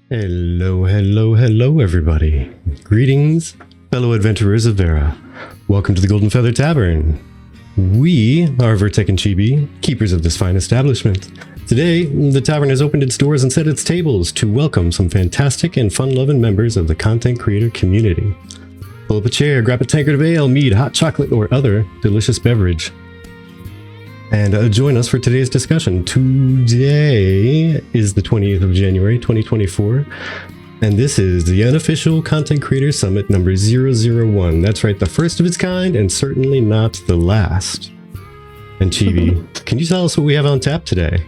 Hello, hello, hello, everybody. Greetings, fellow adventurers of Verra. Welcome to the Golden Feather Tavern. We are Vertek and Chibi, keepers of this fine establishment. Today, the tavern has opened its doors and set its tables to welcome some fantastic and fun-loving members of the content creator community. Pull up a chair, grab a tankard of ale, mead, hot chocolate, or other delicious beverage, and join us for today's discussion. Today is the 20th of January, 2024, and this is the Unofficial Content Creator Summit number 001. That's right, the first of its kind, and certainly not the last. And Chibi, can you tell us what we have on tap today?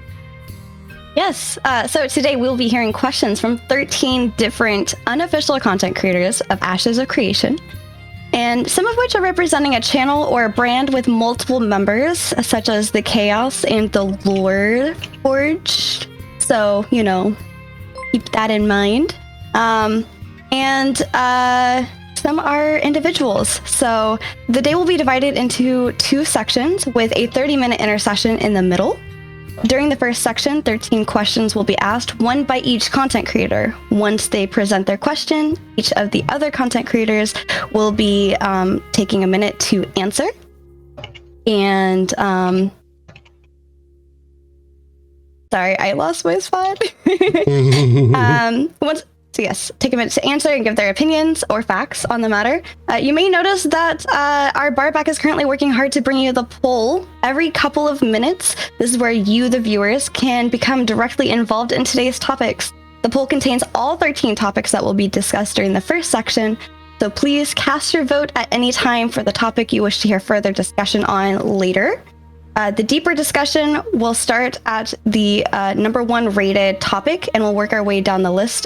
Yes, so today we'll be hearing questions from 13 different unofficial content creators of Ashes of Creation, and some of which are representing a channel or a brand with multiple members, such as the Chaos and the Lore Forge. So, you know, keep that in mind. And some are individuals. So the day will be divided into two sections with a 30-minute intercession in the middle. During the first section, 13 questions will be asked, one by each content creator. Once they present their question, each of the other content creators will be taking a minute to answer. And, sorry, I lost my spot. So yes, take a minute to answer and give their opinions or facts on the matter. You may notice that our barback is currently working hard to bring you the poll every couple of minutes. This is where you, the viewers, can become directly involved in today's topics. The poll contains all 13 topics that will be discussed during the first section, so please cast your vote at any time for the topic you wish to hear further discussion on later. The deeper discussion will start at the number one rated topic, and we'll work our way down the list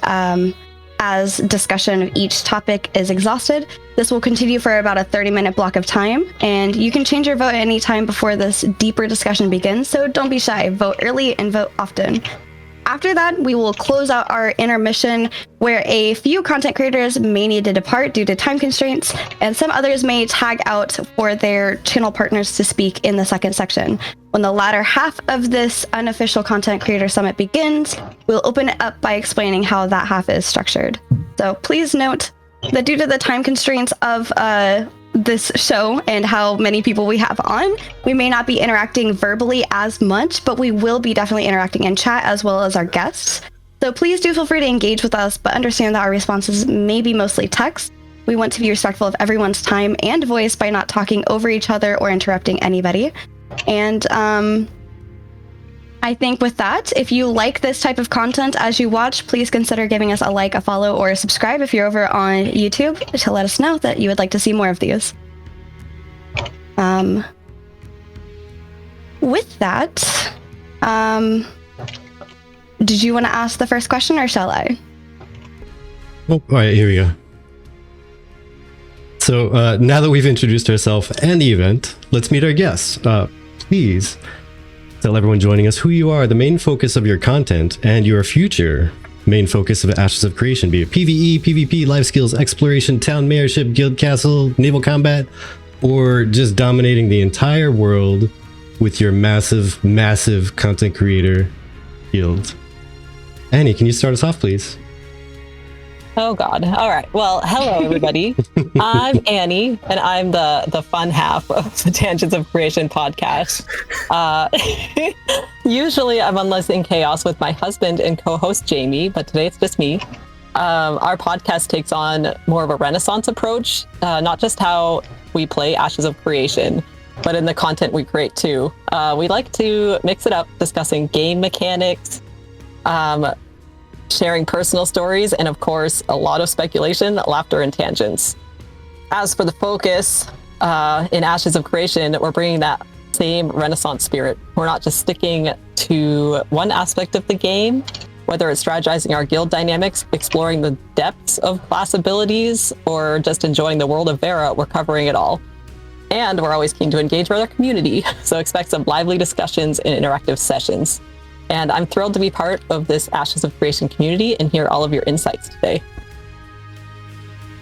as discussion of each topic is exhausted. This will continue for about a 30-minute block of time, and you can change your vote at any time before this deeper discussion begins, so don't be shy. Vote early and vote often. After that, we will close out our intermission, where a few content creators may need to depart due to time constraints, and some others may tag out for their channel partners to speak in the second section. When the latter half of this Unofficial Content Creator Summit begins, we'll open it up by explaining how that half is structured. So please note that due to the time constraints of this show and how many people we have on, we may not be interacting verbally as much, but we will be definitely interacting in chat as well as our guests. So please do feel free to engage with us, but understand that our responses may be mostly text. We want to be respectful of everyone's time and voice by not talking over each other or interrupting anybody. And I think with that, if you like this type of content as you watch, please consider giving us a like, a follow, or a subscribe if you're over on YouTube to let us know that you would like to see more of these. With that, did you want to ask the first question, or shall I? Oh, all right, here we go. So now that we've introduced ourselves and the event, let's meet our guests. Please tell everyone joining us who you are, the main focus of your content, and your future main focus of Ashes of Creation, be it PvE, PvP, life skills, exploration, town mayorship, guild castle, naval combat, or just dominating the entire world with your massive, massive content creator guild. Annie, can you start us off, please? Oh God. All right. Well, hello everybody. I'm Annie, and I'm the fun half of the Tangents of Creation podcast. Usually I'm unleashing chaos with my husband and co-host Jamie, but today it's just me. Our podcast takes on more of a Renaissance approach, not just how we play Ashes of Creation, but in the content we create too. We like to mix it up, discussing game mechanics, sharing personal stories, and of course, a lot of speculation, laughter, and tangents. As for the focus in Ashes of Creation, we're bringing that same Renaissance spirit. We're not just sticking to one aspect of the game, whether it's strategizing our guild dynamics, exploring the depths of class abilities, or just enjoying the world of Verra. We're covering it all. And we're always keen to engage with our community, so expect some lively discussions and interactive sessions. And I'm thrilled to be part of this Ashes of Creation community and hear all of your insights today.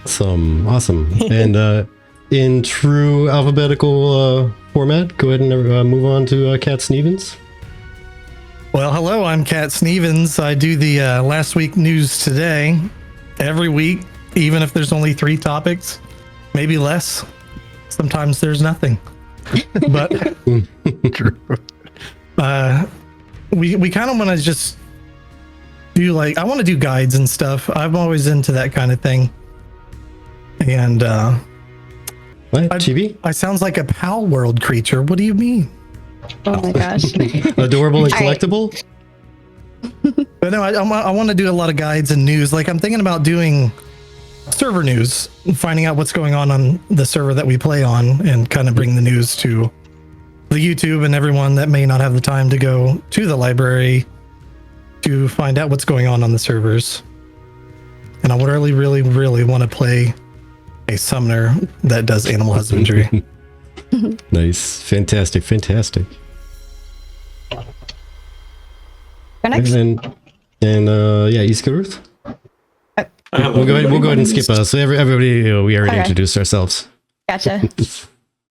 Awesome. And in true alphabetical format, go ahead and move on to CatSnievans. Well, hello, I'm CatSnievans. I do the last week news today every week, even if there's only 3 topics, maybe less. Sometimes there's nothing. But we kind of want to just do I want to do guides and stuff. I'm always into that kind of thing. And What? Chibi? I sounds like a Pal World creature. What do you mean? Oh my gosh. Adorable and All right. collectible? But no, I want to do a lot of guides and news. I'm thinking about doing server news, finding out what's going on the server that we play on, and kind of bring the news to the YouTube and everyone that may not have the time to go to the library to find out what's going on the servers. And I would really, really, really want to play a summoner that does animal husbandry. Nice. Fantastic. Fantastic. Go next. And yeah, Easkeruth? We'll go ahead and skip us. So everybody, we already Okay. introduced ourselves. Gotcha.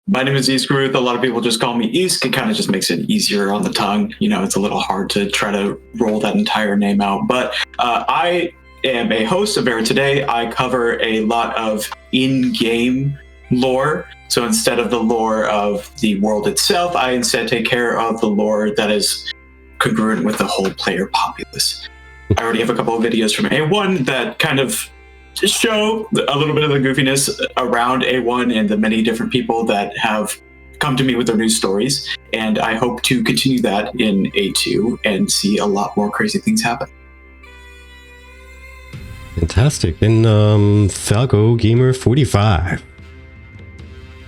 My name is Easkeruth. A lot of people just call me Eask. It kind of just makes it easier on the tongue. It's a little hard to try to roll that entire name out. But I am a host of Verra today. I cover a lot of in-game lore. So instead of the lore of the world itself, I instead take care of the lore that is congruent with the whole player populace. I already have a couple of videos from A1 that kind of show a little bit of the goofiness around A1 and the many different people that have come to me with their news stories. And I hope to continue that in A2 and see a lot more crazy things happen. Fantastic. And Falco Gamer 45.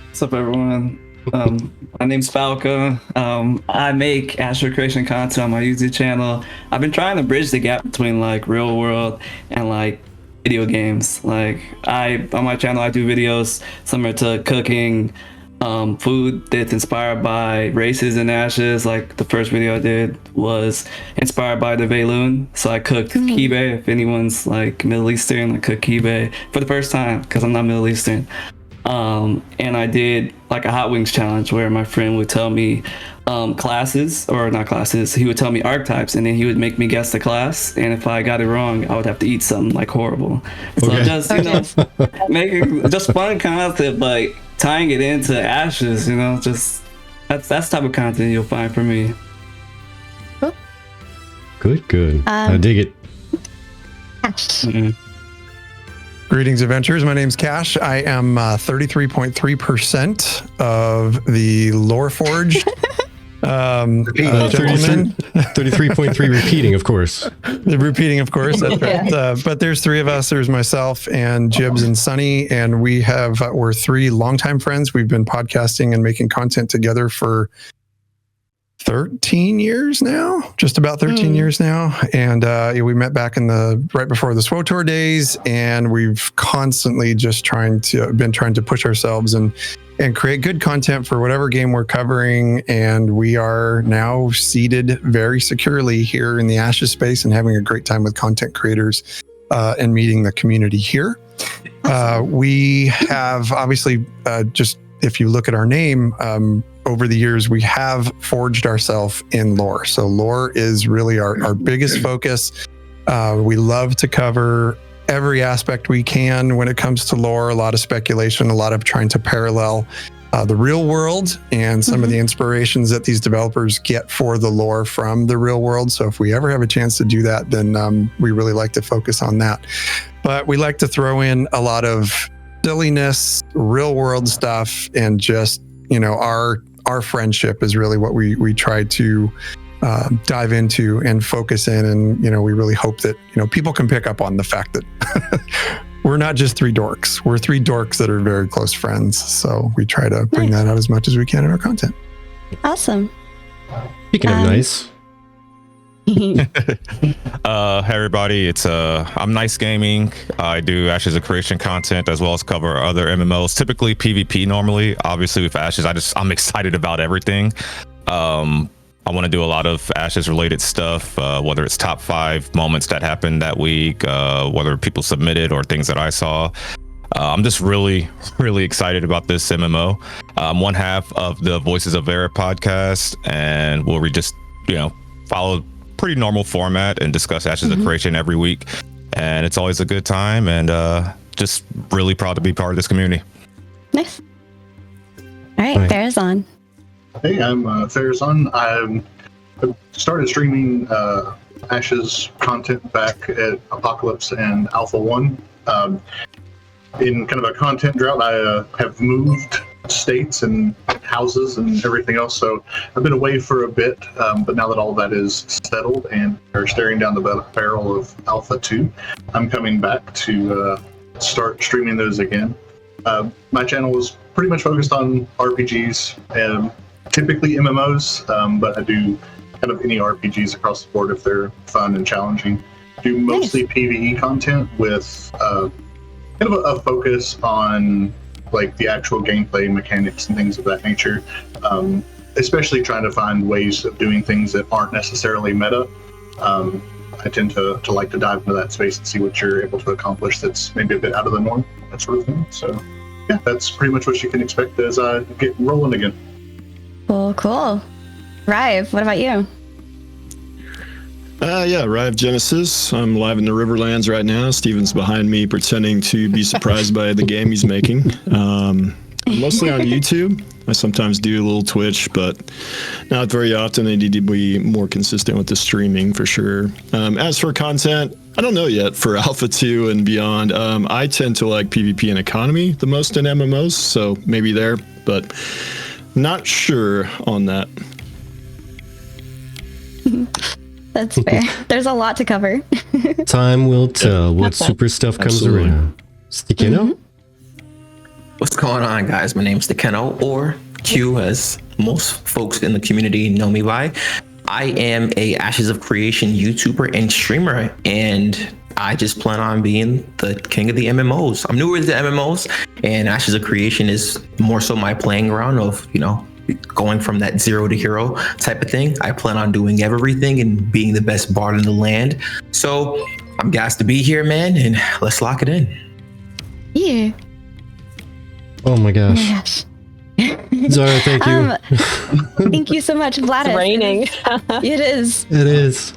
What's up, everyone? My name's Falco. I make astral creation content on my YouTube channel. I've been trying to bridge the gap between real world and video games. On my channel, I do videos similar to cooking, food that's inspired by races and ashes. The first video I did was inspired by the Vlhadus. So I cooked kibbeh. If anyone's Middle Eastern, I cooked kibbeh for the first time because I'm not Middle Eastern. And I did a hot wings challenge where my friend would tell me he would tell me archetypes, and then he would make me guess the class, and if I got it wrong I would have to eat something horrible. So Okay. just making just fun content, tying it into ashes, just that's the type of content you'll find from me. Good. I dig it. Kash. Greetings, adventurers. My name's Kash. I am 33.3% of the Lore Forge. 33.3 repeating, of course. The repeating, of course. That's right. But there's 3 of us. There's myself and Jibs and Sunny, and we're 3 longtime friends. We've been podcasting and making content together for 13 years now, just about 13 years now. And we met back right before the SWOTOR days, and we've constantly just been trying to push ourselves and create good content for whatever game we're covering. And we are now seated very securely here in the Ashes space and having a great time with content creators and meeting the community here. We have obviously just, if you look at our name, over the years, we have forged ourselves in lore. So lore is really our biggest focus. We love to cover every aspect we can when it comes to lore, a lot of speculation, a lot of trying to parallel the real world and some of the inspirations that these developers get for the lore from the real world. So if we ever have a chance to do that, then we really like to focus on that. But we like to throw in a lot of silliness, real world stuff, and just, our friendship is really what we try to dive into and focus in. And, we really hope that, people can pick up on the fact that we're not just 3 dorks. We're 3 dorks that are very close friends. So we try to bring that out as much as we can in our content. Awesome. Speaking of nice. Hey everybody, it's I'm NyceGaming. I do Ashes of Creation content as well as cover other MMOs, typically PvP normally. Obviously with Ashes, I'm excited about everything. I want to do a lot of Ashes related stuff, whether it's top 5 moments that happened that week, whether people submitted or things that I saw. I'm just really excited about this MMO. I'm one half of the Voices of Verra podcast, and we'll just follow pretty normal format and discuss Ashes of Creation every week. And it's always a good time, and just really proud to be part of this community. Nice. All right, Pharazon. Hey, I'm Pharazon. I started streaming Ashes content back at Apocalypse and Alpha 1. In kind of a content drought, I have moved states and houses and everything else, so I've been away for a bit, but now that all that is settled and are staring down the barrel of Alpha 2, I'm coming back to start streaming those again. My channel is pretty much focused on RPGs and typically MMOs, but I do kind of any RPGs across the board if they're fun and challenging. I do mostly PvE content with kind of a focus on like the actual gameplay mechanics and things of that nature, especially trying to find ways of doing things that aren't necessarily meta. I tend to like to dive into that space and see what you're able to accomplish that's maybe a bit out of the norm, that sort of thing. So yeah, that's pretty much what you can expect as I get rolling again. Cool. Ryve, what about you? Yeah, RyveGenesis. I'm live in the Riverlands right now. Steven's behind me pretending to be surprised by the game he's making. Mostly on YouTube. I sometimes do a little Twitch, but not very often. I need to be more consistent with the streaming for sure. As for content, I don't know yet for Alpha 2 and beyond. I tend to like PvP and economy the most in MMOs, so maybe there, but not sure on that. That's fair. There's a lot to cover. Time will tell what super stuff comes around. SticQeno? What's going on, guys? My name's SticQeno, or Q, as most folks in the community know me by. I am a Ashes of Creation YouTuber and streamer, and I just plan on being the king of the MMOs. I'm newer to the MMOs, and Ashes of Creation is more so my playing ground of, going from that 0 to hero type of thing. I plan on doing everything and being the best bard in the land. So I'm gassed to be here, man, and let's lock it in. Yeah. Oh my gosh. Zara, thank you. Thank you so much, Vlhadus. It's raining. It is. It is.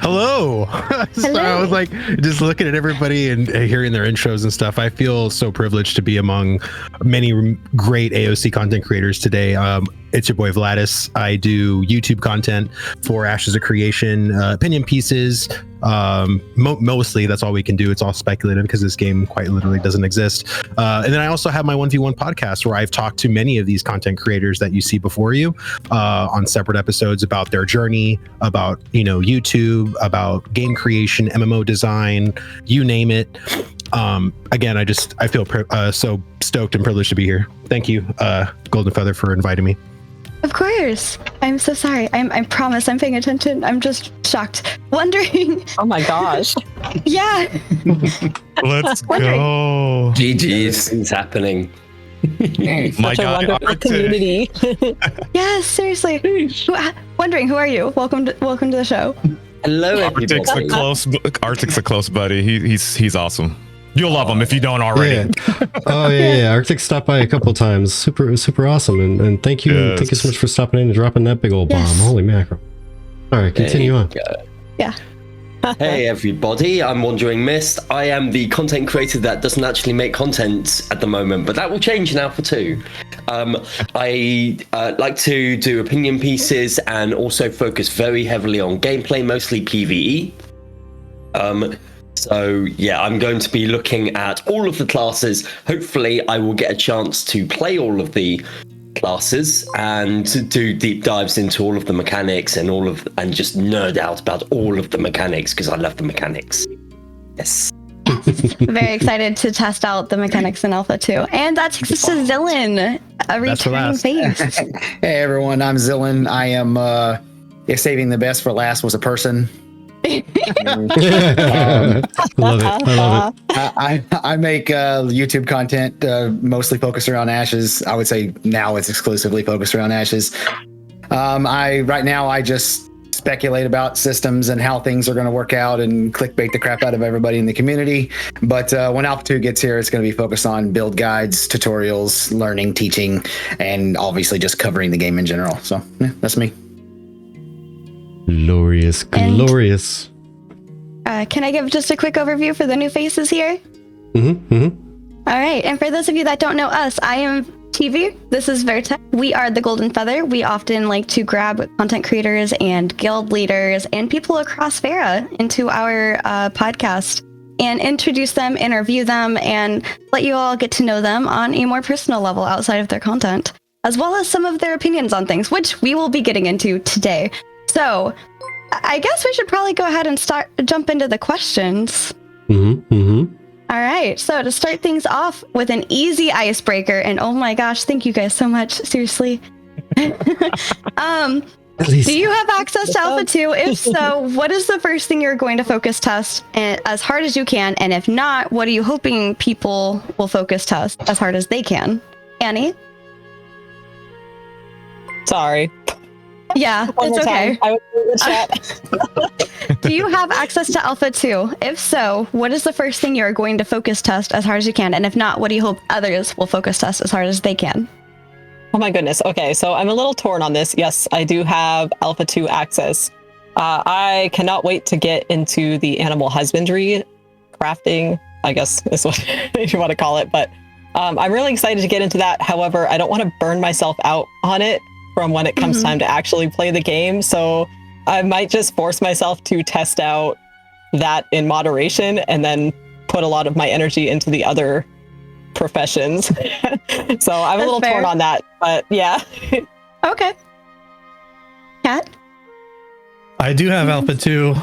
Hello. So I was like just looking at everybody and hearing their intros and stuff. I feel so privileged to be among many great AOC content creators today. It's your boy Vlhadus. I do YouTube content for Ashes of Creation, opinion pieces. Mostly that's all we can do. It's all speculative because this game quite literally doesn't exist. And then I also have my 1v1 podcast where I've talked to many of these content creators that you see before you on separate episodes about their journey, about YouTube, about game creation, MMO design, you name it. Again, I feel so stoked and privileged to be here. Thank you, Golden Feather, for inviting me. Of course. I'm so sorry. I promise I'm paying attention. I'm just shocked. Wondering. Oh my gosh. Yeah. Let's go. GG's. Things happening. My Such a wonderful community. Yes, seriously. Wondering, who are you? Welcome to the show. Hello, everybody. Arctic's a close buddy. He's awesome. You'll love him if you don't already. Yeah. Oh yeah. Arctic stopped by a couple times. Super awesome. And thank you. Yes. Thank you so much for stopping in and dropping that big old bomb. Holy mackerel. All right, continue on. Yeah. Hey everybody, I'm WanderingMist. I am the content creator that doesn't actually make content at the moment, but that will change in Alpha 2. I like to do opinion pieces and also focus very heavily on gameplay, mostly PvE. So yeah, I'm going to be looking at all of the classes. Hopefully I will get a chance to play all of the classes and to do deep dives into all of the mechanics and and just nerd out about all of the mechanics because I love the mechanics. Yes. Very excited to test out the mechanics in Alpha 2. And that takes us to Xillin, a returning face. Hey everyone, I'm Xillin. I am if saving the best for last was a person. Love it. I love it. I make YouTube content mostly focused around Ashes. I would say now it's exclusively focused around Ashes. Right now I just speculate about systems and how things are going to work out and clickbait the crap out of everybody in the community. But when Alpha 2 gets here, it's going to be focused on build guides, tutorials, learning, teaching, and obviously just covering the game in general. So yeah, that's me. Glorious, glorious. Can I give just a quick overview for the new faces here? Mm-hmm. All right, and for those of you that don't know us, I am TV. This is Verra. We are the Golden Feather. We often like to grab content creators and guild leaders and people across Verra into our podcast and introduce them, interview them, and let you all get to know them on a more personal level outside of their content, as well as some of their opinions on things, which we will be getting into today. So I guess we should probably go ahead and jump into the questions. All right, so to start things off with an easy icebreaker, and oh my gosh, thank you guys so much, seriously. Do you have access to Alpha 2? If so, what is the first thing you're going to focus test as hard as you can? And if not, what are you hoping people will focus test as hard as they can? Annie? Sorry. Yeah, One it's more okay. time. I was in the chat. Do you have access to Alpha 2? If so, what is the first thing you're going to focus test as hard as you can? And if not, what do you hope others will focus test as hard as they can? Oh my goodness. Okay, so I'm a little torn on this. Yes, I do have Alpha 2 access. I cannot wait to get into the animal husbandry crafting, I guess is what you want to call it. But I'm really excited to get into that. However, I don't want to burn myself out on it from when it comes time to actually play the game. So I might just force myself to test out that in moderation and then put a lot of my energy into the other professions. So I'm a little torn on that, but yeah. Okay. Kat? I do have Alpha 2,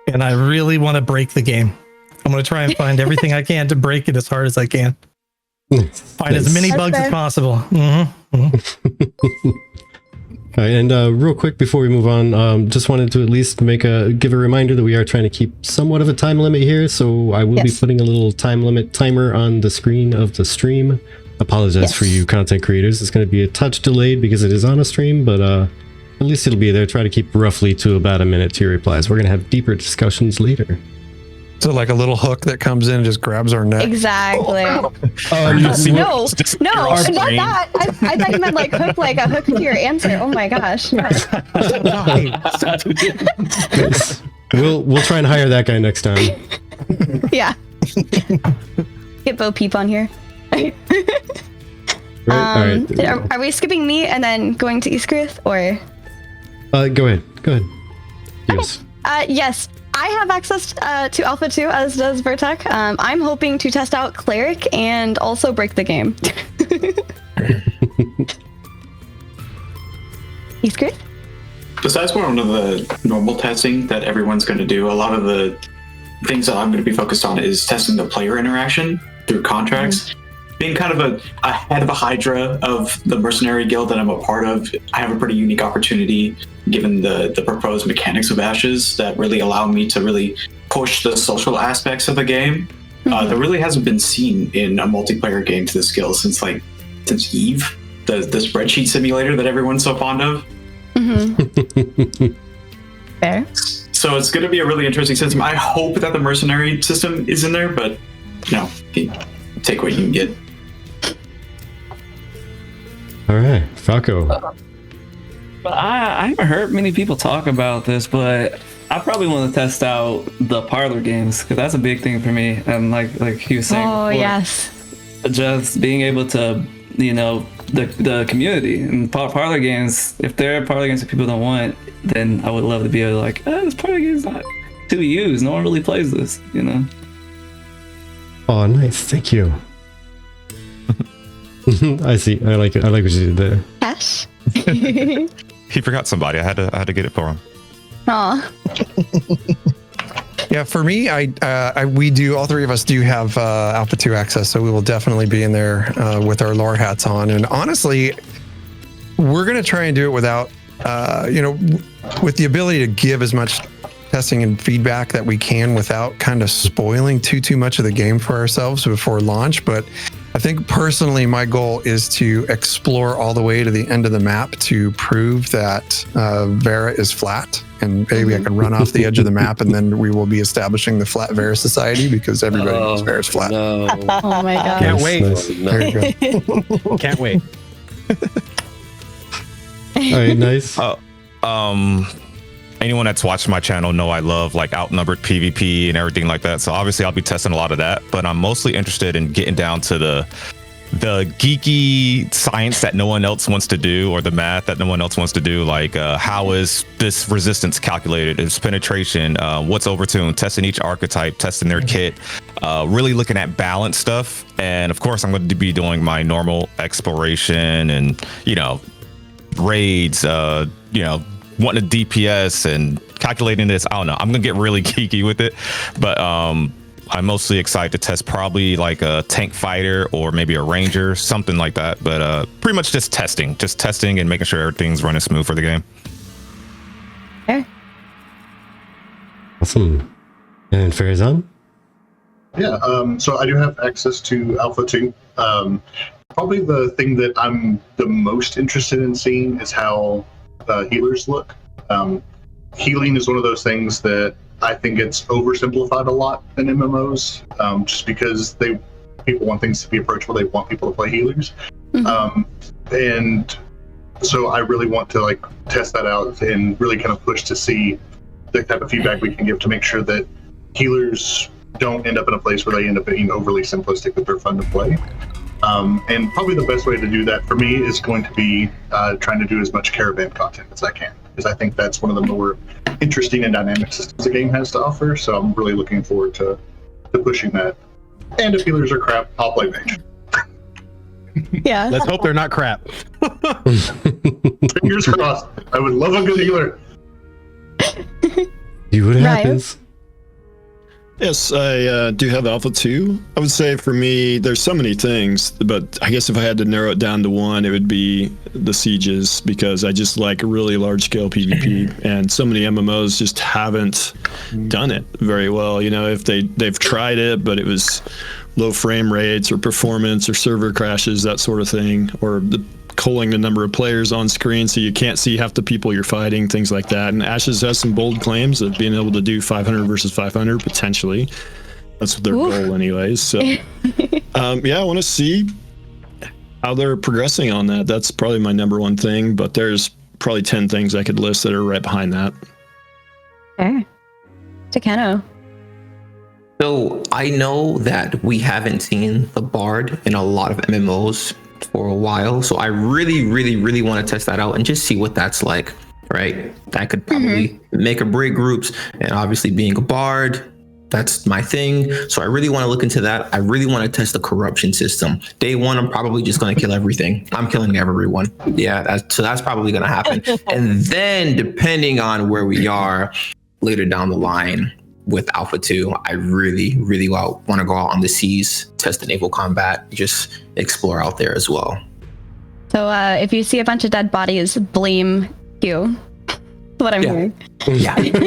and I really want to break the game. I'm going to try and find everything I can to break it as hard as I can. Find as many bugs as possible. All right, and real quick before we move on, just wanted to at least give a reminder that we are trying to keep somewhat of a time limit here, so I will be putting a little time limit timer on the screen of the stream. Apologize for you content creators. It's going to be a touch delayed because it is on a stream, but at least it'll be there. Try to keep roughly to about a minute to your replies. We're going to have deeper discussions later. So like a little hook that comes in and just grabs our neck. Exactly. Oh, no, not that. I thought you meant like hook, like a hook to your answer. Oh my gosh. We'll try and hire that guy next time. Yeah. Get Bo Peep on here. Right? All right. Are we skipping me and then going to Easkeruth, or? Go ahead. Yes. Yes. I have access to Alpha 2, as does Verra. I'm hoping to test out Cleric and also break the game. Easkeruth? Besides one of the normal testing that everyone's going to do, a lot of the things that I'm going to be focused on is testing the player interaction through contracts. Being kind of a head of a hydra of the mercenary guild that I'm a part of, I have a pretty unique opportunity given the proposed mechanics of Ashes that really allow me to really push the social aspects of the game. That really hasn't been seen in a multiplayer game to this skill since Eve, the spreadsheet simulator that everyone's so fond of. Fair. So it's going to be a really interesting system. I hope that the mercenary system is in there, but take what you can get. All right, Falco. But I haven't heard many people talk about this, but I probably want to test out the parlor games because that's a big thing for me. And like he was saying, before, Yes. just being able to, the community and parlor games. If there are parlor games that people don't want, then I would love to be able to this parlor game is not to be used. No one really plays this, Oh, nice. Thank you. I see. I like it. I like what you did there. Kash? He forgot somebody. I had to get it for him. Aw. Yeah, for me, we do. All three of us do have Alpha 2 access, so we will definitely be in there with our lore hats on. And honestly, we're gonna try and do it without, with the ability to give as much testing and feedback that we can without kind of spoiling too much of the game for ourselves before launch. But I think personally, my goal is to explore all the way to the end of the map to prove that Verra is flat. And maybe I can run off the edge of the map, and then we will be establishing the Flat Verra Society because everybody knows Verra's flat. Oh my god. Can't wait. Nice. There you go. Can't wait. All right, nice. anyone that's watched my channel know I love like outnumbered PvP and everything like that. So obviously I'll be testing a lot of that, but I'm mostly interested in getting down to the geeky science that no one else wants to do, or the math that no one else wants to do. Like how is this resistance calculated? Is penetration? What's overtune? Testing each archetype, testing their kit, really looking at balance stuff. And of course I'm going to be doing my normal exploration and, you know, raids, you know, wanting a DPS and calculating this. I don't know. I'm going to get really geeky with it, but I'm mostly excited to test probably like a tank fighter or maybe a ranger, something like that. But pretty much just testing and making sure everything's running smooth for the game. Okay. Awesome. And Pharazon? Yeah, so I do have access to Alpha 2. Probably the thing that I'm the most interested in seeing is how healers look. Healing is one of those things that I think it's oversimplified a lot in MMOs, just because people want things to be approachable. They want people to play healers. And so I really want to like test that out and really kind of push to see the type of feedback we can give to make sure that healers don't end up in a place where they end up being overly simplistic that they're fun to play. And probably the best way to do that for me is going to be trying to do as much caravan content as I can, because I think that's one of the more interesting and dynamic systems the game has to offer. So I'm really looking forward to pushing that. And if healers are crap, I'll play mage. Yeah. Let's hope they're not crap. Fingers crossed. I would love a good healer. See what happens. Yes, I do have Alpha 2. I would say for me, there's so many things, but I guess if I had to narrow it down to one, it would be the sieges, because I just like really large-scale PvP, and so many MMOs just haven't done it very well. You know, if they've tried it, but it was low frame rates or performance or server crashes, that sort of thing, or culling the number of players on screen so you can't see half the people you're fighting, things like that. And Ashes has some bold claims of being able to do 500 versus 500 potentially. That's their goal anyways. So yeah, I want to see how they're progressing on that. That's probably my number one thing, but there's probably 10 things I could list that are right behind that. Okay. TGFTavern. So I know that we haven't seen the Bard in a lot of MMOs for a while, so I really want to test that out and just see what that's like, right? That could probably make or break groups, and obviously being a Bard, that's my thing. So I really want to look into that. I really want to test the corruption system. Day one, I'm probably just going to kill everything. I'm killing everyone. Yeah, so that's probably going to happen. And then depending on where we are later down the line with Alpha 2, I really want to go out on the seas, test the naval combat, just explore out there as well. So if you see a bunch of dead bodies, blame Q. What I'm hearing. Yeah. Yep.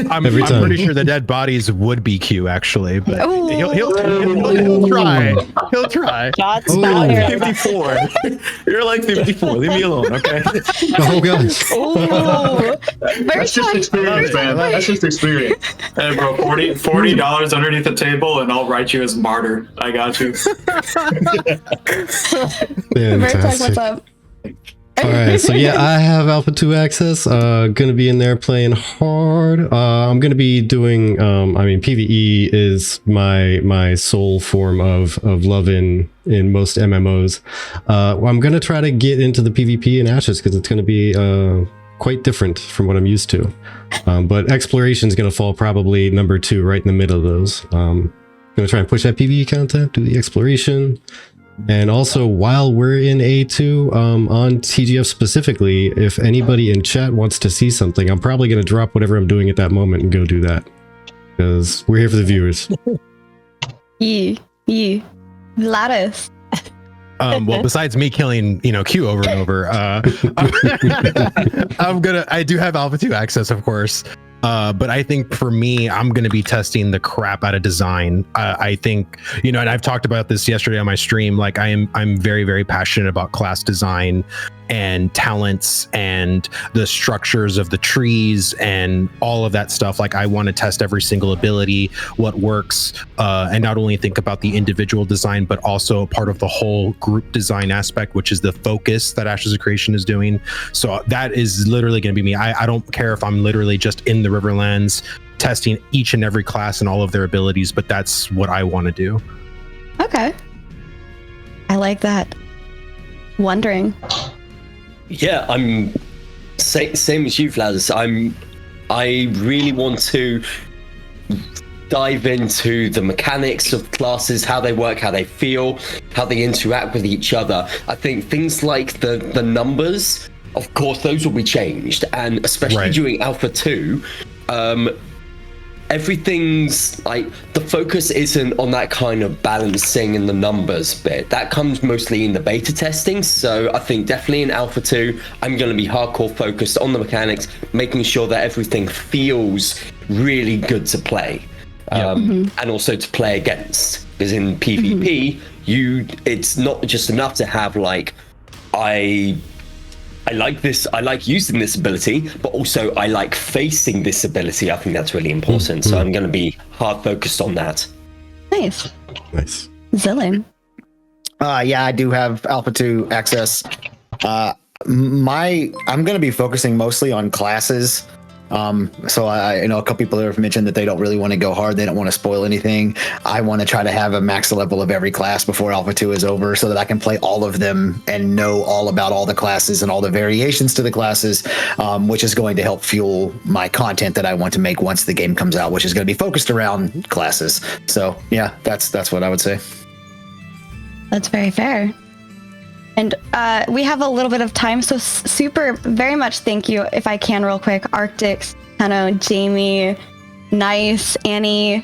I'm pretty sure the dead bodies would be Q actually, but he'll try. He'll try. Shots fired. 54. You're like 54. Leave me alone, okay? Oh gosh. That's just experience, man. That's just experience. Hey, bro, $40 underneath the table, and I'll write you as martyr. I got you. Vertex, what's up? All right, so yeah, I have Alpha 2 access. Gonna be in there playing hard. I'm gonna be doing. I mean, PvE is my sole form of love in most MMOs. I'm gonna try to get into the PvP in Ashes because it's gonna be quite different from what I'm used to. But exploration is gonna fall probably number 2, right in the middle of those. Gonna try and push that PvE content, do the exploration. And also, while we're in A2, on TGF specifically, if anybody in chat wants to see something, I'm probably going to drop whatever I'm doing at that moment and go do that. Because we're here for the viewers. Vlhadus. Well, besides me killing, Q over and over, I do have Alpha 2 access, of course. But I think for me, I'm going to be testing the crap out of design. I think, and I've talked about this yesterday on my stream, like I'm very, very passionate about class design. and talents and the structures of the trees and all of that stuff. Like, I want to test every single ability, what works, and not only think about the individual design, but also part of the whole group design aspect, which is the focus that Ashes of Creation is doing. So that is literally going to be me. I don't care if I'm literally just in the Riverlands testing each and every class and all of their abilities, but that's what I want to do. Okay. I like that. Wondering. Yeah, I'm same as you, Vlhadus. I really want to dive into the mechanics of classes, how they work, how they feel, how they interact with each other. I think things like the numbers, of course, those will be changed, and especially during Alpha 2, everything's like, the focus isn't on that kind of balancing and the numbers bit. That comes mostly in the beta testing. So I think definitely in Alpha 2, I'm going to be hardcore focused on the mechanics, making sure that everything feels really good to play, and also to play against. Because in PvP, it's not just enough to have like, I like this, I like using this ability, but also I like facing this ability. I think that's really important. So I'm going to be hard focused on that. Nice. Xillin. Yeah, I do have Alpha 2 access. I'm going to be focusing mostly on classes. So I know a couple people have mentioned that they don't really want to go hard. They don't want to spoil anything. I want to try to have a max level of every class before Alpha 2 is over so that I can play all of them and know all about all the classes and all the variations to the classes, which is going to help fuel my content that I want to make once the game comes out, which is going to be focused around classes. So yeah, that's what I would say. That's very fair. And we have a little bit of time, so super, very much thank you, if I can real quick, Arctic, Keno, Jamie, Nice, Annie,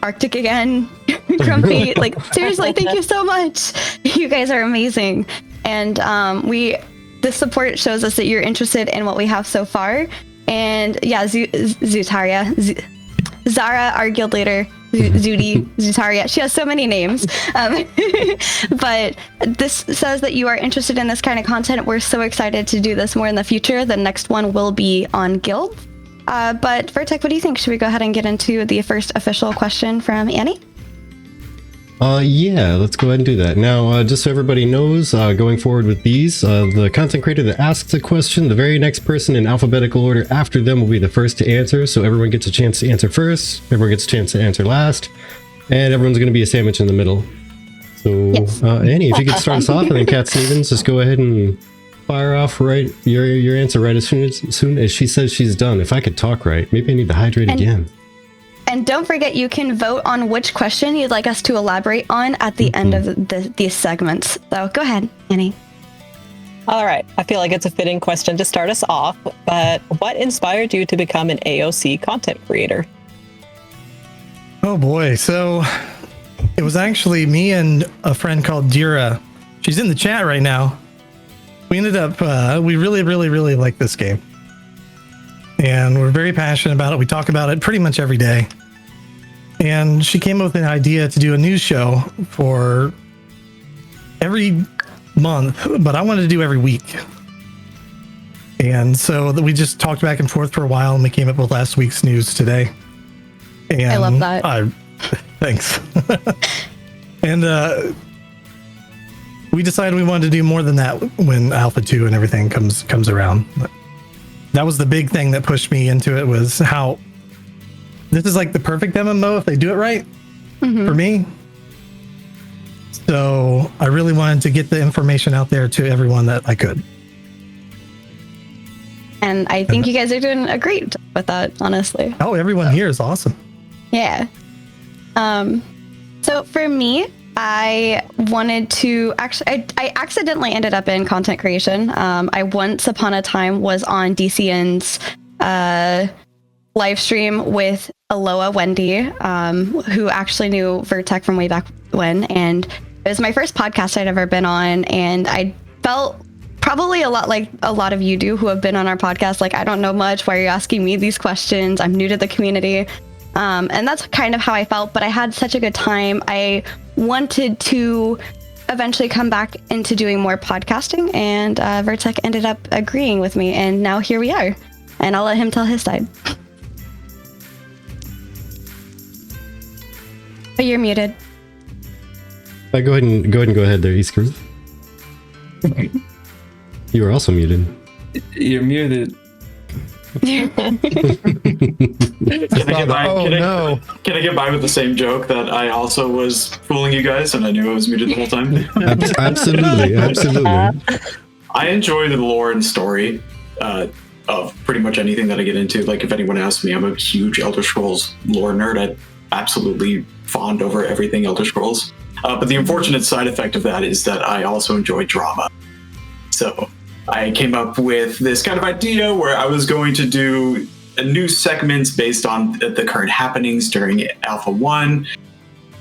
Arctic again, Grumpy, like seriously, thank you so much. You guys are amazing. And this support shows us that you're interested in what we have so far. And yeah, Zutaria, Zara, our guild leader, Zudi, Zutaria. She has so many names. But this says that you are interested in this kind of content. We're so excited to do this more in the future. The next one will be on guild. But Vertec, what do you think? Should we go ahead and get into the first official question from Annie? Yeah, let's go ahead and do that. Now, just so everybody knows, going forward with these, the content creator that asks a question, the very next person in alphabetical order after them will be the first to answer. So everyone gets a chance to answer first, everyone gets a chance to answer last, and everyone's going to be a sandwich in the middle. So, yes. Annie, if you could start us off, and then CatSnievans, just go ahead and fire off your answer right as soon as she says she's done. If I could talk right, maybe I need to hydrate again. And don't forget, you can vote on which question you'd like us to elaborate on at the end of these segments. So go ahead, Annie. All right. I feel like it's a fitting question to start us off, but what inspired you to become an AOC content creator? Oh boy. So it was actually me and a friend called Dira. She's in the chat right now. We ended up, we really, really, really like this game. And we're very passionate about it. We talk about it pretty much every day. And she came up with an idea to do a news show for every month, but I wanted to do every week. And so we just talked back and forth for a while, and we came up with last week's news today. And I love that. Thanks. And we decided we wanted to do more than that when Alpha 2 and everything comes around. But that was the big thing that pushed me into it, was how this is like the perfect MMO if they do it right for me. So I really wanted to get the information out there to everyone that I could. And I think you guys are doing a great job with that, honestly. Oh, everyone here is awesome. Yeah. So for me, I wanted to actually, I accidentally ended up in content creation. I once upon a time was on DCN's live stream with Aloha Wendy, who actually knew Vertec from way back when. And it was my first podcast I'd ever been on. And I felt probably a lot like a lot of you do who have been on our podcast. Like, I don't know much. Why are you asking me these questions? I'm new to the community. And that's kind of how I felt, but I had such a good time. I wanted to eventually come back into doing more podcasting, and Vertec ended up agreeing with me, and now here we are. And I'll let him tell his side. But you're muted. Go ahead and go ahead there, Easkeruth. You are also muted. You're muted. Can I get by with the same joke that I also was fooling you guys and I knew I was muted the whole time? Absolutely. I enjoy the lore and story of pretty much anything that I get into. Like, if anyone asks me, I'm a huge Elder Scrolls lore nerd. I absolutely fawned over everything Elder Scrolls. But the unfortunate side effect of that is that I also enjoy drama. So I came up with this kind of idea where I was going to do new segments based on the current happenings during Alpha 1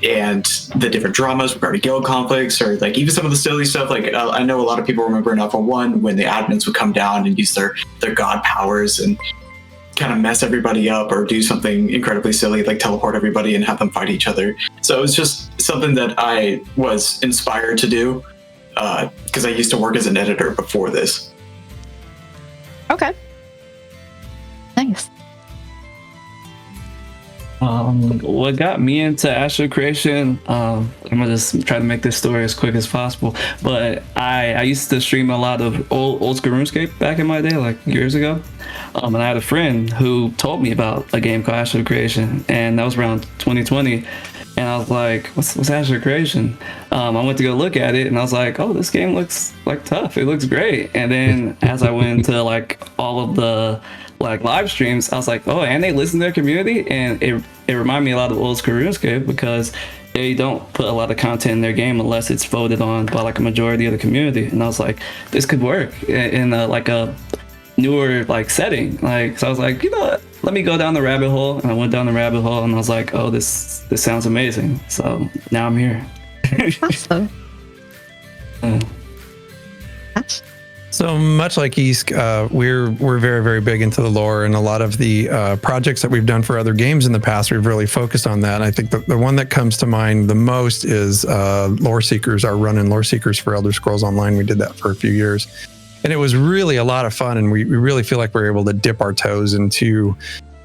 and the different dramas regarding guild conflicts, or like even some of the silly stuff. Like I know a lot of people remember in Alpha 1 when the admins would come down and use their god powers and kind of mess everybody up or do something incredibly silly, like teleport everybody and have them fight each other. So it was just something that I was inspired to do. Because I used to work as an editor before this. Okay. Nice. What got me into Asher creation, I'm gonna just try to make this story as quick as possible, but I used to stream a lot of old school RuneScape back in my day, like years ago. And I had a friend who told me about a game called Asher Creation, and that was around 2020. And I was like, what's Asher Creation? I went to go look at it and I was like, oh, this game looks like tough. It looks great. And then as I went into like all of the like live streams, I was like, oh, and they listen to their community. And it reminded me a lot of old school RuneScape because they don't put a lot of content in their game unless it's voted on by like a majority of the community. And I was like, this could work in like a newer like setting. Like, so I was like, you know what? Let me go down the rabbit hole. And I went down the rabbit hole and I was like, oh, this sounds amazing. So now I'm here. Awesome. So much like East, we're very, very big into the lore, and a lot of the projects that we've done for other games in the past, we've really focused on that. And I think the one that comes to mind the most is Lore Seekers, our run in Lore Seekers for Elder Scrolls Online. We did that for a few years. And it was really a lot of fun, and we really feel like we're able to dip our toes into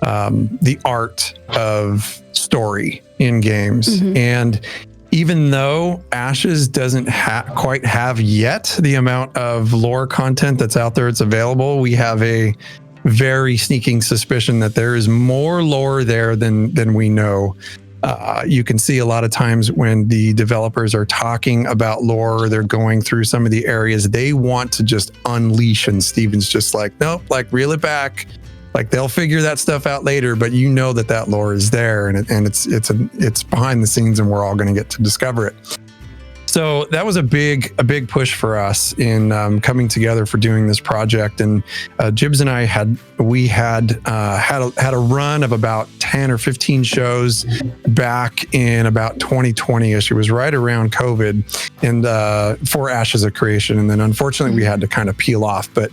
the art of story in games. Mm-hmm. And even though Ashes doesn't quite have yet the amount of lore content that's out there, it's available, we have a very sneaking suspicion that there is more lore there than we know. You can see a lot of times when the developers are talking about lore, they're going through some of the areas they want to just unleash, and Steven's just like, nope, like reel it back. Like they'll figure that stuff out later, but you know that lore is there, and it's behind the scenes, and we're all going to get to discover it. So that was a big push for us in coming together for doing this project. And Jibs and I had a run of about 10 or 15 shows back in about 2020ish. It was right around COVID, and for Ashes of Creation. And then unfortunately we had to kind of peel off, but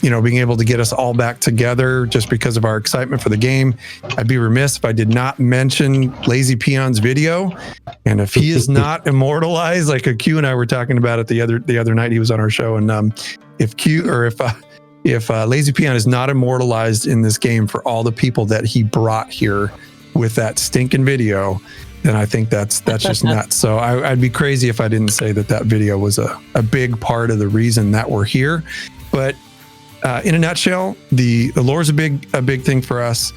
being able to get us all back together just because of our excitement for the game. I'd be remiss if I did not mention Lazy Peon's video. And if he is not immortalized, like Q and I were talking about it the other night, he was on our show. And if Lazy Peon is not immortalized in this game for all the people that he brought here with that stinking video, then I think that's just nuts. So I'd be crazy if I didn't say that video was a big part of the reason that we're here. But in a nutshell, the lore is a big thing for us.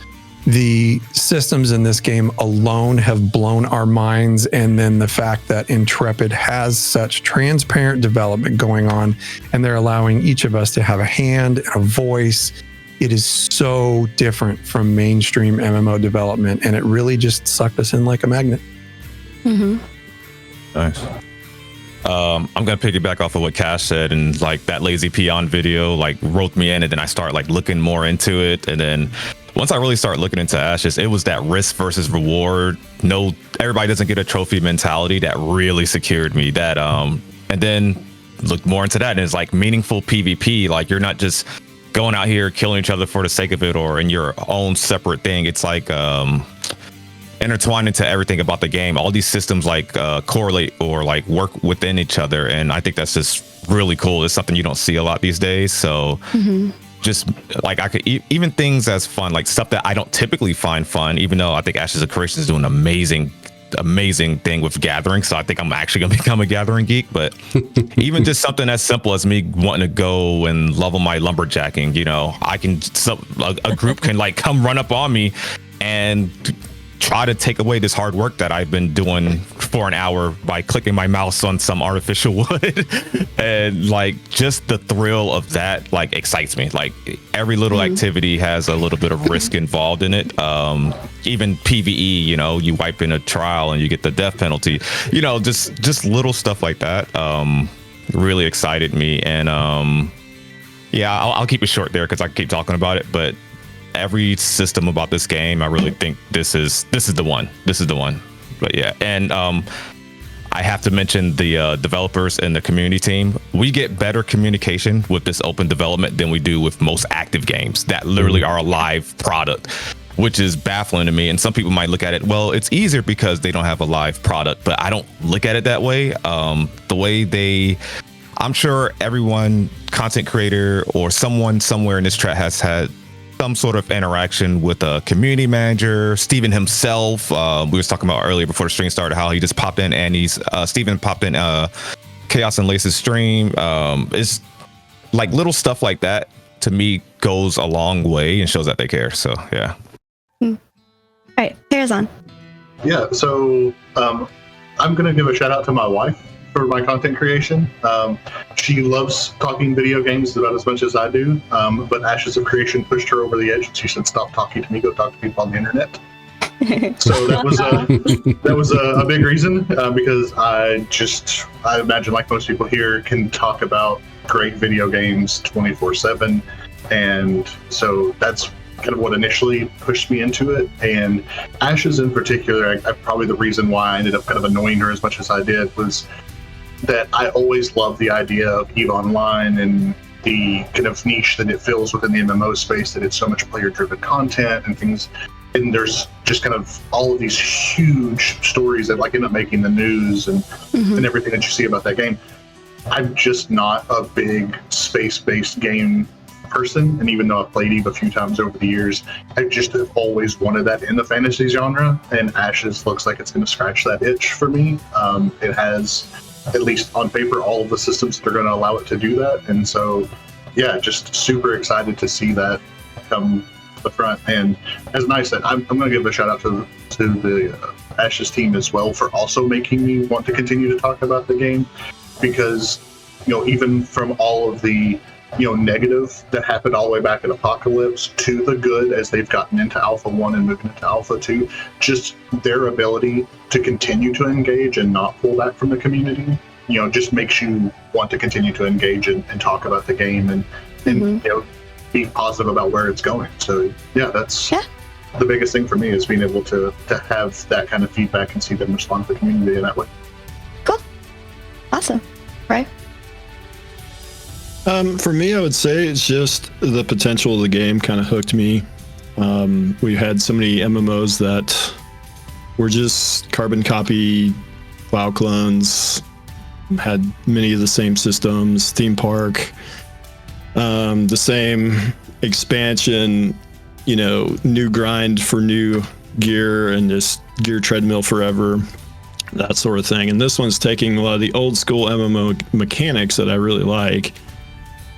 The systems in this game alone have blown our minds, and then the fact that Intrepid has such transparent development going on, and they're allowing each of us to have a hand and a voice. It is so different from mainstream MMO development, and it really just sucked us in like a magnet. Mm-hmm. Nice. I'm gonna piggyback off of what Kash said, and like that Lazy Peon video like roped me in, and then I start like looking more into it, and then once I really start looking into Ashes, it was that risk versus reward. No, everybody doesn't get a trophy mentality that really secured me. That and then looked more into that, and it's like meaningful PvP. Like you're not just going out here killing each other for the sake of it or in your own separate thing. It's like intertwined into everything about the game. All these systems like correlate or like work within each other, and I think that's just really cool. It's something you don't see a lot these days. So just like I could even things as fun, like stuff that I don't typically find fun, even though I think Ashes of Creation is doing amazing thing with gathering. So I think I'm actually gonna become a gathering geek. But even just something as simple as me wanting to go and level my lumberjacking, you know, I can a group can like come run up on me and try to take away this hard work that I've been doing for an hour by clicking my mouse on some artificial wood. And like just the thrill of that like excites me. Like every little activity has a little bit of risk involved in it. Even PvE, you know, you wipe in a trial and you get the death penalty, you know, just little stuff like that really excited me. And yeah, I'll keep it short there because I keep talking about it, but every system about this game, I really think this is the one. But yeah, and I have to mention the developers and the community team. We get better communication with this open development than we do with most active games that literally are a live product, which is baffling to me. And some people might look at it, well, it's easier because they don't have a live product, but I don't look at it that way. The way I'm sure everyone, content creator or someone somewhere in this chat has had some sort of interaction with a community manager. Steven himself, we was talking about earlier before the stream started, how he just popped in and Steven popped in Chaos and Lace's stream. It's like little stuff like that to me goes a long way and shows that they care. So yeah. All right, Pharazon. Yeah, so I'm gonna give a shout out to my wife for my content creation. She loves talking video games about as much as I do, but Ashes of Creation pushed her over the edge and she said, stop talking to me, go talk to people on the internet. So that was a big reason, because I imagine, like most people here, can talk about great video games 24/7, and so that's kind of what initially pushed me into it. And Ashes in particular, probably the reason why I ended up kind of annoying her as much as I did was that I always loved the idea of EVE Online and the kind of niche that it fills within the MMO space, that it's so much player-driven content and things. And there's just kind of all of these huge stories that like end up making the news and everything that you see about that game. I'm just not a big space-based game person, and even though I've played EVE a few times over the years, I just have always wanted that in the fantasy genre, and Ashes looks like it's going to scratch that itch for me. It has, at least on paper, all of the systems that are going to allow it to do that, and so yeah, just super excited to see that come to the front. And as Nyce said, I'm going to give a shout out to the Ashes team as well for also making me want to continue to talk about the game, because even from all of the negative that happened all the way back at Apocalypse to the good as they've gotten into Alpha 1 and moving into Alpha 2, just their ability to continue to engage and not pull back from the community, just makes you want to continue to engage and talk about the game and be positive about where it's going. So yeah, that's the biggest thing for me, is being able to have that kind of feedback and see them respond to the community in that way. Cool. Awesome. Right. For me, I would say it's just the potential of the game kind of hooked me. We had so many MMOs that were just carbon copy WoW clones, had many of the same systems, theme park, the same expansion, new grind for new gear and just gear treadmill forever, that sort of thing. And this one's taking a lot of the old school MMO mechanics that I really like,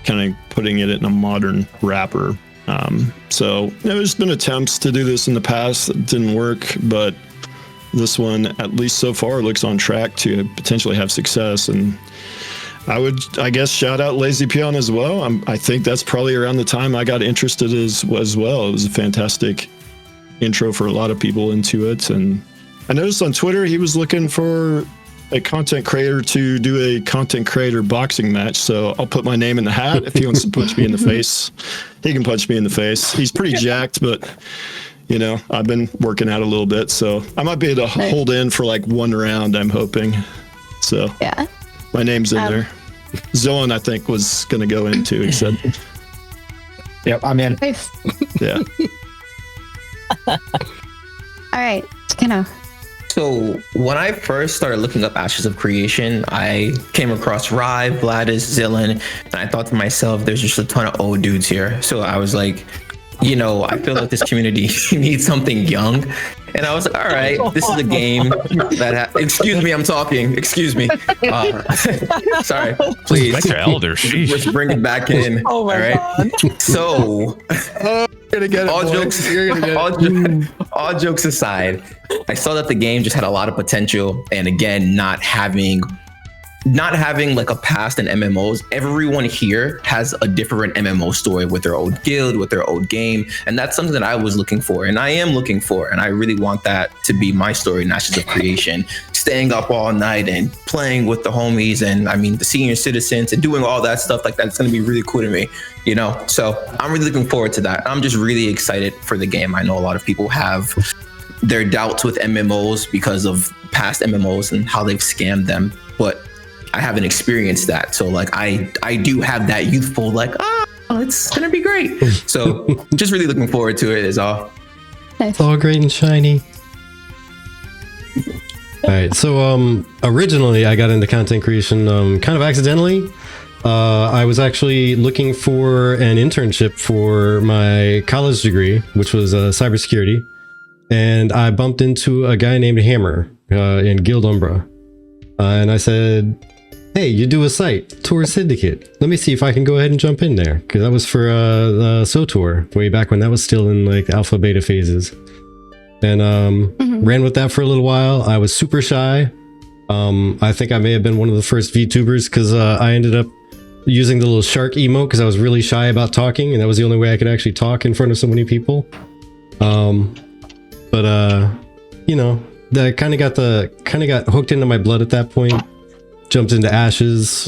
kind of putting it in a modern wrapper. So there's been attempts to do this in the past that didn't work, but this one, at least so far, looks on track to potentially have success. And I guess, shout out Lazy Peon as well. I think that's probably around the time I got interested as well. It was a fantastic intro for a lot of people into it. And I noticed on Twitter he was looking for a content creator to do a content creator boxing match, so I'll put my name in the hat. If he wants to punch me in the face, he can punch me in the face. He's pretty jacked, but I've been working out a little bit, so I might be able to hold in for like one round, I'm hoping. So yeah, my name's in there. Xillin, I think, was gonna go in too, he said. Yep, I'm in. Nice. Yeah. All right. SticQeno. So when I first started looking up Ashes of Creation, I came across Ryve, Vlhadus, Xillin, and I thought to myself, there's just a ton of old dudes here. So I was like, you know, I feel like this community needs something young. And I was like, all right, this is a game that excuse me, I'm talking. Excuse me. Sorry, please. Like your elder. Let's bring it back in. Oh my God. So, You're gonna get it, all boys. jokes, You're gonna get it. all jokes aside, I saw that the game just had a lot of potential. And again, not having like a past in MMOs, everyone here has a different MMO story with their old guild, with their old game. And that's something that I was looking for, and I am looking for, and I really want that to be my story in Ashes of Creation. Staying up all night and playing with the homies, and I mean the senior citizens, and doing all that stuff like that. It's gonna be really cool to me, you know? So I'm really looking forward to that. I'm just really excited for the game. I know a lot of people have their doubts with MMOs because of past MMOs and how they've scammed them, but I haven't experienced that. So like I do have that youthful like, it's gonna be great. So just really looking forward to it is all. It's all great and shiny. All right, so originally I got into content creation kind of accidentally. I was actually looking for an internship for my college degree, which was cybersecurity, and I bumped into a guy named Hammer in Guild Umbra, and I said, hey, you do a site, Tour Syndicate. Let me see if I can go ahead and jump in there. Because that was for the SOTOR, way back when that was still in like alpha beta phases. And ran with that for a little while. I was super shy. I think I may have been one of the first VTubers because I ended up using the little shark emote because I was really shy about talking, and that was the only way I could actually talk in front of so many people. But you know, that kind of got hooked into my blood at that point. Jumped into Ashes,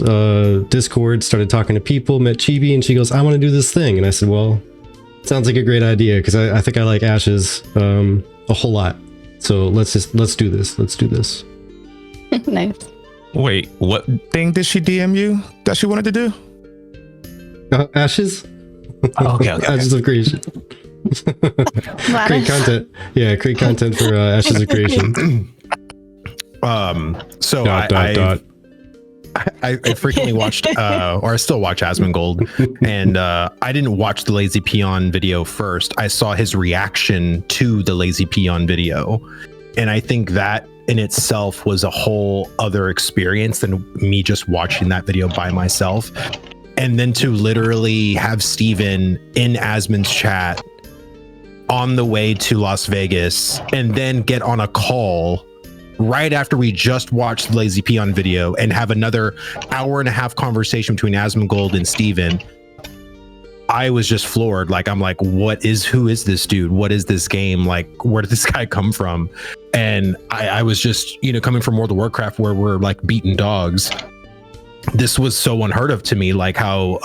Discord, started talking to people, met Chibi, and she goes, I want to do this thing. And I said, well, sounds like a great idea, because I think I like Ashes a whole lot. So let's do this. Let's do this. Nice. Wait, what thing did she DM you that she wanted to do? Ashes? Oh, okay. Ashes of Creation. Create content. Yeah, create content for Ashes of Creation. So I frequently watched, or I still watch Asmongold, and I didn't watch the Lazy Peon video first. I saw his reaction to the Lazy Peon video, and I think that in itself was a whole other experience than me just watching that video by myself. And then to literally have Steven in Asmon's chat on the way to Las Vegas, and then get on a call right after we just watched the Lazy Peon video and have another hour-and-a-half conversation between Asmongold and Steven, I was just floored. Like, I'm like, who is this dude? What is this game? Like, where did this guy come from? And I was just, you know, coming from World of Warcraft where we're like beaten dogs. This was so unheard of to me, like how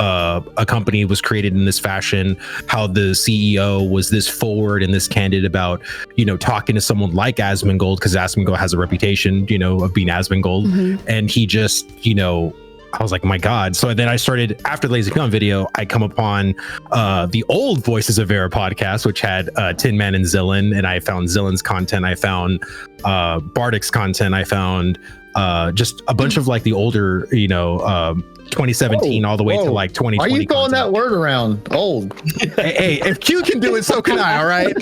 a company was created in this fashion, how the CEO was this forward and this candid about, you know, talking to someone like Asmongold, because Asmongold has a reputation, you know, of being Asmongold. Mm-hmm. And he just, you know, I was like, my God. So then I started, after the Lazy Peon video, I come upon the old Voices of Verra podcast, which had Tin Man and Xillin, and I found Xillin's content. I found Bardic's content. I found just a bunch of like the older, you know, 2017 all the way to like 2020. Why are you throwing that word around? Old. Hey, if Q can do it, so can I. All right.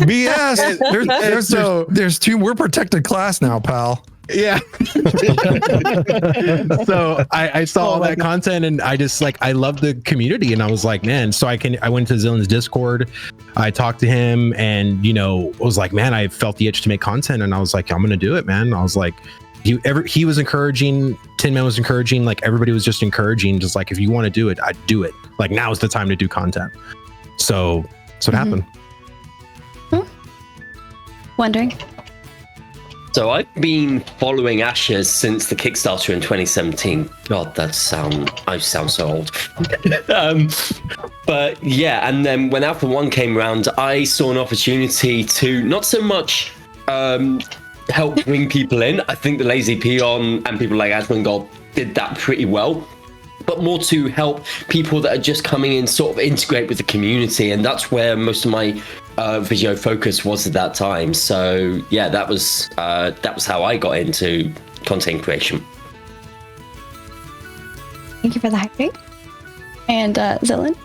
BS. There's two. We're protected class now, pal. Yeah. So I saw all that content, and I just like, I love the community, and I was like, man. So I went to Xillin's Discord, I talked to him, and you know, was like, man, I felt the itch to make content, and I was like, I'm gonna do it, man. I was like, he was encouraging, Tin Man was encouraging, like everybody was just encouraging, just like, if you want to do it, I'd do it. Like, now is the time to do content. So it happened. Wondering. So I've been following Ashes since the Kickstarter in 2017. God, I sound so old. But yeah, and then when Alpha 1 came around, I saw an opportunity to not so much help bring people in. I think the Lazy Peon and people like Asmongold did that pretty well, but more to help people that are just coming in sort of integrate with the community. And that's where most of my video focus was at that time. So yeah, that was how I got into content creation. Thank you for the hydrate. And Xillin,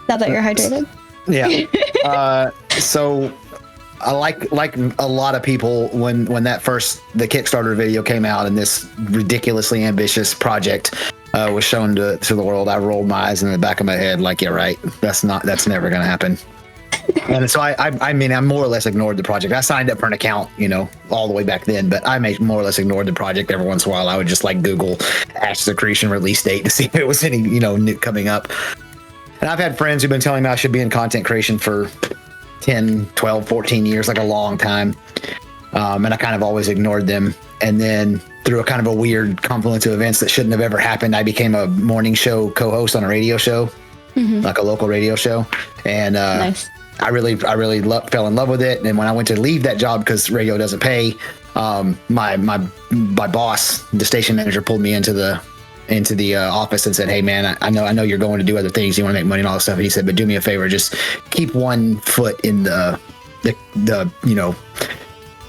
now that you're hydrated. Yeah. So I like a lot of people when the Kickstarter video came out and this ridiculously ambitious project was shown to the world, I rolled my eyes in the back of my head like, yeah, right. That's never going to happen. And so I mean, I more or less ignored the project. I signed up for an account, all the way back then, but I more or less ignored the project. Every once in a while, I would just like Google Ashes of Creation release date to see if it was any, new coming up. And I've had friends who've been telling me I should be in content creation for 10, 12, 14 years, like a long time. And I kind of always ignored them. And then through a kind of a weird confluence of events that shouldn't have ever happened, I became a morning show co-host on a radio show, like a local radio show. And Nice. I really fell in love with it. And when I went to leave that job because radio doesn't pay, my boss, the station manager, pulled me into the office and said, "Hey man, I know you're going to do other things. You want to make money and all this stuff." And he said, "But do me a favor, just keep one foot in the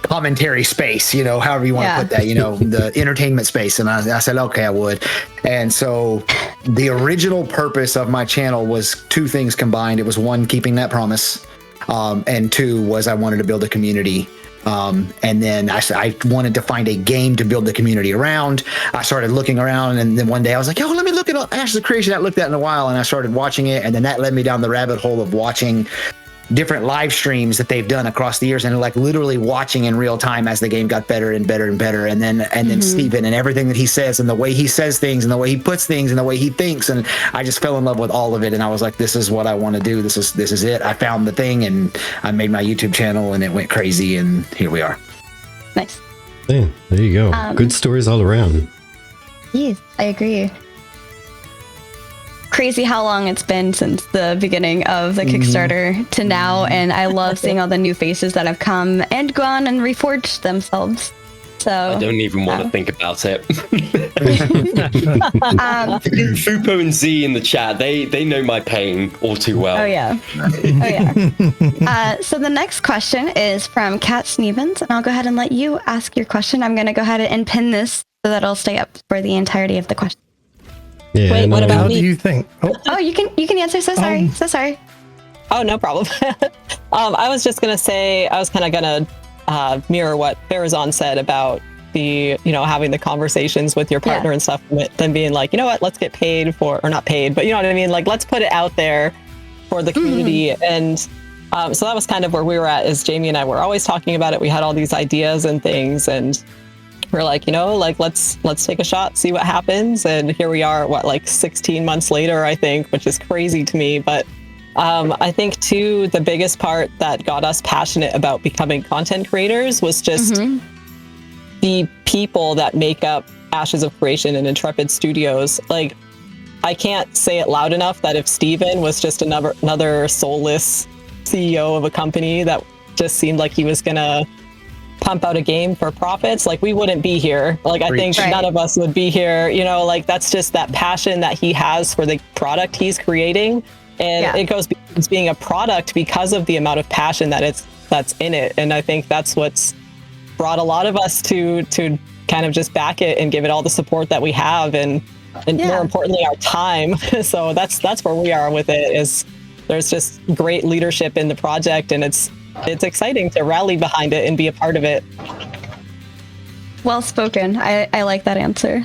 commentary space, however you want to put that, the entertainment space." And I said, "Okay, I would." And so the original purpose of my channel was two things combined. It was one, keeping that promise, and two was I wanted to build a community. And then I wanted to find a game to build the community around. I started looking around, and then one day I was like, "Oh, let me look at Ashes of Creation." I haven't looked at it in a while, and I started watching it, and then that led me down the rabbit hole of watching different live streams that they've done across the years, and like literally watching in real time as the game got better and better and better. And then Steven and everything that he says and the way he says things and the way he puts things and the way he thinks, and I just fell in love with all of it. And I was like, this is what I want to do. This is it. I found the thing, and I made my YouTube channel, and it went crazy, and here we are. Nice. Yeah, there you go. Good stories all around. Yes, I agree. Crazy how long it's been since the beginning of the Kickstarter to now, and I love seeing all the new faces that have come and gone and reforged themselves. So I don't even want to think about it. Fupo and Z in the chat, they know my pain all too well. Oh yeah. So the next question is from CatSnievans, and I'll go ahead and let you ask your question. I'm going to go ahead and pin this so that it'll stay up for the entirety of the question. Yeah, Wait, what about How me? do you think? Oh, you can answer. So sorry. Oh, no problem. I was just gonna say, I was kind of gonna mirror what Pharazon said about the, having the conversations with your partner and stuff, then being like, you know what, let's get paid for, or not paid, but you know what I mean? Like, let's put it out there for the community. And so that was kind of where we were at, is Jamie and I were always talking about it. We had all these ideas and things, and we're like, let's take a shot, see what happens. And here we are, 16 months later, I think, which is crazy to me. But I think too, the biggest part that got us passionate about becoming content creators was just the people that make up Ashes of Creation and Intrepid Studios. Like, I can't say it loud enough that if Steven was just another soulless CEO of a company that just seemed like he was gonna pump out a game for profits, like, we wouldn't be here. Like, I think none of us would be here, that's just that passion that he has for the product he's creating. And it goes beyond being a product because of the amount of passion that's in it. And I think that's what's brought a lot of us to kind of just back it and give it all the support that we have, and more importantly, our time. So that's where we are with it, is there's just great leadership in the project, and it's exciting to rally behind it and be a part of it. Well spoken. I like that answer.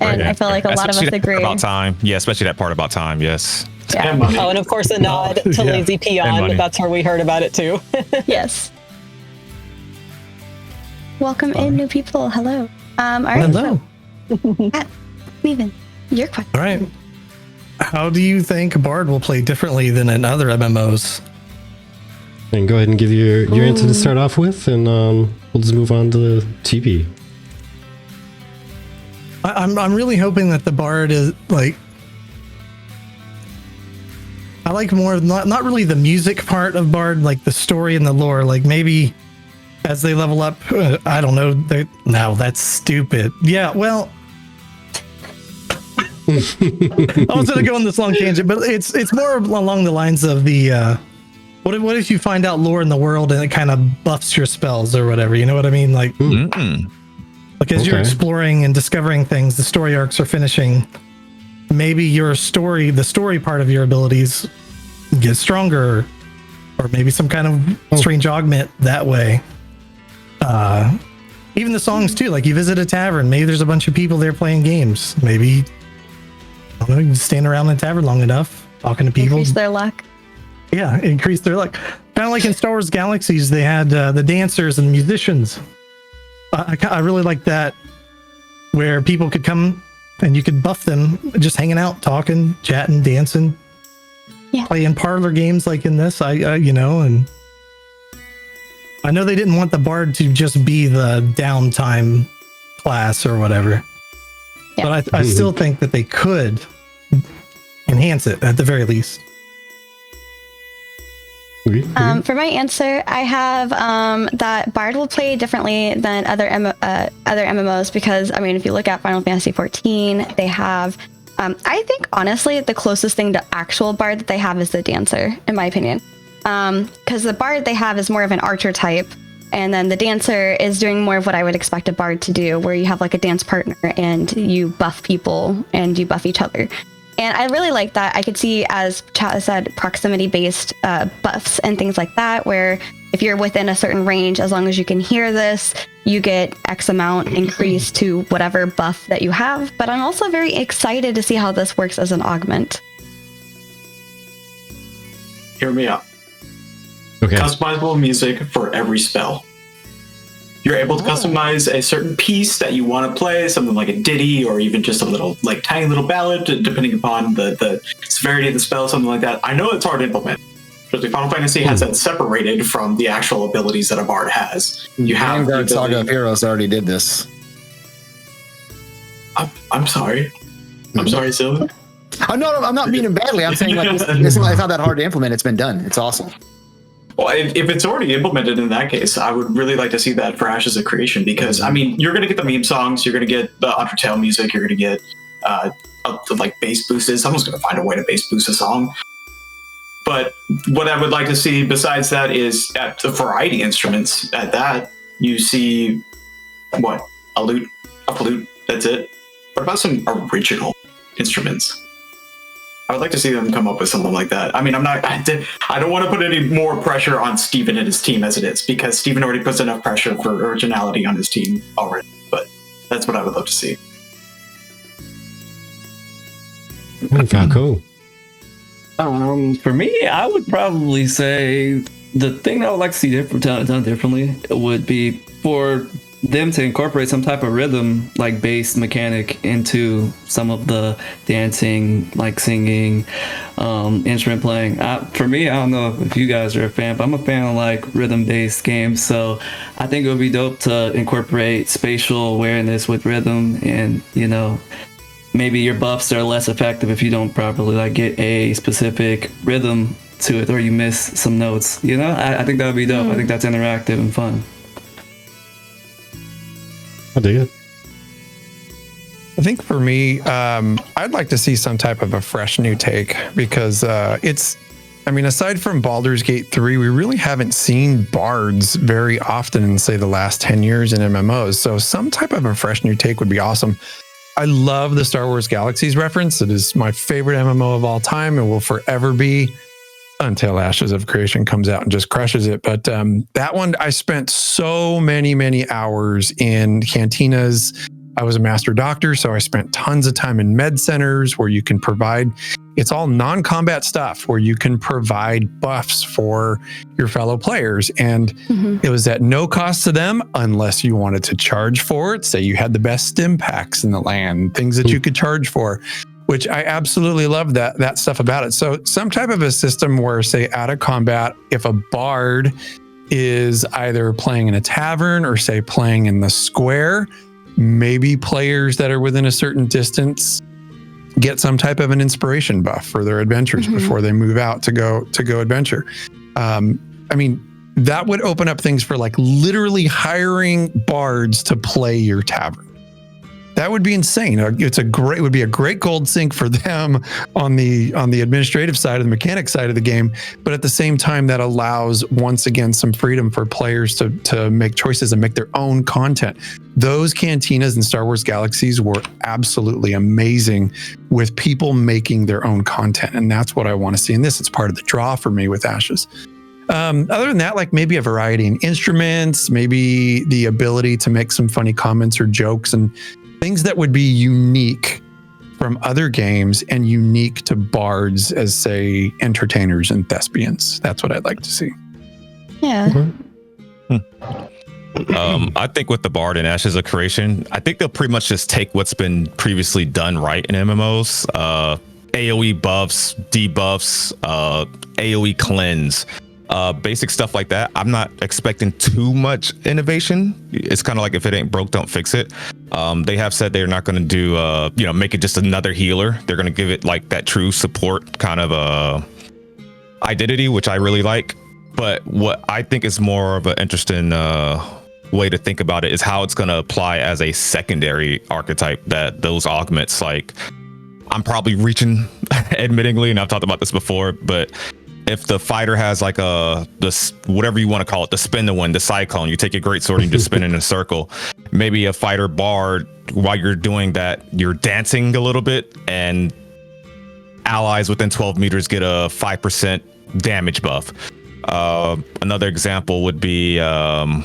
And I feel like a lot of us agree. About time. Yeah, especially that part about time. Yes. Yeah. Oh, and of course, a nod to Lazy Peon. That's where we heard about it too. Yes. Welcome in, new people. Hello. All right. Hello. Steven, your question. All right. How do you think Bard will play differently than in other MMOs? And go ahead and give your answer to start off with, and we'll just move on to the TV. I'm really hoping that the Bard is like, I like more not really the music part of Bard, like the story and the lore. Like, maybe as they level up, I don't know. No, that's stupid. Yeah, well, I was gonna go on this long tangent, but it's more along the lines of the What if you find out lore in the world and it kind of buffs your spells or whatever? You know what I mean? Like, like as you're exploring and discovering things, the story arcs are finishing. Maybe the story part of your abilities get stronger, or maybe some kind of strange augment that way. Even the songs too. Like you visit a tavern, maybe there's a bunch of people there playing games. Maybe I don't know, you can stand around the tavern long enough, talking to people. Increase their luck. Yeah, increase their luck. Kind of like in Star Wars Galaxies, they had the dancers and musicians. I really like that, where people could come and you could buff them just hanging out, talking, chatting, dancing, playing parlor games like in this. And I know they didn't want the bard to just be the downtime class or whatever, but I still think that they could enhance it at the very least. For my answer, I have that Bard will play differently than other MMOs because, I mean, if you look at Final Fantasy XIV, they have, I think, honestly, the closest thing to actual Bard that they have is the Dancer, in my opinion. Because the Bard they have is more of an archer type, and then the Dancer is doing more of what I would expect a Bard to do, where you have like a dance partner and you buff people and you buff each other. And I really like that. I could see, as Chat said, proximity-based buffs and things like that, where if you're within a certain range, as long as you can hear this, you get X amount increase to whatever buff that you have. But I'm also very excited to see how this works as an augment. Hear me out. Okay. Customizable music for every spell. You're able to customize a certain piece that you want to play, something like a ditty or even just a little, like, tiny little ballad, depending upon the severity of the spell, something like that. I know it's hard to implement. Especially Final Fantasy has that separated from the actual abilities that a bard has. You have Vanguard Saga of Heroes already did this. I'm sorry. I'm sorry, Xillin. I'm not meaning badly. I'm saying like it's not that hard to implement. It's been done. It's awesome. Well, if it's already implemented in that case, I would really like to see that for Ashes of Creation because, I mean, you're going to get the meme songs, you're going to get the Undertale music, you're going to get like bass boosted. Someone's going to find a way to bass boost a song. But what I would like to see besides that is at the variety instruments. At that, you see what? A lute, a flute, that's it. What about some original instruments? I would like to see them come up with something like that. I mean, I don't want to put any more pressure on Steven and his team as it is, because Steven already puts enough pressure for originality on his team already. But that's what I would love to see. Cool. For me, I would probably say the thing that I would like to see done differently would be for them to incorporate some type of rhythm, like bass mechanic, into some of the dancing, like singing, instrument playing. For me, I don't know if you guys are a fan, but I'm a fan of like rhythm-based games. So I think it would be dope to incorporate spatial awareness with rhythm, and maybe your buffs are less effective if you don't properly like get a specific rhythm to it, or you miss some notes. I think that would be dope. I think that's interactive and fun. I dig it. I think for me, I'd like to see some type of a fresh new take, because aside from Baldur's Gate 3, we really haven't seen bards very often in, say, the last 10 years in MMOs. So some type of a fresh new take would be awesome. I love the Star Wars Galaxies reference. It is my favorite MMO of all time and will forever be, until Ashes of Creation comes out and just crushes it. But that one, I spent so many hours in cantinas. I was a master doctor, so I spent tons of time in med centers where you can provide, it's all non-combat stuff where you can provide buffs for your fellow players. And it was at no cost to them unless you wanted to charge for it. Say you had the best stim packs in the land, things that you could charge for, which I absolutely love that stuff about it. So some type of a system where, say, out of combat, if a bard is either playing in a tavern or, say, playing in the square, maybe players that are within a certain distance get some type of an inspiration buff for their adventures before they move out to go adventure. That would open up things for like literally hiring bards to play your tavern. That would be insane. It would be a great gold sink for them on the administrative side, of the mechanic side of the game. But at the same time, that allows once again some freedom for players to make choices and make their own content. Those cantinas in Star Wars Galaxies were absolutely amazing with people making their own content, and that's what I want to see in this. It's part of the draw for me with Ashes. Other than that, like maybe a variety in instruments, maybe the ability to make some funny comments or jokes and things that would be unique from other games and unique to bards as, say, entertainers and thespians. That's what I'd like to see. Yeah. I think with the Bard and Ashes of Creation, I think they'll pretty much just take what's been previously done right in MMOs. AoE buffs, debuffs, AoE cleanse, basic stuff like that. I'm not expecting too much innovation. It's kind of like if it ain't broke, don't fix it. They have said they're not going to do, make it just another healer. They're going to give it like that true support kind of identity, which I really like. But what I think is more of an interesting way to think about it is how it's going to apply as a secondary archetype, that those augments, like, I'm probably reaching admittingly, and I've talked about this before, but if the fighter has like this, whatever you want to call it, the spin to win, the cyclone, you take your greatsword and you just spin in a circle. Maybe a fighter bard, while you're doing that, you're dancing a little bit, and allies within 12 meters get a 5% damage buff. Another example would be, anyways,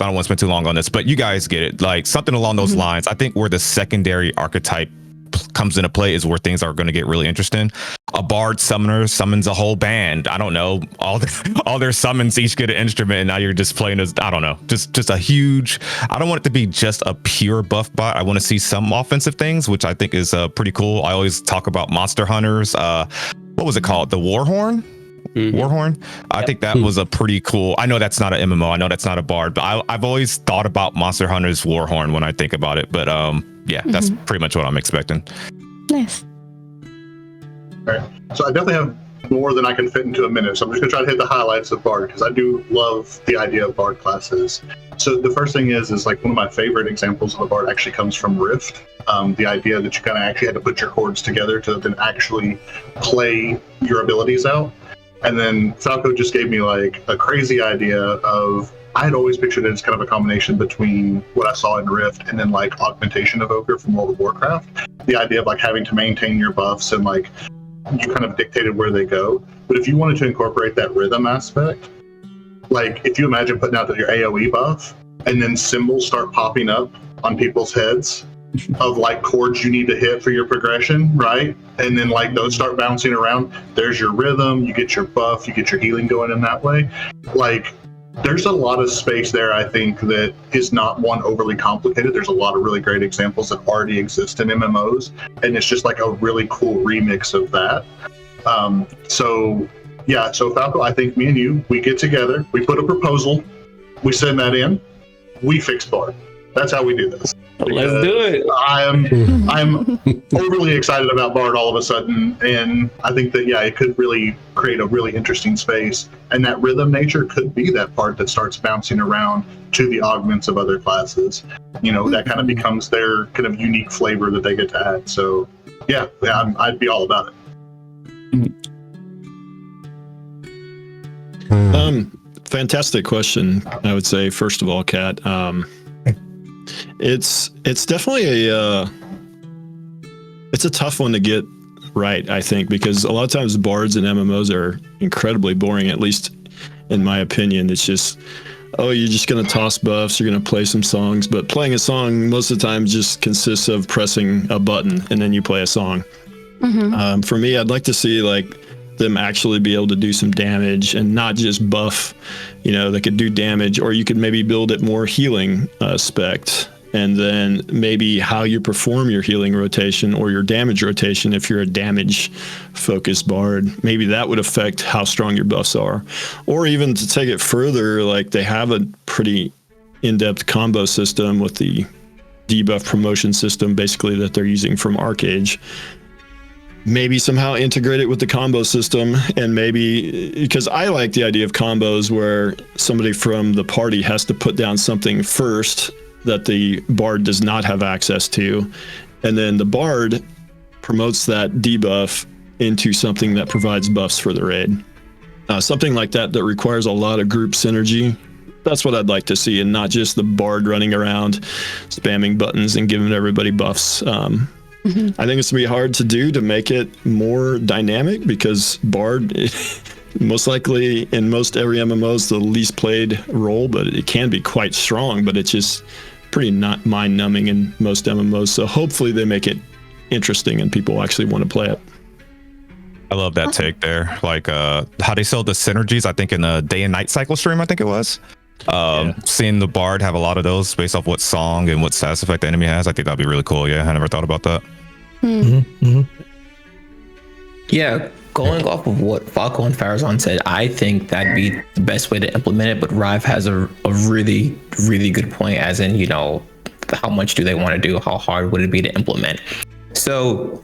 I don't want to spend too long on this, but you guys get it. Like something along those lines. I think where the secondary archetype comes into play is where things are going to get really interesting. A bard summoner summons a whole band. I don't know, all their summons each get an instrument, and now you're just playing as, I don't know, just a huge. I don't want it to be just a pure buff bot. I want to see some offensive things, which I think is pretty cool. I always talk about monster hunters. What was it called? The Warhorn. Warhorn. I think that was a pretty cool. I know that's not an MMO. I know that's not a bard, but I've always thought about Monster Hunter's Warhorn when I think about it. But that's pretty much what I'm expecting. Nice. All right. So I definitely have more than I can fit into a minute. So I'm just gonna try to hit the highlights of bard, because I do love the idea of bard classes. So the first thing is like one of my favorite examples of a bard actually comes from Rift. The idea that you kind of actually had to put your chords together to then actually play your abilities out. And then Falco just gave me like a crazy idea of, I had always pictured it as kind of a combination between what I saw in Rift and then like Augmentation Evoker from World of Warcraft. The idea of like having to maintain your buffs and like you kind of dictated where they go. But if you wanted to incorporate that rhythm aspect, like if you imagine putting out your AoE buff and then symbols start popping up on people's heads of like chords you need to hit for your progression, right? And then like those start bouncing around. There's your rhythm, you get your buff, you get your healing going in that way. Like there's a lot of space there, I think, that is not one overly complicated. There's a lot of really great examples that already exist in MMOs, and it's just like a really cool remix of that. So Falco, I think me and you, we get together, we put a proposal, we send that in, we fix bard. That's how we do this. Let's do it. I'm overly excited about bard all of a sudden, and I think that it could really create a really interesting space, and that rhythm nature could be that part that starts bouncing around to the augments of other classes. That kind of becomes their kind of unique flavor that they get to add. So I'd be all about it. Fantastic question, I would say, first of all, Kat. It's definitely it's a tough one to get right, I think, because a lot of times bards and MMOs are incredibly boring, at least in my opinion. It's just, you're just going to toss buffs, you're going to play some songs, but playing a song most of the time just consists of pressing a button and then you play a song. For me, I'd like to see like them actually be able to do some damage and not just buff, they could do damage, or you could maybe build it more healing spect, and then maybe how you perform your healing rotation or your damage rotation. If you're a damage focused bard, maybe that would affect how strong your buffs are. Or even to take it further, like they have a pretty in-depth combo system with the debuff promotion system basically that they're using from Arcage. Maybe somehow integrate it with the combo system, and maybe, because I like the idea of combos where somebody from the party has to put down something first that the bard does not have access to, and then the bard promotes that debuff into something that provides buffs for the raid. Something like that requires a lot of group synergy. That's what I'd like to see, and not just the bard running around spamming buttons and giving everybody buffs. I think it's gonna be hard to do to make it more dynamic, because bard most likely in most every MMO is the least played role, but it can be quite strong, but it's just pretty not mind numbing in most MMOs. So hopefully they make it interesting and people actually want to play it. I love that take there. Like how they sell the synergies, I think in a day and night cycle stream, I think it was. Seeing the bard have a lot of those based off what song and what status effect the enemy has, I think that'd be really cool. Yeah, I never thought about that. Yeah, going off of what Falco and Pharazon said, I think that'd be the best way to implement it. But Ryve has a really, really good point, as in, you know, how much do they want to do? How hard would it be to implement? So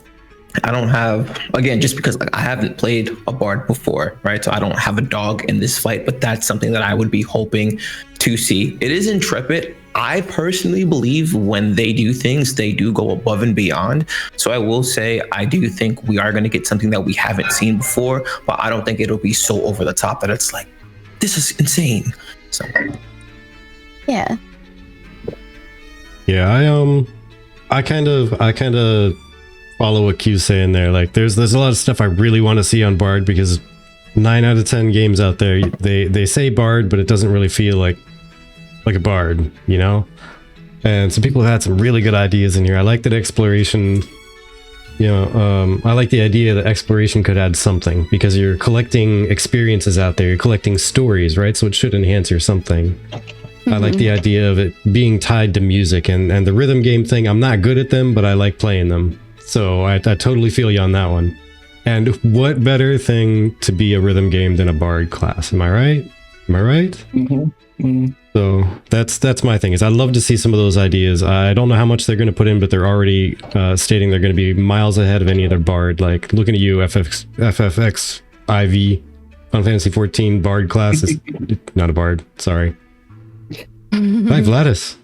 I don't have, again, just because I haven't played a bard before, right? So I don't have a dog in this fight, but that's something that I would be hoping to see. It is Intrepid. I personally believe when they do things, they do go above and beyond. So I will say, I do think we are going to get something that we haven't seen before, but I don't think it'll be so over the top that it's like, this is insane. So yeah. Yeah, I kind of follow what Q's saying there. Like there's a lot of stuff I really want to see on Bard, because 9 out of 10 games out there, they say Bard, but it doesn't really feel like a Bard, you know? And some people have had some really good ideas in here. I like that exploration, you know, I like the idea that exploration could add something, because you're collecting experiences out there, you're collecting stories, right? So it should enhance your something. I like the idea of it being tied to music, and the rhythm game thing, I'm not good at them, but I like playing them. So I totally feel you on that one. And what better thing to be a rhythm game than a bard class? Am I right? Am I right? So that's my thing, is I'd love to see some of those ideas. I don't know how much they're going to put in, but they're already stating they're going to be miles ahead of any other bard. Like looking at you, FFX IV, Final Fantasy 14 bard class is not a bard. Sorry. Hi, Vlhadus.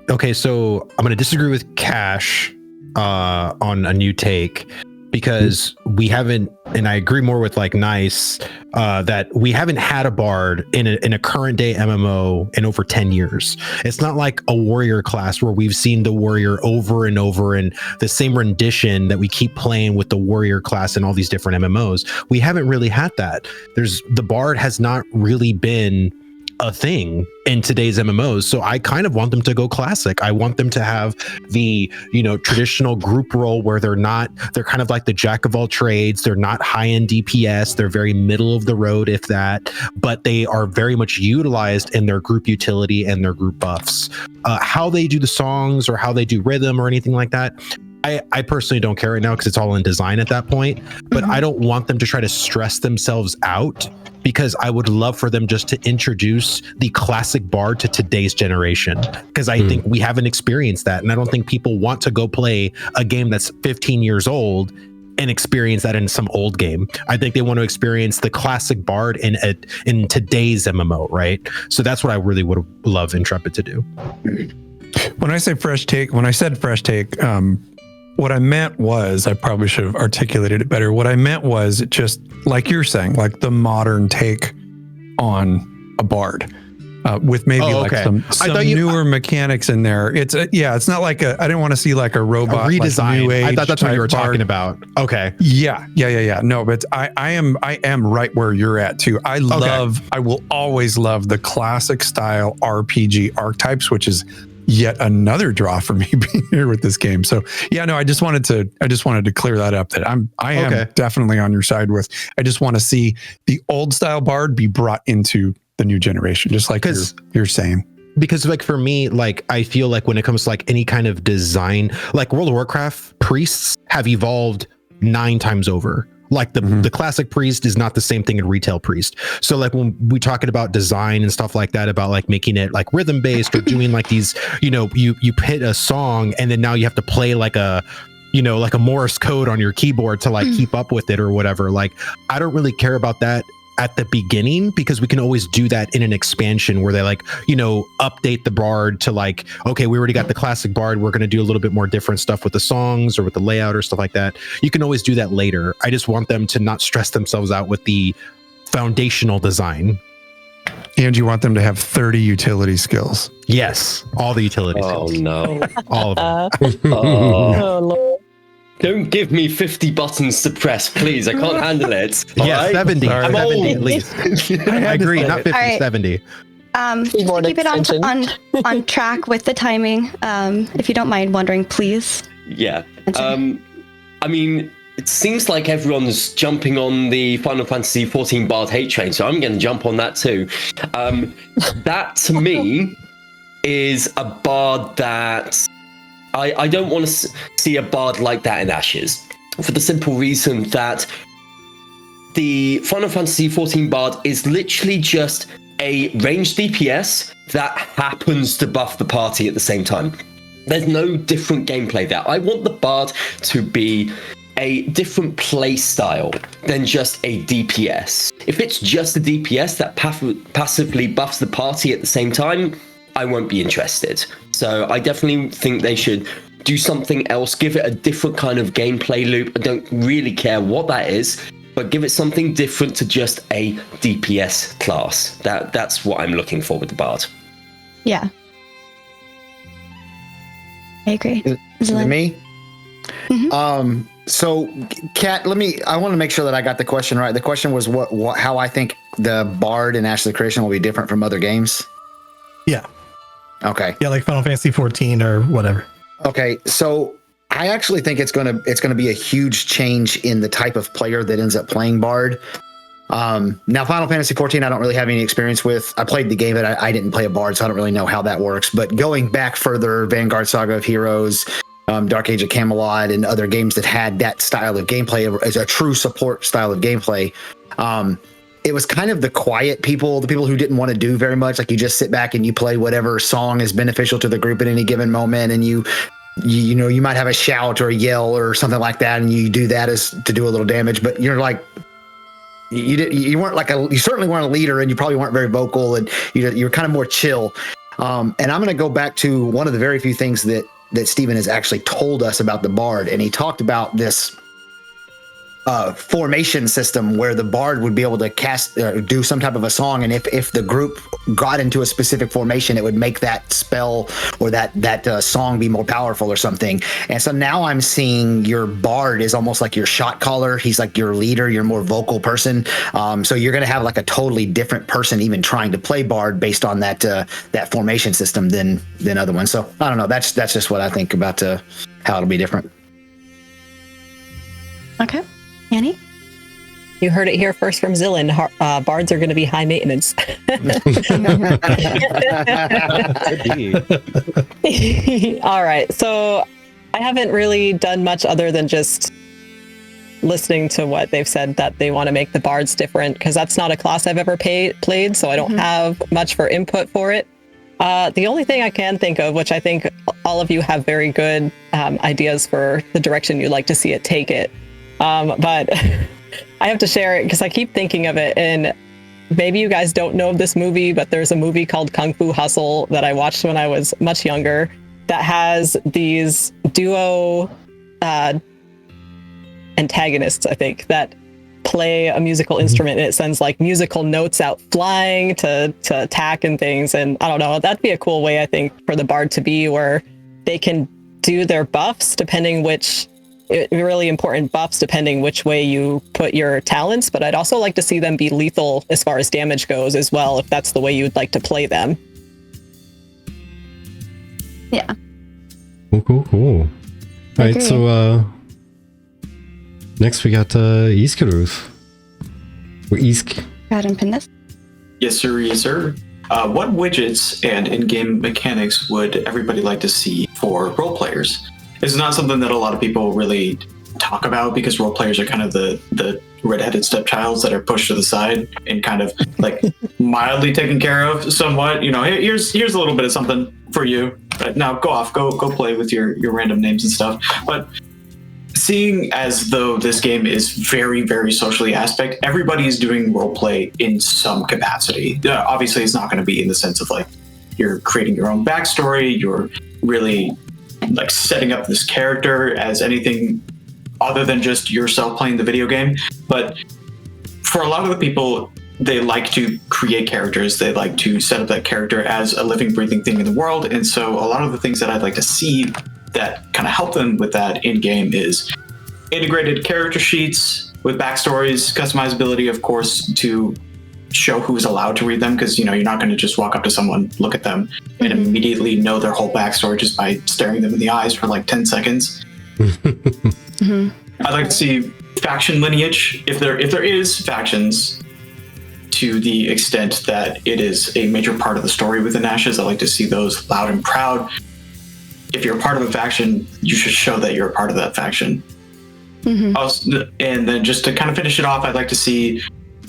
Okay, so I'm going to disagree with Kash on a new take, because we haven't, and I agree more with like Nyce, that we haven't had a bard in a current day MMO in over 10 years. It's not like a warrior class where we've seen the warrior over and over and the same rendition that we keep playing with the warrior class in all these different MMOs. We haven't really had that. The bard has not really been a thing in today's MMOs. So I kind of want them to go classic. I want them to have the, you know, traditional group role where they're kind of like the jack of all trades. They're not high end DPS. They're very middle of the road, if that, but they are very much utilized in their group utility and their group buffs. How they do the songs or how they do rhythm or anything like that, I personally don't care right now, because it's all in design at that point, but I don't want them to try to stress themselves out, because I would love for them just to introduce the classic bard to today's generation, because I think we haven't experienced that. And I don't think people want to go play a game that's 15 years old and experience that in some old game. I think they want to experience the classic bard in today's MMO, right? So that's what I really would love Intrepid to do. When I said fresh take, what I meant was, I probably should have articulated it better. What I meant was just like you're saying, like the modern take on a bard, with maybe some newer mechanics in there. It's not like I didn't want to see like a robot redesign. Like new age I thought that's what you were bard. talking about. Okay. Yeah. No, but I am right where you're at too. I will always love the classic style RPG archetypes, which is yet another draw for me being here with this game. So yeah, no, I just wanted to clear that up, that I am definitely on your side with, I just want to see the old style bard be brought into the new generation, just like you're saying. Because like for me, like I feel like when it comes to like any kind of design, like World of Warcraft priests have evolved 9 times over. Like the classic priest is not the same thing in retail priest. So like when we talking about design and stuff like that, about like making it like rhythm based or doing like these, you know, you hit a song and then now you have to play like a, you know, like a Morse code on your keyboard to like keep up with it or whatever. Like I don't really care about that at the beginning, because we can always do that in an expansion where they like, update the bard to like, okay, we already got the classic bard, we're going to do a little bit more different stuff with the songs or with the layout or stuff like that. You can always do that later. I just want them to not stress themselves out with the foundational design. And you want them to have 30 utility skills. Yes, all the utility skills. Oh no. All of them. Oh, Lord. Don't give me 50 buttons to press, please. I can't handle it. Yeah, Alright? 70. I'm 70 old. at least. I agree, not 50, All right. 70. Just to Keyboard keep it extension. on track with the timing, if you don't mind wondering, please. Yeah. I mean, it seems like everyone's jumping on the Final Fantasy 14 Bard hate train, so I'm going to jump on that too. That to me is a bard that I don't want to see a bard like that in Ashes, for the simple reason that the Final Fantasy 14 Bard is literally just a ranged DPS that happens to buff the party at the same time. There's no different gameplay there. I want the bard to be a different play style than just a DPS. If it's just a DPS that passively buffs the party at the same time, I won't be interested. So I definitely think they should do something else, give it a different kind of gameplay loop. I don't really care what that is, but give it something different to just a DPS class. That's what I'm looking for with the bard. Yeah. I agree. Is it me? Mhm. So, Kat, I want to make sure that I got the question right. The question was how I think the Bard in Ashes of Creation will be different from other games. Yeah. Okay. Yeah, like Final Fantasy 14 or whatever. Okay. So I actually think it's gonna be a huge change in the type of player that ends up playing Bard. Now, Final Fantasy 14, I don't really have any experience with. I played the game, but I didn't play a Bard, so I don't really know how that works. But going back further, Vanguard Saga of Heroes, Dark Age of Camelot, and other games that had that style of gameplay as a true support style of gameplay, it was kind of the quiet people, the people who didn't want to do very much. Like, you just sit back and you play whatever song is beneficial to the group at any given moment, and you might have a shout or a yell or something like that, and you do that as to do a little damage. But you're like, you weren't like you certainly weren't a leader, and you probably weren't very vocal, and you're kind of more chill. And I'm going to go back to one of the very few things that Steven has actually told us about the Bard, and he talked about this formation system where the Bard would be able to cast do some type of a song, and if the group got into a specific formation, it would make that spell or that song be more powerful or something. And so now I'm seeing your Bard is almost like your shot caller. He's like your leader, your more vocal person. So you're going to have like a totally different person even trying to play Bard based on that formation system than other ones. So I don't know. That's just what I think about how it'll be different. Okay. Annie? You heard it here first from Xillin. Bards are going to be high maintenance. All right. So I haven't really done much other than just listening to what they've said that they want to make the Bards different, because that's not a class I've ever played, so I don't have much for input for it. The only thing I can think of, which I think all of you have very good ideas for the direction you'd like to see it take it, but I have to share it because I keep thinking of it, and maybe you guys don't know of this movie, but there's a movie called Kung Fu Hustle that I watched when I was much younger that has these duo antagonists, I think, that play a musical instrument, and it sends like musical notes out flying to attack and things. And I don't know, that'd be a cool way, I think, for the Bard to be, where they can do their buffs depending really important buffs depending which way you put your talents. But I'd also like to see them be lethal as far as damage goes as well, if that's the way you'd like to play them. Yeah. Cool. All right, so next we got Easkeruth. Or Eask. Go ahead and pin this. Yes, sir. Yes, sir. What widgets and in-game mechanics would everybody like to see for role players? This is not something that a lot of people really talk about, because role players are kind of the redheaded stepchilds that are pushed to the side and kind of like mildly taken care of somewhat. You know, here's a little bit of something for you. But now go play with your random names and stuff. But seeing as though this game is very, very socially aspect, everybody is doing roleplay in some capacity. Obviously, it's not going to be in the sense of like you're creating your own backstory, you're really like setting up this character as anything other than just yourself playing the video game. But for a lot of the people, they like to create characters. They like to set up that character as a living, breathing thing in the world. And so a lot of the things that I'd like to see that kind of help them with that in-game is integrated character sheets with backstories, customizability, of course, to show who's allowed to read them, because you're not going to just walk up to someone, look at them, and immediately know their whole backstory just by staring them in the eyes for like 10 seconds. I'd like to see faction lineage, if there is factions, to the extent that it is a major part of the story within Ashes. I like to see those loud and proud. If you're a part of a faction, you should show that you're a part of that faction. Also, and then just to kind of finish it off, I'd like to see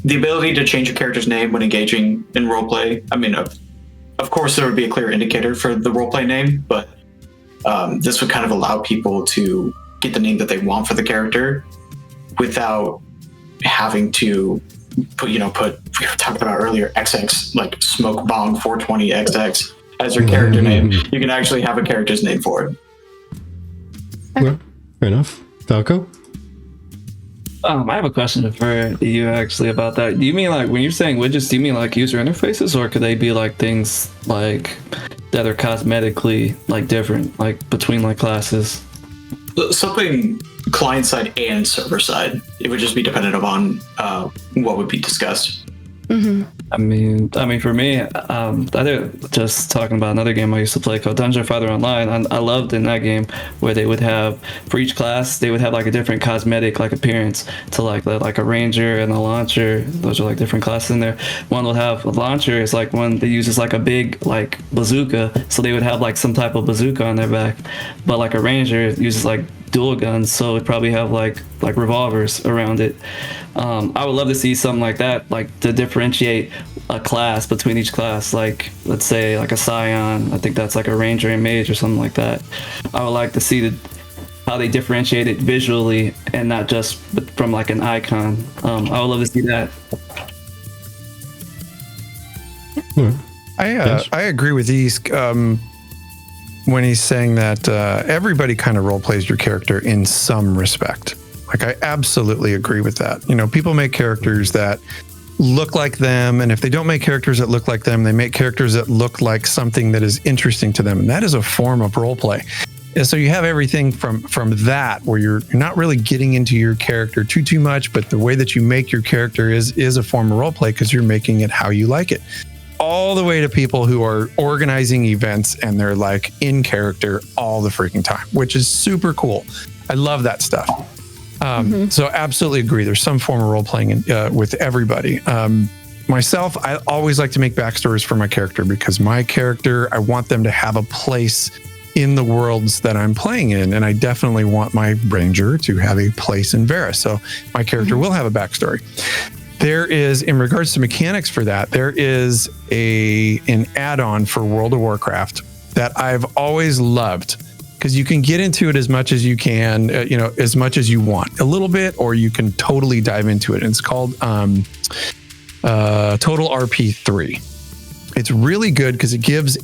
the ability to change your character's name when engaging in roleplay. I mean, of course, there would be a clear indicator for the roleplay name, but this would kind of allow people to get the name that they want for the character without having to put we were talking about earlier, XX, like Smoke Bong 420 XX as your character name. You can actually have a character's name for it. Well, fair enough. Falco? I have a question for you actually about that. Do you mean like when you're saying widgets, do you mean like user interfaces, or could they be like things like that are cosmetically like different, like between like classes? Something client side and server side. It would just be dependent upon what would be discussed. I mean, for me, just talking about another game I used to play called Dungeon Fighter Online. I loved in that game where they would have, for each class, they would have like a different cosmetic like appearance to like a ranger and a launcher. Those are like different classes in there. One will have a launcher is like one that uses like a big like bazooka, so they would have like some type of bazooka on their back. But like a ranger uses like dual guns, so it'd probably have like revolvers around it. I would love to see something like that, like to differentiate a class between each class. Like let's say like a Scion, I think that's like a ranger and mage or something like that. I would like to see how they differentiate it visually and not just from like an icon. I would love to see that. I agree with East when he's saying that everybody kind of role plays your character in some respect. Like I absolutely agree with that. People make characters that look like them, and if they don't make characters that look like them, they make characters that look like something that is interesting to them, and that is a form of role play. And so you have everything from that, where you're not really getting into your character too much, but the way that you make your character is a form of role play because you're making it how you like it. All the way to people who are organizing events and they're like in character all the freaking time, which is super cool. I love that stuff. So absolutely agree. There's some form of role playing with everybody. Myself, I always like to make backstories for my character because my character, I want them to have a place in the worlds that I'm playing in. And I definitely want my ranger to have a place in Verra. So my character will have a backstory. There is, in regards to mechanics for that, there is an add-on for World of Warcraft that I've always loved, because you can get into it as much as you can, as much as you want, a little bit, or you can totally dive into it. And it's called Total RP3. It's really good because it gives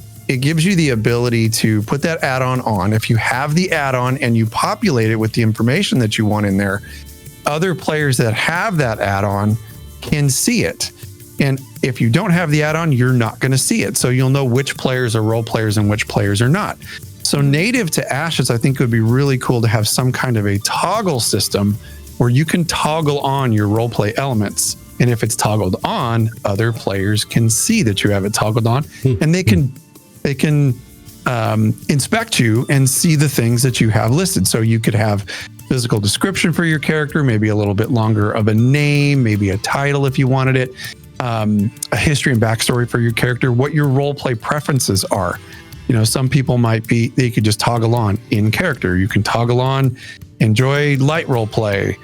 you the ability to put that add-on on. If you have the add-on and you populate it with the information that you want in there, other players that have that add-on can see it. And if you don't have the add-on, you're not going to see it. So you'll know which players are role players and which players are not. So native to Ashes, I think it would be really cool to have some kind of a toggle system where you can toggle on your roleplay elements. And if it's toggled on, other players can see that you have it toggled on, and they can inspect you and see the things that you have listed. So you could have physical description for your character, maybe a little bit longer of a name, maybe a title if you wanted it, a history and backstory for your character, what your roleplay preferences are. Some people they could just toggle on in character. You can toggle on, enjoy light role play,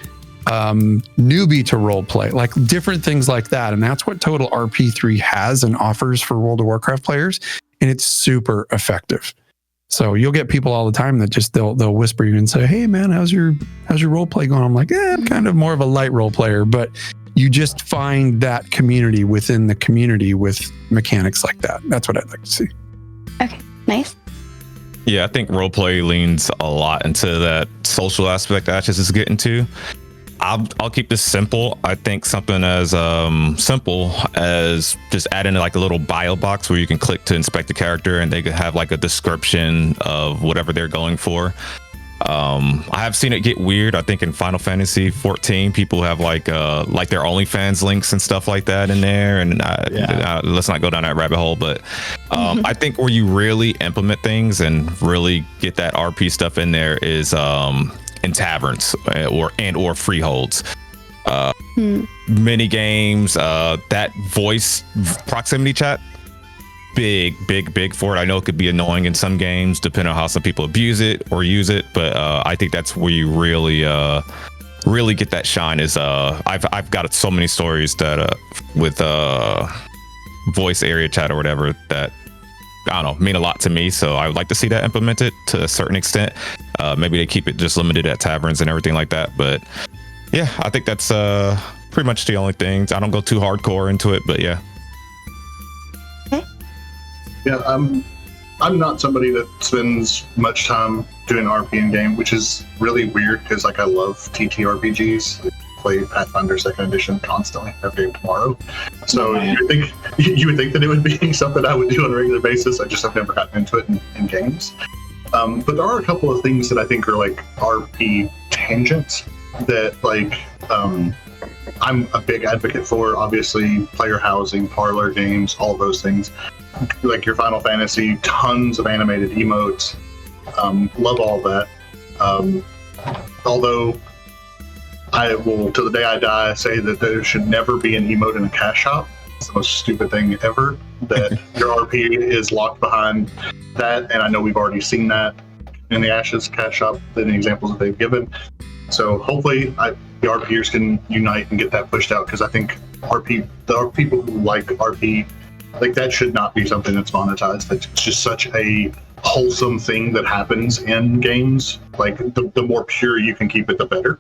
newbie to role play, like different things like that. And that's what Total RP3 has and offers for World of Warcraft players. And it's super effective. So you'll get people all the time that just they'll whisper you and say, "Hey man, how's your role play going?" I'm like, I'm kind of more of a light role player, but you just find that community within the community with mechanics like that. That's what I'd like to see. Okay, nice. Yeah, I think roleplay leans a lot into that social aspect Ashes is getting to. I'll keep this simple. I think something as simple as just adding like a little bio box where you can click to inspect the character and they could have like a description of whatever they're going for. I have seen it get weird. I think in Final Fantasy 14, people have like their OnlyFans links and stuff like that in there. And let's not go down that rabbit hole. But I think where you really implement things and really get that RP stuff in there is in taverns or freeholds. Mini games, that voice proximity chat. Big for it. I know it could be annoying in some games depending on how some people abuse it or use it, but I think that's where you really get that shine. Is I've got so many stories that with voice area chat or whatever that I don't know mean a lot to me. So I would like to see that implemented to a certain extent. Maybe they keep it just limited at taverns and everything like that. But yeah, I think that's pretty much the only things. I don't go too hardcore into it, but yeah. Yeah, I'm not somebody that spends much time doing RP in game, which is really weird because like I love TTRPGs. I play Pathfinder 2nd Edition constantly. I have game tomorrow, so you would think that it would be something I would do on a regular basis. I just have never gotten into it in games. But there are a couple of things that I think are like RP tangents that like I'm a big advocate for. Obviously, player housing, parlor games, all those things. Like your Final Fantasy, tons of animated emotes. Love all that. Although I will, till the day I die, say that there should never be an emote in a cash shop. It's the most stupid thing ever. That your RP is locked behind that, and I know we've already seen that in the Ashes cash shop, in the examples that they've given. So hopefully the RPers can unite and get that pushed out, because I think there are people who like RP. Like that should not be something that's monetized. It's just such a wholesome thing that happens in games. Like the more pure you can keep it, the better.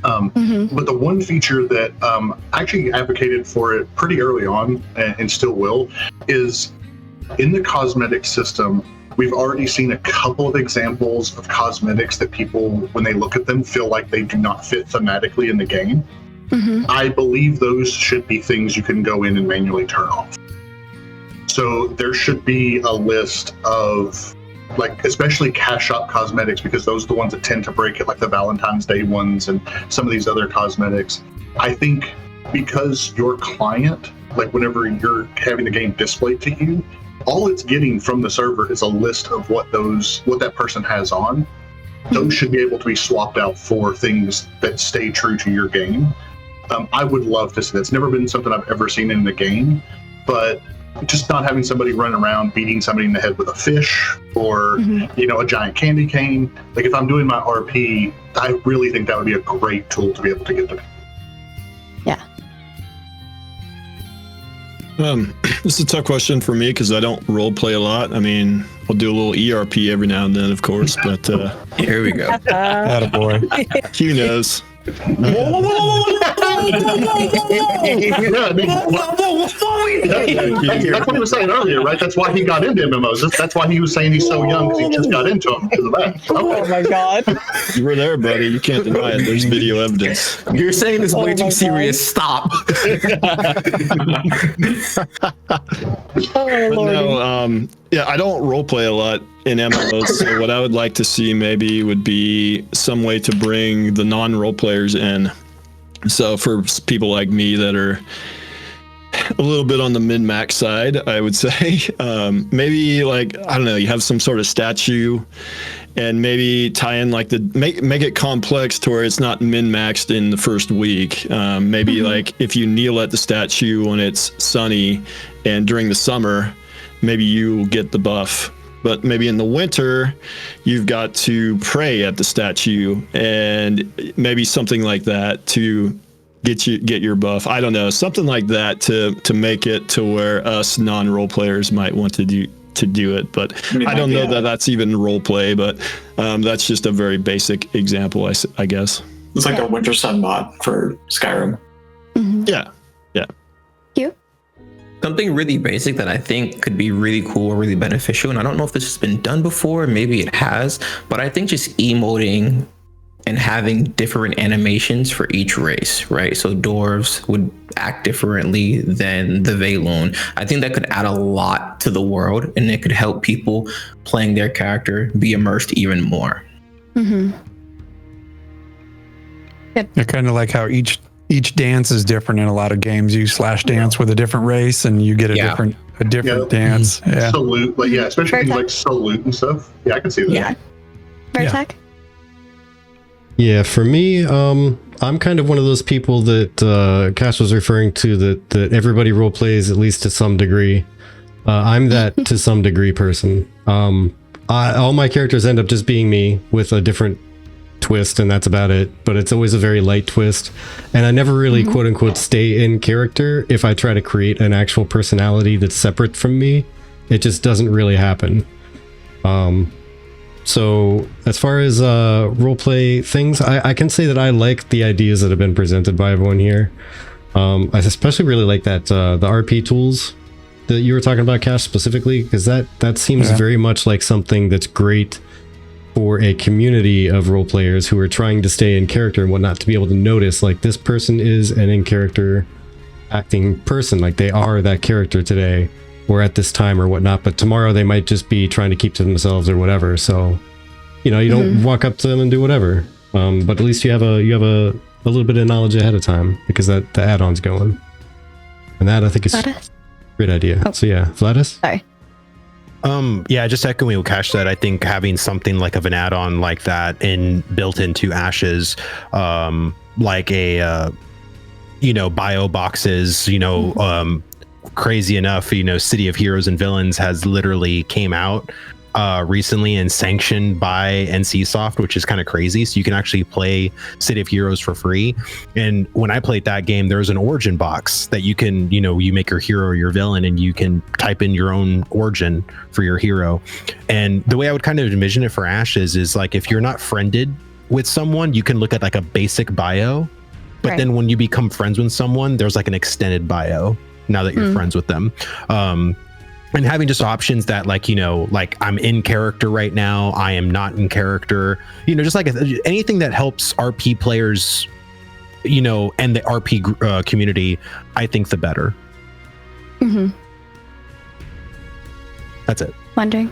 But the one feature that I actually advocated for it pretty early on and still will is in the cosmetic system. We've already seen a couple of examples of cosmetics that people, when they look at them, feel like they do not fit thematically in the game. I believe those should be things you can go in and manually turn off. So there should be a list of, like, especially cash shop cosmetics, because those are the ones that tend to break it, like the Valentine's Day ones and some of these other cosmetics. I think because your client, like whenever you're having the game displayed to you, all it's getting from the server is a list of what that person has on. Those should be able to be swapped out for things that stay true to your game. I would love to see that. It's never been something I've ever seen in the game, but just not having somebody run around beating somebody in the head with a fish or a giant candy cane. Like if I'm doing my RP, I really think that would be a great tool to be able to get to. Yeah. This is a tough question for me because I don't role play a lot. I mean, I'll do a little ERP every now and then, of course, but here we go. Attaboy. Q knows. That's what he was saying earlier, right? That's why he got into MMOs. That's why he was saying he's so young, because he just got into them because of that. Okay. Oh my god. You were there, buddy. You can't deny it. There's video evidence. You're saying this way too serious. Stop. No, yeah, I don't role play a lot in MMOs. So what I would like to see maybe would be some way to bring the non-role players in. So for people like me that are a little bit on the min-max side, I would say, maybe like, I don't know, you have some sort of statue and maybe tie in like make it complex to where it's not min-maxed in the first week. Maybe like if you kneel at the statue when it's sunny and during the summer, maybe you get the buff. But maybe in the winter, you've got to pray at the statue, and maybe something like that to get your buff. I don't know, something like that to make it to where us non-role players might want to to do it. But I don't know that that's even role play, but that's just a very basic example, I guess. It's like a Winter Sun mod for Skyrim. Mm-hmm. Yeah. You? Something really basic that I think could be really cool or really beneficial, and I don't know if this has been done before, maybe it has, but I think just emoting and having different animations for each race, right? So dwarves would act differently than the Valoon. I think that could add a lot to the world, and it could help people playing their character be immersed even more. Mm-hmm. They're kind of like how each dance is different in a lot of games. You slash dance with a different race, and you get a different dance. Yeah, salute, like especially things like salute and stuff. Yeah, I can see that. Yeah. Vertec? Yeah, for me, I'm kind of one of those people that Kash was referring to, that everybody role plays at least to some degree. I'm that to some degree person. All my characters end up just being me with a different twist, and that's about it. But it's always a very light twist, and I never really quote unquote stay in character. If I try to create an actual personality that's separate from me, it just doesn't really happen. So as far as roleplay things, I can say that I like the ideas that have been presented by everyone here. I especially really like that the RP tools that you were talking about, Kash, specifically, because that seems very much like something that's great for a community of role players who are trying to stay in character and whatnot, to be able to notice, like, this person is an in-character acting person, like they are that character today or at this time or whatnot, but tomorrow they might just be trying to keep to themselves or whatever. So, you don't walk up to them and do whatever, but at least you have a little bit of knowledge ahead of time, because the add-on's going, and that I think is a great idea. So yeah, Vlhadus? Sorry. Yeah, just echoing what Kash said, I think having something like of an add-on like that built into Ashes, like a bio boxes, crazy enough, City of Heroes and Villains has literally came out recently and sanctioned by NCSoft, which is kind of crazy. So you can actually play City of Heroes for free. And when I played that game, there was an origin box that you can, you make your hero or your villain, and you can type in your own origin for your hero. And the way I would kind of envision it for Ashes is, like, if you're not friended with someone, you can look at like a basic bio, but then when you become friends with someone, there's like an extended bio now that you're friends with them. And having just options that, like, like, I'm in character right now, I am not in character, just like anything that helps RP players, and the RP community, I think the better. That's it. Wondering.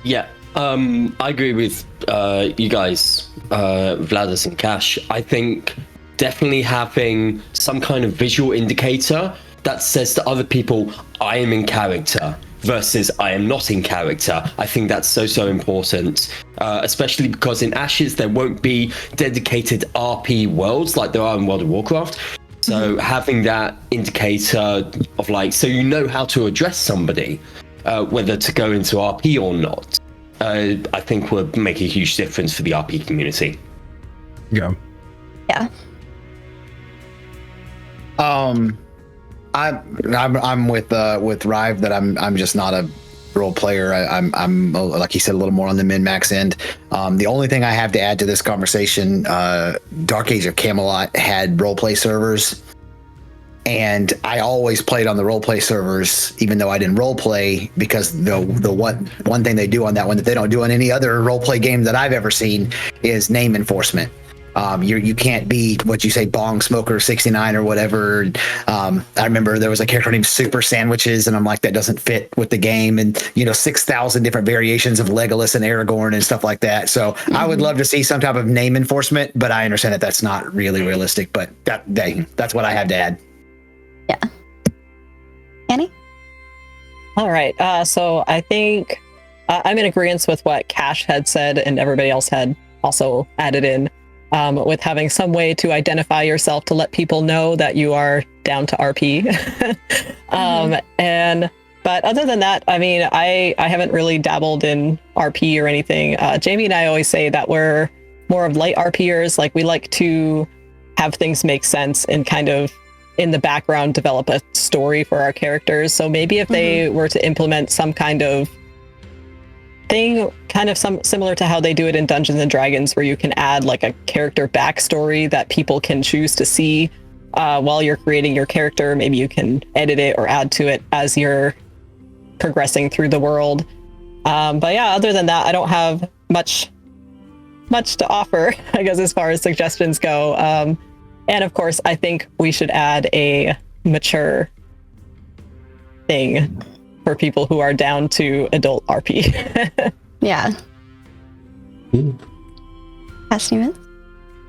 Yeah, I agree with you guys, Vlhadus and Kash. I think definitely having some kind of visual indicator that says to other people, I am in character versus I am not in character. I think that's so important, especially because in Ashes there won't be dedicated RP worlds like there are in World of Warcraft. So having that indicator of, like, so you know how to address somebody, whether to go into RP or not, I think would make a huge difference for the RP community. Yeah. I'm with Rive that I'm just not a role player. I'm like you said, a little more on the min-max end. The only thing I have to add to this conversation, Dark Age of Camelot had role play servers, and I always played on the role play servers, even though I didn't role play, because the one thing they do on that one that they don't do on any other role play game that I've ever seen is name enforcement. You can't be what you say, Bong Smoker 69 or whatever. I remember there was a character named Super Sandwiches, and I'm like, that doesn't fit with the game. And 6,000 different variations of Legolas and Aragorn and stuff like that. So I would love to see some type of name enforcement, but I understand that that's not really realistic. But that's what I have to add. Yeah. Annie? All right. So I think I'm in agreement with what Kash had said and everybody else had also added in. With having some way to identify yourself to let people know that you are down to RP. But other than that, I mean, I haven't really dabbled in RP or anything. Jamie and I always say that we're more of light RPers. Like, we like to have things make sense and kind of in the background develop a story for our characters. So maybe if they were to implement some kind of thing, similar to how they do it in Dungeons and Dragons, where you can add like a character backstory that people can choose to see while you're creating your character. Maybe you can edit it or add to it as you're progressing through the world. But yeah, other than that, I don't have much to offer, I guess, as far as suggestions go. And of course, I think we should add a mature thing for people who are down to adult RP. Yeah. CatSnievans?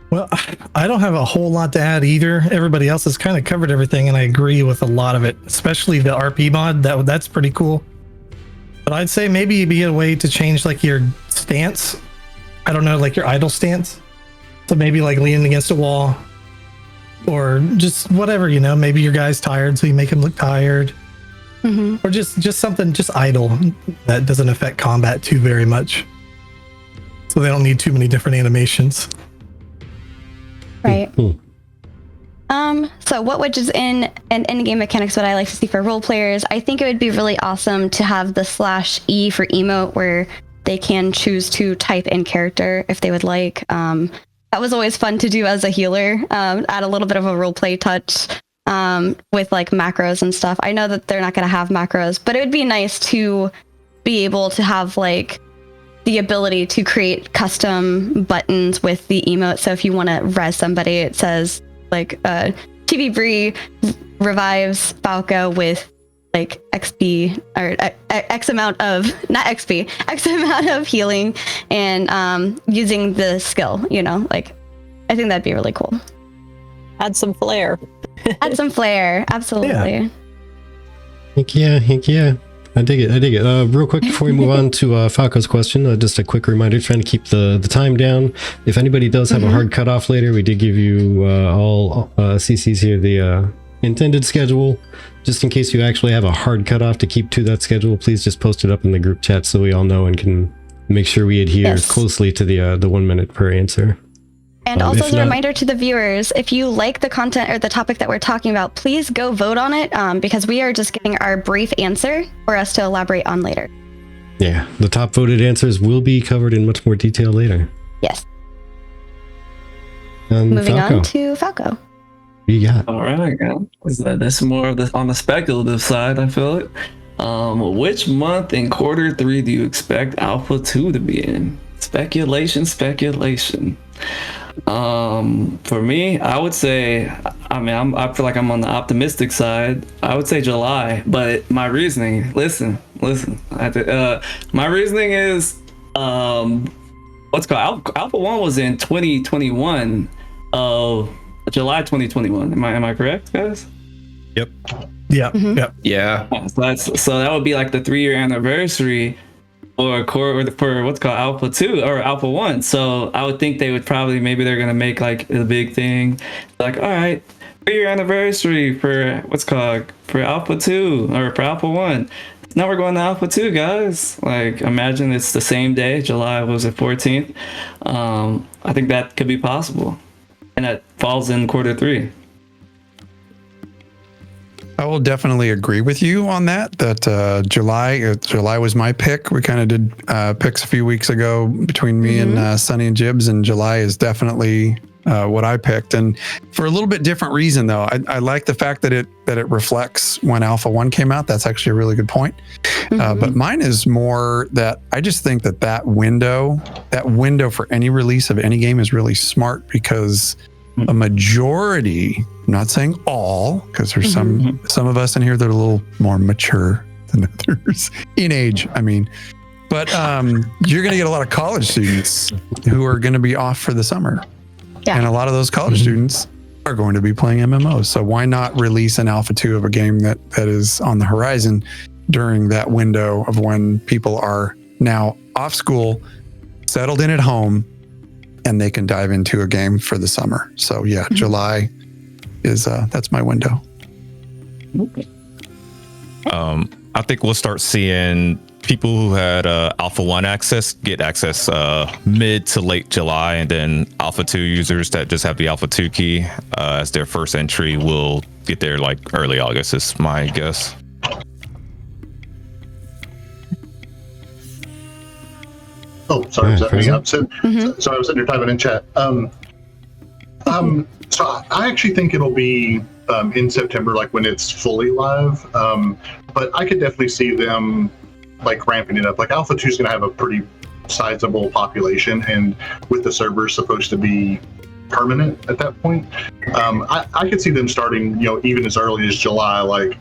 Well, I don't have a whole lot to add either. Everybody else has kind of covered everything, and I agree with a lot of it, especially the RP mod. That's pretty cool. But I'd say maybe it'd be a way to change like your stance. I don't know, like your idle stance. So maybe like leaning against a wall, or just whatever, you know. Maybe your guy's tired, so you make him look tired, or just something just idle that doesn't affect combat too very much. So they don't need too many different animations. Right. So what widgets and in-game mechanics would I like to see for role players? I think it would be really awesome to have the /E for emote, where they can choose to type in character if they would like. That was always fun to do as a healer. Add a little bit of a role play touch with like macros and stuff. I know that they're not going to have macros, but it would be nice to be able to have like the ability to create custom buttons with the emote. So if you want to res somebody, it says like TV Bree revives Falco with like XP or X amount of, not XP, X amount of healing, and using the skill, you know, like I think that'd be really cool. Add some flair. Add some flair, absolutely. Yeah. Heck yeah. I dig it. Real quick before we move on to Falco's question, just a quick reminder, trying to keep the time down. If anybody does have a hard cutoff later, we did give you all CCs here the intended schedule. Just in case you actually have a hard cutoff to keep to that schedule, please just post it up in the group chat so we all know and can make sure we adhere closely to the 1 minute per answer. And also as a reminder to the viewers, if you like the content or the topic that we're talking about, please go vote on it, because we are just getting our brief answer for us to elaborate on later. Yeah, the top voted answers will be covered in much more detail later. Yes. Moving Falco. on to Falco. You got. All right, that's more of on the speculative side, I feel it. Which month in Q3 do you expect Alpha 2 to be in? Speculation. For me, I would say, I feel like I'm on the optimistic side. I would say July, but my reasoning, listen. My reasoning is, what's called Alpha 1 was in 2021 of July 2021. Am I correct, guys? Yep. Yeah. Yeah. So that would be like the 3-year anniversary for what's called Alpha 2 or Alpha 1. So I would think they would probably, maybe they're gonna make like a big thing, like, all right, 3-year anniversary for for Alpha 2 or for Alpha 1. Now we're going to Alpha 2, guys. Like, imagine it's the same day, July, was it 14th? I think that could be possible, and that falls in Q3. I will definitely agree with you on that July was my pick. We kind of did picks a few weeks ago between me and Sunny and Jibs, and July is definitely what I picked, and for a little bit different reason though. I like the fact that it reflects when Alpha 1 came out. That's actually a really good point. But mine is more that I just think that window for any release of any game is really smart, because a majority, I'm not saying all, because there's some of us in here that are a little more mature than others in age, but you're going to get a lot of college students who are going to be off for the summer. Yeah. And a lot of those college students are going to be playing MMOs. So why not release an Alpha 2 of a game that is on the horizon during that window of when people are now off school, settled in at home, and they can dive into a game for the summer. So yeah, July is that's my window. I think we'll start seeing people who had Alpha 1 access get access mid to late July, and then Alpha 2 users that just have the Alpha 2 key as their first entry will get there like early August, is my guess. Oh, sorry. Yeah, Sorry, I was sitting here typing in chat. So I actually think it'll be in September, like when it's fully live. But I could definitely see them like ramping it up. Like Alpha 2 is going to have a pretty sizable population, and with the servers supposed to be permanent at that point, I could see them starting, even as early as July, like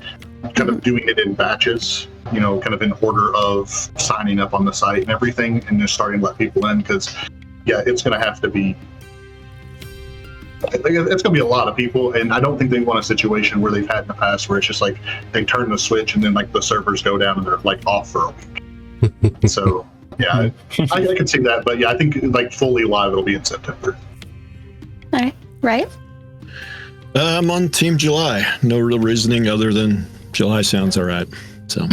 kind of doing it in batches, kind of in order of signing up on the site and everything, and just starting to let people in, because it's going to have to be, it's going to be a lot of people, and I don't think they want a situation where they've had in the past where it's just like they turn the switch and then like the servers go down and they're like off for a week. So I could see that, but I think like fully live it'll be in September. All right, right? I'm on Team July. No real reasoning other than July sounds all right. So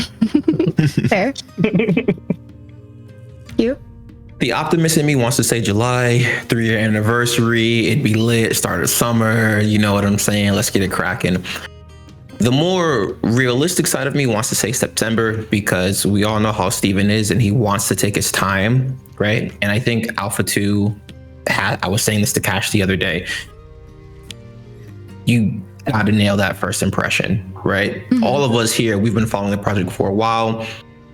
Fair. You? The optimist in me wants to say July, 3-year anniversary, it'd be lit, start of summer, you know what I'm saying? Let's get it cracking. The more realistic side of me wants to say September, because we all know how Steven is and he wants to take his time, right? And I think Alpha 2 I was saying this to Kash the other day, you gotta nail that first impression, right? Mm-hmm. All of us here, we've been following the project for a while.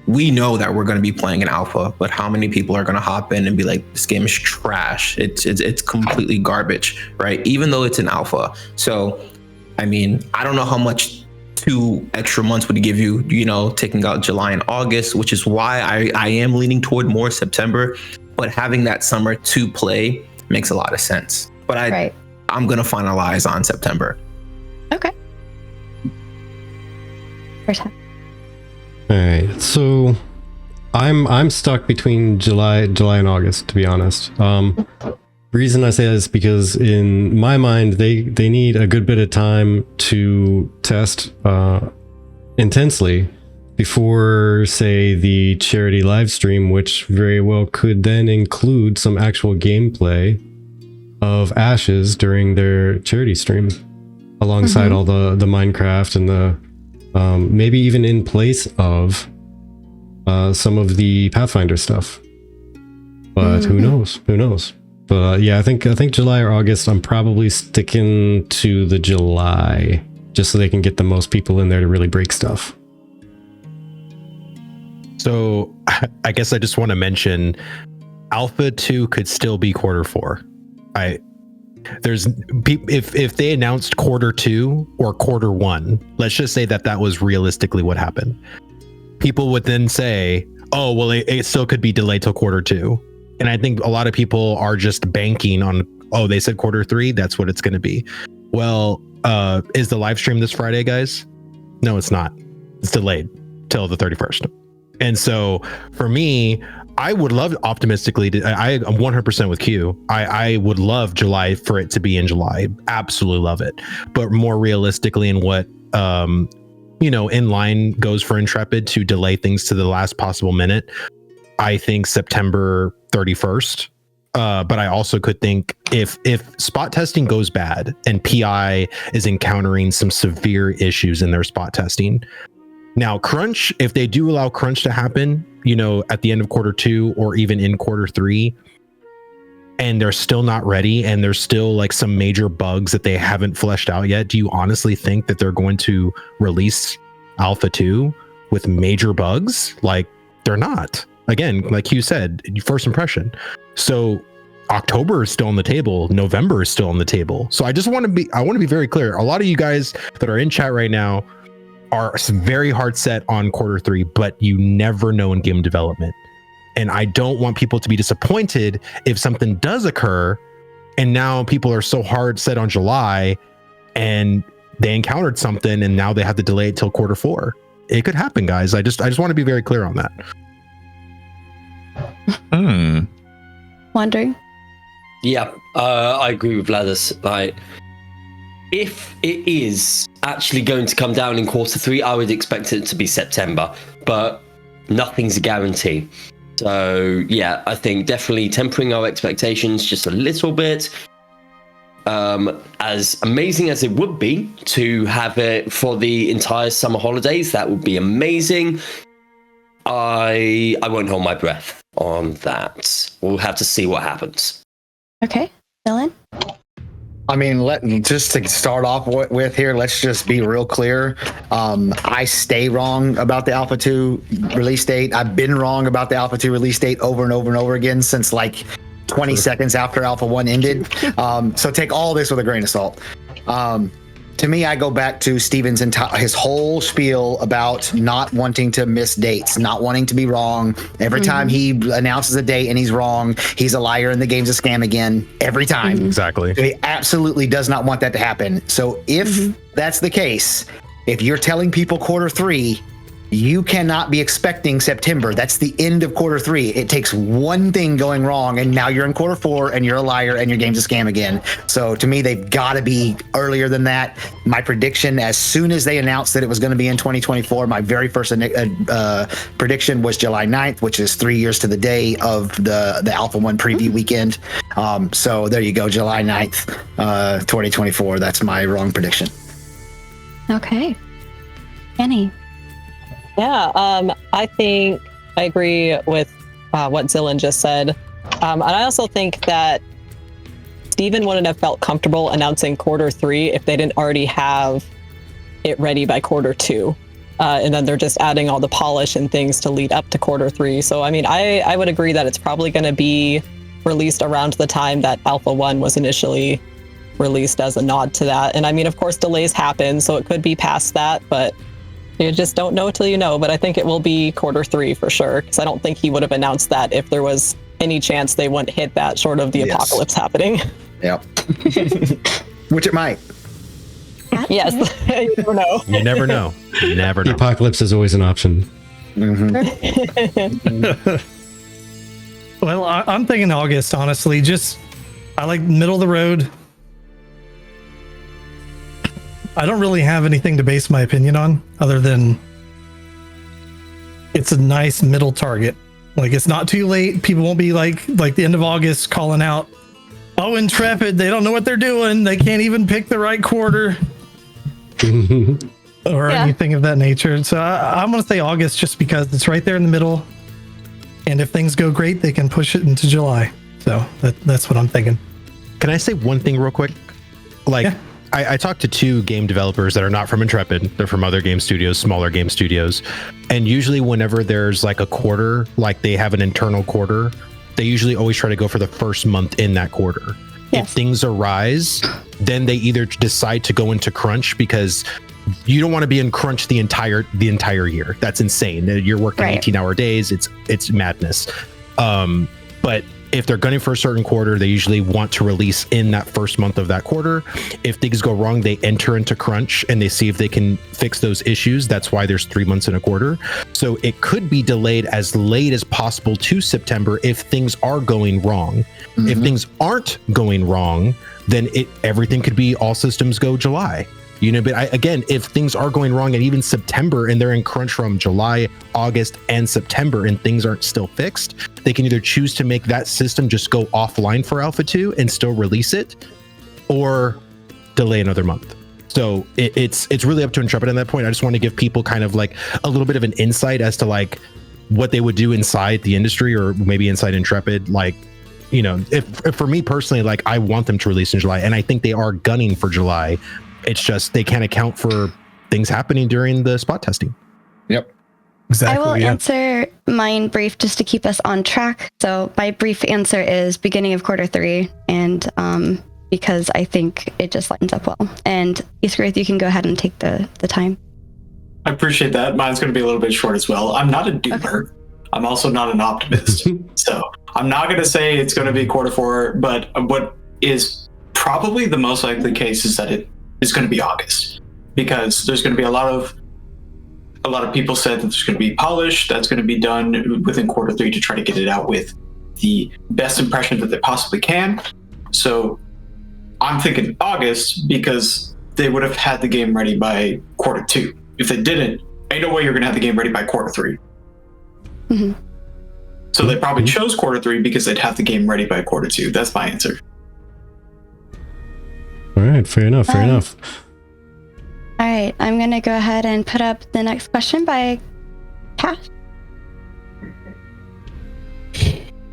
We know that we're going to be playing an alpha, but how many people are going to hop in and be like, this game is trash. It's completely garbage, right? Even though it's an alpha. So, I mean, I don't know how much 2 extra months would give you, taking out July and August, which is why I am leaning toward more September, but having that summer to play makes a lot of sense. But I'm going to finalize on September. Okay. First time. All right, so I'm stuck between July and August, to be honest. Reason I say that is because in my mind they need a good bit of time to test intensely before, say, the charity live stream, which very well could then include some actual gameplay of Ashes during their charity stream, alongside all the Minecraft and the maybe even in place of some of the Pathfinder stuff. But who knows? But I think July or August, I'm probably sticking to the July, just so they can get the most people in there to really break stuff. So I guess I just want to mention Alpha 2 could still be Q4. If they announced Q2 or Q1, let's just say that was realistically what happened. People would then say, oh, well, it still could be delayed till Q2. And I think a lot of people are just banking on, oh, they said Q3, that's what it's going to be. Well, is the live stream this Friday, guys? No, it's not. It's delayed till the 31st. And so for me, I would love optimistically I'm 100% with Q. I would love July for it to be in July. Absolutely love it. But more realistically, in what in line goes for Intrepid to delay things to the last possible minute, I think September 31st. But I also could think if spot testing goes bad and PI is encountering some severe issues in their spot testing. Now, crunch, if they do allow crunch to happen, at the end of Q2 or even in Q3, and they're still not ready and there's still like some major bugs that they haven't fleshed out yet, do you honestly think that they're going to release Alpha 2 with major bugs? Like, they're not. Again, like you said, first impression. So October is still on the table. November is still on the table. So I want to be very clear. A lot of you guys that are in chat right now are very hard set on Q3, but you never know in game development. And I don't want people to be disappointed if something does occur and now people are so hard set on July and they encountered something and now they have to delay it till Q4. It could happen, guys. I just want to be very clear on that. Wondering? Yeah, I agree with Vlhadus. Like, if it is actually going to come down in Q3, I would expect it to be September. But nothing's a guarantee. So yeah, I think definitely tempering our expectations just a little bit. As amazing as it would be to have it for the entire summer holidays, that would be amazing. I won't hold my breath on that. We'll have to see what happens. Okay, Xillin? I mean, just to start off with here, let's just be real clear. I stay wrong about the Alpha 2 release date. I've been wrong about the Alpha 2 release date over and over and over again since like 20 seconds after Alpha 1 ended. So take all this with a grain of salt. To me, I go back to Steven's his whole spiel about not wanting to miss dates, not wanting to be wrong. Every time he announces a date and he's wrong, he's a liar and the game's a scam again. Every time. Exactly. So he absolutely does not want that to happen. So if that's the case, if you're telling people Q3, you cannot be expecting September. That's the end of Q3. It takes one thing going wrong, and now you're in Q4, and you're a liar, and your game's a scam again. So to me, they've got to be earlier than that. My prediction, as soon as they announced that it was going to be in 2024, my very first prediction was July 9th, which is 3 years to the day of the Alpha 1 preview weekend. So there you go, July 9th, 2024. That's my wrong prediction. Okay. Annie? Yeah, I think I agree with what Xillin just said. And I also think that Steven wouldn't have felt comfortable announcing Q3 if they didn't already have it ready by Q2. And then they're just adding all the polish and things to lead up to Q3. So, I mean, I would agree that it's probably going to be released around the time that Alpha 1 was initially released as a nod to that. And I mean, of course, delays happen, so it could be past that, but you just don't know till you know. But I think it will be Q3 for sure, because I don't think he would have announced that if there was any chance they wouldn't hit that short of the apocalypse happening. Yep. Which it might. Yes. You never know. You never know. You never know. The apocalypse is always an option. Well, I'm thinking August, honestly. I like middle of the road. I don't really have anything to base my opinion on other than it's a nice middle target. Like, it's not too late. People won't be like the end of August calling out, "Oh, Intrepid, they don't know what they're doing. They can't even pick the right quarter." Or anything of that nature. So I'm going to say August just because it's right there in the middle. And if things go great, they can push it into July. So that's what I'm thinking. Can I say one thing real quick? I talked to 2 game developers that are not from Intrepid. They're from other game studios, smaller game studios. And usually whenever there's like a quarter, like they have an internal quarter, they usually always try to go for the first month in that quarter. If things arise, then they either decide to go into crunch, because you don't want to be in crunch the entire year. That's insane. You're working 18-hour days. It's madness. But if they're gunning for a certain quarter, they usually want to release in that first month of that quarter. If things go wrong, they enter into crunch and they see if they can fix those issues. That's why there's 3 months in a quarter. So it could be delayed as late as possible to September if things are going wrong. If things aren't going wrong, then everything could be all systems go July. You know, but again, if things are going wrong and even September and they're in crunch from July, August, and September and things aren't still fixed, they can either choose to make that system just go offline for Alpha 2 and still release it, or delay another month. So it's really up to Intrepid at that point. I just want to give people kind of like a little bit of an insight as to like what they would do inside the industry, or maybe inside Intrepid. Like, you know, if for me personally, like I want them to release in July, and I think they are gunning for July. It's just they can't account for things happening during the spot testing. Yep. Exactly. I will answer mine brief just to keep us on track. So my brief answer is beginning of Q3, and because I think it just lines up well. And Easkeruth, you can go ahead and take the time. I appreciate that. Mine's going to be a little bit short as well. I'm not a doomer. I'm also not an optimist. So I'm not going to say it's going to be Q4, but what is probably the most likely case is that it is going to be August, because there's going to be a lot of people said that there's going to be polish that's going to be done within Q3 to try to get it out with the best impression that they possibly can. So I'm thinking August, because they would have had the game ready by Q2. If they didn't, ain't no way you're going to have the game ready by Q3. So they probably chose quarter 3 because they'd have the game ready by quarter 2. That's my answer. All right, fair enough. Fair enough. All right, I'm gonna go ahead and put up the next question by Kash.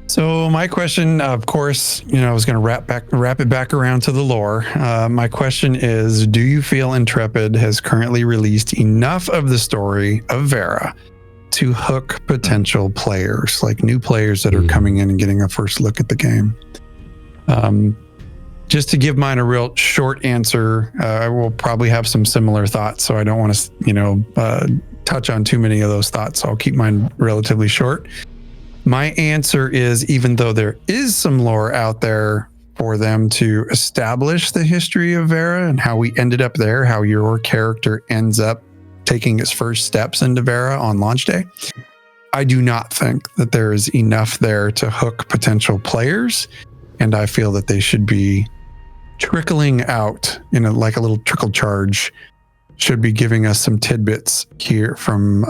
So my question, of course, I was going to wrap it back around to the lore. My question is, do you feel Intrepid has currently released enough of the story of Verra to hook potential players, like new players that are coming in and getting a first look at the game? Just to give mine a real short answer, I will probably have some similar thoughts, so I don't want to, touch on too many of those thoughts. So I'll keep mine relatively short. My answer is, even though there is some lore out there for them to establish the history of Verra and how we ended up there, how your character ends up taking its first steps into Verra on launch day, I do not think that there is enough there to hook potential players. And I feel that they should be trickling out in like a little trickle charge, should be giving us some tidbits here from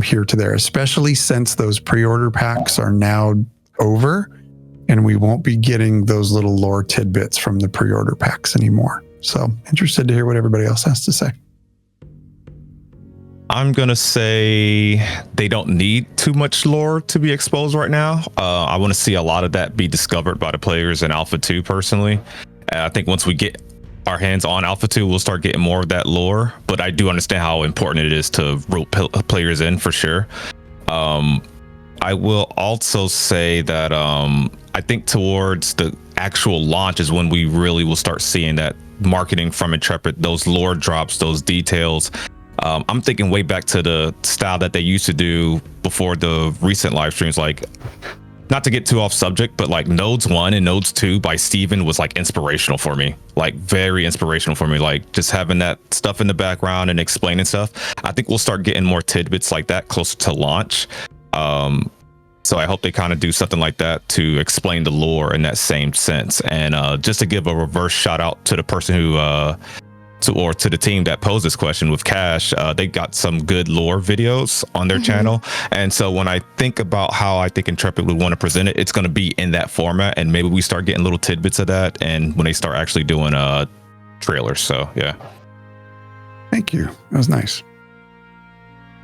here to there, especially since those pre-order packs are now over and we won't be getting those little lore tidbits from the pre-order packs anymore. So interested to hear what everybody else has to say. I'm going to say they don't need too much lore to be exposed right now. I want to see a lot of that be discovered by the players in Alpha 2 personally. I think once we get our hands on Alpha 2, we'll start getting more of that lore, but I do understand how important it is to rope players in for sure. I will also say that I think towards the actual launch is when we really will start seeing that marketing from Intrepid, those lore drops, those details. I'm thinking way back to the style that they used to do before the recent live streams, like, not to get too off subject, but like Nodes 1 and Nodes 2 by Steven was like inspirational for me, like very inspirational for me, like just having that stuff in the background and explaining stuff. I think we'll start getting more tidbits like that closer to launch. So I hope they kind of do something like that to explain the lore in that same sense. And just to give a reverse shout out to the person who to the team that posed this question with Kash, they got some good lore videos on their channel. And so when I think about how I think Intrepid would want to present it, it's going to be in that format. And maybe we start getting little tidbits of that. And when they start actually doing trailers. So, yeah. Thank you. That was nice.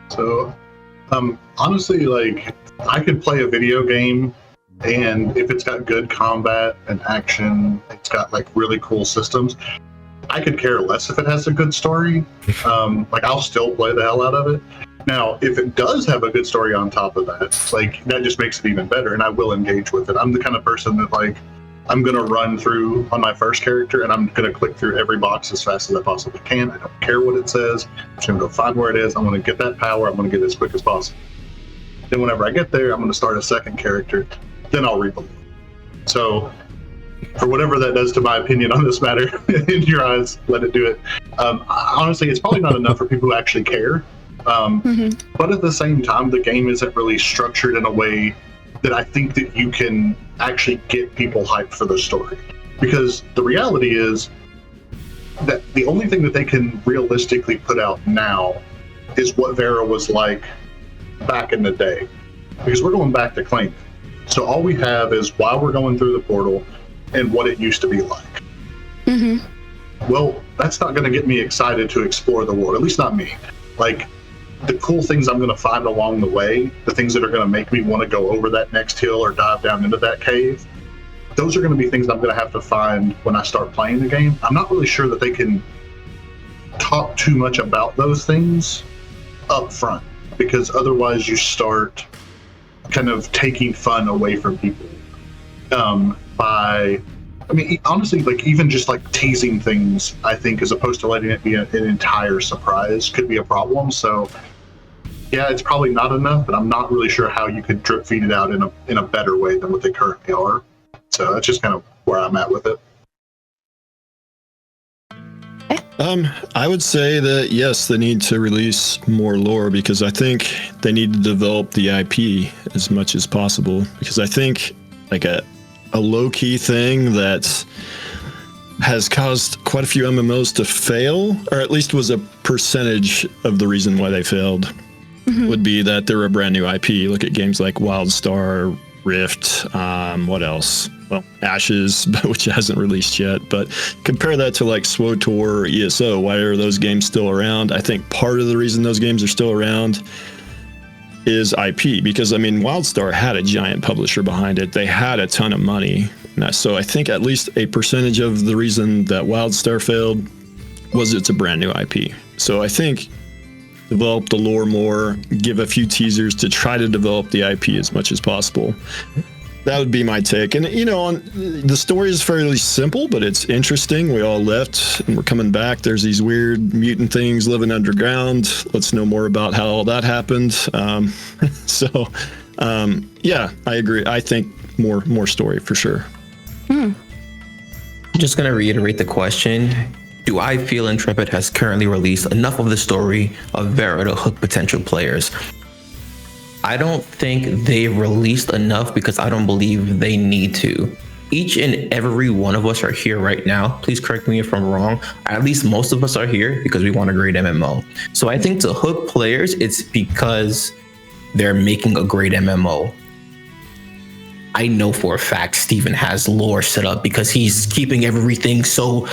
So, honestly, like, I could play a video game, and if it's got good combat and action, it's got like really cool systems, I could care less if it has a good story. Like, I'll still play the hell out of it. Now, if it does have a good story on top of that, like, that just makes it even better, and I will engage with it. I'm the kind of person that, like, I'm going to run through on my first character, and I'm going to click through every box as fast as I possibly can. I don't care what it says. I'm just going to go find where it is. I'm going to get that power. I'm going to get it as quick as possible. Then whenever I get there, I'm going to start a second character. Then I'll read the lore. So, for whatever that does to my opinion on this matter, in your eyes, let it do it. Honestly, it's probably not enough for people who actually care. But at the same time, the game isn't really structured in a way that I think that you can actually get people hyped for the story. Because the reality is that the only thing that they can realistically put out now is what Verra was like back in the day. Because we're going back to claim. So all we have is while we're going through the portal and what it used to be like. Well, that's not going to get me excited to explore the world, at least not me. Like, the cool things I'm going to find along the way, the things that are going to make me want to go over that next hill or dive down into that cave, those are going to be things I'm going to have to find when I start playing the game. I'm not really sure that they can talk too much about those things up front, because otherwise you start kind of taking fun away from people by, I mean, honestly, like, even just like teasing things, I think, as opposed to letting it be an entire surprise could be a problem. So yeah, it's probably not enough, but I'm not really sure how you could drip feed it out in a better way than what they currently are. So that's just kind of where I'm at with it. I would say that yes, they need to release more lore, because I think they need to develop the IP as much as possible, because I think like a low-key thing that has caused quite a few MMOs to fail, or at least was a percentage of the reason why they failed, would be that they're a brand new IP. Look at games like WildStar, Rift, what else? Well, Ashes, which hasn't released yet. But compare that to like SWTOR or ESO. Why are those games still around? I think part of the reason those games are still around is IP, because I mean, WildStar had a giant publisher behind it. They had a ton of money. So I think at least a percentage of the reason that WildStar failed was it's a brand new IP. So I think develop the lore more, give a few teasers to try to develop the IP as much as possible. That would be my take. And you know, the story is fairly simple, but it's interesting. We all left and we're coming back. There's these weird mutant things living underground. Let's know more about how all that happened. Yeah, I agree. I think more story for sure. Just gonna reiterate the question. Do I feel Intrepid has currently released enough of the story of Verra to hook potential players? I don't think they've released enough because I don't believe they need to. Each and every one of us are here right now. Please correct me if I'm wrong. At least most of us are here because we want a great MMO. So I think to hook players, it's because they're making a great MMO. I know for a fact Steven has lore set up because he's keeping everything so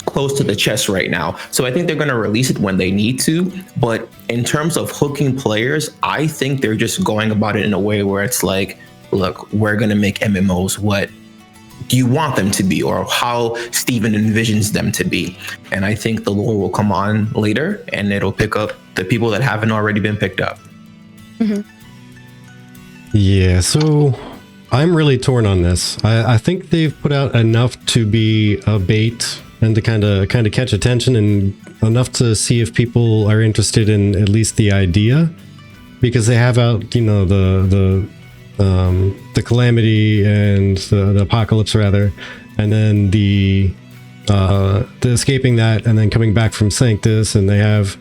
close to the chest right now. So I think they're going to release it when they need to. But in terms of hooking players, I think they're just going about it in a way where it's like, look, we're going to make MMOs what do you want them to be, or how Steven envisions them to be. And I think the lore will come on later and it'll pick up the people that haven't already been picked up. Yeah, so I'm really torn on this. I think they've put out enough to be a bait and to kind of catch attention, and enough to see if people are interested in at least the idea, because they have out, you know, the calamity and the apocalypse rather, and then the escaping that and then coming back from Sanctus, and they have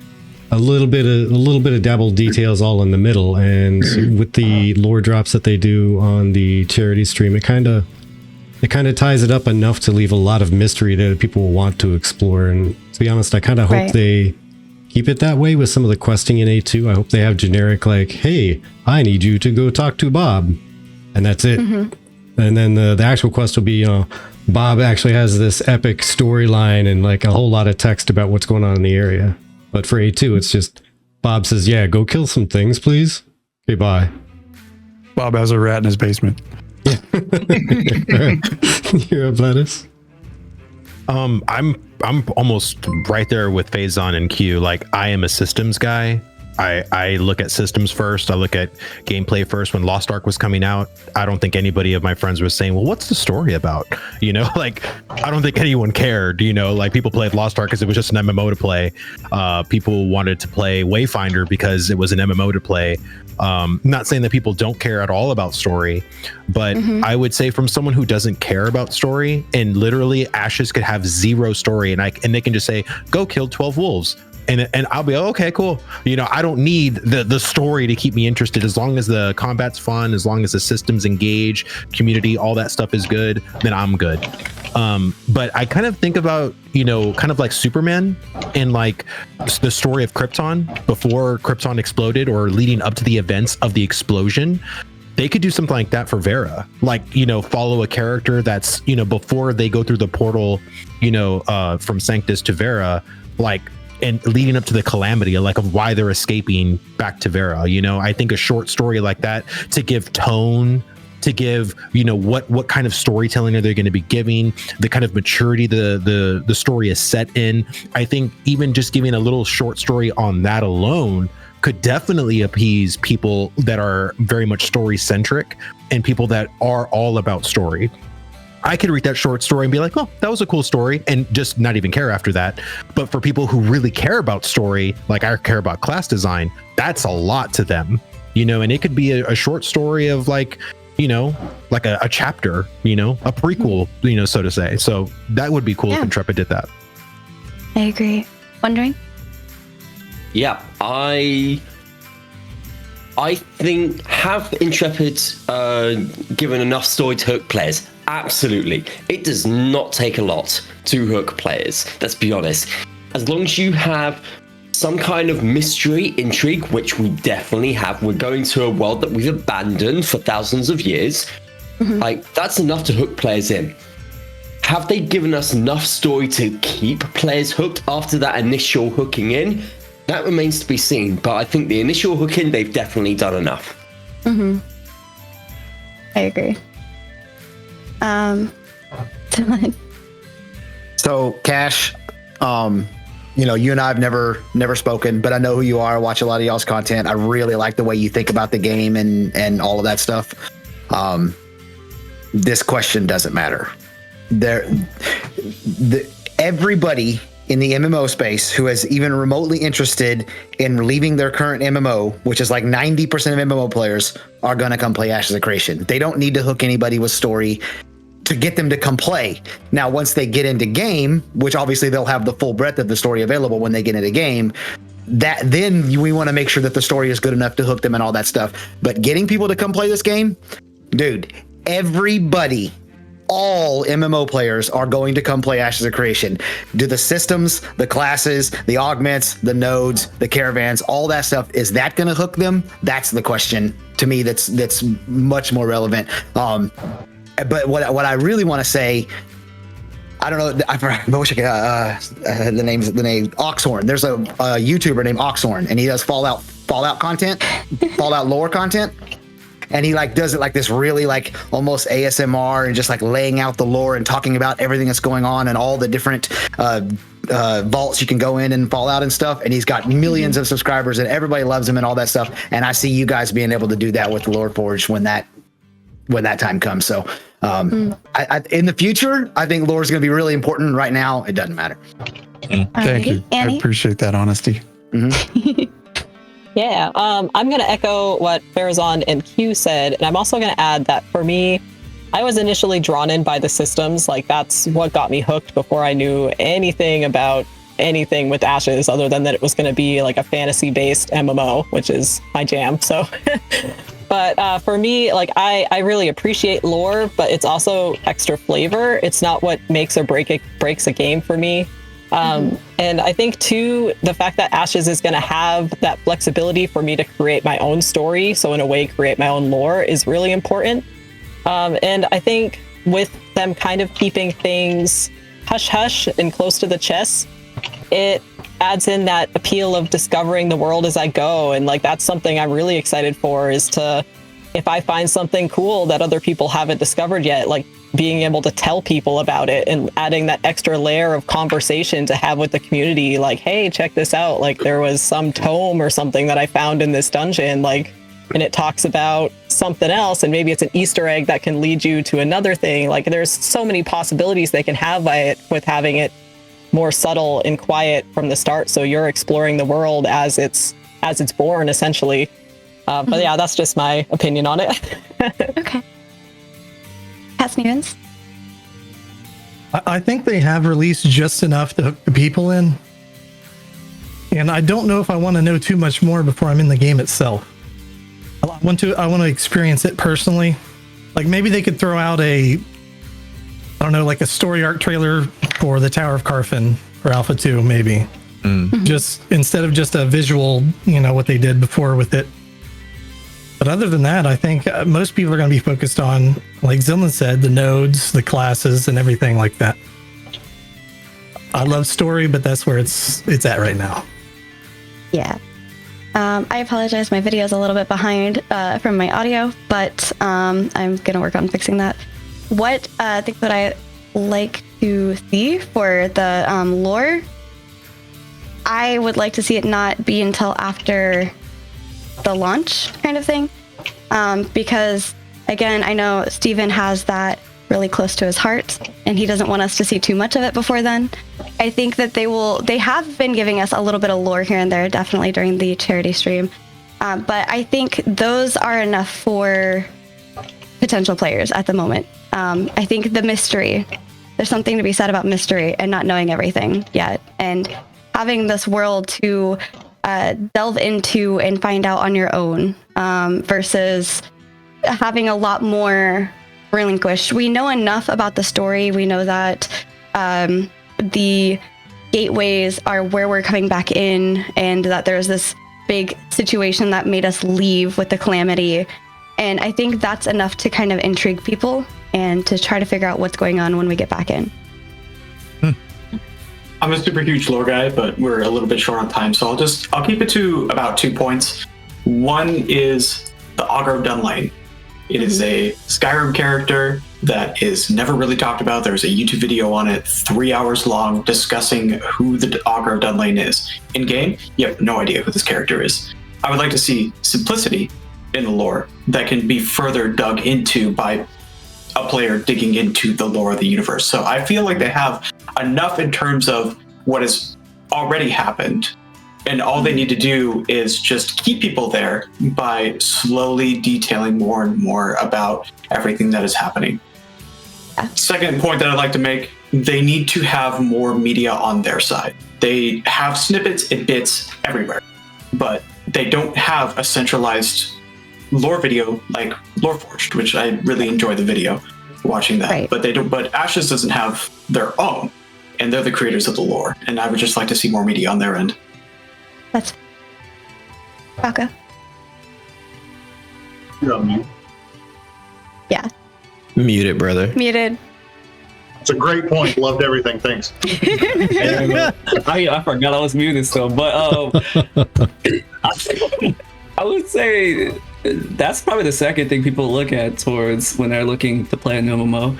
a little bit of dabbled details all in the middle. And with the lore drops that they do on the charity stream, it kind of ties it up enough to leave a lot of mystery that people will want to explore. And to be honest, I kind of hope they keep it that way with some of the questing in A2. I hope they have generic like, hey, I need you to go talk to Bob, and that's it. And then the actual quest will be, you know, Bob actually has this epic storyline and like a whole lot of text about what's going on in the area. But for A2, it's just Bob says, yeah, go kill some things, please. Okay, bye. Bob has a rat in his basement. Yeah. You're up, Vlhadus. I'm almost right there with Pharazon and Q. Like, I am a systems guy. I look at systems first. I look at gameplay first. When Lost Ark was coming out, I don't think anybody of my friends was saying, well, what's the story about? You know, like, I don't think anyone cared, you know, like people played Lost Ark because it was just an MMO to play. People wanted to play Wayfinder because it was an MMO to play. Not saying that people don't care at all about story, but I would say from someone who doesn't care about story, and literally Ashes could have zero story, and they can just say, go kill 12 wolves. And I'll be, oh, okay, cool. You know, I don't need the story to keep me interested. As long as the combat's fun, as long as the systems engage, community, all that stuff is good, then I'm good. But I kind of think about, you know, kind of like Superman and like the story of Krypton before Krypton exploded, or leading up to the events of the explosion. They could do something like that for Verra, like, you know, follow a character that's, you know, before they go through the portal, you know, from Sanctus to Verra, like, and leading up to the calamity, like, of why they're escaping back to Verra. You know, I think a short story like that to give tone, to give, you know, what kind of storytelling are they going to be giving, the kind of maturity the story is set in. I think even just giving a little short story on that alone could definitely appease people that are very much story centric and people that are all about story. I could read that short story and be like, oh, that was a cool story, and just not even care after that. But for people who really care about story, like I care about class design, that's a lot to them, you know. And it could be a short story of like, you know, like a chapter, you know, a prequel, you know, so to say. So that would be cool if Intrepid did that. I agree. Wondering? Yeah, I think, have Intrepid given enough story to hook players? Absolutely. It does not take a lot to hook players, let's be honest. As long as you have some kind of mystery, intrigue, which we definitely have. We're going to a world that we've abandoned for thousands of years. Like, that's enough to hook players in. Have they given us enough story to keep players hooked after that initial hooking in? That remains to be seen, but I think the initial hook in, they've definitely done enough. I agree. So, Kash, you know, you and I have never spoken, but I know who you are. I watch a lot of y'all's content. I really like the way you think about the game and all of that stuff. This question doesn't matter. Everybody in the MMO space who is even remotely interested in leaving their current MMO, which is like 90% of MMO players, are going to come play Ashes of Creation. They don't need to hook anybody with story to get them to come play. Now, once they get into game, which obviously they'll have the full breadth of the story available when they get into game, then we want to make sure that the story is good enough to hook them and all that stuff. But getting people to come play this game, dude, everybody, all MMO players are going to come play Ashes of Creation. Do the systems, the classes, the augments, the nodes, the caravans, all that stuff, is that going to hook them? That's the question to me that's much more relevant. But what I really want to say, I don't know, I wish I could, the name Oxhorn. There's a YouTuber named Oxhorn, and he does Fallout content, Fallout lore content. And he like does it like this really like almost ASMR and just like laying out the lore and talking about everything that's going on and all the different vaults you can go in Fallout and stuff. And he's got millions of subscribers and everybody loves him and all that stuff. And I see you guys being able to do that with Lore Forge when that time comes. So I in the future, I think lore is going to be really important. Right now, it doesn't matter. Thank you. Annie? I appreciate that honesty. Yeah, I'm going to echo what Pharazon and Q said, and I'm also going to add that for me, I was initially drawn in by the systems. Like, that's what got me hooked before I knew anything about anything with Ashes, other than that it was going to be like a fantasy-based MMO, which is my jam. So, but for me, like, I really appreciate lore, but it's also extra flavor. It's not what makes or breaks a game for me. And I think too, the fact that Ashes is going to have that flexibility for me to create my own story, so in a way create my own lore, is really important. And I think with them kind of keeping things hush hush and close to the chest, it adds in that appeal of discovering the world as I go. And like, that's something I'm really excited for, is to, if I find something cool that other people haven't discovered yet, like being able to tell people about it and adding that extra layer of conversation to have with the community. Like, hey, check this out. Like, there was some tome or something that I found in this dungeon, like, and it talks about something else, and maybe it's an Easter egg that can lead you to another thing. Like, there's so many possibilities they can have by it, with having it more subtle and quiet from the start. So you're exploring the world as it's born, essentially. But yeah, that's just my opinion on it. Okay. CatSnievans? I think they have released just enough to hook the people in. And I don't know if I want to know too much more before I'm in the game itself. I want to experience it personally. Like, maybe they could throw out I don't know, like a story arc trailer for the Tower of Carfin for Alpha 2, maybe. Just instead of just a visual, you know, what they did before with it. But other than that, I think most people are going to be focused on, like Xillin said, the nodes, the classes, and everything like that. I love story, but that's where it's at right now. Yeah. I apologize. My video is a little bit behind from my audio, but I'm going to work on fixing that. What things would I like to see for the lore? I would like to see it not be until after the launch kind of thing, because again, I know Steven has that really close to his heart, and he doesn't want us to see too much of it before then. I think that they have been giving us a little bit of lore here and there, definitely during the charity stream, but I think those are enough for potential players at the moment. I think the mystery, there's something to be said about mystery and not knowing everything yet, and having this world to delve into and find out on your own, versus having a lot more relinquished. We know enough about the story. We know that the gateways are where we're coming back in, and that there's this big situation that made us leave with the calamity. And I think that's enough to kind of intrigue people and to try to figure out what's going on when we get back in. I'm a super huge lore guy, but we're a little bit short on time, so I'll keep it to about 2 points. One is the Augur of Dunlane. It is a Skyrim character that is never really talked about. There's a YouTube video on it, 3 hours long, discussing who the Augur of Dunlane is. In game, you have no idea who this character is. I would like to see simplicity in the lore that can be further dug into by a player digging into the lore of the universe. So I feel like they have enough in terms of what has already happened, and all they need to do is just keep people there by slowly detailing more and more about everything that is happening. Second point that I'd like to make, they need to have more media on their side. They have snippets and bits everywhere, but they don't have a centralized lore video like Loreforged, which I really enjoy the video watching that. Right. But they don't. But Ashes doesn't have their own, and they're the creators of the lore. And I would just like to see more media on their end. That's Baka. You're on mute. Yeah. Muted, brother. Muted. It's a great point. Loved everything. Thanks. I forgot I was muted still, but I would say that's probably the second thing people look at towards when they're looking to play a new MMO,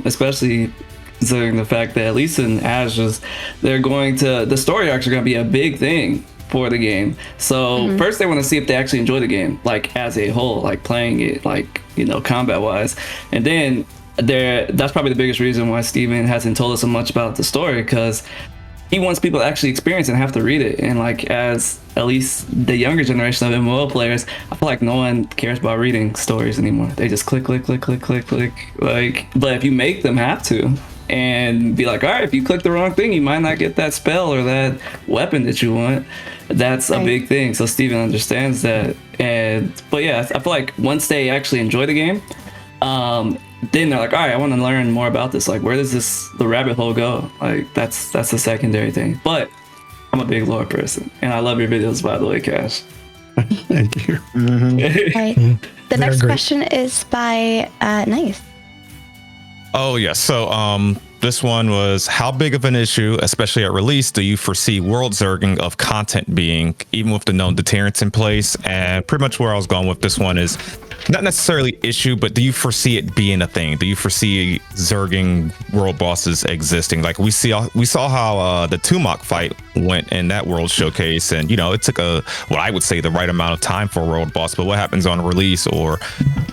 especially considering the fact that at least in Ashes, the story arcs are going to be a big thing for the game. So first they want to see if they actually enjoy the game, like as a whole, like playing it, like, you know, combat wise. And then that's probably the biggest reason why Steven hasn't told us so much about the story, because he wants people to actually experience and have to read it. And like, as at least the younger generation of MMO players, I feel like no one cares about reading stories anymore. They just click. Like, but if you make them have to and be like, all right, if you click the wrong thing, you might not get that spell or that weapon that you want. That's a big thing. So Steven understands that. But yeah, I feel like once they actually enjoy the game, then they're like, all right, I want to learn more about this. Like, where does the rabbit hole go? Like, that's the secondary thing. But I'm a big lore person, and I love your videos, by the way, Kash. Thank you. Right. The next question is by Nyce. Oh yeah. So this one was, how big of an issue, especially at release, do you foresee world zerging of content being, even with the known deterrents in place? And pretty much where I was going with this one is not necessarily issue, but do you foresee it being a thing? Do you foresee zerging world bosses existing? Like we saw how the Tumok fight went in that world showcase, and you know, it took what I would say the right amount of time for a world boss. But what happens on release, or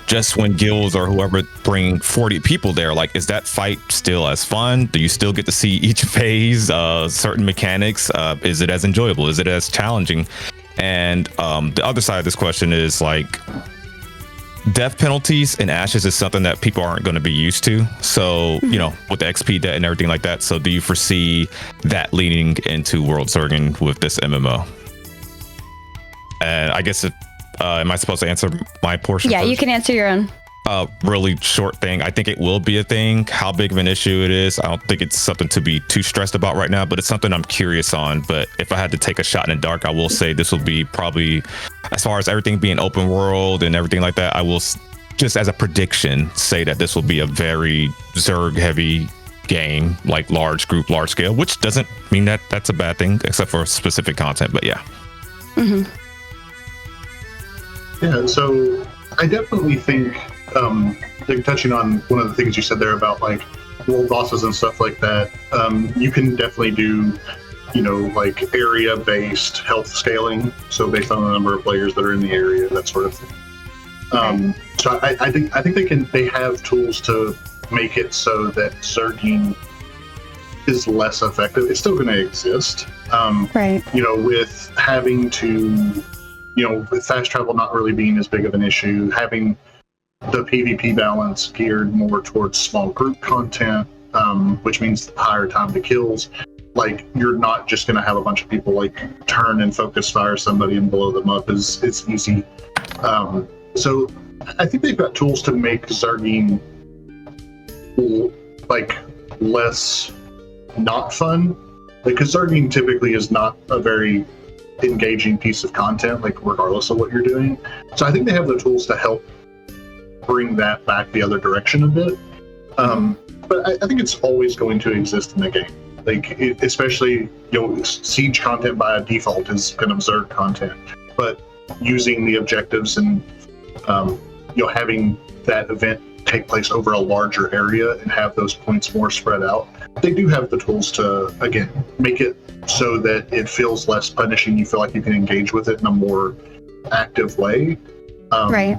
just when guilds or whoever bring 40 people there, like, is that fight still as fun? Do you still get to see each phase, certain mechanics? Is it as enjoyable? Is it as challenging? And the other side of this question is like, death penalties in Ashes is something that people aren't going to be used to. So, you know, with the XP debt and everything like that. So do you foresee that leading into world zerging with this MMO? And I guess am I supposed to answer my portion? Yeah, first? you can answer your own. Really short thing. I think it will be a thing. How big of an issue it is, I don't think it's something to be too stressed about right now, but it's something I'm curious on. But if I had to take a shot in the dark, I will say this will be probably, as far as everything being open world and everything like that, I will just as a prediction say that this will be a very Zerg heavy game, like large group, large scale, which doesn't mean that that's a bad thing, except for specific content. But yeah. Yeah, so I definitely think, like touching on one of the things you said there about like world bosses and stuff like that, you can definitely do, you know, like area-based health scaling. So based on the number of players that are in the area, that sort of thing. So I think they have tools to make it so that zerging is less effective. It's still going to exist. Right. You know, with having to, you know, with fast travel not really being as big of an issue, having the PvP balance geared more towards small group content, which means higher time to kills. Like, you're not just going to have a bunch of people like turn and focus fire somebody and blow them up. It's easy. So I think they've got tools to make zerging like less not fun. because zerging typically is not a very engaging piece of content, like regardless of what you're doing. So I think they have the tools to help bring that back the other direction a bit. But I think it's always going to exist in the game. Like, especially, siege content by default is kind of zerg content, but using the objectives and having that event take place over a larger area and have those points more spread out, they do have the tools to, again, make it so that it feels less punishing. You feel like you can engage with it in a more active way. Right.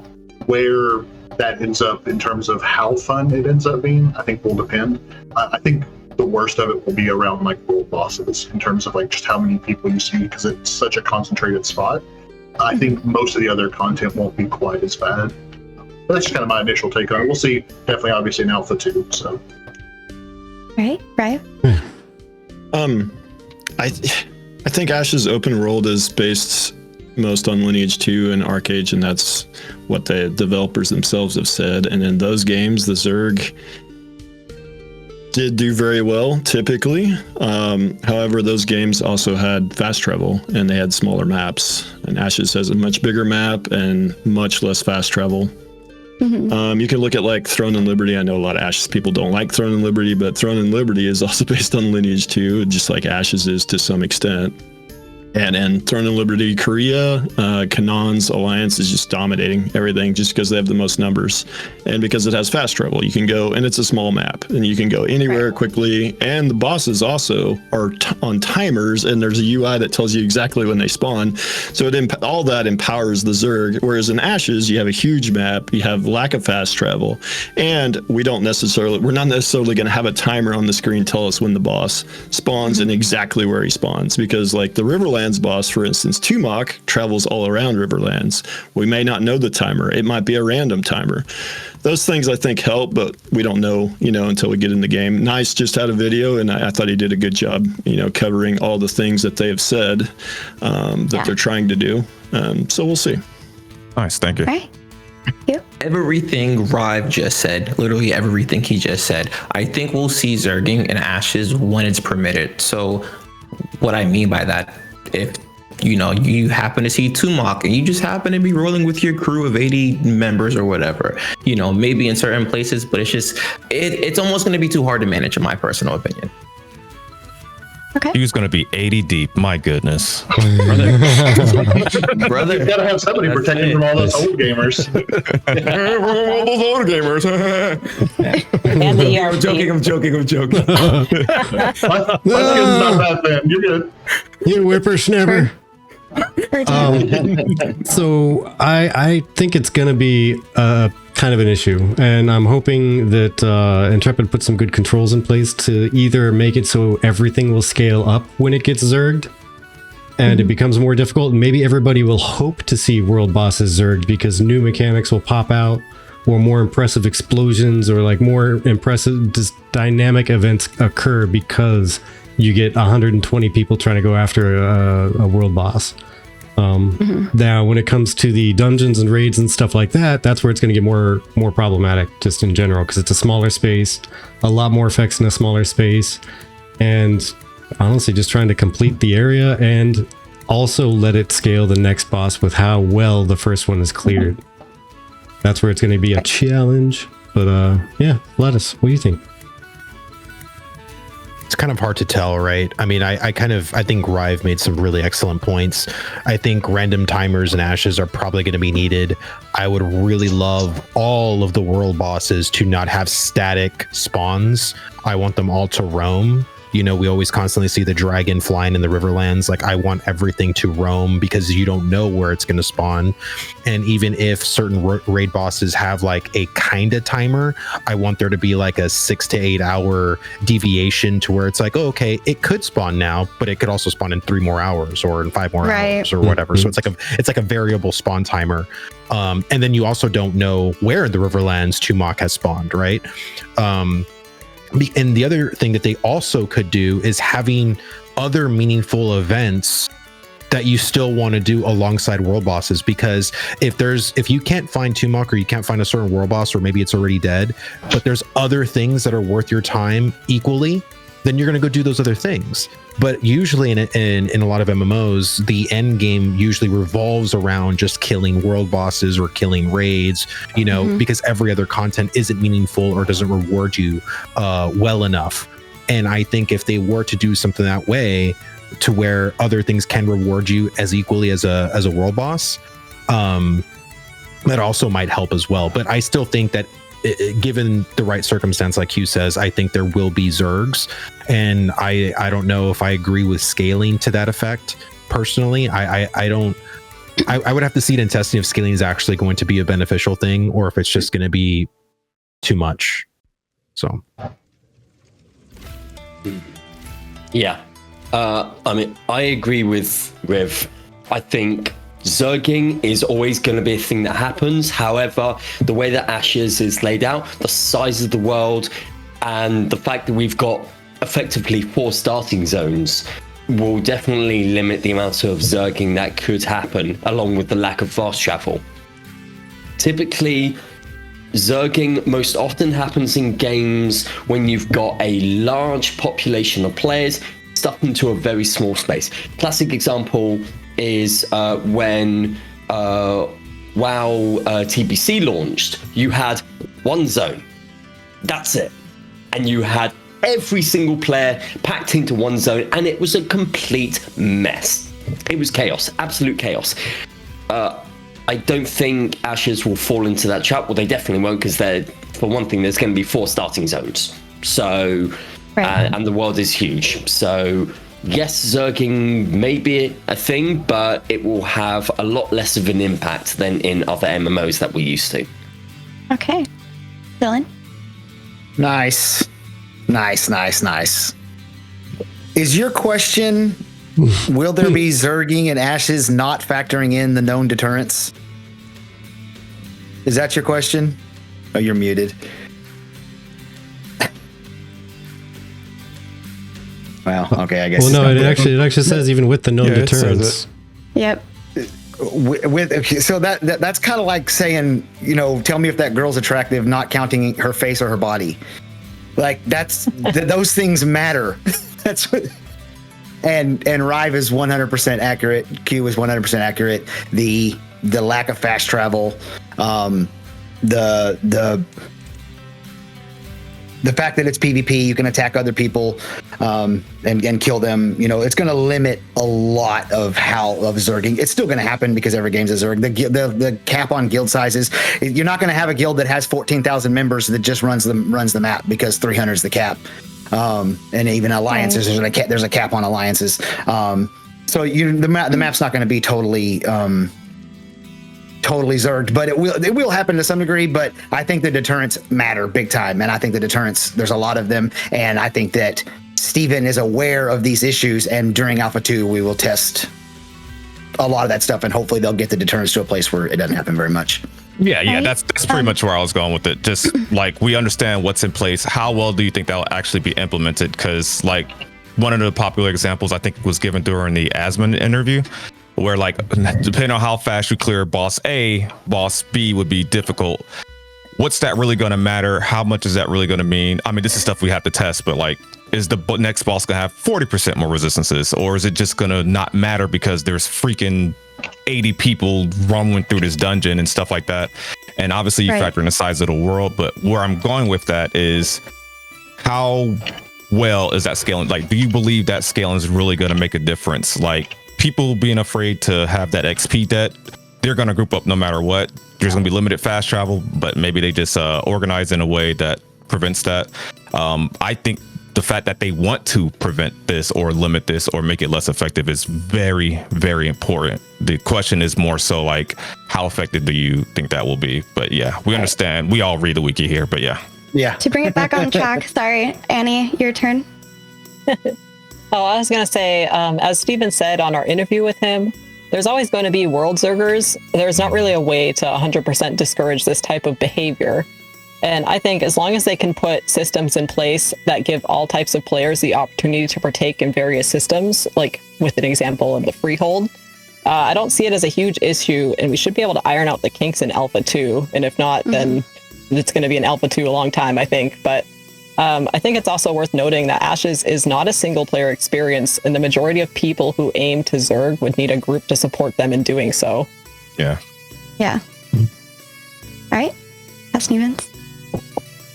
Where that ends up in terms of how fun it ends up being, I think will depend. I think the worst of it will be around like world bosses in terms of like just how many people you see, because it's such a concentrated spot. I think most of the other content won't be quite as bad. But that's just kind of my initial take on it. We'll see. Definitely, obviously, in Alpha 2. So, right. I think Ash's open world is based most on Lineage 2 and Arcade, and that's what the developers themselves have said. And in those games, the Zerg did do very well, typically. However, those games also had fast travel, and they had smaller maps. And Ashes has a much bigger map and much less fast travel. You can look at like Throne and Liberty. I know a lot of Ashes people don't like Throne and Liberty, but Throne and Liberty is also based on Lineage 2, just like Ashes is to some extent. And in Throne and Liberty, Korea, Kanan's alliance is just dominating everything just because they have the most numbers. And because it has fast travel, you can go, and it's a small map, and you can go anywhere quickly. And the bosses also are on timers, and there's a UI that tells you exactly when they spawn. So all that empowers the Zerg. Whereas in Ashes, you have a huge map, you have lack of fast travel, and we're not necessarily going to have a timer on the screen tell us when the boss spawns and exactly where he spawns. Because like the Riverlands boss, for instance, Tumok travels all around Riverlands. We may not know the timer. It might be a random timer. Those things I think help, but we don't know, until we get in the game. Nice just had a video, and I thought he did a good job, covering all the things that they have said that they're trying to do. So we'll see. Nice, thank you. Right. Everything Ryve just said, literally everything he just said, I think we'll see zerging and Ashes when it's permitted. So what I mean by that, if you happen to see Tumok and you just happen to be rolling with your crew of 80 members or whatever, maybe in certain places, but it's almost going to be too hard to manage, in my personal opinion. Okay. He was going to be 80 deep. My goodness. Brother, you gotta have somebody protecting from all those old gamers. All those old gamers. And the ERP. I'm joking. My skin's not that thin. You're good. You whippersnapper. So I think it's going to be kind of an issue, and I'm hoping that Intrepid puts some good controls in place to either make it so everything will scale up when it gets zerged and it becomes more difficult. Maybe everybody will hope to see world bosses zerged because new mechanics will pop out, or more impressive explosions, or like more impressive dynamic events occur because you get 120 people trying to go after a world boss. Now, when it comes to the dungeons and raids and stuff like that, that's where it's going to get more problematic just in general, because it's a smaller space, a lot more effects in a smaller space, and honestly just trying to complete the area and also let it scale the next boss with how well the first one is cleared. That's where it's going to be a challenge. But yeah, Vlhadus, what do you think? It's kind of hard to tell, right? I mean, I think Ryve made some really excellent points. I think random timers and Ashes are probably going to be needed. I would really love all of the world bosses to not have static spawns. I want them all to roam. We always constantly see the dragon flying in the Riverlands. Like, I want everything to roam because you don't know where it's going to spawn. And even if certain raid bosses have like a kind of timer, I want there to be like a 6 to 8 hour deviation to where it's like, oh, okay, it could spawn now, but it could also spawn in 3 more hours or in 5 more hours or whatever. So it's like a variable spawn timer. And then you also don't know where in the Riverlands Tumok has spawned, right? And the other thing that they also could do is having other meaningful events that you still want to do alongside world bosses, because if you can't find Tumok, or you can't find a certain world boss, or maybe it's already dead, but there's other things that are worth your time equally, then you're going to go do those other things. But usually in a lot of MMOs, the end game usually revolves around just killing world bosses or killing raids, you know, because every other content isn't meaningful or doesn't reward you well enough. And I think if they were to do something that way, to where other things can reward you as equally as a world boss, that also might help as well. But I still think that given the right circumstance, like Hugh says, I think there will be zergs, and I don't know if I agree with scaling to that effect personally. I would have to see it in testing if scaling is actually going to be a beneficial thing or if it's just going to be too much. So yeah, I mean, I agree with Riv. I think zerging is always going to be a thing that happens. However, the way that Ashes is laid out, the size of the world, and the fact that we've got effectively 4 starting zones will definitely limit the amount of zerging that could happen, along with the lack of fast travel. Typically, zerging most often happens in games when you've got a large population of players stuffed into a very small space. Classic example is when WoW TBC launched. You had one zone, that's it, and you had every single player packed into one zone, and it was a complete mess. It was chaos, absolute chaos. I don't think Ashes will fall into that trap. Well, they definitely won't, because for one thing, there's going to be 4 starting zones, so and the world is huge. So yes, zerging may be a thing, but it will have a lot less of an impact than in other MMOs that we're used to. Okay. Xillin? Nice. Is your question, will there be zerging and Ashes not factoring in the known deterrents? Is that your question? Oh, you're muted. Well, okay, I guess. Well, no, it actually says even with the known deterrents. Yep. So that's kind of like saying, you know, tell me if that girl's attractive, not counting her face or her body. Like that's those things matter. That's what. And Ryve is 100% accurate. Q is 100% accurate. The lack of fast travel, the fact that it's PvP, you can attack other people and kill them. You know, it's going to limit a lot of zerging. It's still going to happen because every game's a zerg. The cap on guild sizes. You're not going to have a guild that has 14,000 members that just runs the map because 300 is the cap. And even alliances, there's a cap on alliances. So the map's not going to be totally zerged, but it will happen to some degree. But I think the deterrents matter big time, and I think the deterrents, there's a lot of them, and I think that Steven is aware of these issues, and during Alpha 2 we will test a lot of that stuff, and hopefully they'll get the deterrents to a place where it doesn't happen very much. Yeah, that's pretty much where I was going with it. Just like, we understand what's in place. How well do you think that'll actually be implemented? Because like one of the popular examples I think was given during the Asmon interview, where like depending on how fast you clear boss A, boss B would be difficult. What's that really going to matter? How much is that really going to mean? I mean, this is stuff we have to test, but like, is the next boss going to have 40% more resistances, or is it just going to not matter because there's freaking 80 people roaming through this dungeon and stuff like that? And obviously you factor in the size of the world, but where I'm going with that is, how well is that scaling? Like, do you believe that scaling is really going to make a difference? Like, people being afraid to have that XP debt, they're going to group up no matter what. There's going to be limited fast travel, but maybe they just organize in a way that prevents that. I think the fact that they want to prevent this or limit this or make it less effective is very, very important. The question is more so like, how effective do you think that will be? But yeah, we understand. We all read the wiki here, but yeah. Yeah. To bring it back on track, sorry, Annie, your turn. Oh, I was going to say, as Steven said on our interview with him, there's always going to be world zergers. There's not really a way to 100% discourage this type of behavior. And I think as long as they can put systems in place that give all types of players the opportunity to partake in various systems, like with an example of the freehold, I don't see it as a huge issue, and we should be able to iron out the kinks in Alpha 2. And if not, then it's going to be in Alpha 2 a long time, I think. But I think it's also worth noting that Ashes is not a single player experience, and the majority of people who aim to Zerg would need a group to support them in doing so. Yeah. Yeah. All right. CatSnievans.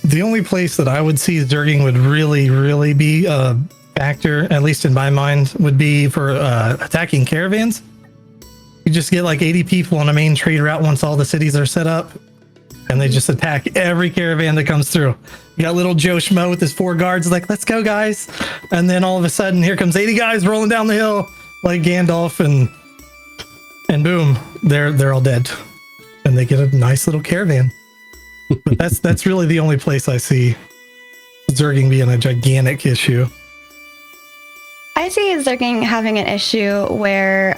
The only place that I would see zerging would really be a factor, at least in my mind, would be for attacking caravans. You just get like 80 people on a main trade route once all the cities are set up, and they just attack every caravan that comes through. You got little Joe Schmo with his 4 guards, like, let's go, guys. And then all of a sudden, here comes 80 guys rolling down the hill like Gandalf, and boom, they're all dead. And they get a nice little caravan. But that's really the only place I see zerging being a gigantic issue. I see zerging having an issue where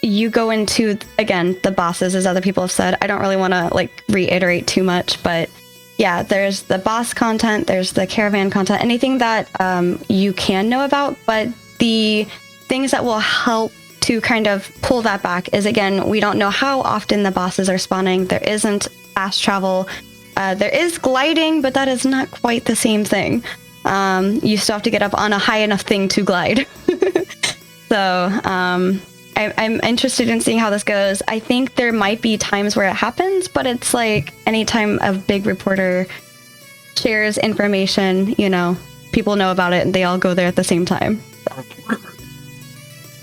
you go into, again, the bosses, as other people have said. I don't really want to like reiterate too much, but yeah, there's the boss content, there's the caravan content, anything that you can know about, but the things that will help to kind of pull that back is, again, we don't know how often the bosses are spawning. There isn't fast travel. There is gliding, but that is not quite the same thing. You still have to get up on a high enough thing to glide. So I'm interested in seeing how this goes. I think there might be times where it happens, but it's like anytime a big reporter shares information, you know, people know about it and they all go there at the same time.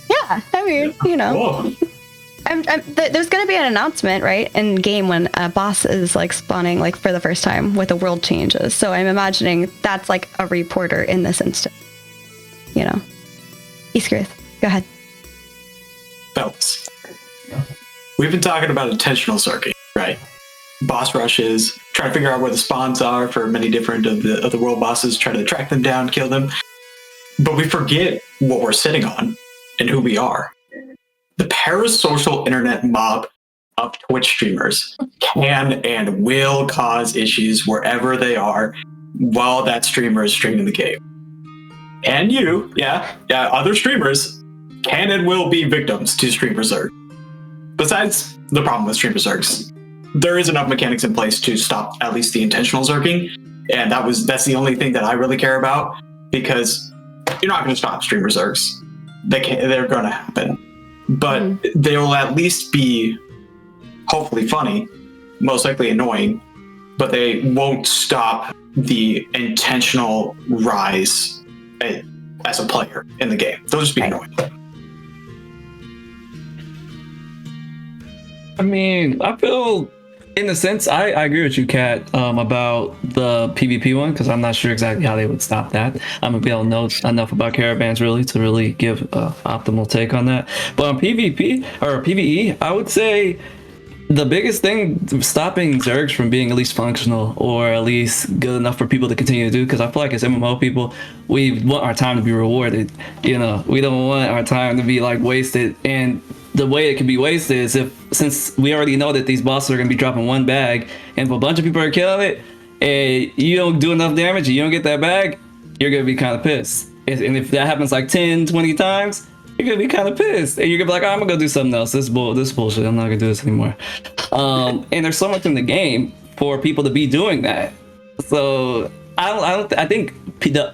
Yeah, I mean, you know, there's going to be an announcement, right, in game when a boss is like spawning like for the first time with the world changes. So I'm imagining that's like a reporter in this instance. You know, Easkeruth, go ahead. Fellas, we've been talking about intentional zerging, right? Boss rushes, try to figure out where the spawns are for many different of the world bosses, try to track them down, kill them. But we forget what we're sitting on and who we are. The parasocial internet mob of Twitch streamers can and will cause issues wherever they are while that streamer is streaming the game. And you, other streamers can and will be victims to streamer zerg. Besides the problem with streamer zergs, there is enough mechanics in place to stop at least the intentional zerging, and that's the only thing that I really care about, because you're not going to stop streamer zergs. They're going to happen. But they will at least be hopefully funny, most likely annoying, but they won't stop the intentional rise as a player in the game. They'll just be annoying. I mean, I feel, in a sense, I agree with you, Kat, about the PvP one, because I'm not sure exactly how they would stop that. I'm going to be able to know enough about caravans really to really give an optimal take on that. But on PvP, or PvE, I would say the biggest thing stopping zergs from being at least functional, or at least good enough for people to continue to do, because I feel like as MMO people, we want our time to be rewarded. You know, we don't want our time to be like wasted, and the way it can be wasted is since we already know that these bosses are going to be dropping one bag, and if a bunch of people are killing it, and you don't do enough damage, and you don't get that bag, you're going to be kind of pissed. And if that happens like 10, 20 times, you're going to be kind of pissed. And you're going to be like, oh, I'm going to go do something else. This bullshit. I'm not going to do this anymore. And there's so much in the game for people to be doing that. So I think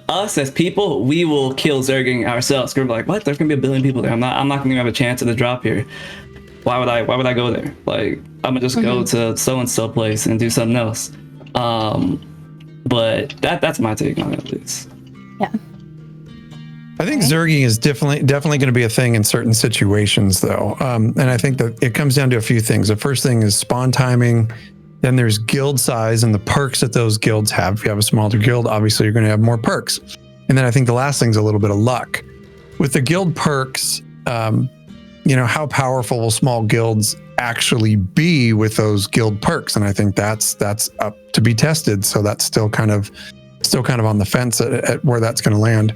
us as people, we will kill zerging ourselves. We're like, what? There's gonna be a billion people there. I'm not gonna have a chance at the drop here. Why would I go there? Like, I'm gonna just go to so and so place and do something else. But that's my take on it, at least. Yeah. I think zerging is definitely going to be a thing in certain situations, though. And I think that it comes down to a few things. The first thing is spawn timing. Then there's guild size and the perks that those guilds have. If you have a smaller guild, obviously you're going to have more perks. And then I think the last thing is a little bit of luck. With the guild perks, you know, how powerful will small guilds actually be with those guild perks? And I think that's up to be tested. So that's still kind of on the fence at where that's going to land.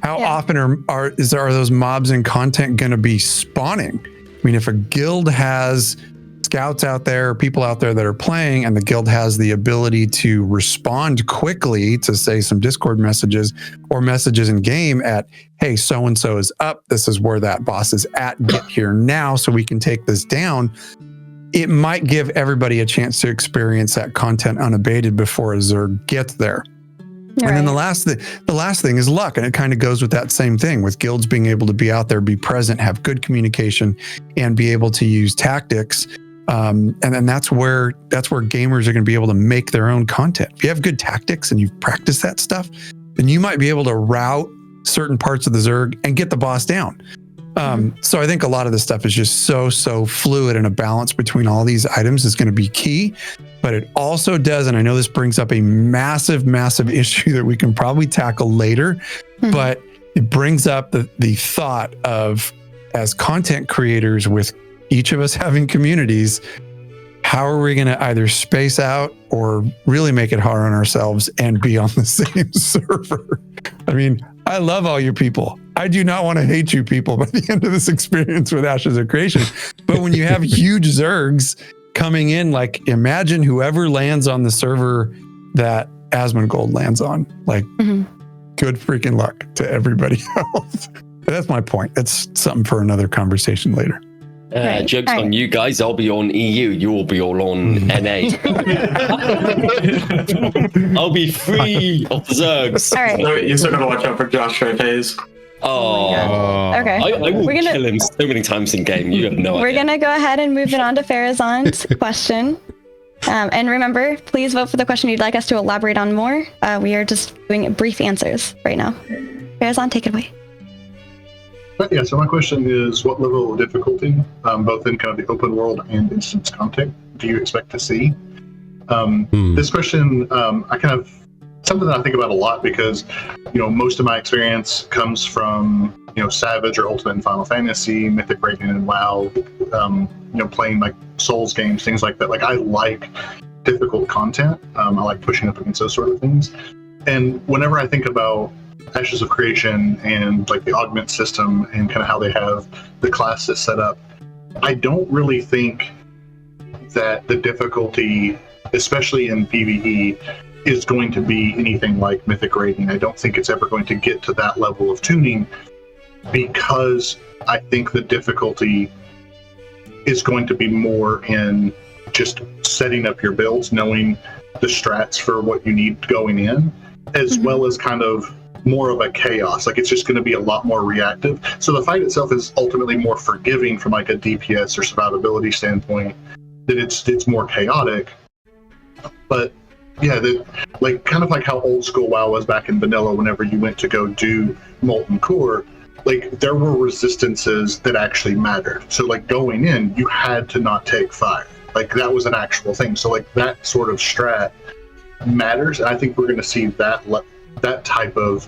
How often are those mobs and content going to be spawning? I mean, if a guild has scouts out there, people out there that are playing, and the guild has the ability to respond quickly to, say, some Discord messages or messages in game at, hey, so-and-so is up, this is where that boss is at, get here now so we can take this down, it might give everybody a chance to experience that content unabated before a zerg gets there. And then the last thing is luck. And it kind of goes with that same thing with guilds being able to be out there, be present, have good communication, and be able to use tactics. And then that's where gamers are going to be able to make their own content. If you have good tactics and you've practiced that stuff, then you might be able to route certain parts of the Zerg and get the boss down. So I think a lot of this stuff is just so fluid, and a balance between all these items is going to be key. But it also does, and I know this brings up a massive issue that we can probably tackle later, but it brings up the thought of, as content creators, with each of us having communities, how are we going to either space out or really make it hard on ourselves and be on the same server? I mean, I love all you people. I do not want to hate you people by the end of this experience with Ashes of Creation. But when you have huge Zergs coming in, like, imagine whoever lands on the server that Asmongold lands on. Like, good freaking luck to everybody else. But that's my point. That's something for another conversation later. Joke's on you guys. I'll be on EU. You'll be all on NA. I'll be free of the Zergs. All right. So you're still gonna watch out for Josh Phase. Okay. I will kill him so many times in game. You have no idea. We're gonna go ahead and move it on to Pharazon's question. And remember, please vote for the question you'd like us to elaborate on more. We are just doing brief answers right now. Pharazon, take it away. Yeah, so my question is, what level of difficulty, both in kind of the open world and instance content, do you expect to see? This question, I kind of, something that I think about a lot because, most of my experience comes from, Savage or Ultimate and Final Fantasy, Mythic Raven and WoW, playing like Souls games, things like that. Like, I like difficult content. I like pushing up against those sort of things. And whenever I think about Ashes of Creation and like the augment system and kind of how they have the classes set up, I don't really think that the difficulty, especially in PvE, is going to be anything like Mythic Rating. I don't think it's ever going to get to that level of tuning, because I think the difficulty is going to be more in just setting up your builds, knowing the strats for what you need going in, as well as kind of more of a chaos. Like, it's just going to be a lot more reactive. So the fight itself is ultimately more forgiving from like a DPS or survivability standpoint, that it's more chaotic. But yeah, like kind of like how old school WoW was back in vanilla. Whenever you went to go do Molten Core, like, there were resistances that actually mattered. So like, going in, you had to not take fire. Like, that was an actual thing. So like, that sort of strat matters. And I think we're going to see that type of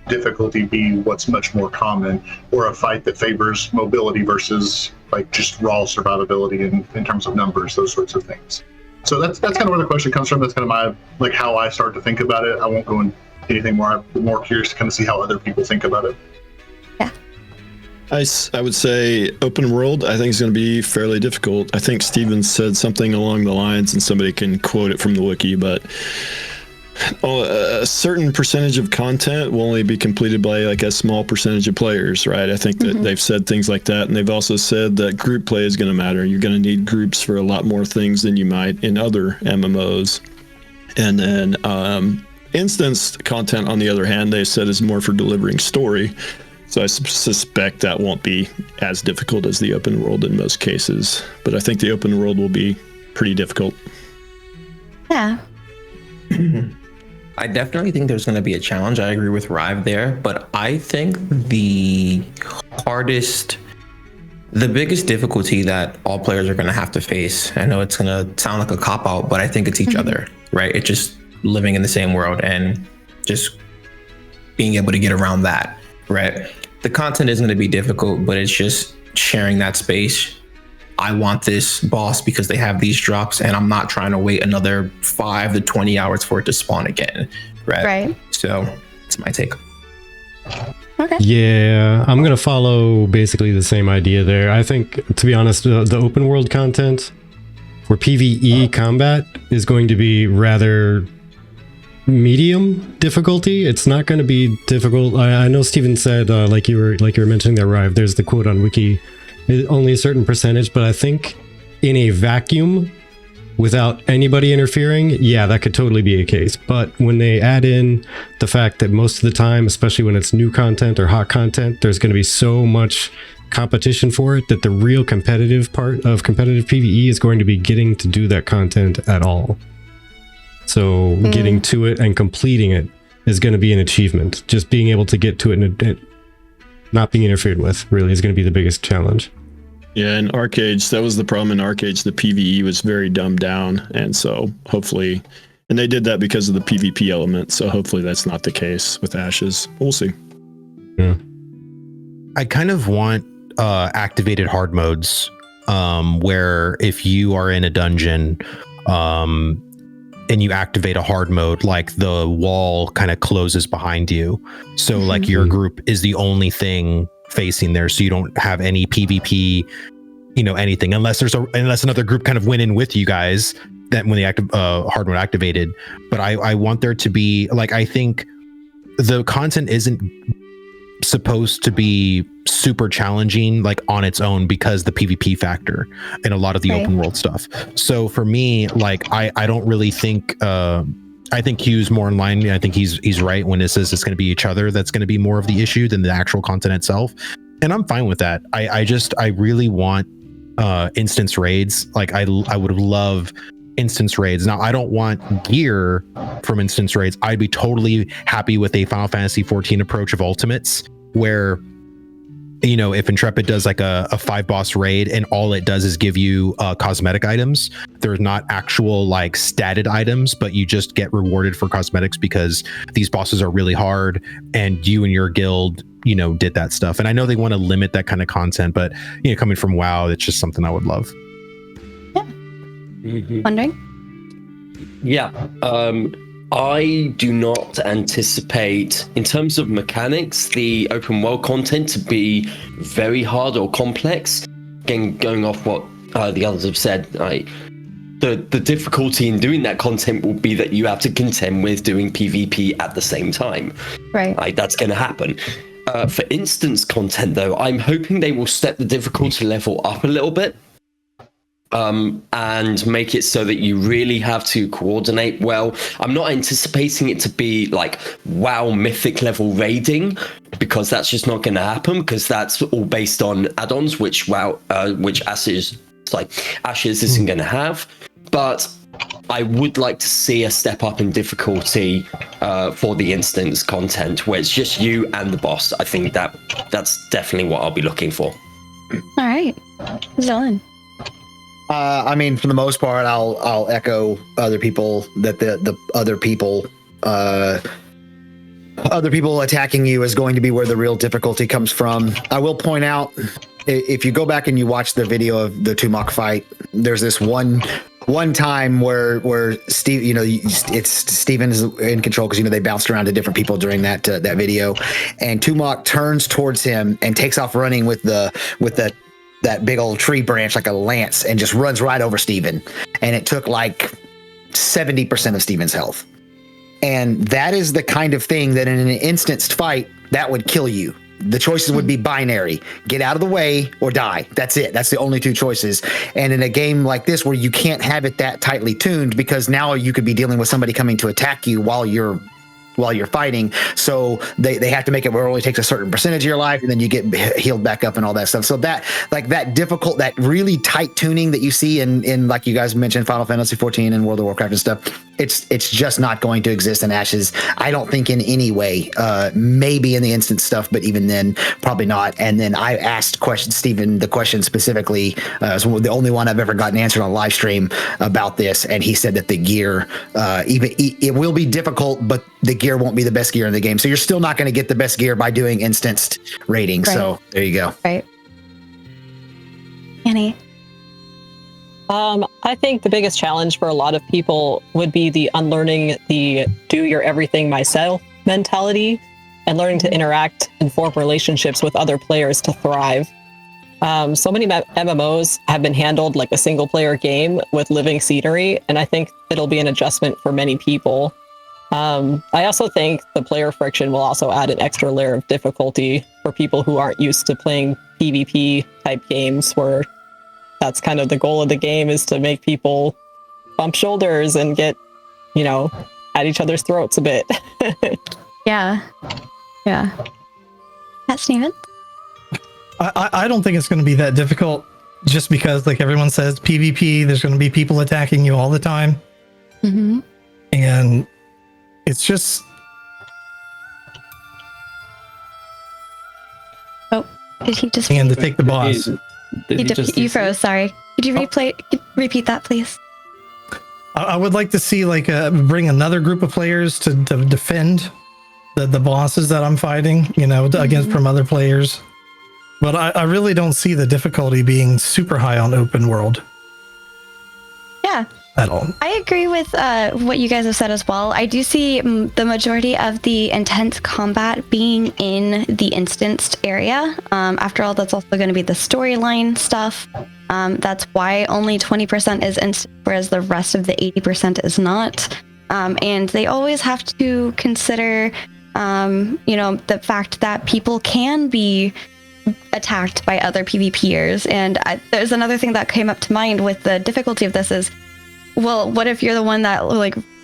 difficulty be what's much more common, or a fight that favors mobility versus like just raw survivability in terms of numbers, those sorts of things. So that's kind of where the question comes from. That's kind of my, like, how I start to think about it. I won't go into anything more. I'm more curious to kind of see how other people think about it. Yeah. I would say open world, I think, is going to be fairly difficult. I think Steven said something along the lines, and somebody can quote it from the wiki, but a certain percentage of content will only be completed by like a small percentage of players, right? I think that they've said things like that, and they've also said that group play is going to matter. You're going to need groups for a lot more things than you might in other MMOs. And then instance content, on the other hand, they said is more for delivering story. So I suspect that won't be as difficult as the open world in most cases. But I think the open world will be pretty difficult. Yeah. I definitely think there's going to be a challenge. I agree with Ryve there, but I think the biggest difficulty that all players are going to have to face, I know it's going to sound like a cop-out, but I think it's each other, right? It's just living in the same world and just being able to get around that, right? The content is going to be difficult, but it's just sharing that space. I want this boss because they have these drops, and I'm not trying to wait another 5 to 20 hours for it to spawn again, right? So that's my take. Okay. Yeah, I'm gonna follow basically the same idea there. I think, to be honest, the open world content for PvE combat is going to be rather medium difficulty. It's not going to be difficult. I know Steven said, like you were mentioning there, Ryve, there's the quote on wiki, only a certain percentage, but I think in a vacuum, without anybody interfering, yeah, that could totally be a case. But when they add in the fact that most of the time, especially when it's new content or hot content, there's going to be so much competition for it that the real competitive part of competitive PvE is going to be getting to do that content at all. So getting to it and completing it is going to be an achievement. Just being able to get to it and not being interfered with really is going to be the biggest challenge. Yeah, in Arcades, that was the problem in Arcades. The PvE was very dumbed down, and so hopefully, and they did that because of the PvP element, so hopefully that's not the case with Ashes. We'll see. Yeah. I kind of want activated hard modes, where if you are in a dungeon, and you activate a hard mode, like the wall kind of closes behind you. So like your group is the only thing facing there. So you don't have any PvP, anything, unless another group kind of went in with you guys that when the hard mode activated. But I want there to be, like, I think the content isn't supposed to be super challenging like on its own because the PvP factor and a lot of the open world stuff. So for me, like I don't really think I think Q's more in line. I think he's right when it says it's going to be each other that's going to be more of the issue than the actual content itself. And I'm fine with that. I really want instance raids. Like I would love instance raids. Now I don't want gear from instance raids. I'd be totally happy with a Final Fantasy 14 approach of ultimates where, if Intrepid does like a 5-boss raid and all it does is give you cosmetic items, there's not actual like statted items, but you just get rewarded for cosmetics because these bosses are really hard and you and your guild, did that stuff. And I know they want to limit that kind of content, but coming from WoW, it's just something I would love. Yeah. Wondering? Yeah. I do not anticipate, in terms of mechanics, the open world content to be very hard or complex. Again, going off what the others have said, the difficulty in doing that content will be that you have to contend with doing PvP at the same time. Right. That's going to happen. For instance content, though, I'm hoping they will step the difficulty level up a little bit. And make it so that you really have to coordinate well. I'm not anticipating it to be like WoW mythic level raiding, because that's just not going to happen, because that's all based on add-ons, which Ashes isn't going to have. But I would like to see a step up in difficulty for the instance content, where it's just you and the boss. I think that's definitely what I'll be looking for. All right, Xillin. For the most part, I'll echo other people that the other people attacking you is going to be where the real difficulty comes from. I will point out, if you go back and you watch the video of the Tumok fight, there's this one time where Steve, it's Steven is in control because they bounced around to different people during that video, and Tumok turns towards him and takes off running with that big old tree branch like a lance and just runs right over Steven. And it took like 70% of Steven's health. And that is the kind of thing that in an instanced fight, that would kill you. The choices would be binary: get out of the way or die. That's it. That's the only two choices. And in a game like this, where you can't have it that tightly tuned, because now you could be dealing with somebody coming to attack you while you're fighting, so they have to make it where it only takes a certain percentage of your life, and then you get healed back up and all that stuff. So that that really tight tuning that you see in like you guys mentioned, Final Fantasy 14 and World of Warcraft and stuff, it's just not going to exist in Ashes, I don't think, in any way. Maybe in the instant stuff, but even then, probably not. And then I asked Steven the question specifically, the only one I've ever gotten answered on live stream about this, and he said that the gear, it will be difficult, but the gear won't be the best gear in the game. So you're still not going to get the best gear by doing instanced raiding. Right. So there you go. Right. Annie? I think the biggest challenge for a lot of people would be the unlearning the do your everything myself mentality and learning to interact and form relationships with other players to thrive. So many MMOs have been handled like a single player game with living scenery, and I think it'll be an adjustment for many people. I also think the player friction will also add an extra layer of difficulty for people who aren't used to playing PvP type games, where that's kind of the goal of the game, is to make people bump shoulders and get, at each other's throats a bit. Yeah. CatSnievans? I don't think it's going to be that difficult, just because, like everyone says, PvP, there's going to be people attacking you all the time. Mm-hmm. And it's just... Oh, did he just... And to take the boss. You froze, sorry. Could you repeat that, please? I would like to see, bring another group of players to defend the bosses that I'm fighting, against from other players. But I really don't see the difficulty being super high on open world. Yeah. At all. I agree with what you guys have said as well. I do see the majority of the intense combat being in the instanced area. After all, that's also going to be the storyline stuff. That's why only 20% is instant, whereas the rest of the 80% is not. And they always have to consider, the fact that people can be attacked by other PvPers. And there's another thing that came up to mind with the difficulty of this is, well, what if you're the one that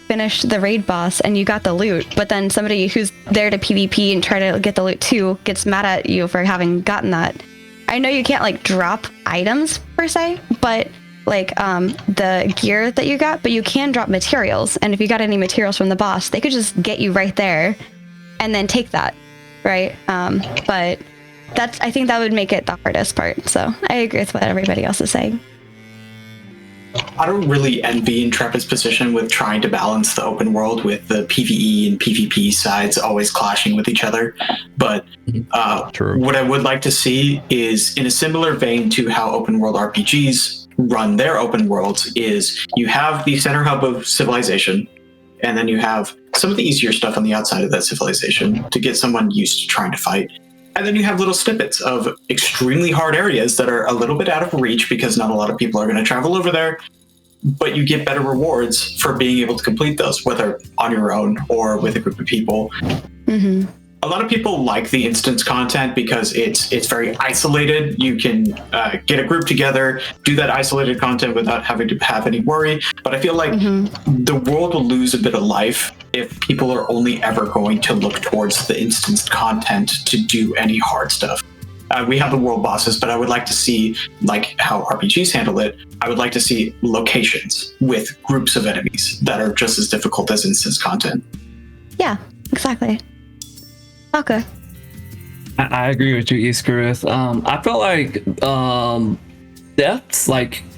finished the raid boss and you got the loot, but then somebody who's there to PvP and try to get the loot too gets mad at you for having gotten that? I know you can't drop items per se, but the gear that you got, but you can drop materials. And if you got any materials from the boss, they could just get you right there and then take that, right? But I think that would make it the hardest part. So I agree with what everybody else is saying. I don't really envy Intrepid's position with trying to balance the open world with the PvE and PvP sides always clashing with each other. But what I would like to see is, in a similar vein to how open world RPGs run their open worlds, is you have the center hub of civilization, and then you have some of the easier stuff on the outside of that civilization to get someone used to trying to fight. And then you have little snippets of extremely hard areas that are a little bit out of reach because not a lot of people are going to travel over there, but you get better rewards for being able to complete those, whether on your own or with a group of people. Mm-hmm. A lot of people like the instance content because it's very isolated. You can get a group together, do that isolated content without having to have any worry. But I feel like the world will lose a bit of life if people are only ever going to look towards the instanced content to do any hard stuff. We have the world bosses, but I would like to see, how RPGs handle it, I would like to see locations with groups of enemies that are just as difficult as instance content. Yeah, exactly. Okay. I agree with you, Easkeruth. I feel like deaths,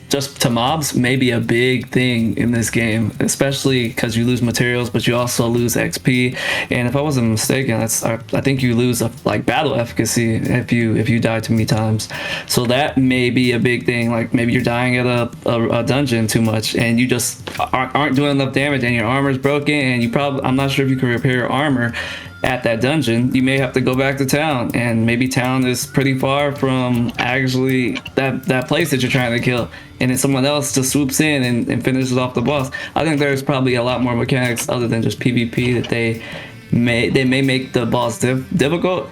just to mobs, may be a big thing in this game, especially because you lose materials, but you also lose XP. And if I wasn't mistaken, I think you lose battle efficacy if you die too many times. So that may be a big thing. Maybe you're dying at a dungeon too much, and you just aren't doing enough damage, and your armor's broken, and I'm not sure if you can repair your armor at that dungeon. You may have to go back to town, and maybe town is pretty far from actually that place that you're trying to kill, and then someone else just swoops in and finishes off the boss. I think there's probably a lot more mechanics other than just PvP that they may make the boss difficult.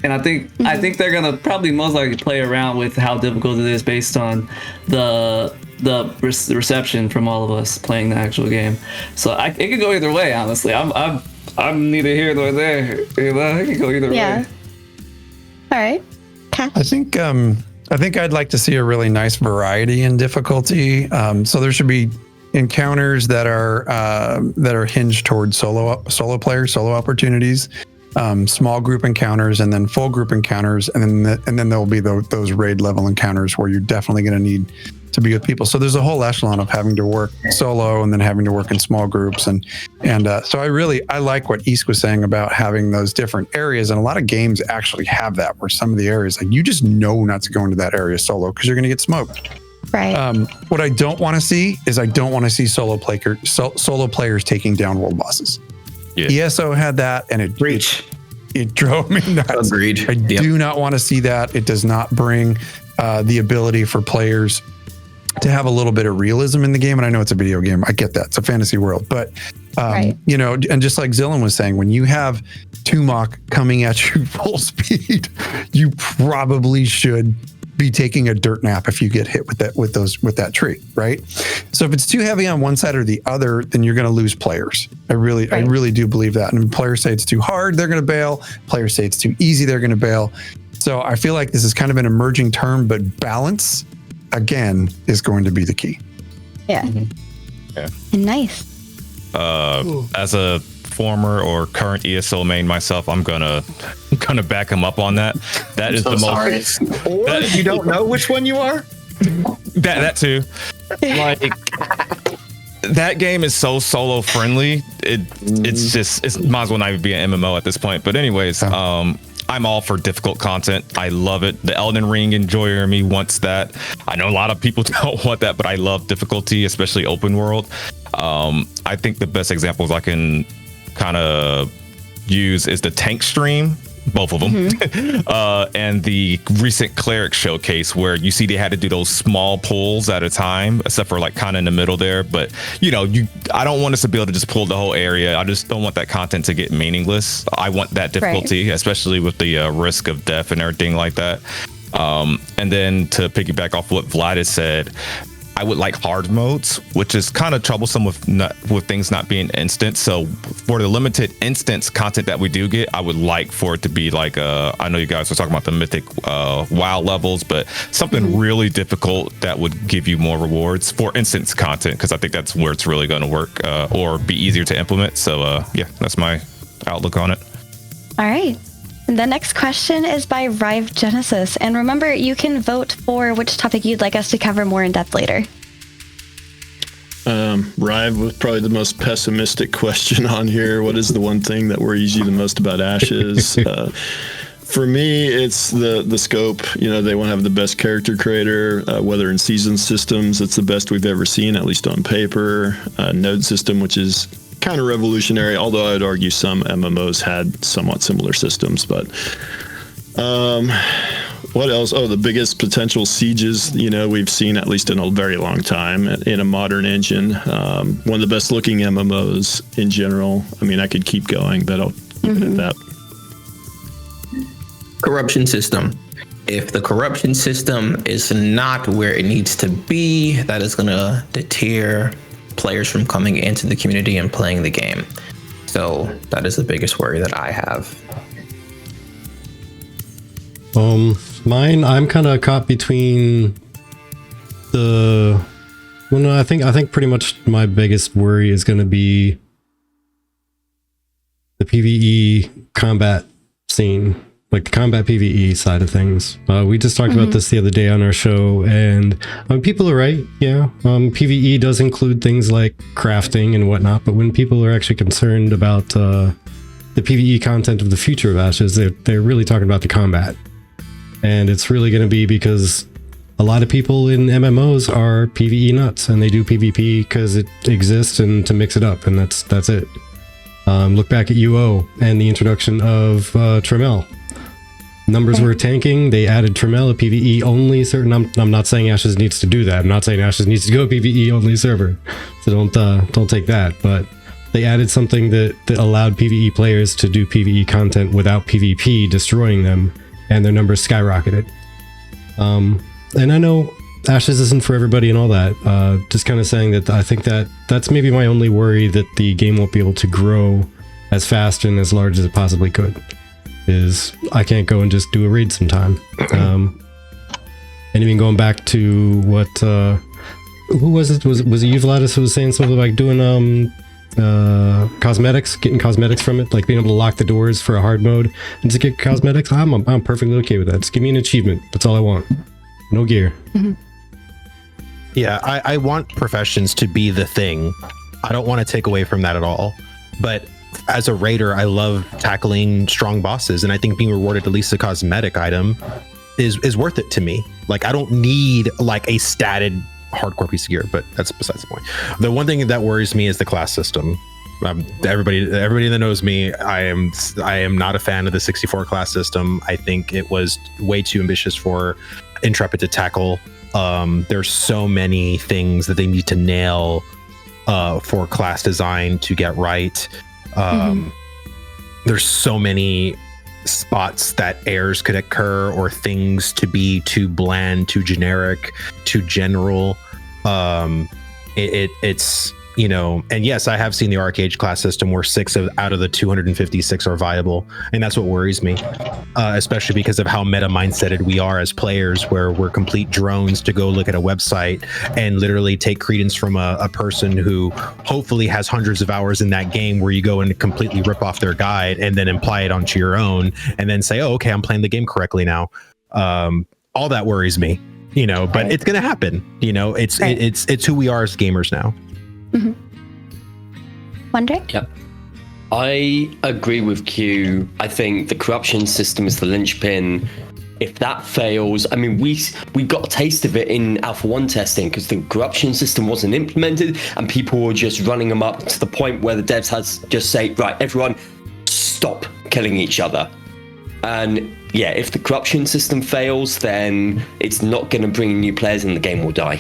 And I think they're gonna probably most likely play around with how difficult it is based on the reception from all of us playing the actual game. So it could go either way, honestly. I'm neither here nor there. It could go either way. All right. I think I'd like to see a really nice variety in difficulty. So there should be encounters that are hinged towards solo players, solo opportunities, small group encounters, and then full group encounters, and then there'll be those raid level encounters where you're definitely going to need to be with people. So there's a whole echelon of having to work solo and then having to work in small groups, and so I like what East was saying about having those different areas, and a lot of games actually have that, where some of the areas you just know not to go into that area solo because you're going to get smoked. Right. What I don't want to see is solo players taking down world bosses. Yeah. ESO had that, and it drove me nuts. Agreed. I do not want to see that. It does not bring the ability for players to have a little bit of realism in the game. And I know it's a video game. I get that. It's a fantasy world. But, and just like Xillin was saying, when you have Tumok coming at you full speed, you probably should be taking a dirt nap if you get hit with that tree, right? So if it's too heavy on one side or the other, then you're going to lose players. I really do believe that. And when players say it's too hard, they're going to bail. Players say it's too easy, they're going to bail. So I feel like this is kind of an emerging term, but balance again is going to be the key. Yeah. Yeah. Nice. As a former or current ESO main myself, I'm gonna back him up on that. That is the most. Or you don't know which one you are. That too. Like that game is so solo friendly. It's might as well not even be an MMO at this point. But anyways, I'm all for difficult content. I love it. The Elden Ring enjoyer in me wants that. I know a lot of people don't want that, but I love difficulty, especially open world. I think the best examples I can kind of use is the tank stream, both of them, and the recent cleric showcase where you see they had to do those small pulls at a time, except for like kind of in the middle there. But I don't want us to be able to just pull the whole area. I just don't want that content to get meaningless. I want that difficulty, especially with the risk of death and everything like that. And then to piggyback off what Vlhadus said, I would like hard modes, which is kind of troublesome with things not being instant. So for the limited instance content that we do get, I would like for it to be like, I know you guys were talking about the mythic WoW levels, but something really difficult that would give you more rewards for instance content, because I think that's where it's really going to work or be easier to implement. So yeah, that's my outlook on it. All right. The next question is by RyveGenesis. And remember, you can vote for which topic you'd like us to cover more in depth later. Ryve was probably the most pessimistic question on here. What is the one thing that worries you the most about Ashes? For me, it's the scope. They want to have the best character creator, whether in season systems, it's the best we've ever seen, at least on paper. Node system, which is kind of revolutionary, although I'd argue some MMOs had somewhat similar systems. But what else? Oh, the biggest potential sieges we've seen, at least in a very long time, in a modern engine. One of the best looking MMOs in general. I mean, I could keep going, but I'll keep it at that. Corruption system. If the corruption system is not where it needs to be, that is going to deter players from coming into the community and playing the game. So that is the biggest worry that I have. Mine, I'm kind of caught between I think pretty much my biggest worry is going to be the PvE combat scene, like the combat PvE side of things. We just talked about this the other day on our show, and people are right. Yeah, PvE does include things like crafting and whatnot, but when people are actually concerned about the PvE content of the future of Ashes, they're really talking about the combat. And it's really going to be because a lot of people in MMOs are PvE nuts, and they do PvP because it exists and to mix it up, and that's it. Look back at UO and the introduction of Tremel. Numbers were tanking. They added Tremel, a PvE only certain. I'm not saying Ashes needs to do that. I'm not saying Ashes needs to go PvE only server. So don't take that. But they added something that allowed PvE players to do PvE content without PvP destroying them, and their numbers skyrocketed. And I know Ashes isn't for everybody and all that. Just kind of saying that I think that's maybe my only worry, that the game won't be able to grow as fast and as large as it possibly could. Is I can't go and just do a raid sometime. And even going back to what who was it? Was it you, Vlhadus, who was saying something like doing cosmetics, getting cosmetics from it, like being able to lock the doors for a hard mode and to get cosmetics? I'm perfectly okay with that. Just give me an achievement. That's all I want. No gear. Yeah, I want professions to be the thing. I don't want to take away from that at all. But as a raider, I love tackling strong bosses, and I think being rewarded at least a cosmetic item is worth it to me. Like, I don't need like a statted hardcore piece of gear, but that's besides the point. The one thing that worries me is the class system. Everybody that knows me, I am not a fan of the 64 class system. I think it was way too ambitious for Intrepid to tackle. There's so many things that they need to nail for class design to get right. There's so many spots that errors could occur or things to be too bland, too generic, too general. It's, you know, and yes, I have seen the arcade class system where 6 out of the 256 are viable, and that's what worries me, especially because of how meta mindseted we are as players, where we're complete drones to go look at a website and literally take credence from a person who hopefully has hundreds of hours in that game, where you go and completely rip off their guide and then imply it onto your own and then say, oh, okay, I'm playing the game correctly now. All that worries me, you know, but it's going to happen. You know, it's who we are as gamers now. Mm-hmm. Wondering? Yep. I agree with Q. I think the corruption system is the linchpin. If that fails, I mean, we got a taste of it in Alpha 1 testing because the corruption system wasn't implemented and people were just running them up to the point where the devs had to just say, right, everyone, stop killing each other. And yeah, if the corruption system fails, then it's not going to bring new players and the game will die.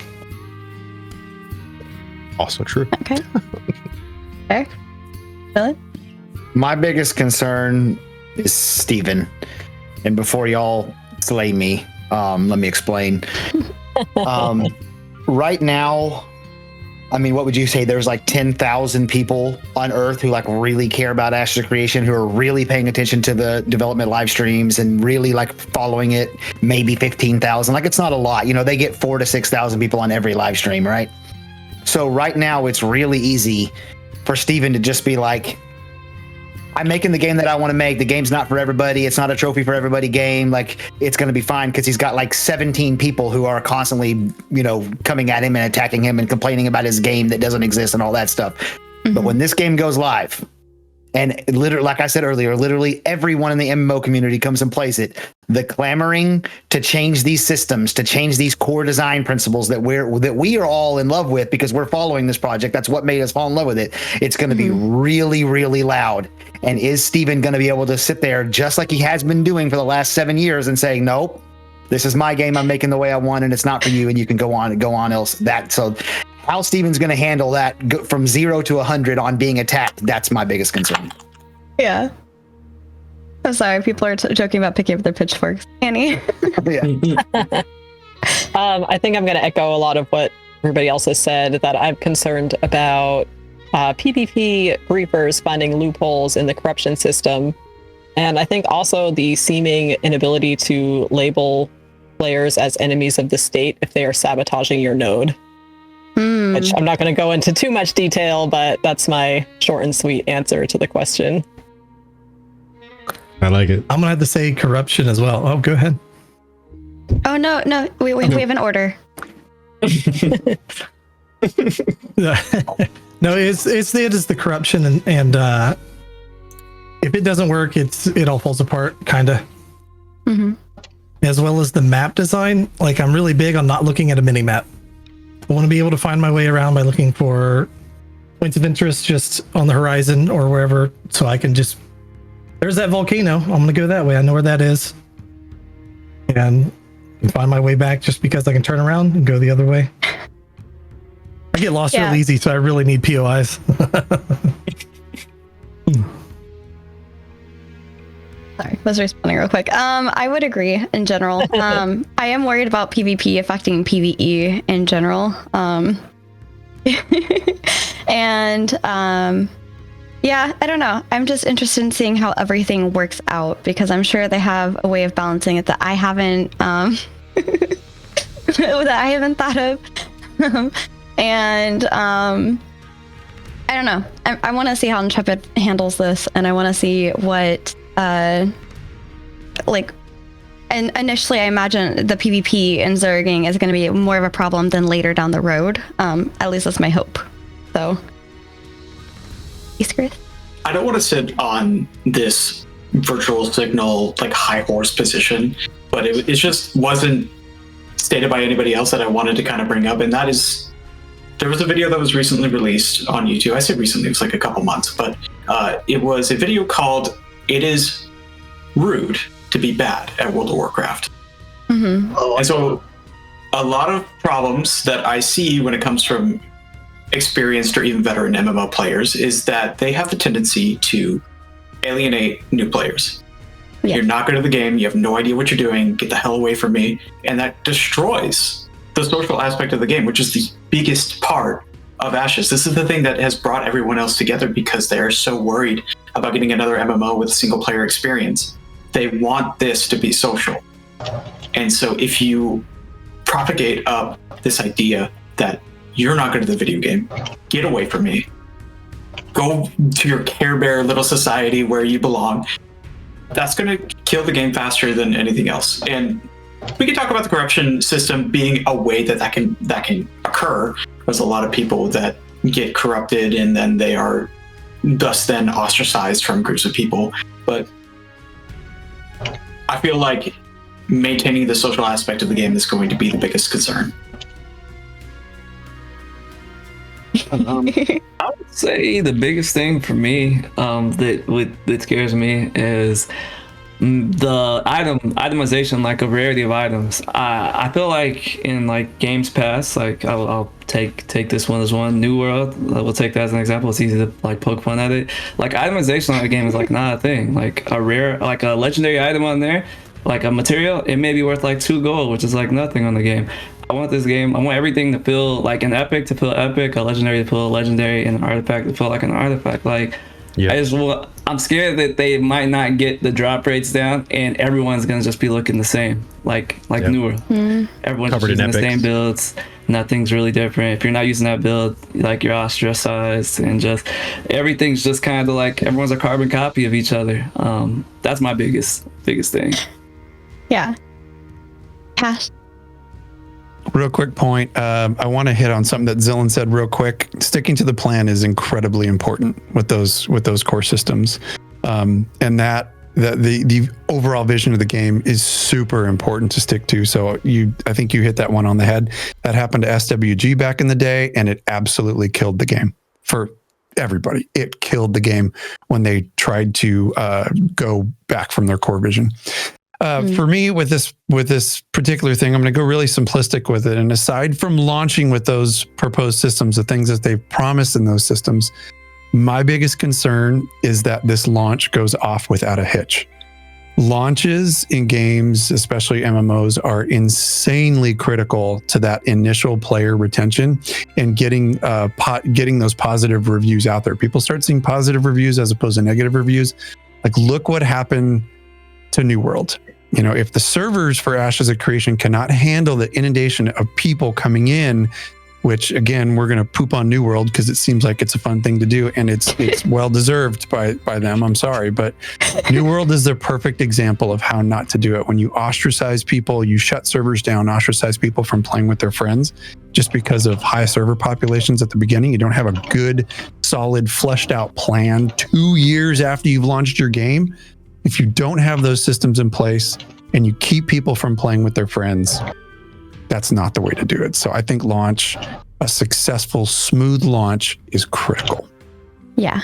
Also true. Okay. Fair. Really? My biggest concern is Steven. And before y'all slay me, let me explain. Right now, I mean, what would you say? There's like 10,000 people on Earth who like really care about Ashes of Creation, who are really paying attention to the development live streams and really like following it. Maybe 15,000. Like, it's not a lot. You know, they get 4,000 to 6,000 people on every live stream, right? So right now, it's really easy for Steven to just be like, I'm making the game that I want to make. The game's not for everybody. It's not a trophy for everybody game. Like, it's going to be fine because he's got like 17 people who are constantly, you know, coming at him and attacking him and complaining about his game that doesn't exist and all that stuff. Mm-hmm. But when this game goes live, and literally, like I said earlier, literally everyone in the MMO community comes and plays it, the clamoring to change these systems, to change these core design principles that we are all in love with because we're following this project. That's what made us fall in love with it. It's going to be really, really loud. And is Steven going to be able to sit there just like he has been doing for the last 7 years and saying, nope, this is my game. I'm making the way I want, and it's not for you. And you can go on else. So how Steven's going to handle that from 0 to 100 on being attacked, that's my biggest concern. Yeah. I'm sorry, people are joking about picking up their pitchforks. Annie? I think I'm going to echo a lot of what everybody else has said, that I'm concerned about PvP griefers finding loopholes in the corruption system. And I think also the seeming inability to label players as enemies of the state if they are sabotaging your node. Which I'm not going to go into too much detail, but that's my short and sweet answer to the question. I like it. I'm going to have to say corruption as well. Oh, go ahead. Oh, no. We have an order. No, it's the corruption and if it doesn't work, it all falls apart, kind of. Mm-hmm. As well as the map design. Like, I'm really big on not looking at a mini map. I want to be able to find my way around by looking for points of interest just on the horizon or wherever, so I can just, there's that volcano, I'm going to go that way. I know where that is. And find my way back just because I can turn around and go the other way. I get lost real easy, so I really need POIs. Sorry, was responding real quick. I would agree in general. I am worried about PvP affecting PvE in general. Yeah, I don't know. I'm just interested in seeing how everything works out because I'm sure they have a way of balancing it that I haven't thought of. And I don't know. I want to see how Intrepid handles this, and I want to see what and initially I imagine the PvP in zerging is going to be more of a problem than later down the road. At least that's my hope. So, Easkeruth? I don't want to sit on this virtual signal like high horse position, but it just wasn't stated by anybody else that I wanted to kind of bring up, and that is, there was a video that was recently released on YouTube. I say recently, it was like a couple months, but it was a video called "It is Rude to be Bad at World of Warcraft." Mm-hmm. And so a lot of problems that I see when it comes from experienced or even veteran MMO players is that they have the tendency to alienate new players. Yeah. You're not good at the game. You have no idea what you're doing. Get the hell away from me. And that destroys the social aspect of the game, which is the biggest part of Ashes. This is the thing that has brought everyone else together because they are so worried about getting another MMO with a single player experience. They want this to be social. And so if you propagate up this idea that you're not good at the video game, get away from me, go to your Care Bear little society where you belong, that's going to kill the game faster than anything else. And we can talk about the corruption system being a way that can occur. There's a lot of people that get corrupted and then they are thus then ostracized from groups of people. But I feel like maintaining the social aspect of the game is going to be the biggest concern. I would say the biggest thing for me that scares me is the itemization, like a rarity of items. I feel like in like games past, like I'll take this one as one. New World, we'll take that as an example. It's easy to like poke fun at it. Like itemization on a game is like not a thing. Like a rare, like a legendary item on there, like a material, it may be worth like 2 gold, which is like nothing on the game. I want this game, I want everything to feel like an epic to feel epic, a legendary to feel legendary, and an artifact to feel like an artifact. Like, yeah. I'm scared that they might not get the drop rates down and everyone's gonna just be looking the same, like New World. Everyone's just using the same builds. Nothing's really different. If you're not using that build, like you're ostracized, and just everything's just kind of like everyone's a carbon copy of each other. That's my biggest thing. Yeah. Kash. Real quick point. I want to hit on something that Xillin said real quick. Sticking to the plan is incredibly important with those core systems, and that the overall vision of the game is super important to stick to. So I think you hit that one on the head. That happened to SWG back in the day, and it absolutely killed the game for everybody. It killed the game when they tried to go back from their core vision. For me, with this particular thing, I'm going to go really simplistic with it. And aside from launching with those proposed systems, the things that they've promised in those systems, my biggest concern is that this launch goes off without a hitch. Launches in games, especially MMOs, are insanely critical to that initial player retention and getting those positive reviews out there. People start seeing positive reviews as opposed to negative reviews. Like, look what happened to New World. You know, if the servers for Ashes of Creation cannot handle the inundation of people coming in, which again, we're going to poop on New World because it seems like it's a fun thing to do, and it's well deserved by them. I'm sorry, but New World is the perfect example of how not to do it. When you ostracize people, you shut servers down, ostracize people from playing with their friends just because of high server populations at the beginning. You don't have a good, solid, fleshed out plan 2 years after you've launched your game. If you don't have those systems in place and you keep people from playing with their friends, that's not the way to do it. So I think a successful, smooth launch is critical. Yeah.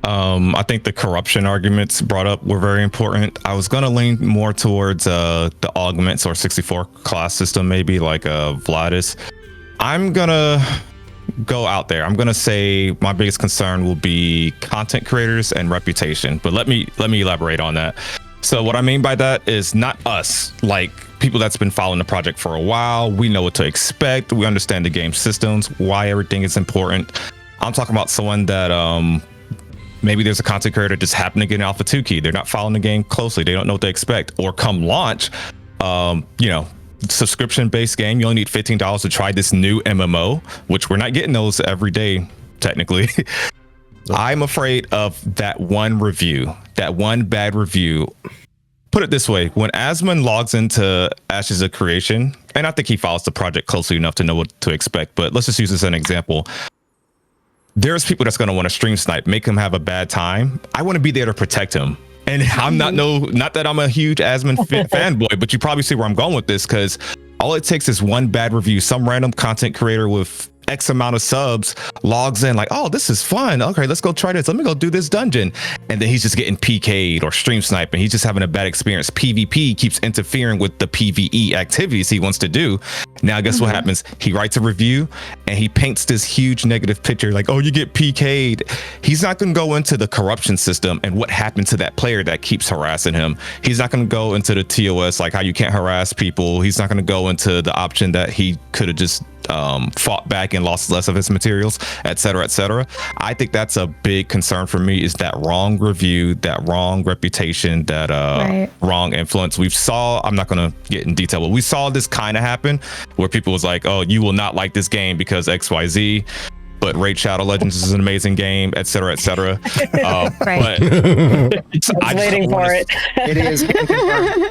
I think the corruption arguments brought up were very important. I was going to lean more towards the augments or 64 class system, maybe like Vlhadus. I'm going to go out there. I'm going to say my biggest concern will be content creators and reputation, but let me elaborate on that. So what I mean by that is not us, like people that's been following the project for a while. We know what to expect. We understand the game systems, why everything is important. I'm talking about someone that maybe there's a content creator just happened to get an alpha 2 key. They're not following the game closely. They don't know what to expect. Or come launch, subscription-based game, you only need $15 to try this new MMO, which we're not getting those every day, technically. I'm afraid of that one review, that one bad review. Put it this way, when Asmon logs into Ashes of Creation, and I think he follows the project closely enough to know what to expect, but let's just use this as an example. There's people that's going to want to stream snipe, make him have a bad time. I want to be there to protect him. And I'm not that I'm a huge Asmon fanboy, but you probably see where I'm going with this, because all it takes is one bad review. Some random content creator with X amount of subs, logs in like, oh, this is fun. Okay, let's go try this. Let me go do this dungeon. And then he's just getting PK'd or stream sniping. He's just having a bad experience. PvP keeps interfering with the PvE activities he wants to do. Now, guess what happens? He writes a review and he paints this huge negative picture like, oh, you get PK'd. He's not going to go into the corruption system and what happened to that player that keeps harassing him. He's not going to go into the TOS, like how you can't harass people. He's not going to go into the option that he could have just fought back and lost less of his materials, etc., etc. I think that's a big concern for me, is that wrong review, that wrong reputation, that wrong influence. I'm not going to get in detail, but we saw this kind of happen where people was like, oh, you will not like this game because XYZ, but Raid Shadow Legends is an amazing game, etc., etc. Right. I'm waiting for it. It is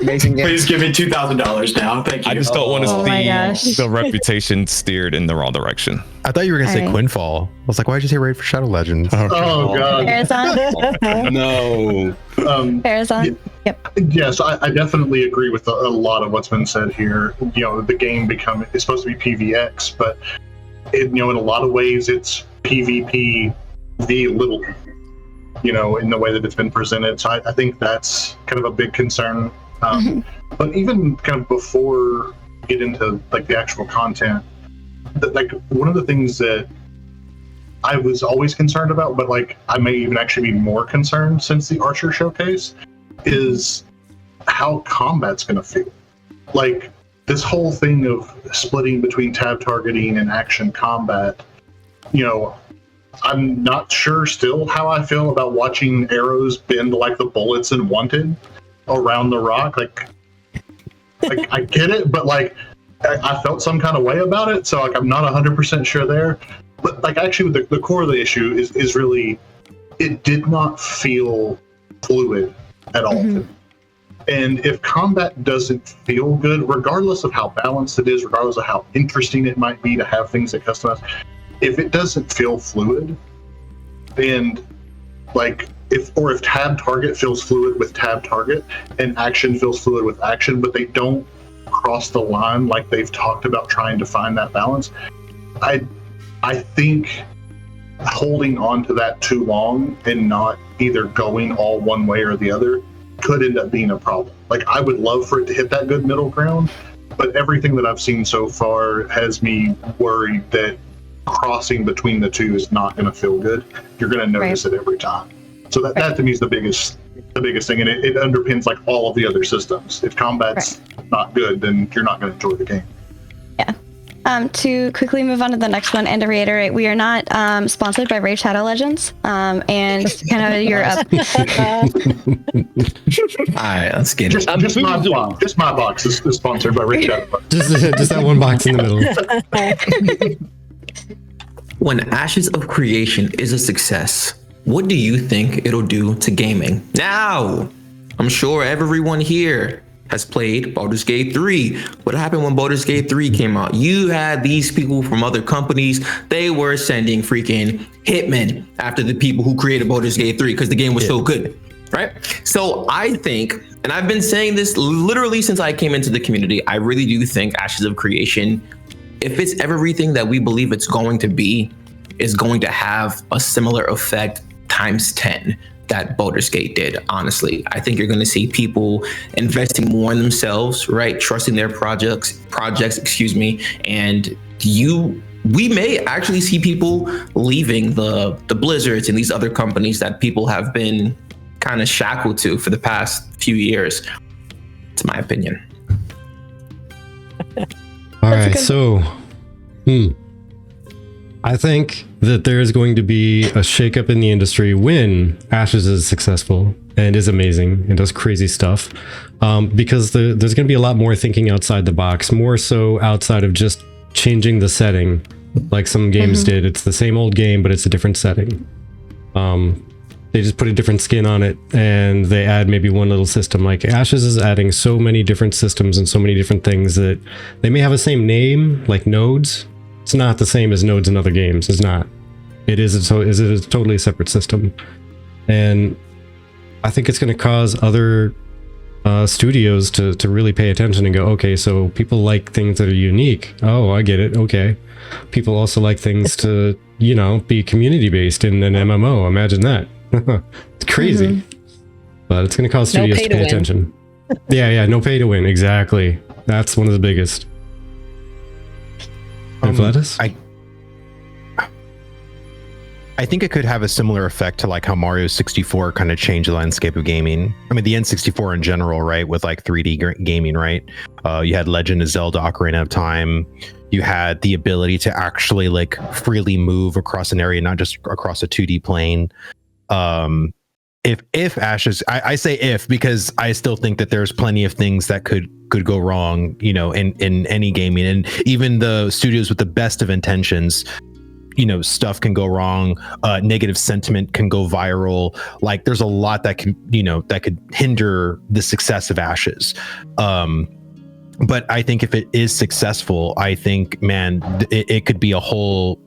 amazing game. Please give me $2,000 now. Thank you. I just don't want to see the reputation steered in the wrong direction. I thought you were going to say Quinfall. I was like, why'd you say Raid for Shadow Legends? Oh, God. Pharazon? No. Pharazon? Yep. Yes, I definitely agree with a lot of what's been said here. You know, the game it's supposed to be PvX, but in a lot of ways it's PvP v little, in the way that it's been presented. So I think that's kind of a big concern. But even kind of before we get into like the actual content, like one of the things that I was always concerned about, but like I may even actually be more concerned since the Archer showcase, is how combat's going to feel. Like this whole thing of splitting between tab targeting and action combat, I'm not sure still how I feel about watching arrows bend like the bullets in Wanted around the rock. Like I get it, but like I felt some kind of way about it, so like I'm not 100% sure there. But like actually the core of the issue is really, it did not feel fluid at all. And if combat doesn't feel good, regardless of how balanced it is, regardless of how interesting it might be to have things that customize, if it doesn't feel fluid, and like if tab target feels fluid with tab target and action feels fluid with action, but they don't cross the line like they've talked about trying to find that balance, I think holding on to that too long and not either going all one way or the other could end up being a problem. Like I would love for it to hit that good middle ground, but everything that I've seen so far has me worried that crossing between the two is not going to feel good. You're going to notice it every time. So that to me is the biggest thing, and it underpins like all of the other systems. If combat's not good, then you're not going to enjoy the game. Yeah. To quickly move on to the next one and to reiterate, we are not sponsored by Raid Shadow Legends, and kind of you're up. All right, let's get it. Just my box is sponsored by Raid Shadow Legends. Just that one box in the middle. When Ashes of Creation is a success, what do you think it'll do to gaming? Now, I'm sure everyone here has played Baldur's Gate 3. What happened when Baldur's Gate 3 came out? You had these people from other companies. They were sending freaking hitmen after the people who created Baldur's Gate 3 because the game was so good, right? So I think, and I've been saying this literally since I came into the community, I really do think Ashes of Creation, if it's everything that we believe it's going to be, is going to have a similar effect times 10 that Baldur's Gate did. Honestly, I think you're going to see people investing more in themselves, right? Trusting their projects, and we may actually see people leaving the Blizzards and these other companies that people have been kind of shackled to for the past few years. It's my opinion. All right, so I think that there is going to be a shakeup in the industry when Ashes is successful and is amazing and does crazy stuff, because there's going to be a lot more thinking outside the box, more so outside of just changing the setting like some games did. It's the same old game, but it's a different setting. They just put a different skin on it and they add maybe one little system. Like Ashes is adding so many different systems and so many different things that they may have the same name, like nodes. It's not the same as nodes in other games. It's not. It is a totally separate system. And I think it's going to cause other studios to really pay attention and go, okay, so people like things that are unique. Oh, I get it. Okay. People also like things to, be community based in an MMO. Imagine that. It's crazy. But it's going to cause studios to pay attention. Yeah, no pay to win. Exactly. That's one of the biggest. Vlhadus? I think it could have a similar effect to like how Mario 64 kind of changed the landscape of gaming. I mean, the N64 in general, right? With like 3D gaming, right? You had Legend of Zelda Ocarina of Time. You had the ability to actually like freely move across an area, not just across a 2D plane. If Ashes, I say if because I still think that there's plenty of things that could go wrong, in any gaming, and even the studios with the best of intentions, stuff can go wrong. Negative sentiment can go viral. Like there's a lot that can, that could hinder the success of Ashes. But I think if it is successful, I think, man, it could be a whole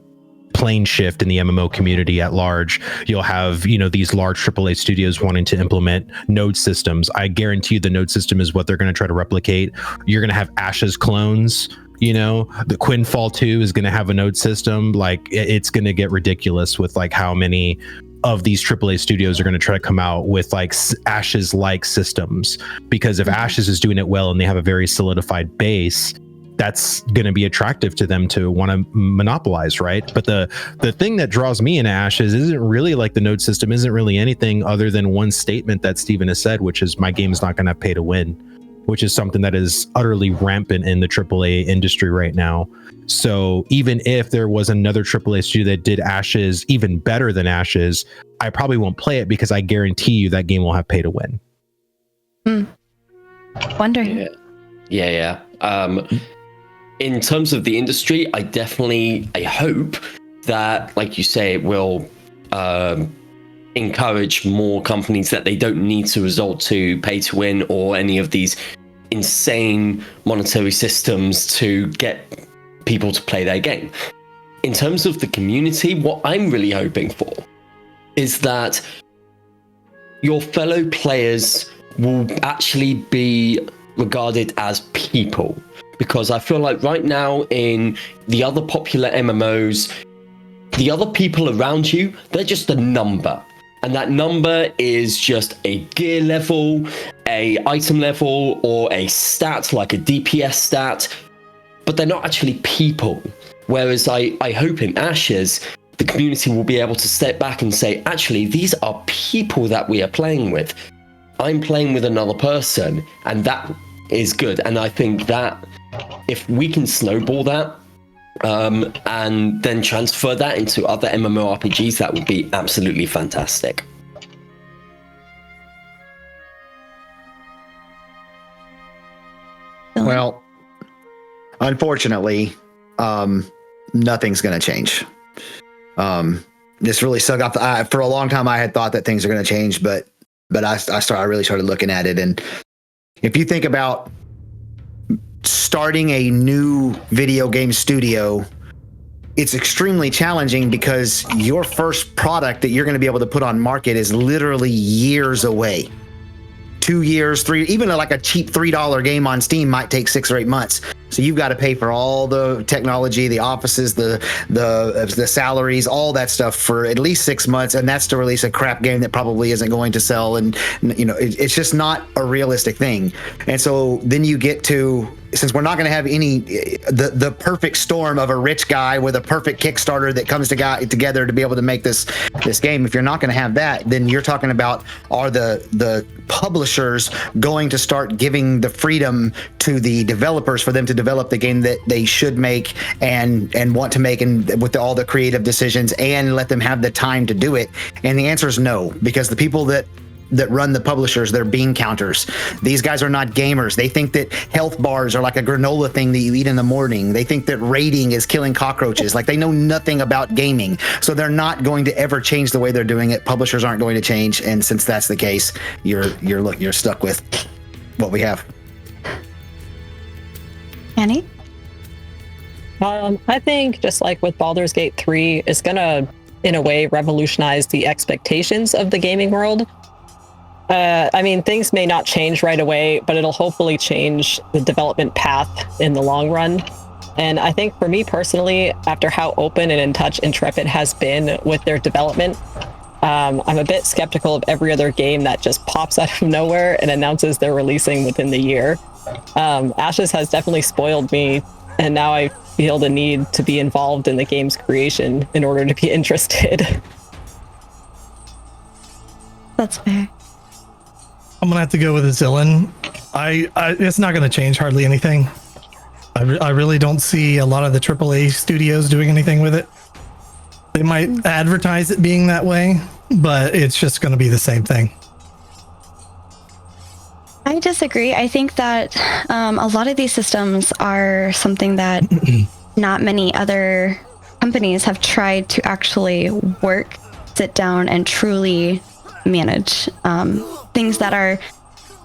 plane shift in the MMO community at large. You'll have, these large AAA studios wanting to implement node systems. I guarantee you the node system is what they're going to try to replicate. You're going to have Ashes clones. The Quinfall 2 is going to have a node system. Like it's going to get ridiculous with like how many of these AAA studios are going to try to come out with like Ashes like systems, because if Ashes is doing it well and they have a very solidified base, that's going to be attractive to them to want to monopolize, right? But the thing that draws me into Ashes isn't really like the node system, isn't really anything other than one statement that Steven has said, which is my game is not going to pay to win, which is something that is utterly rampant in the AAA industry right now. So even if there was another AAA studio that did Ashes even better than Ashes, I probably won't play it because I guarantee you that game will have pay to win. Wondering. Yeah. In terms of the industry, I hope that, like you say, it will encourage more companies that they don't need to resort to pay to win or any of these insane monetary systems to get people to play their game. In terms of the community, what I'm really hoping for is that your fellow players will actually be regarded as people, because I feel like right now in the other popular MMOs, the other people around you, they're just a number. And that number is just a gear level, a item level, or a stat like a DPS stat, but they're not actually people. Whereas I hope in Ashes, the community will be able to step back and say, actually, these are people that we are playing with. I'm playing with another person, and that is good. And I think that if we can snowball that, and then transfer that into other MMORPGs, that would be absolutely fantastic. Well, unfortunately, nothing's going to change. This really sucked off. For a long time, I had thought that things are going to change, but I really started looking at it. And if you think about starting a new video game studio, it's extremely challenging because your first product that you're going to be able to put on market is literally years away. 2 years, 3, even like a cheap $3 game on Steam might take 6 or 8 months. So you've got to pay for all the technology, the offices, the salaries, all that stuff for at least 6 months, and that's to release a crap game that probably isn't going to sell. And it's just not a realistic thing. And so then you get to, since we're not going to have the perfect storm of a rich guy with a perfect Kickstarter that comes together to be able to make this game, if you're not going to have that, then you're talking about, are the publishers going to start giving the freedom to the developers for them to develop the game that they should make and want to make, and with all the creative decisions, and let them have the time to do it? And the answer is no, because the people that run the publishers, they're bean counters. These guys are not gamers. They think that health bars are like a granola thing that you eat in the morning. They think that raiding is killing cockroaches. Like, they know nothing about gaming. So they're not going to ever change the way they're doing it. Publishers aren't going to change. And since that's the case, you're stuck with what we have. Annie? I think just like with Baldur's Gate 3, it's gonna, in a way, revolutionize the expectations of the gaming world. I mean, things may not change right away, but it'll hopefully change the development path in the long run. And I think for me personally, after how open and in touch Intrepid has been with their development, I'm a bit skeptical of every other game that just pops out of nowhere and announces they're releasing within the year. Ashes has definitely spoiled me, and now I feel the need to be involved in the game's creation in order to be interested. That's fair. I'm gonna have to go with a Xillin. It's not gonna change hardly anything. I really don't see a lot of the AAA studios doing anything with it. They might advertise it being that way, but it's just gonna be the same thing. I disagree. I think that a lot of these systems are something that not many other companies have tried to actually work, sit down, and truly manage. Things that are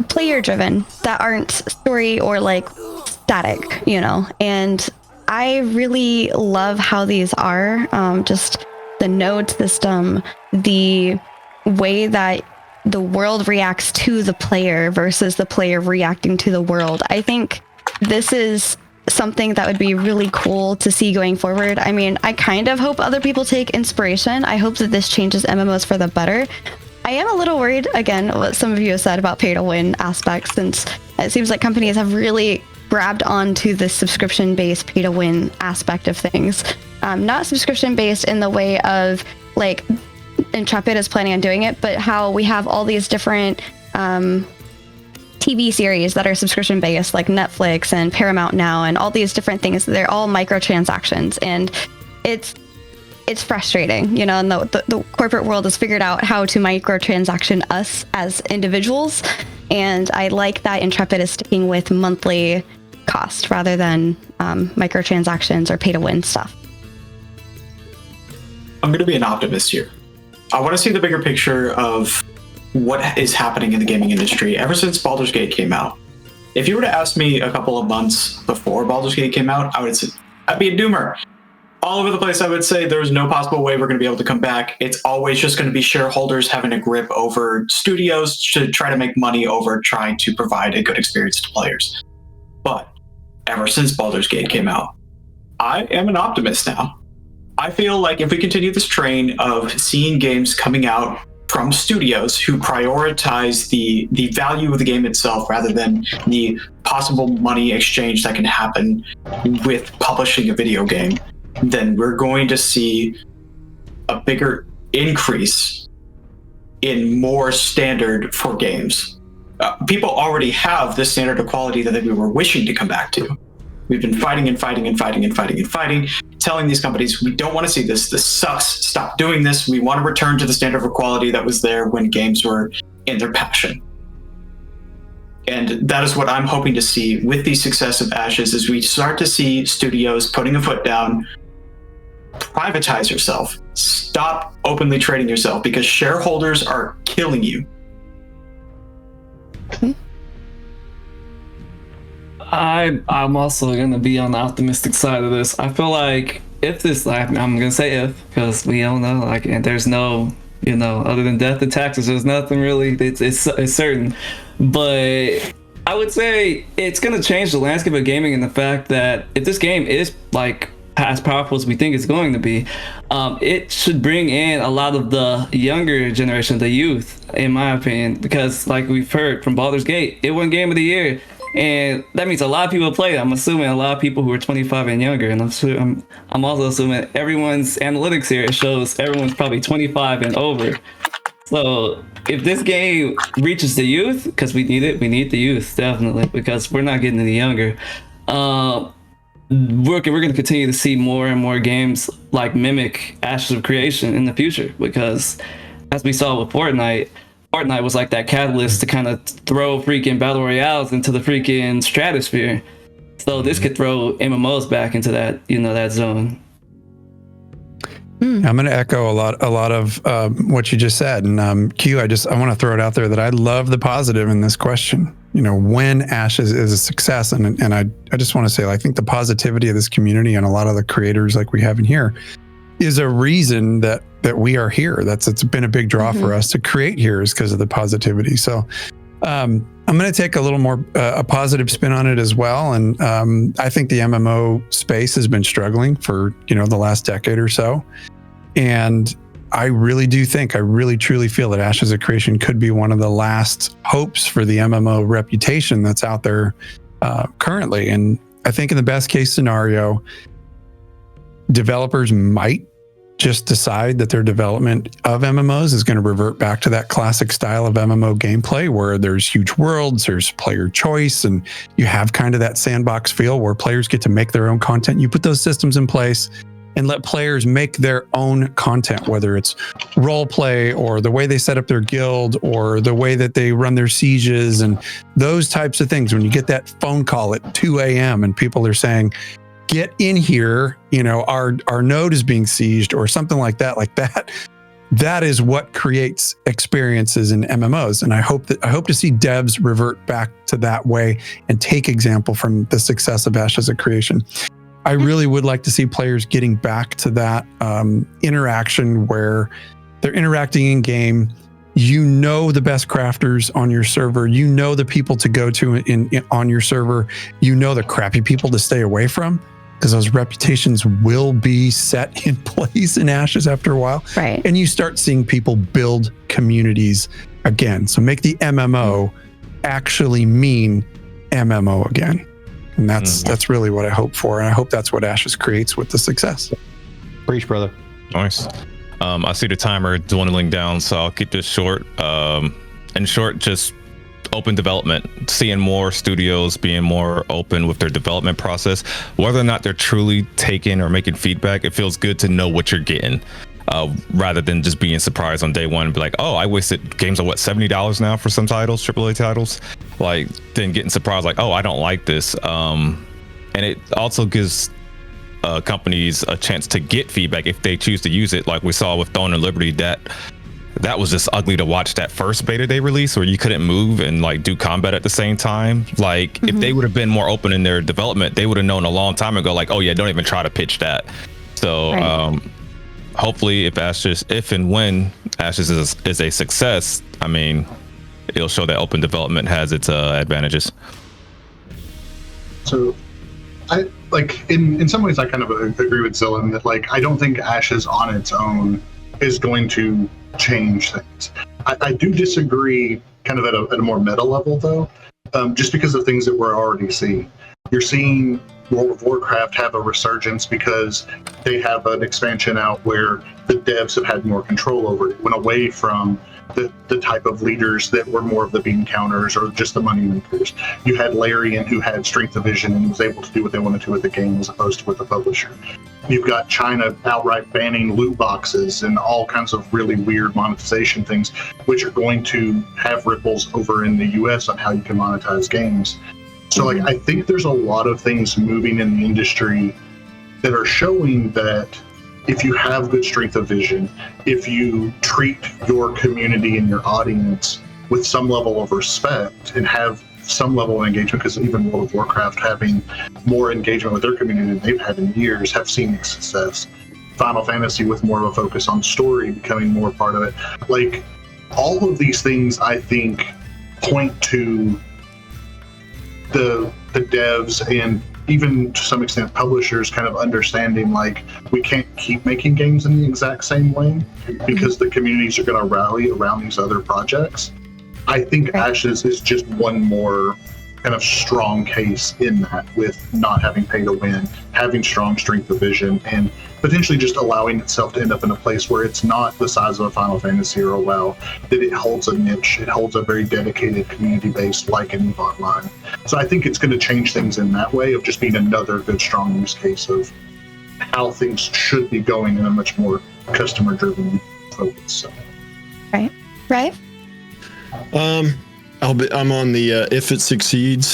player driven, that aren't story or like static, you know. And I really love how these are. Just the node system, the way that the world reacts to the player versus the player reacting to the world. I think this is something that would be really cool to see going forward. I mean, I kind of hope other people take inspiration. I hope that this changes MMOs for the better. I am a little worried, again, what some of you have said about pay to win aspects, since it seems like companies have really grabbed onto the subscription-based pay to win aspect of things. Not subscription-based in the way of like Intrepid is planning on doing it, but how we have all these different TV series that are subscription based, like Netflix and Paramount Now, and all these different things. They're all microtransactions, and it's frustrating, you know. And the corporate world has figured out how to microtransaction us as individuals, and I like that Intrepid is sticking with monthly cost rather than microtransactions or pay to win stuff. I'm going to be an optimist here. I want to see the bigger picture of what is happening in the gaming industry ever since Baldur's Gate came out. If you were to ask me a couple of months before Baldur's Gate came out, I'd be a doomer. All over the place, I would say there's no possible way we're going to be able to come back. It's always just going to be shareholders having a grip over studios to try to make money over trying to provide a good experience to players. But ever since Baldur's Gate came out, I am an optimist now. I feel like if we continue this train of seeing games coming out from studios who prioritize the value of the game itself rather than the possible money exchange that can happen with publishing a video game, then we're going to see a bigger increase in more standard for games. People already have this standard of quality that we were wishing to come back to. We've been fighting, telling these companies, we don't want to see this. This sucks. Stop doing this. We want to return to the standard of quality that was there when games were in their passion. And that is what I'm hoping to see with the success of Ashes, is we start to see studios putting a foot down, privatize yourself, stop openly trading yourself, because shareholders are killing you. I'm also going to be on the optimistic side of this. I feel like if this, I'm going to say if, because we all know, like, and there's no, you know, other than death and taxes, there's nothing really, it's certain. But I would say it's going to change the landscape of gaming in the fact that if this game is like as powerful as we think it's going to be, it should bring in a lot of the younger generation, the youth, in my opinion, because like we've heard from Baldur's Gate, it won Game of the Year. And that means a lot of people play it. I'm assuming a lot of people who are 25 and younger. And I'm also assuming everyone's analytics here, it shows everyone's probably 25 and over. So if this game reaches the youth, because we need it, we need the youth, definitely, because we're not getting any younger. We're going to continue to see more and more games like mimic Ashes of Creation in the future, because as we saw with Fortnite was like that catalyst to kind of throw freaking battle royales into the freaking stratosphere. So this could throw MMOs back into that, you know, that zone. I'm going to echo a lot of what you just said. And Q, I want to throw it out there that I love the positive in this question. You know, when Ashes is a success, and I just want to say, I think the positivity of this community and a lot of the creators like we have in here is a reason that we are here. It's been a big draw for us to create here is because of the positivity. So I'm going to take a little more a positive spin on it as well. And I think the MMO space has been struggling for, the last decade or so. And I really truly feel that Ashes of Creation could be one of the last hopes for the MMO reputation that's out there currently. And I think in the best case scenario, developers might just decide that their development of MMOs is going to revert back to that classic style of MMO gameplay where there's huge worlds, there's player choice, and you have kind of that sandbox feel where players get to make their own content. You put those systems in place and let players make their own content, whether it's role play or the way they set up their guild or the way that they run their sieges and those types of things. When you get that phone call at 2 a.m. and people are saying, get in here, our node is being sieged or something like that. That is what creates experiences in MMOs. And I hope to see devs revert back to that way and take example from the success of Ashes of Creation. I really would like to see players getting back to that interaction where they're interacting in game. The best crafters on your server, the people to go to on your server, the crappy people to stay away from, because those reputations will be set in place in Ashes after a while. Right. And you start seeing people build communities again. So make the MMO actually mean MMO again. And that's really what I hope for. And I hope that's what Ashes creates with the success. Preach, brother. Nice. I see the timer dwindling down, so I'll keep this short. In short, just open development, seeing more studios being more open with their development process. Whether or not they're truly taking or making feedback, it feels good to know what you're getting, rather than just being surprised on day one and be like, oh, I wasted games are $70 now for some titles, AAA titles. Like, then getting surprised like, oh, I don't like this. And it also gives companies a chance to get feedback if they choose to use it, like we saw with Throne and Liberty. That was just ugly to watch, that first beta they released where you couldn't move and like do combat at the same time. Like, if they would have been more open in their development, they would have known a long time ago, like, oh yeah, don't even try to pitch that. So hopefully if and when Ashes is a success, I mean, it'll show that open development has its advantages. So I like in some ways I kind of agree with Xillin that like I don't think Ashes on its own is going to change things. I do disagree kind of at a more meta level though, just because of things that we're already seeing. You're seeing World of Warcraft have a resurgence because they have an expansion out where the devs have had more control over it. Went away from the type of leaders that were more of the bean counters or just the money makers. You had Larian who had strength of vision and was able to do what they wanted to with the game as opposed to with the publisher. You've got China outright banning loot boxes and all kinds of really weird monetization things, which are going to have ripples over in the US on how you can monetize games. So like, I think there's a lot of things moving in the industry that are showing that if you have good strength of vision, if you treat your community and your audience with some level of respect and have some level of engagement, because even World of Warcraft having more engagement with their community than they've had in years have seen success. Final Fantasy with more of a focus on story becoming more part of it. Like, all of these things I think point to the devs and even to some extent publishers kind of understanding like we can't keep making games in the exact same way because the communities are going to rally around these other projects. I think Ashes is just one more kind of strong case in that, with not having pay to win, having strong strength of vision, and potentially just allowing itself to end up in a place where it's not the size of a Final Fantasy or a WoW, that it holds a niche, it holds a very dedicated community base like an EVE Online. So I think it's going to change things in that way of just being another good strong use case of how things should be going in a much more customer driven focus. So. Right. I'm on the if it succeeds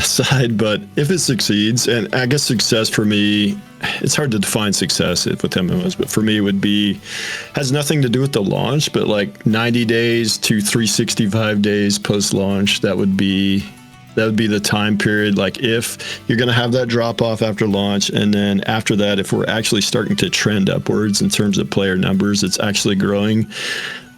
side, but if it succeeds, and I guess success for me, it's hard to define success with MMOs, but for me it would be, has nothing to do with the launch, but like 90 days to 365 days post-launch, that would be That would be the time period. Like if you're going to have that drop off after launch, and then after that, if we're actually starting to trend upwards in terms of player numbers, it's actually growing.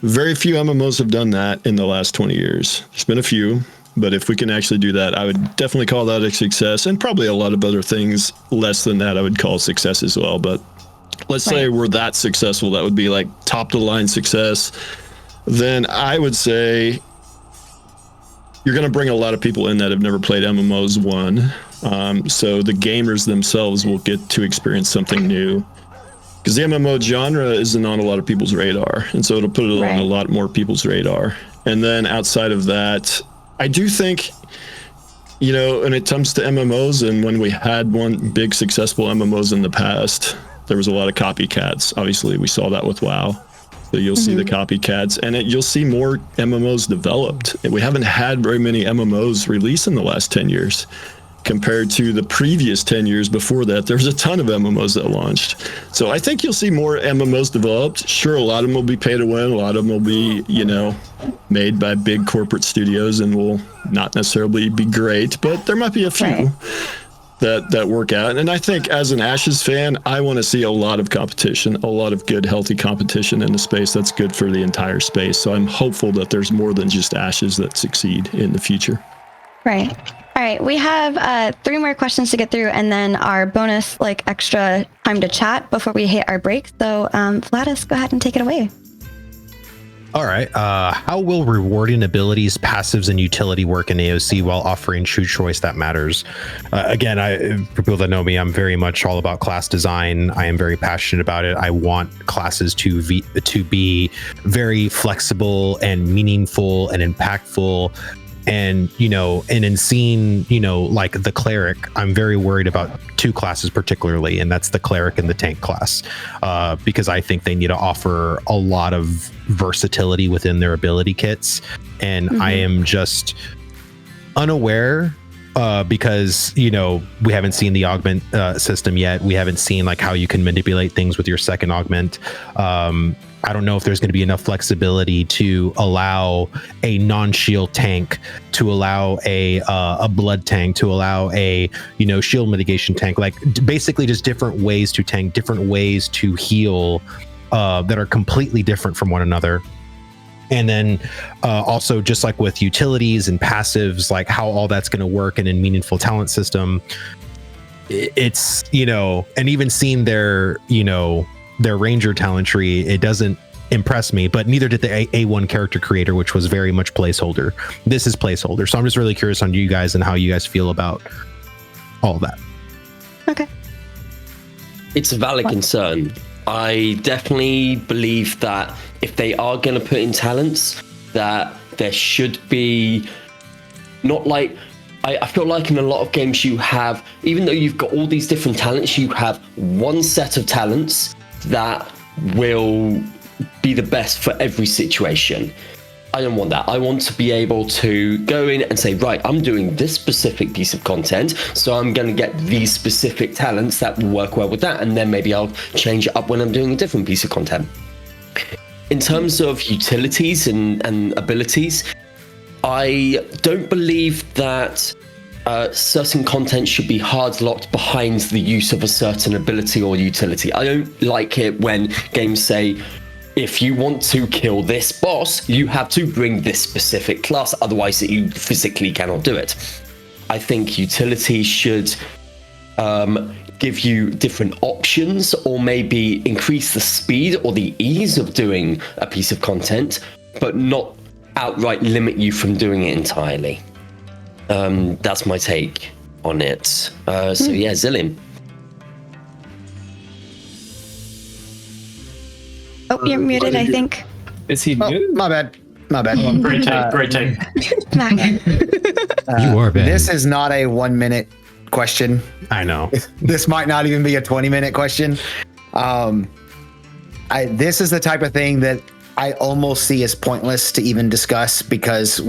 Very few MMOs have done that in the last 20 years. There's been a few, but if we can actually do that, I would definitely call that a success, and probably a lot of other things less than that I would call success as well. But let's say we're that successful, that would be like top of the line success. Then I would say you're going to bring a lot of people in that have never played MMOs, so the gamers themselves will get to experience something new. Because the MMO genre isn't on a lot of people's radar, and so it'll put it on a lot more people's radar. And then outside of that, I do think, you know, when it comes to MMOs, and when we had one big successful MMOs in the past, there was a lot of copycats. Obviously, we saw that with WoW. So you'll see the copycats, and you'll see more MMOs developed. And we haven't had very many MMOs released in the last 10 years. Compared to the previous 10 years before that, there's a ton of MMOs that launched. So I think you'll see more MMOs developed. Sure, a lot of them will be pay to win. A lot of them will be, you know, made by big corporate studios and will not necessarily be great, but there might be a few that work out. And I think as an Ashes fan, I want to see a lot of competition, a lot of good, healthy competition in the space that's good for the entire space. So I'm hopeful that there's more than just Ashes that succeed in the future. Right. All right, we have 3 more questions to get through, and then our bonus, like, extra time to chat before we hit our break. So, Vlhadus, go ahead and take it away. All right. How will rewarding abilities, passives, and utility work in AOC while offering true choice that matters? Again, for people that know me, I'm very much all about class design. I am very passionate about it. I want classes to be very flexible and meaningful and impactful. And, you know, and in seeing, you know, like the cleric, I'm very worried about 2 classes particularly, and that's the cleric and the tank class, because I think they need to offer a lot of versatility within their ability kits. And I am just unaware because, you know, we haven't seen the augment system yet. We haven't seen like how you can manipulate things with your second augment. I don't know if there's going to be enough flexibility to allow a non-shield tank, to allow a blood tank, to allow a, you know, shield mitigation tank, like basically just different ways to tank, different ways to heal that are completely different from one another. And then also just like with utilities and passives, like how all that's going to work in a meaningful talent system. It's, you know, and even seeing their, you know, their ranger talent tree, it doesn't impress me, but neither did the A1 character creator, which was very much placeholder. This is placeholder. So I'm just really curious on you guys and how you guys feel about all of that. Okay. It's a valid concern. I definitely believe that if they are going to put in talents, that there should be not like, I feel like in a lot of games you have, even though you've got all these different talents, you have one set of talents that will be the best for every situation. I don't want that. I want to be able to go in and say, right, I'm doing this specific piece of content, so I'm going to get these specific talents that will work well with that, and then maybe I'll change it up when I'm doing a different piece of content. In terms of utilities and abilities, I don't believe that certain content should be hard locked behind the use of a certain ability or utility. I don't like it when games say, if you want to kill this boss, you have to bring this specific class, otherwise you physically cannot do it. I think utility should give you different options, or maybe increase the speed or the ease of doing a piece of content, but not outright limit you from doing it entirely. That's my take on it. So yeah, Xillin. Oh, you're muted, I think. Is he muted? My bad. Great take. Great take. You are bad. This is not a 1-minute question. I know. This might not even be a 20-minute question. This is the type of thing that I almost see as pointless to even discuss because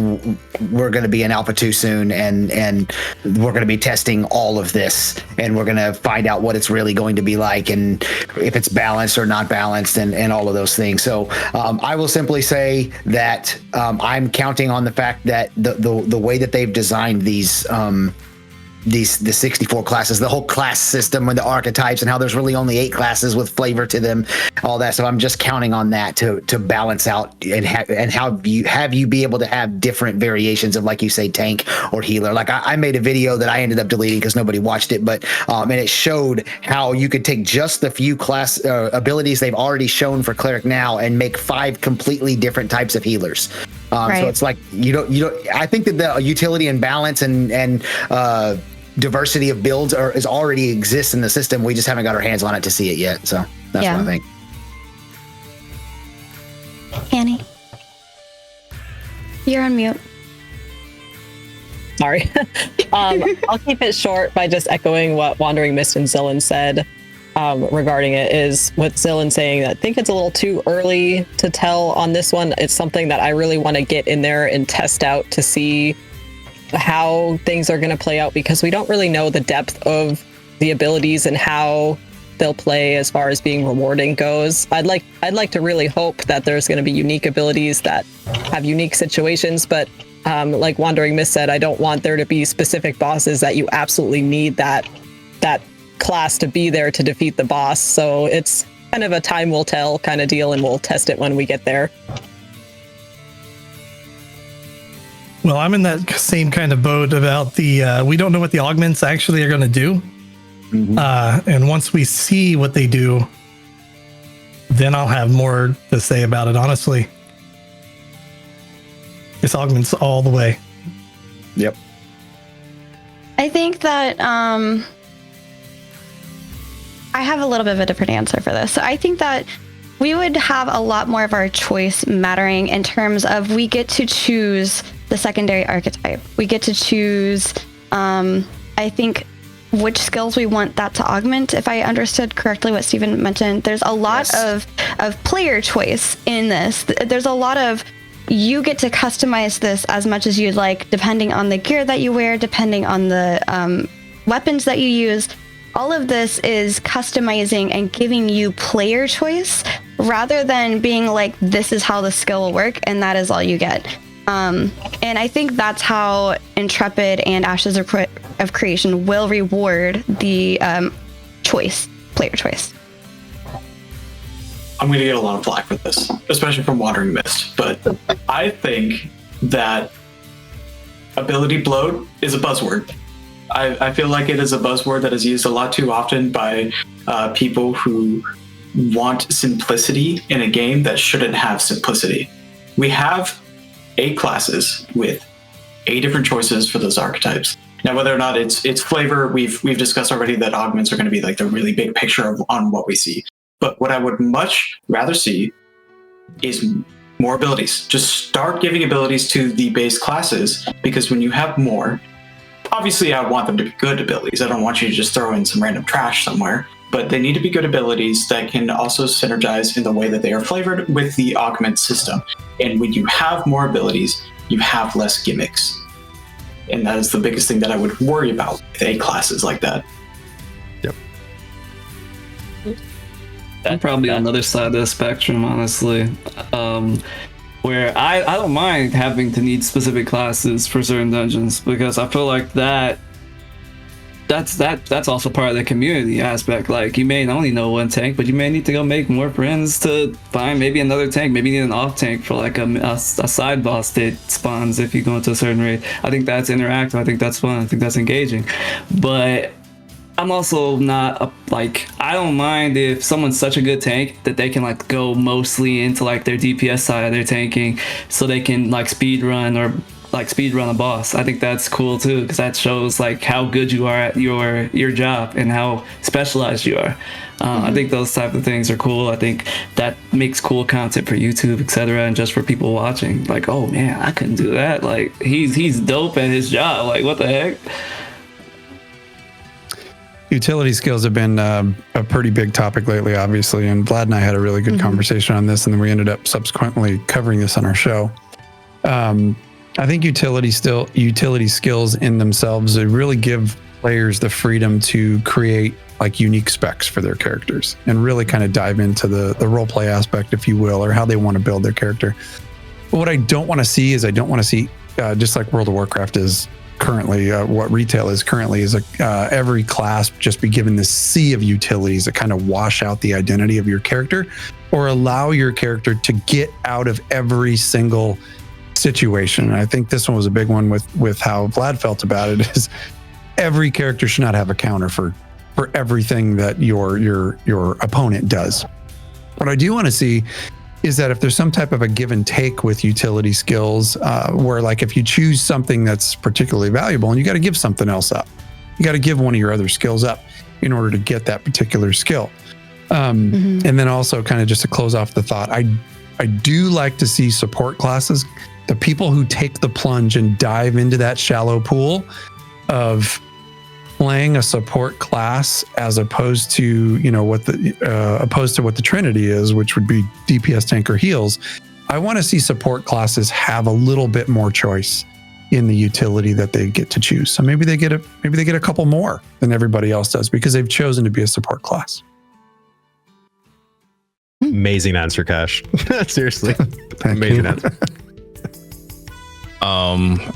we're going to be in Alpha 2 soon, and we're going to be testing all of this, and we're going to find out what it's really going to be like, and if it's balanced or not balanced, and all of those things. So I will simply say that I'm counting on the fact that the way that they've designed the 64 classes, the whole class system and the archetypes, and how there's really only 8 classes with flavor to them, all that. So I'm just counting on that to balance out and have you be able to have different variations of, like you say, tank or healer. Like I made a video that I ended up deleting because nobody watched it, but and it showed how you could take just the few class abilities they've already shown for cleric now and make 5 completely different types of healers. So it's like you don't. I think that the utility and balance and diversity of builds is already exists in the system. We just haven't got our hands on it to see it yet. So that's what I think. Annie, you're on mute. Sorry. I'll keep it short by just echoing what WanderingMist and Xillin said regarding it. Is what Xillin saying, that I think it's a little too early to tell on this one. It's something that I really want to get in there and test out to see how things are going to play out, because we don't really know the depth of the abilities and how they'll play as far as being rewarding goes. I'd like to really hope that there's going to be unique abilities that have unique situations, but like WanderingMist said, I don't want there to be specific bosses that you absolutely need that class to be there to defeat the boss. So it's kind of a time will tell kind of deal, and we'll test it when we get there. Well, I'm in that same kind of boat about the, we don't know what the augments actually are going to do. And once we see what they do, then I'll have more to say about it, honestly. It's augments all the way. Yep. I think that I have a little bit of a different answer for this. So I think that we would have a lot more of our choice mattering in terms of we get to choose the secondary archetype. We get to choose, I think, which skills we want that to augment. If I understood correctly what Steven mentioned, there's a lot of player choice in this. There's a lot of, you get to customize this as much as you'd like, depending on the gear that you wear, depending on the weapons that you use. All of this is customizing and giving you player choice rather than being like, this is how the skill will work and that is all you get. And I think that's how Intrepid and Ashes of Creation will reward the player choice. I'm going to get a lot of flack for this, especially from WanderingMist, but I think that ability bloat is a buzzword. I feel like it is a buzzword that is used a lot too often by people who want simplicity in a game that shouldn't have simplicity. We have 8 classes with 8 different choices for those archetypes. Now, whether or not it's flavor, we've discussed already that augments are going to be like the really big picture on what we see. But what I would much rather see is more abilities. Just start giving abilities to the base classes, because when you have more, obviously I want them to be good abilities. I don't want you to just throw in some random trash somewhere, but they need to be good abilities that can also synergize in the way that they are flavored with the augment system. And when you have more abilities, you have less gimmicks. And that is the biggest thing that I would worry about with 8 classes like that. Yep. I'm probably on the other side of the spectrum, honestly. Where I don't mind having to need specific classes for certain dungeons, because I feel like that's also part of the community aspect. Like, you may only know one tank, but you may need to go make more friends to find maybe another tank. Maybe you need an off tank for like a side boss that spawns if you go into a certain raid. I think that's interactive. I think that's fun. I think that's engaging. But I'm also not I don't mind if someone's such a good tank that they can like go mostly into like their DPS side of their tanking, so they can like speed run a boss. I think that's cool too, because that shows like how good you are at your job and how specialized you are. I think those type of things are cool. I think that makes cool content for YouTube, etc., and just for people watching. Like, oh man, I couldn't do that. Like, he's dope at his job. Like, what the heck? utility skills have been a pretty big topic lately, obviously. And Vlad and I had a really good conversation on this, and then we ended up subsequently covering this on our show. I think utility skills in themselves, they really give players the freedom to create like unique specs for their characters and really kind of dive into the role play aspect, if you will, or how they want to build their character. But what I don't want to see is just like World of Warcraft is currently, what retail is currently, is every class just be given this sea of utilities that kind of wash out the identity of your character or allow your character to get out of every single situation. And I think this one was a big one with how Vlad felt about it, is every character should not have a counter for everything that your opponent does. What I do want to see is that if there's some type of a give and take with utility skills, where like if you choose something that's particularly valuable and you got to give something else up, you got to give one of your other skills up in order to get that particular skill. And then also kind of just to close off the thought, I do like to see support classes, the people who take the plunge and dive into that shallow pool of playing a support class as opposed to, what the Trinity is, which would be DPS, tank, or heals. I want to see support classes have a little bit more choice in the utility that they get to choose. So maybe they get a couple more than everybody else does because they've chosen to be a support class. Amazing answer, Kash. Seriously. Amazing answer.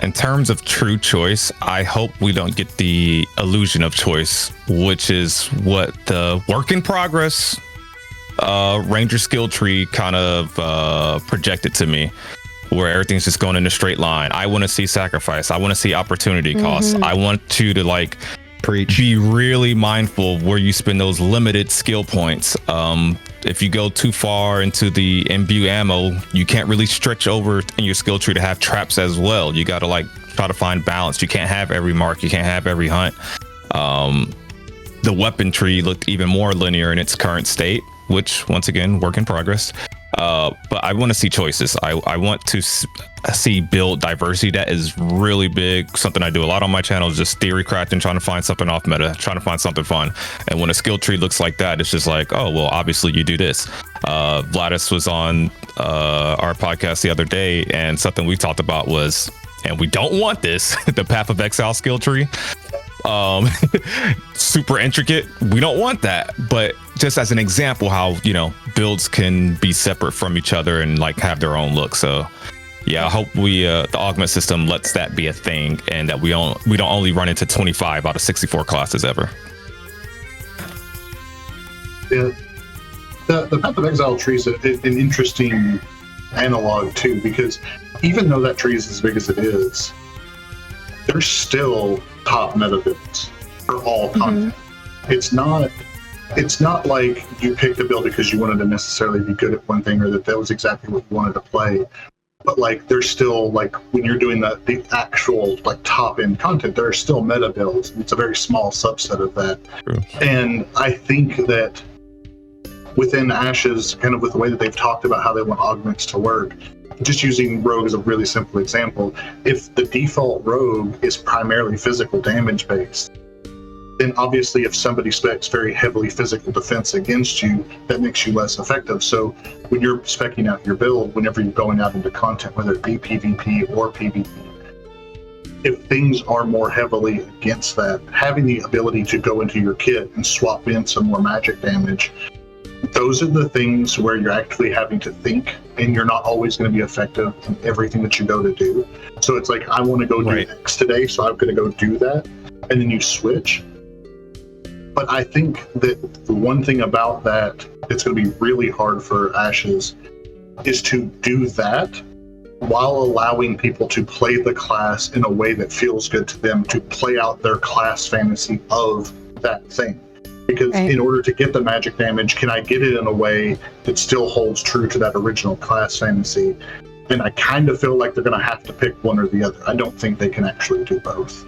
In terms of true choice, I hope we don't get the illusion of choice, which is what the work in progress Ranger skill tree kind of projected to me, where everything's just going in a straight line. I want to see sacrifice. I want to see opportunity costs. I want you to like be really mindful of where you spend those limited skill points. If you go too far into the imbue ammo, you can't really stretch over in your skill tree to have traps as well. You got to like try to find balance. You can't have every mark. You can't have every hunt. The weapon tree looked even more linear in its current state, which once again, work in progress. But I want to see choices. I want to see build diversity. That is really big. Something I do a lot on my channel is just theory crafting, trying to find something off meta, trying to find something fun. And when a skill tree looks like that, it's just like, oh, well, obviously you do this. Vlhadus was on our podcast the other day, and something we talked about was, and we don't want this, the Path of Exile skill tree. Super intricate. We don't want that, but just as an example, how builds can be separate from each other and like have their own look. So yeah, I hope the augment system lets that be a thing, and that we don't only run into 25 out of 64 classes ever. Yeah, the Path of Exile tree is an interesting analog too, because even though that tree is as big as it is, there's still top meta builds for all content. It's not like you picked a build because you wanted to necessarily be good at one thing, or that was exactly what you wanted to play. But like, there's still, like, when you're doing the actual like top end content, there are still meta builds. It's a very small subset of that. True. And I think that within Ashes, kind of with the way that they've talked about how they want augments to work, just using rogue as a really simple example, if the default rogue is primarily physical damage based, then obviously if somebody specs very heavily physical defense against you, that makes you less effective. So when you're speccing out your build, whenever you're going out into content, whether it be PvP or PvP, if things are more heavily against that, having the ability to go into your kit and swap in some more magic damage, those are the things where you're actually having to think, and you're not always going to be effective in everything that you go to do. So it's like, I want to go do X today, so I'm going to go do that, and then you switch. But I think that the one thing about that, it's going to be really hard for Ashes, is to do that while allowing people to play the class in a way that feels good to them, to play out their class fantasy of that thing. Because in order to get the magic damage, can I get it in a way that still holds true to that original class fantasy? And I kind of feel like they're going to have to pick one or the other. I don't think they can actually do both.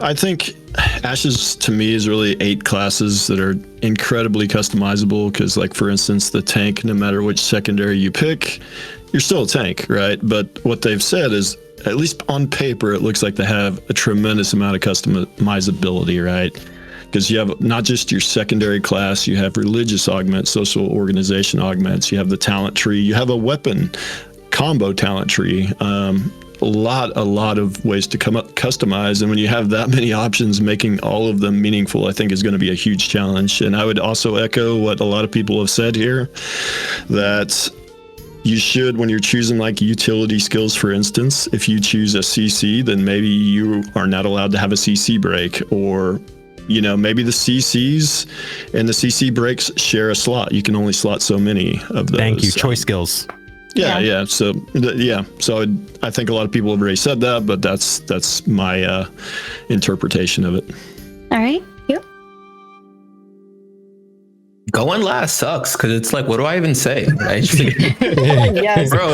I think Ashes to me is really 8 classes that are incredibly customizable, because like, for instance, the tank, no matter which secondary you pick, you're still a tank, right? But what they've said is at least on paper, it looks like they have a tremendous amount of customizability, right? Because you have not just your secondary class, you have religious augments, social organization augments, you have the talent tree, you have a weapon combo talent tree. A lot of ways to customize, and when you have that many options, making all of them meaningful, I think is going to be a huge challenge. And I would also echo what a lot of people have said here, that you should, when you're choosing like utility skills, for instance, if you choose a CC, then maybe you are not allowed to have a CC break, or maybe the CCs and the CC breaks share a slot. You can only slot so many of those. Thank you. Choice skills. Yeah. So I think a lot of people have already said that, but that's my interpretation of it. All right. You. Going last sucks because it's like, what do I even say? Yes. Bro.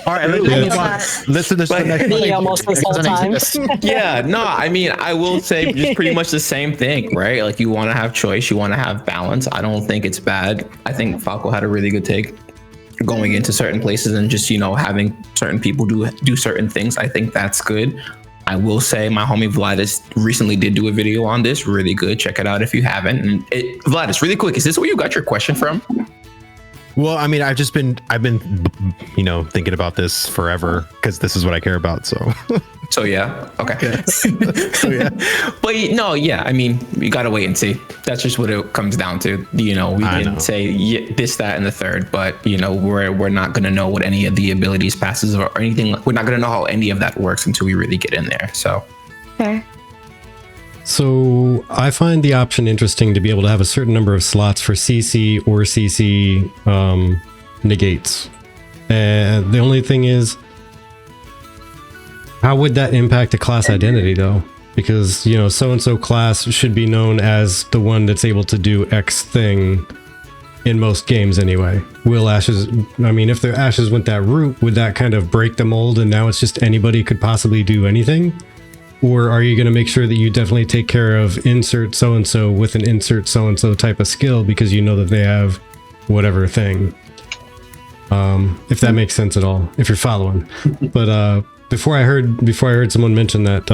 All right, listen to the next Me almost this whole time. Yeah, no, I mean, I will say just pretty much the same thing, right? Like, you want to have choice, you want to have balance. I don't think it's bad. I think Falco had a really good take going into certain places and just, having certain people do certain things. I think that's good. I will say my homie Vlhadus recently did do a video on this, really good. Check it out if you haven't. And Vlhadus, really quick, is this where you got your question from? Well, I mean, I've been, thinking about this forever because this is what I care about. So yeah. Okay. But no, yeah. I mean, you gotta wait and see. That's just what it comes down to. We didn't say this, that, and the third, but we're not gonna know what any of the abilities passes or anything. We're not gonna know how any of that works until we really get in there. So. Fair. So I find the option interesting to be able to have a certain number of slots for CC or CC negates. And the only thing is, how would that impact a class identity though? Because, so-and-so class should be known as the one that's able to do X thing in most games anyway. If their Ashes went that route, would that kind of break the mold and now it's just anybody could possibly do anything? Or are you going to make sure that you definitely take care of insert so-and-so with an insert so-and-so type of skill because you know that they have whatever thing? If that makes sense at all, if you're following. But before I heard someone mention that,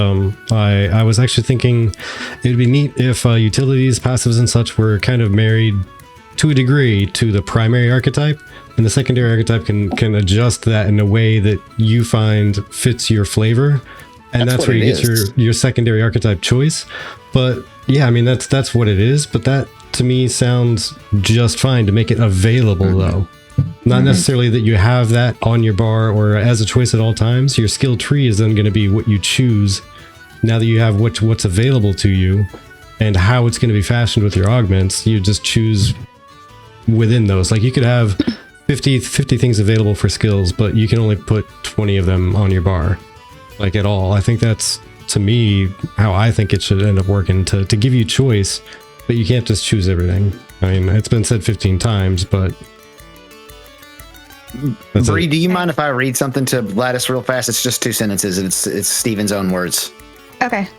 I was actually thinking it'd be neat if utilities, passives, and such were kind of married to a degree to the primary archetype, and the secondary archetype can adjust that in a way that you find fits your flavor. And that's where you get your secondary archetype choice. But yeah, I mean, that's what it is. But that to me sounds just fine to make it available though. Not necessarily that you have that on your bar or as a choice at all times. Your skill tree is then going to be what you choose now that you have what's available to you and how it's going to be fashioned with your augments. You just choose within those. Like you could have 50 things available for skills, but you can only put 20 of them on your bar. Like at all. I think that's, to me, how I think it should end up working, to give you choice, but you can't just choose everything. I mean, it's been said 15 times, but... Bree, do you mind if I read something to Vlhadus real fast? It's just 2 sentences, and it's Steven's own words. Okay.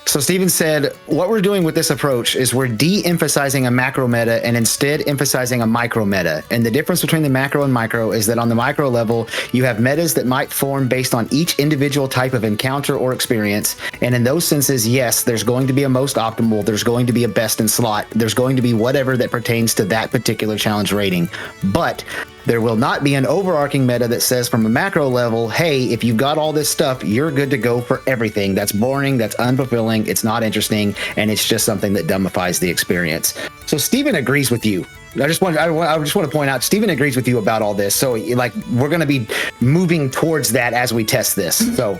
So Steven said, what we're doing with this approach is we're de-emphasizing a macro meta and instead emphasizing a micro meta. And the difference between the macro and micro is that on the micro level, you have metas that might form based on each individual type of encounter or experience. And in those senses, yes, there's going to be a most optimal, there's going to be a best in slot, there's going to be whatever that pertains to that particular challenge rating. But there will not be an overarching meta that says from a macro level, hey, if you've got all this stuff, you're good to go for everything. That's boring, that's unfulfilling, it's not interesting, and it's just something that dumbifies the experience. So Steven agrees with you. I just want to point out, Steven agrees with you about all this. So like, we're going to be moving towards that as we test this. So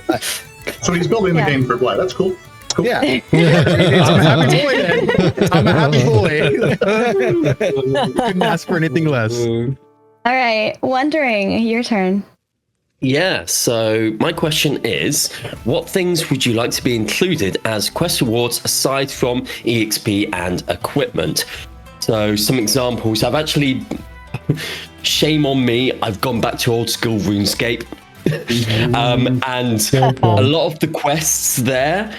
he's building the game for Vlad. That's cool. Cool. Yeah. I'm a happy boy then. I'm a happy boy. Couldn't ask for anything less. All right, Wandering, your turn. Yeah, so my question is, what things would you like to be included as quest rewards aside from EXP and equipment? So some examples, I've actually, shame on me, I've gone back to old school RuneScape. And a lot of the quests there,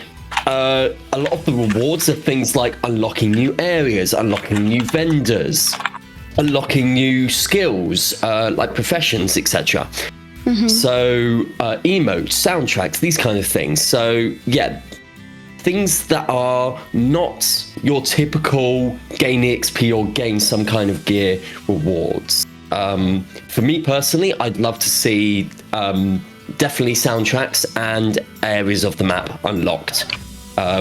a lot of the rewards are things like unlocking new areas, unlocking new vendors, unlocking new skills, like professions, etc. So emotes, soundtracks, these kind of things. So yeah, things that are not your typical gain XP or gain some kind of gear rewards. For me personally, I'd love to see definitely soundtracks and areas of the map unlocked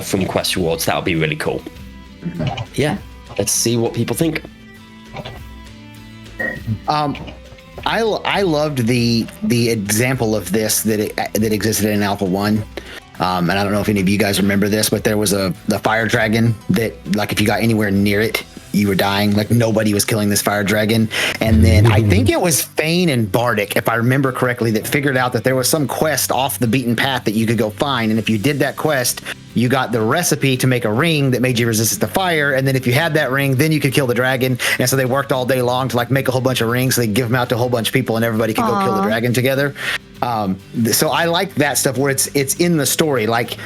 from quest rewards. That would be really cool. Yeah, let's see what people think. I loved the example of this that existed in Alpha 1. And I don't know if any of you guys remember this, but there was the fire dragon that, like, if you got anywhere near it, you were dying. Like, nobody was killing this fire dragon. And then I think it was Fane and Bardic, if I remember correctly, that figured out that there was some quest off the beaten path that you could go find. And if you did that quest, you got the recipe to make a ring that made you resistant to fire. And then if you had that ring, then you could kill the dragon. And so they worked all day long to, like, make a whole bunch of rings. So they give them out to a whole bunch of people and everybody could go kill the dragon together. So I like that stuff where it's in the story. Like,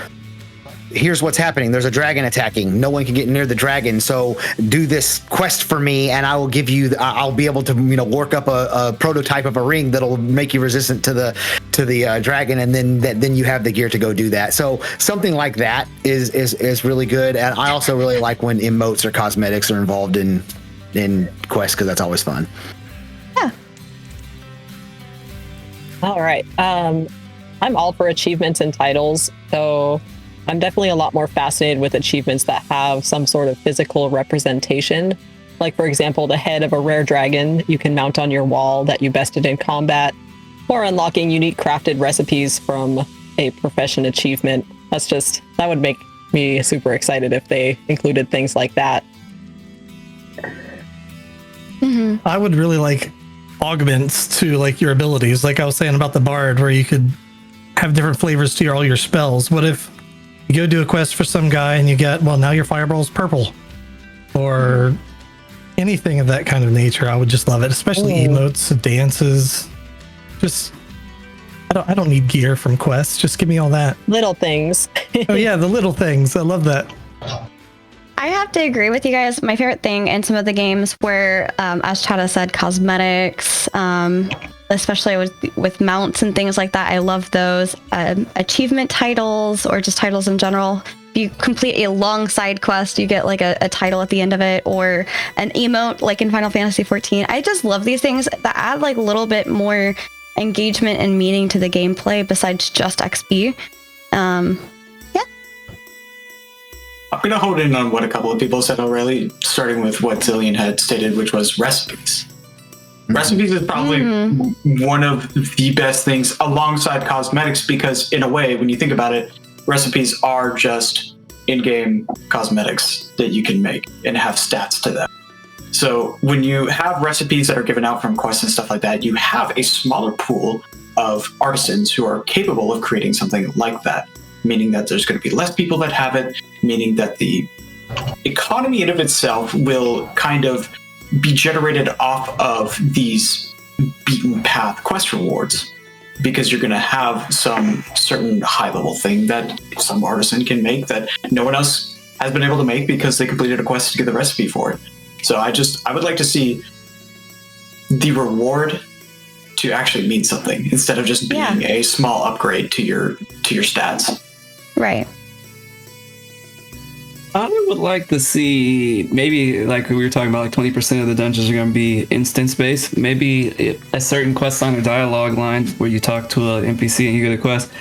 here's what's happening. There's a dragon attacking. No one can get near the dragon. So do this quest for me, and I will give you. I'll be able to, work up a prototype of a ring that'll make you resistant to the dragon, and then you have the gear to go do that. So something like that is really good. And I also really like when emotes or cosmetics are involved in quests, because that's always fun. All right. I'm all for achievements and titles, so I'm definitely a lot more fascinated with achievements that have some sort of physical representation. Like, for example, the head of a rare dragon you can mount on your wall that you bested in combat, or unlocking unique crafted recipes from a profession achievement. That would make me super excited if they included things like that. I would really like augments to, like, your abilities, like I was saying about the bard, where you could have different flavors to all your spells. What if you go do a quest for some guy and you get, well, now your fireball's purple, or anything of that kind of nature? I would just love it, especially emotes, dances. Just I don't need gear from quests, just give me all that little things. Oh yeah, the little things, I love that. I have to agree with you guys. My favorite thing in some of the games where, as Chada said, cosmetics, especially with mounts and things like that, I love those. Achievement titles, or just titles in general. If you complete a long side quest, you get like a title at the end of it, or an emote like in Final Fantasy XIV. I just love these things that add like a little bit more engagement and meaning to the gameplay besides just XP. I'm going to hold in on what a couple of people said already, starting with what Xillin had stated, which was recipes. Recipes is probably one of the best things alongside cosmetics, because in a way, when you think about it, recipes are just in-game cosmetics that you can make and have stats to them. So when you have recipes that are given out from quests and stuff like that, you have a smaller pool of artisans who are capable of creating something like that, meaning that there's going to be less people that have it, meaning that the economy in of itself will kind of be generated off of these beaten path quest rewards, because you're going to have some certain high level thing that some artisan can make that no one else has been able to make because they completed a quest to get the recipe for it. So I would like to see the reward to actually mean something instead of just being a small upgrade to your stats. Right. I would like to see, maybe like we were talking about, like 20% of the dungeons are going to be instance based. Maybe a certain quest line or dialogue line where you talk to an NPC and you get a quest.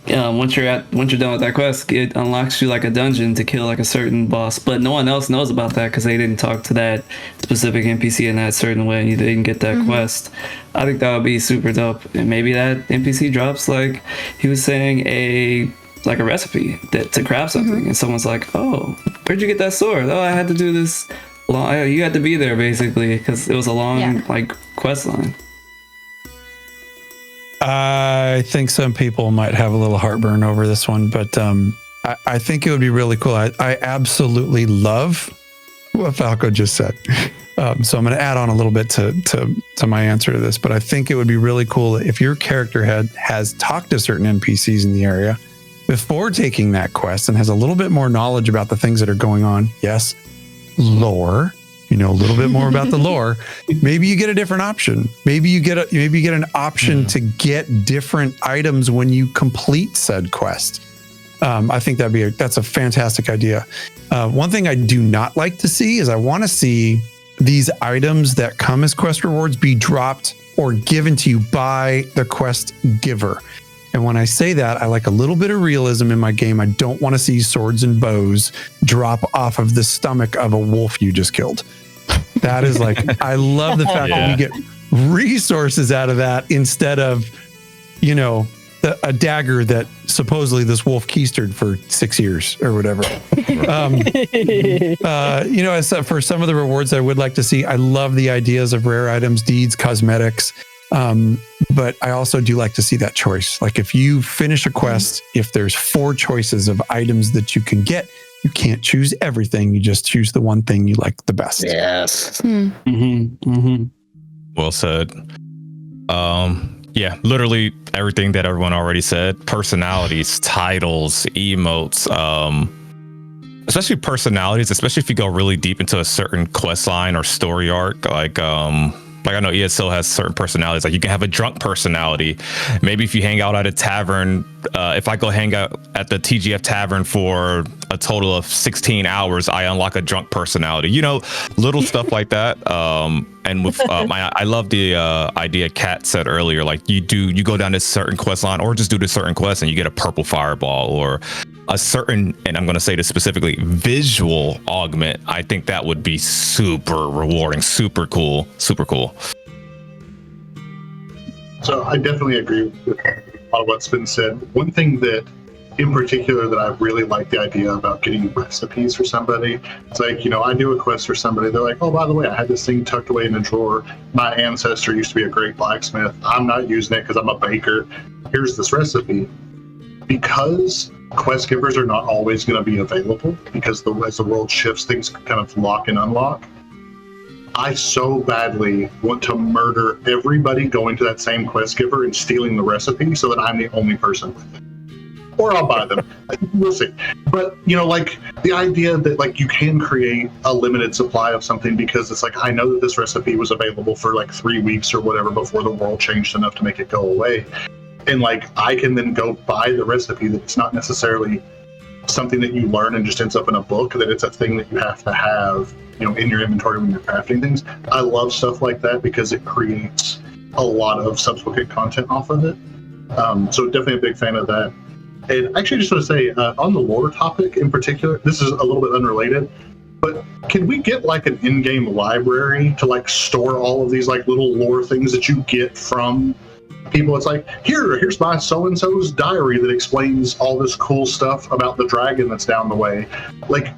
Once you're done with that quest, it unlocks you like a dungeon to kill like a certain boss, but no one else knows about that because they didn't talk to that specific NPC in that certain way and you didn't get that quest. I think that would be super dope. And maybe that NPC drops, like he was saying, a recipe to craft something, and someone's like, "Oh, where'd you get that sword? Oh, I had to do this. You had to be there basically because it was a long like quest line." I think some people might have a little heartburn over this one, but I think it would be really cool. I absolutely love what Falco just said. So I'm going to add on a little bit to my answer to this, but I think it would be really cool if your character has talked to certain NPCs in the area before taking that quest and has a little bit more knowledge about the things that are going on. Yes, lore, you know a little bit more about the lore, maybe you get a different option. Maybe you get an option to get different items when you complete said quest. I think that's a fantastic idea. One thing I do not like to see is I want to see these items that come as quest rewards be dropped or given to you by the quest giver. And when I say that, I like a little bit of realism in my game. I don't want to see swords and bows drop off of the stomach of a wolf you just killed. That is like, I love the fact that we get resources out of that instead of, you know, a dagger that supposedly this wolf keistered for 6 years or whatever. You know, as for some of the rewards I would like to see, I love the ideas of rare items, deeds, cosmetics. But I also do like to see that choice. Like if you finish a quest, if there's 4 choices of items that you can get, you can't choose everything. You just choose the one thing you like the best. Yes. Well said. Yeah, literally everything that everyone already said. Personalities, titles, emotes, especially personalities, especially if you go really deep into a certain quest line or story arc. Like I know ESL has certain personalities. Like you can have a drunk personality. Maybe if you hang out at a tavern, if I go hang out at the TGF Tavern for a total of 16 hours, I unlock a drunk personality. You know, little stuff like that. And with I love the idea Kat said earlier. Like you go down this certain quest line, or just do this certain quest, and you get a purple fireball or a certain, and I'm going to say this specifically, visual augment. I think that would be super rewarding, super cool. So I definitely agree with a lot of what's been said. One thing that in particular that I really like the idea about getting recipes for somebody. It's like, you know, I do a quest for somebody. They're like, oh, by the way, I had this thing tucked away in a drawer. My ancestor used to be a great blacksmith. I'm not using it because I'm a baker. Here's this recipe. Because quest givers are not always going to be available, because as the world shifts, things kind of lock and unlock. I so badly want to murder everybody going to that same quest giver and stealing the recipe so that I'm the only person with it. Or I'll buy them. We'll see. But, you know, like the idea that like you can create a limited supply of something because it's like, I know that this recipe was available for like 3 weeks or whatever before the world changed enough to make it go away. And like, I can then go buy the recipe that it's not necessarily something that you learn and just ends up in a book, that it's a thing that you have to have, you know, in your inventory when you're crafting things. I love stuff like that because it creates a lot of subsequent content off of it. So definitely a big fan of that. And actually, I just want to say, on the lore topic in particular, this is a little bit unrelated, but can we get like an in-game library to like store all of these like little lore things that you get from people? It's like, here's my so-and-so's diary that explains all this cool stuff about the dragon that's down the way. Like,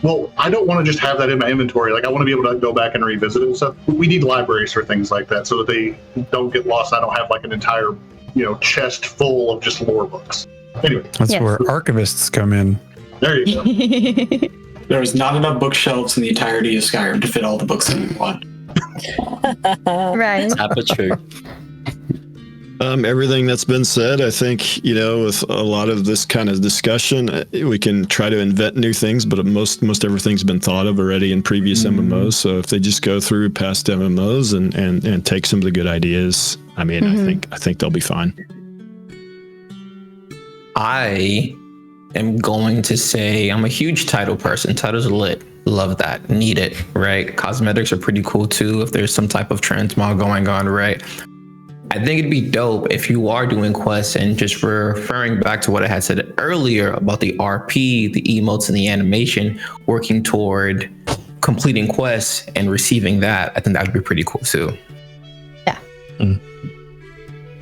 well, I don't want to just have that in my inventory. Like, I want to be able to go back and revisit it and stuff. We need libraries for things like that so that they don't get lost. I don't have like an entire, you know, chest full of just lore books. Anyway. That's where archivists come in. There you go. There's not enough bookshelves in the entirety of Skyrim to fit all the books that you want. Right. That's true. Everything that's been said, I think, you know, with a lot of this kind of discussion, we can try to invent new things, but most everything's been thought of already in previous MMOs. So if they just go through past MMOs and take some of the good ideas, I mean, I think they'll be fine. I am going to say I'm a huge title person. Titles are lit. Love that. Need it, right? Cosmetics are pretty cool too if there's some type of transmog going on, right? I think it'd be dope if you are doing quests and just referring back to what I had said earlier about the RP, the emotes, and the animation, working toward completing quests and receiving that. I think that would be pretty cool too. Yeah.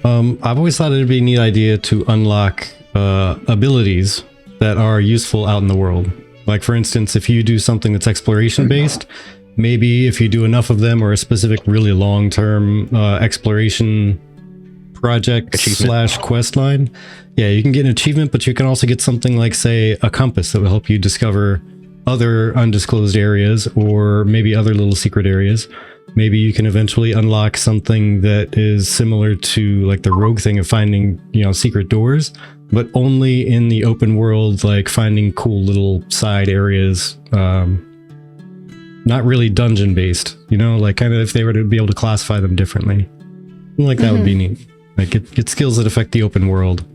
I've always thought it'd be a neat idea to unlock abilities that are useful out in the world. Like, for instance, if you do something that's exploration based, maybe if you do enough of them, or a specific really long-term exploration project / quest line, yeah, you can get an achievement, but you can also get something like, say, a compass that will help you discover other undisclosed areas, or maybe other little secret areas. Maybe you can eventually unlock something that is similar to like the rogue thing of finding, you know, secret doors, but only in the open world, like finding cool little side areas. not really dungeon based, you know, like kind of if they were to be able to classify them differently. Like that would be neat. Like get skills that affect the open world.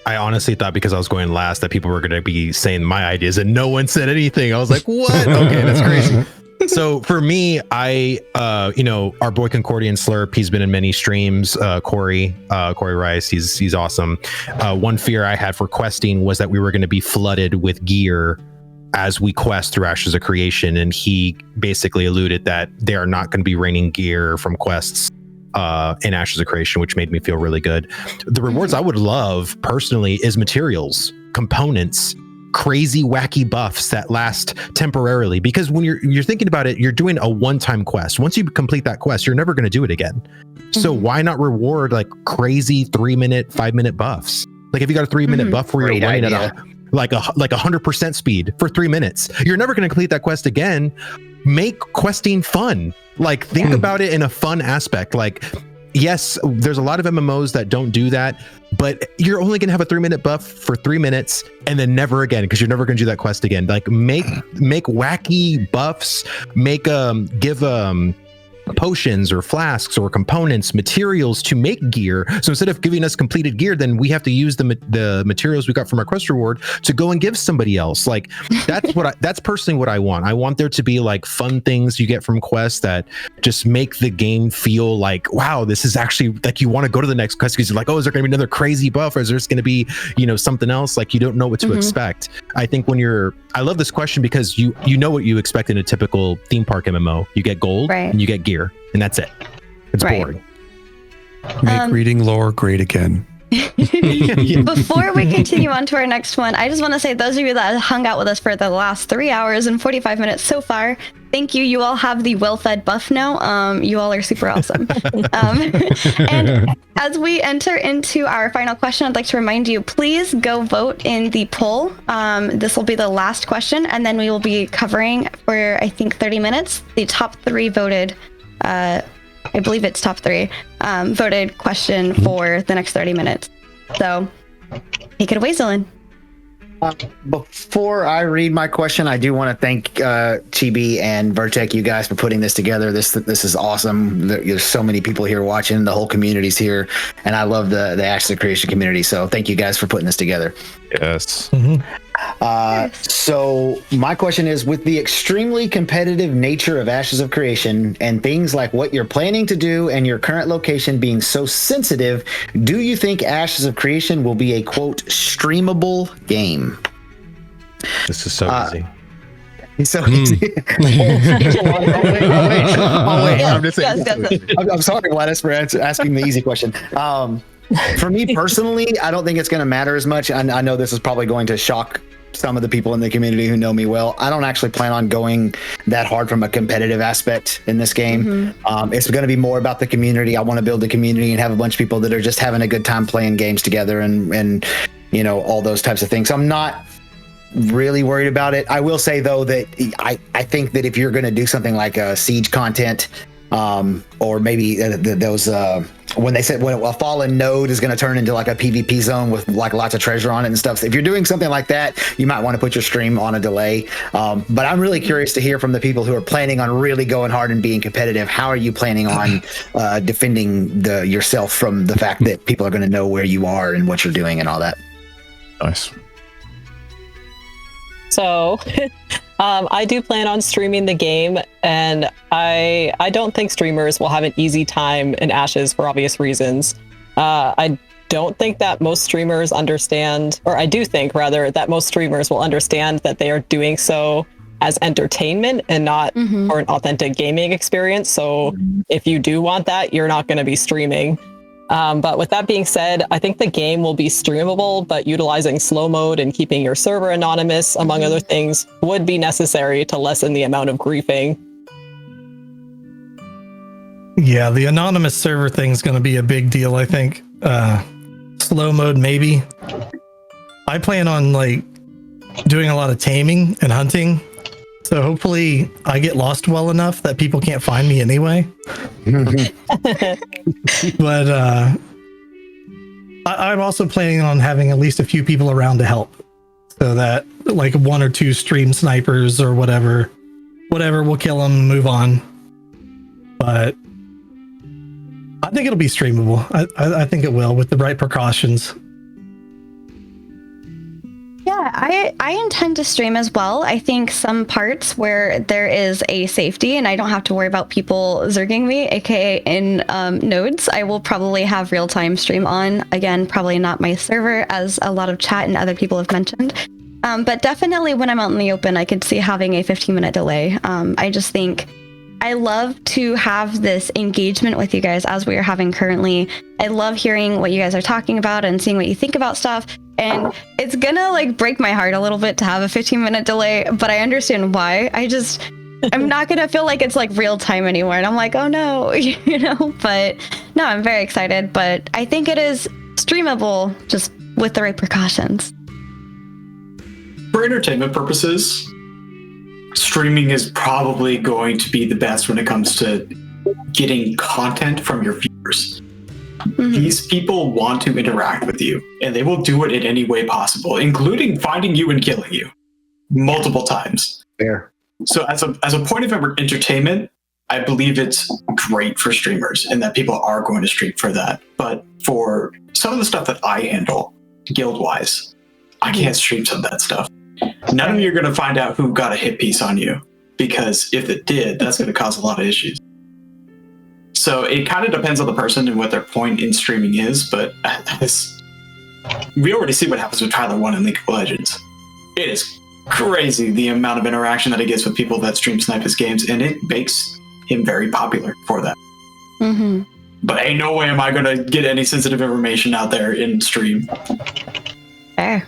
I honestly thought because I was going last that people were going to be saying my ideas and no one said anything. I was like, what? Okay, that's crazy. So for me, you know, our boy Concordian Slurp, he's been in many streams. Corey Rice, he's awesome. One fear I had for questing was that we were going to be flooded with gear as we quest through Ashes of Creation, and he basically alluded that they are not going to be raining gear from quests in Ashes of Creation, which made me feel really good. The rewards I would love personally is materials, components, crazy wacky buffs that last temporarily, because when you're thinking about it, you're doing a one-time quest. Once you complete that quest, you're never going to do it again. So why not reward like crazy 3-minute, 5-minute buffs? Like if you got a 3-minute buff where you're running at like 100% speed for 3 minutes, you're never going to complete that quest again. Make questing fun. Like think about it in a fun aspect. Like, yes, there's a lot of MMOs that don't do that, but you're only going to have a 3-minute buff for 3 minutes and then never again, because you're never going to do that quest again. Like make wacky buffs, give potions or flasks or components, materials to make gear. So instead of giving us completed gear, then we have to use the materials we got from our quest reward to go and give somebody else. Like that's personally what I want. I want there to be like fun things you get from quests that just make the game feel like, wow, this is actually like you want to go to the next quest because you're like, oh, is there going to be another crazy buff, or is there going to be, you know, something else? Like you don't know what to expect. I think I love this question because you know what you expect in a typical theme park MMO. You get gold and you get gear. And that's it. It's boring. Make reading lore great again. Before we continue on to our next one, I just want to say those of you that hung out with us for the last 3 hours and 45 minutes so far, thank you. You all have the well-fed buff now. You all are super awesome. And as we enter into our final question, I'd like to remind you, please go vote in the poll. This will be the last question, and then we will be covering for, I think, 30 minutes, the top 3 voted I believe it's top 3 voted question for the next 30 minutes. So take it away, Xillin. Before I read my question, I do want to thank Chibi and Vertec, you guys, for putting this together. This is awesome. There's so many people here watching. The whole community's here, and I love the Ashes of Creation community. So thank you guys for putting this together. Yes. So my question is, with the extremely competitive nature of Ashes of Creation and things like what you're planning to do and your current location being so sensitive, do you think Ashes of Creation will be a quote streamable game? This is so easy. It's so easy. I'm just saying. I'm sorry, Vlhadus, for asking the easy question. For me personally, I don't think it's going to matter as much. I know this is probably going to shock some of the people in the community who know me well. I don't actually plan on going that hard from a competitive aspect in this game. It's going to be more about the community. I want to build a community and have a bunch of people that are just having a good time playing games together and you know, all those types of things. So I'm not really worried about it. I will say though that I think that if you're going to do something like siege content, or maybe those when they said when a fallen node is going to turn into like a PvP zone with like lots of treasure on it and stuff. So if you're doing something like that, you might want to put your stream on a delay. But I'm really curious to hear from the people who are planning on really going hard and being competitive. How are you planning on defending yourself from the fact that people are going to know where you are and what you're doing and all that? Nice. So I do plan on streaming the game, and I don't think streamers will have an easy time in Ashes for obvious reasons. I don't think that most streamers understand, or I do think rather that most streamers will understand that they are doing so as entertainment and not for an authentic gaming experience. So if you do want that, you're not going to be streaming. But with that being said, I think the game will be streamable, but utilizing slow mode and keeping your server anonymous, among other things, would be necessary to lessen the amount of griefing. Yeah, the anonymous server thing is going to be a big deal, I think. Slow mode, maybe. I plan on like doing a lot of taming and hunting. So hopefully I get lost well enough that people can't find me anyway. But I'm also planning on having at least a few people around to help, so that like 1 or 2 stream snipers or whatever. Whatever, we'll kill them, move on. But I think it'll be streamable. I think it will with the right precautions. Yeah, I intend to stream as well. I think some parts where there is a safety and I don't have to worry about people zerging me, aka in nodes, I will probably have real-time stream on. Again, probably not my server, as a lot of chat and other people have mentioned. But definitely when I'm out in the open, I could see having a 15-minute delay. I just think I love to have this engagement with you guys as we are having currently. I love hearing what you guys are talking about and seeing what you think about stuff. And it's gonna like break my heart a little bit to have a 15-minute delay, but I understand why. I'm not gonna feel like it's like real time anymore. And I'm like, oh no, you know, but no, I'm very excited, but I think it is streamable just with the right precautions. For entertainment purposes, streaming is probably going to be the best when it comes to getting content from your viewers. Mm-hmm. These people want to interact with you, and they will do it in any way possible, including finding you and killing you multiple times. Fair. So as a point of entertainment, I believe it's great for streamers and that people are going to stream for that. But for some of the stuff that I handle, guild-wise, I can't stream some of that stuff. None of you are going to find out who got a hit piece on you, because if it did, that's going to cause a lot of issues. So it kind of depends on the person and what their point in streaming is, but we already see what happens with Tyler 1 in League of Legends. It is crazy the amount of interaction that he gets with people that stream snipe his games, and it makes him very popular for that. Mm-hmm. But ain't no way am I going to get any sensitive information out there in stream. Fair.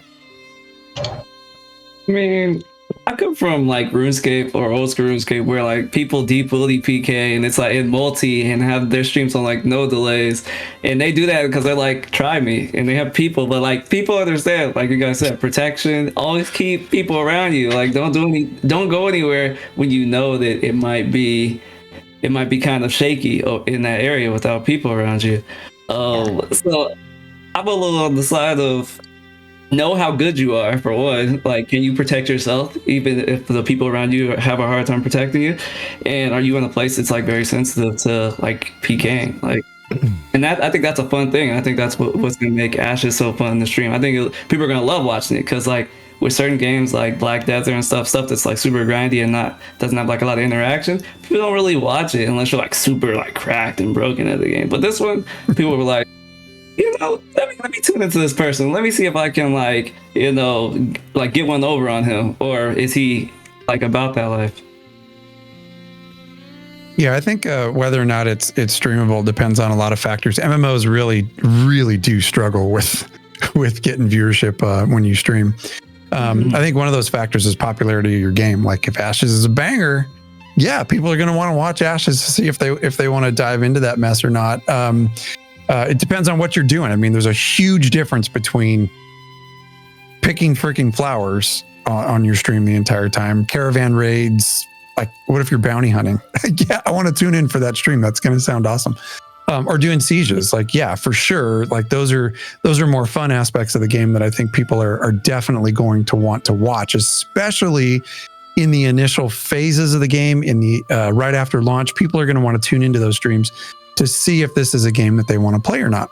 I mean, I come from like RuneScape or old school RuneScape where like people deep bully PK and it's like in multi and have their streams on like no delays, and they do that because they're like, try me, and they have people, but like people understand, like you guys said, protection, always keep people around you, like don't go anywhere when you know that it might be kind of shaky in that area without people around you. So I'm a little on the side of know how good you are, for one. Like, can you protect yourself even if the people around you have a hard time protecting you? And are you in a place that's like very sensitive to like PKing? Like, and that, I think that's a fun thing. I think that's what's gonna make Ashes so fun in the stream. I think people are gonna love watching it, because like with certain games like Black Desert and stuff that's like super grindy and doesn't have like a lot of interaction, people don't really watch it unless you're like super like cracked and broken at the game. But this one, people were like, you know, let me tune into this person. Let me see if I can like, you know, like get one over on him, or is he like about that life? Yeah, I think whether or not it's streamable depends on a lot of factors. MMOs really do struggle with getting viewership when you stream. I think one of those factors is popularity of your game. Like if Ashes is a banger, yeah, people are going to want to watch Ashes to see if they want to dive into that mess or not. It depends on what you're doing. I mean, there's a huge difference between picking freaking flowers on your stream the entire time, caravan raids. Like, what if you're bounty hunting? Yeah, I want to tune in for that stream. That's going to sound awesome. Or doing sieges. Like, yeah, for sure. Like those are more fun aspects of the game that I think people are definitely going to want to watch, especially in the initial phases of the game. In the right after launch, people are going to want to tune into those streams to see if this is a game that they want to play or not.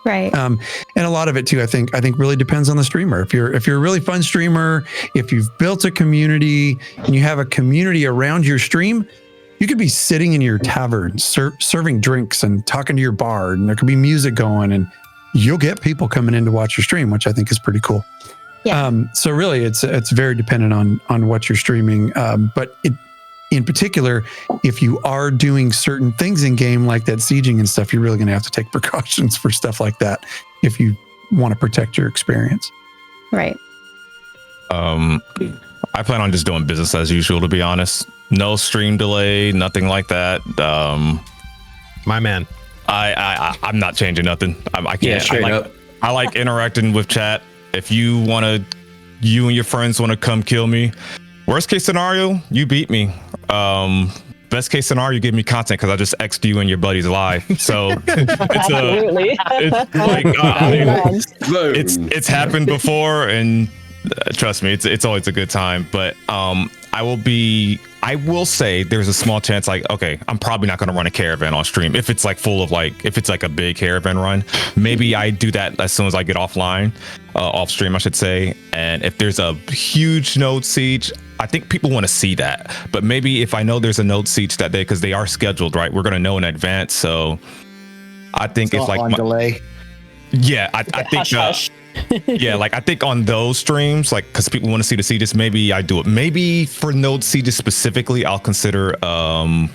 Right. And a lot of it too, I think really depends on the streamer. If you're a really fun streamer, if you've built a community and you have a community around your stream, you could be sitting in your tavern, serving drinks and talking to your bard, and there could be music going, and you'll get people coming in to watch your stream, which I think is pretty cool. Yeah. So really, it's very dependent on what you're streaming. But in particular, if you are doing certain things in game like that sieging and stuff, you're really going to have to take precautions for stuff like that if you want to protect your experience. Right. I plan on just doing business as usual, to be honest. No stream delay, nothing like that. My man. I'm not changing nothing. I can't. Yeah, straight up. I like interacting with chat. If you and your friends want to come kill me, worst case scenario, you beat me. Best case scenario, you give me content because I just X'd you and your buddies live. So Absolutely. it's happened before, and Trust me, it's always a good time. But I will say there's a small chance, like, okay, I'm probably not going to run a caravan on stream if it's like full of if it's like a big caravan run. Maybe I do that as soon as I get offline, off stream, I should say. And if there's a huge node siege, I think people want to see that. But maybe if I know there's a node siege that day, because they are scheduled, right? We're going to know in advance. So I think it's like on delay. Yeah, I think. Yeah, like I think on those streams, like because people want to see the sieges, maybe I do it. Maybe for node sieges specifically, I'll consider. And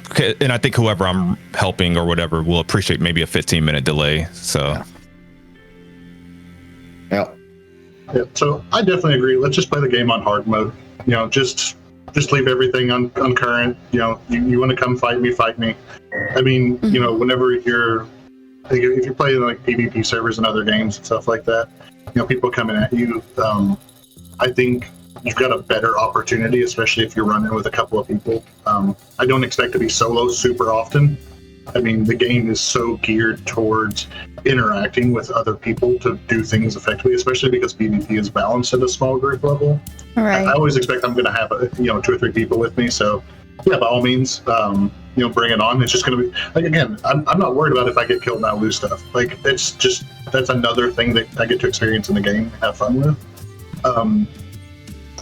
I think whoever I'm helping or whatever will appreciate maybe a 15-minute delay. So. Yeah. So I definitely agree. Let's just play the game on hard mode. You know, just leave everything on current. You know, you want to come fight me. I mean, you know, whenever if you're playing like PvP servers and other games and stuff like that, you know, people coming at you, I think you've got a better opportunity, especially if you're running with a couple of people. I don't expect to be solo super often. I mean, the game is so geared towards interacting with other people to do things effectively, especially because PvP is balanced at a small group level. Right. I always expect I'm going to have 2 or 3 people with me. So yeah, by all means, you know, bring it on. It's just going to be like, again, I'm not worried about if I get killed and I lose stuff. Like, it's just, that's another thing that I get to experience in the game and have fun with.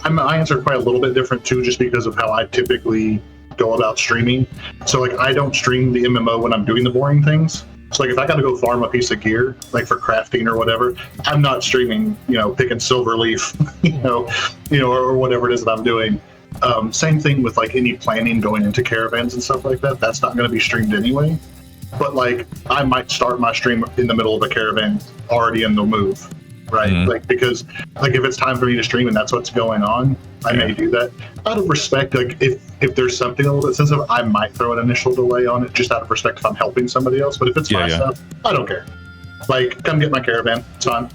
My answer quite a little bit different too, just because of how I typically go about streaming. So like, I don't stream the MMO when I'm doing the boring things. So like, if I got to go farm a piece of gear, like for crafting or whatever, I'm not streaming, you know, picking silver leaf, you know, or whatever it is that I'm doing. Same thing with like any planning going into caravans and stuff like that. That's not going to be streamed anyway. But like, I might start my stream in the middle of a caravan already in the move, right? Mm-hmm. Like, because like if it's time for me to stream and that's what's going on, I may do that out of respect. Like if there's something a little bit sensitive, I might throw an initial delay on it just out of respect if I'm helping somebody else. But if it's my stuff, I don't care. Like, come get my caravan. It's fine.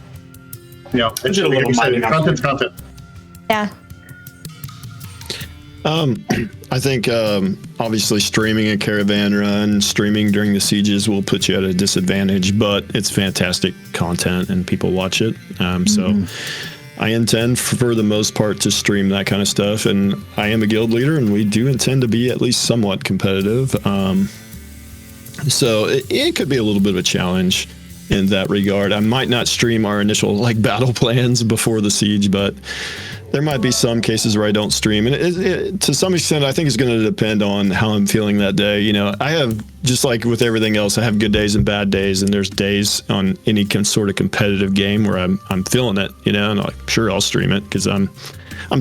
You know, it's just like you said, content's content. Yeah. I think obviously streaming a caravan run, streaming during the sieges will put you at a disadvantage, but it's fantastic content and people watch it. So I intend for the most part to stream that kind of stuff, and I am a guild leader and we do intend to be at least somewhat competitive. So it could be a little bit of a challenge in that regard. I might not stream our initial like battle plans before the siege, but there might be some cases where I don't stream, and it, to some extent, I think it's going to depend on how I'm feeling that day. You know, I have, just like with everything else, I have good days and bad days, and there's days on any sort of competitive game where I'm feeling it, you know, and I'm sure I'll stream it because I'm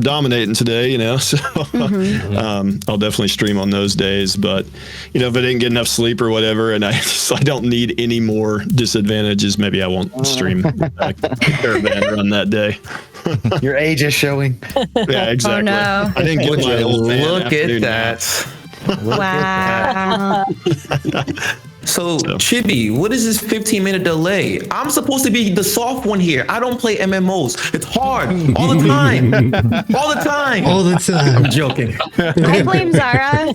dominating today, you know, so I'll definitely stream on those days. But, you know, if I didn't get enough sleep or whatever, and I don't need any more disadvantages, maybe I won't stream a caravan run that day. Your age is showing. Yeah, exactly. Oh, no. I didn't get my old man Look at that. Wow. So, Chibi, what is this 15-minute delay? I'm supposed to be the soft one here. I don't play MMOs. It's hard all the time. All the time. All the time. I'm joking. I blame Zara.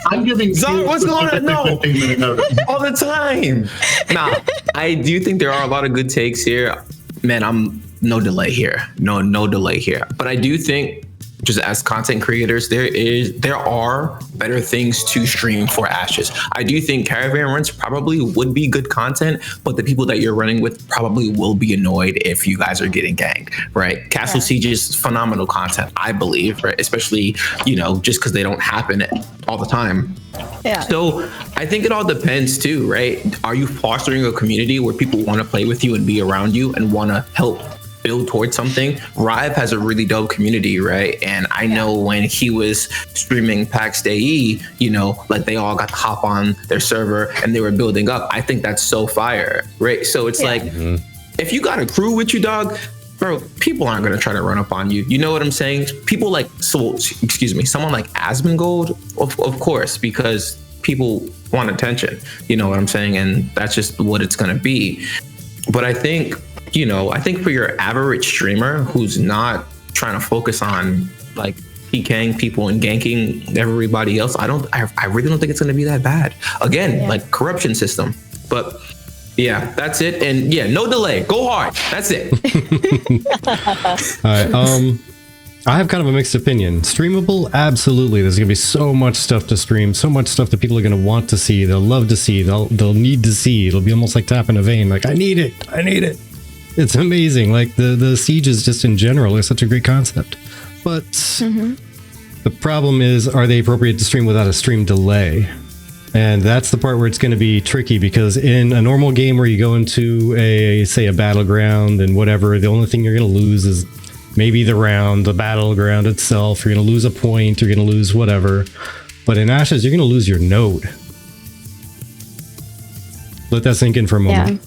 I'm giving Zara, what's going on? No. 15-minute notice. All the time. Nah, I do think there are a lot of good takes here. Man, I'm no delay here. No delay here. But I do think, just as content creators, there are better things to stream for Ashes. I do think caravan runs probably would be good content, but the people that you're running with probably will be annoyed if you guys are getting ganked, right? Castle Siege is phenomenal content, I believe, right? Especially, you know, just because they don't happen all the time. Yeah. So I think it all depends too, right? Are you fostering a community where people want to play with you and be around you and want to help build towards something? Ryve has a really dope community, right? And I know when he was streaming PAX Day, you know, like they all got to hop on their server and they were building up. I think that's so fire, right? So it's like, if you got a crew with you, dog, bro, people aren't going to try to run up on you. You know what I'm saying? People like, someone like Asmongold, of course, because people want attention. You know what I'm saying? And that's just what it's going to be. But I think, you know, for your average streamer who's not trying to focus on like PKing people and ganking everybody else, I really don't think it's going to be that bad. Again, like corruption system. But Yeah, that's it. And yeah, no delay. Go hard. That's it. All right. I have kind of a mixed opinion. Streamable, absolutely. There's gonna be so much stuff to stream, so much stuff that people are gonna want to see. They'll love to see. They'll need to see. It'll be almost like tapping a vein. Like I need it. I need it. It's amazing. Like the sieges just in general are such a great concept. But the problem is, are they appropriate to stream without a stream delay? And that's the part where it's going to be tricky, because in a normal game where you go into say a battleground and whatever, the only thing you're going to lose is maybe the round, the battleground itself. You're going to lose a point, you're going to lose whatever. But in Ashes, you're going to lose your node. Let that sink in for a moment.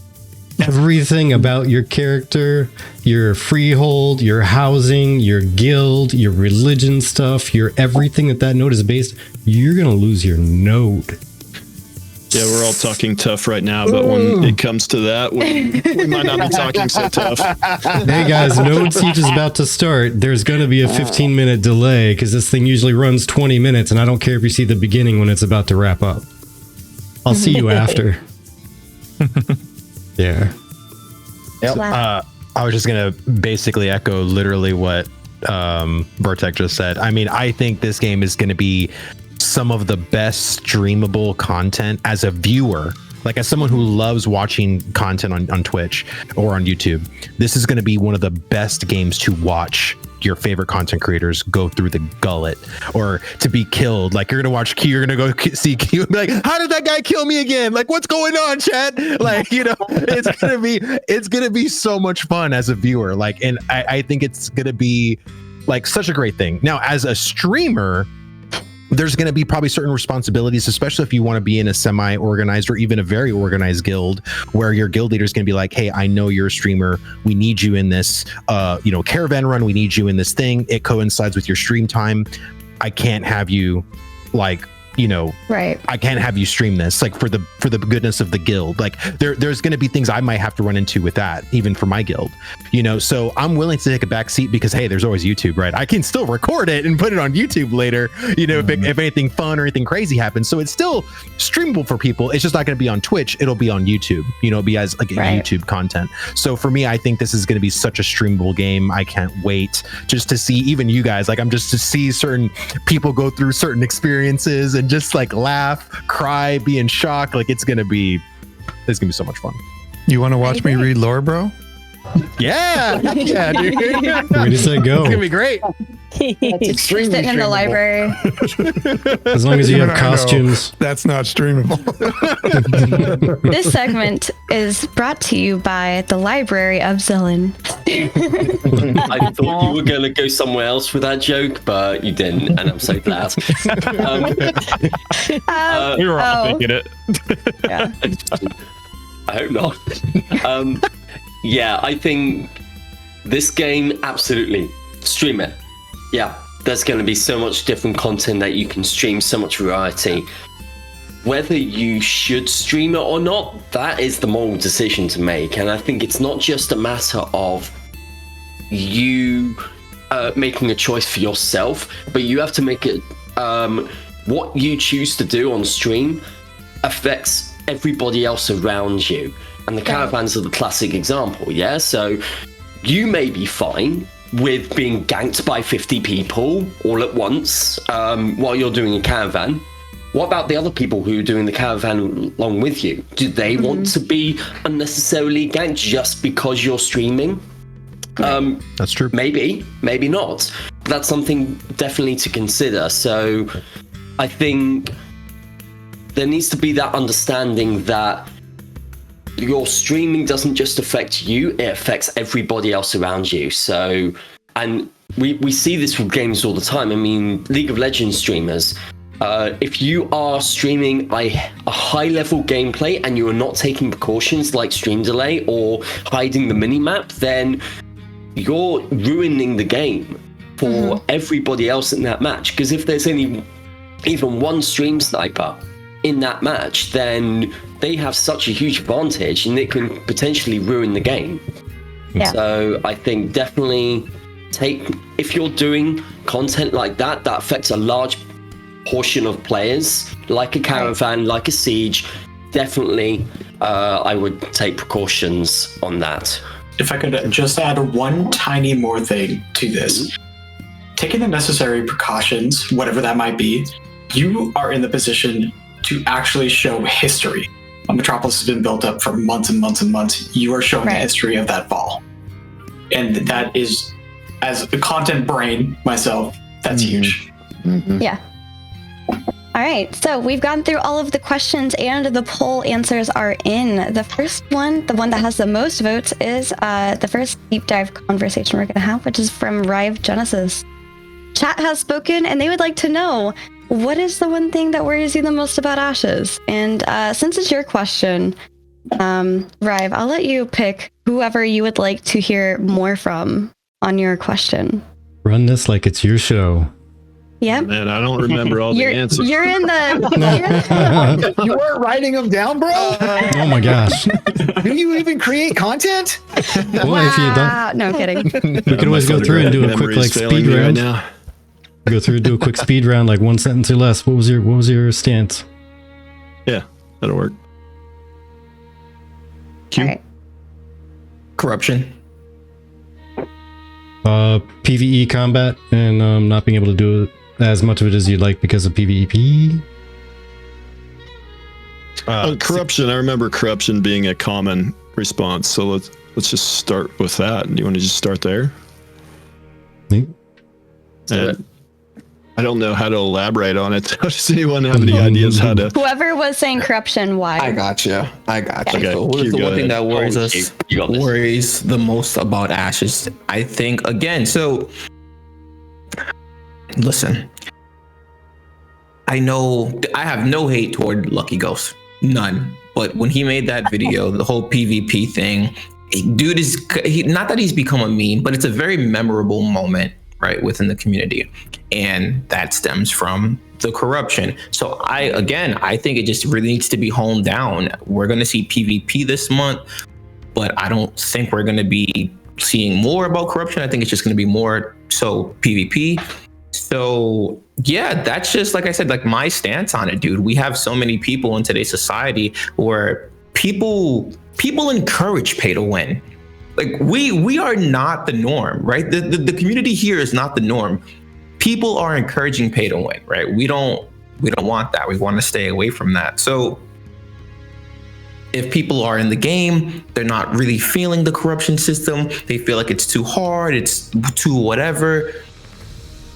Yeah. Everything about your character, your freehold, your housing, your guild, your religion stuff, your everything that node is based, you're going to lose your node. Yeah, we're all talking tough right now, but when it comes to that, we might not be talking so tough. Hey guys, Node Siege is about to start. There's going to be a 15-minute delay because this thing usually runs 20 minutes, and I don't care if you see the beginning when it's about to wrap up. I'll see you after. Yeah. Yep. I was just going to basically echo literally what Vertec just said. I mean, I think this game is going to be some of the best streamable content as a viewer, like as someone who loves watching content on Twitch or on YouTube. This is going to be one of the best games to watch your favorite content creators go through the gullet, or to be killed. Like you're going to watch Q, you're going to go see Q and be like, how did that guy kill me again? Like, what's going on, chat? Like, you know, it's going to be so much fun as a viewer. Like, and I think it's going to be like such a great thing. Now, as a streamer, there's going to be probably certain responsibilities, especially if you want to be in a semi-organized or even a very organized guild, where your guild leader is going to be like, hey, I know you're a streamer. We need you in this, caravan run. We need you in this thing. It coincides with your stream time. I can't have you right. I can't have you stream this like for the goodness of the guild. Like there's going to be things I might have to run into with that, even for my guild, so I'm willing to take a back seat because, hey, there's always YouTube, right? I can still record it and put it on YouTube later, if anything fun or anything crazy happens. So it's still streamable for people. It's just not going to be on Twitch. It'll be on YouTube, it'll be as like YouTube content. So for me, I think this is going to be such a streamable game. I can't wait just to see even you guys, like I'm just to see certain people go through certain experiences and just like laugh, cry, be in shock. Like it's gonna be so much fun. You want to watch me read lore, bro? Yeah, yeah, dude. Where does that go? It's gonna be great. Sitting in the library. As long as you have costumes. That's not streamable. This segment is brought to you by the Library of Xillin. I thought you were going to go somewhere else with that joke, but you didn't, and I'm so glad. We were all thinking it. Yeah. I hope not. Yeah, I think this game, absolutely. Stream it. Yeah, there's going to be so much different content that you can stream, so much variety. Whether you should stream it or not, that is the moral decision to make. And I think it's not just a matter of you making a choice for yourself, but you have to make it, what you choose to do on stream affects everybody else around you. And the caravans are the classic example, yeah? So you may be fine with being ganked by 50 people all at once while you're doing a caravan. What about the other people who are doing the caravan along with you? Do they want to be unnecessarily ganked just because you're streaming? That's true. Maybe not. That's something definitely to consider. So I think there needs to be that understanding that your streaming doesn't just affect you, it affects everybody else around you. So, and we see this with games all the time. I mean, League of Legends streamers, if you are streaming a high level gameplay and you are not taking precautions like stream delay or hiding the minimap, then you're ruining the game for everybody else in that match. Because if there's even one stream sniper in that match, then they have such a huge advantage and it can potentially ruin the game. Yeah. So I think definitely if you're doing content like that affects a large portion of players, like a caravan, like a siege, definitely I would take precautions on that. If I could just add one tiny more thing to this. Taking the necessary precautions, whatever that might be, you are in the position to actually show history. Metropolis has been built up for months and months and months. You are showing the history of that fall. And that is, as a content brain myself, that's huge. Yeah. All right, so we've gone through all of the questions and the poll answers are in. The first one, the one that has the most votes, is the first deep dive conversation we're going to have, which is from RyveGenesis. Chat has spoken and they would like to know, what is the one thing that worries you the most about Ashes? And since it's your question, Ryve, I'll let you pick whoever you would like to hear more from on your question. Run this like it's your show. Yep. Man, I don't remember all the answers. You're in the... You weren't writing them down, bro? Oh my gosh. Do you even create content? Well, if you don't... No, kidding. We could always go through and do a quick like speed round. Right Go through and do a quick speed round, like one sentence or less. What was your stance? Yeah, that'll work. All right. Corruption. PvE combat and not being able to do as much of it as you'd like because of PvP. Corruption. I remember corruption being a common response. So let's just start with that. Do you want to just start there? And I don't know how to elaborate on it. Does anyone have any ideas how to? Whoever was saying corruption, why? I got you. Okay. So what is the one thing that worries us? Worries the most about Ashes? I think again. So listen, I know I have no hate toward Lucky Ghost, none. But when he made that video, the whole PvP thing, dude is not that he's become a meme, but it's a very memorable moment, right, within the community, and that stems from the corruption. So I think it just really needs to be honed down. We're going to see PvP this month, but I don't think we're going to be seeing more about corruption. I think it's just going to be more so PvP. So yeah, that's just, like I said, like my stance on it, dude. We have so many people in today's society where people encourage pay to win. Like we are not the norm, right? The community here is not the norm. People are encouraging pay to win, right? We don't want that. We want to stay away from that. So if people are in the game, they're not really feeling the corruption system. They feel like it's too hard, it's too whatever.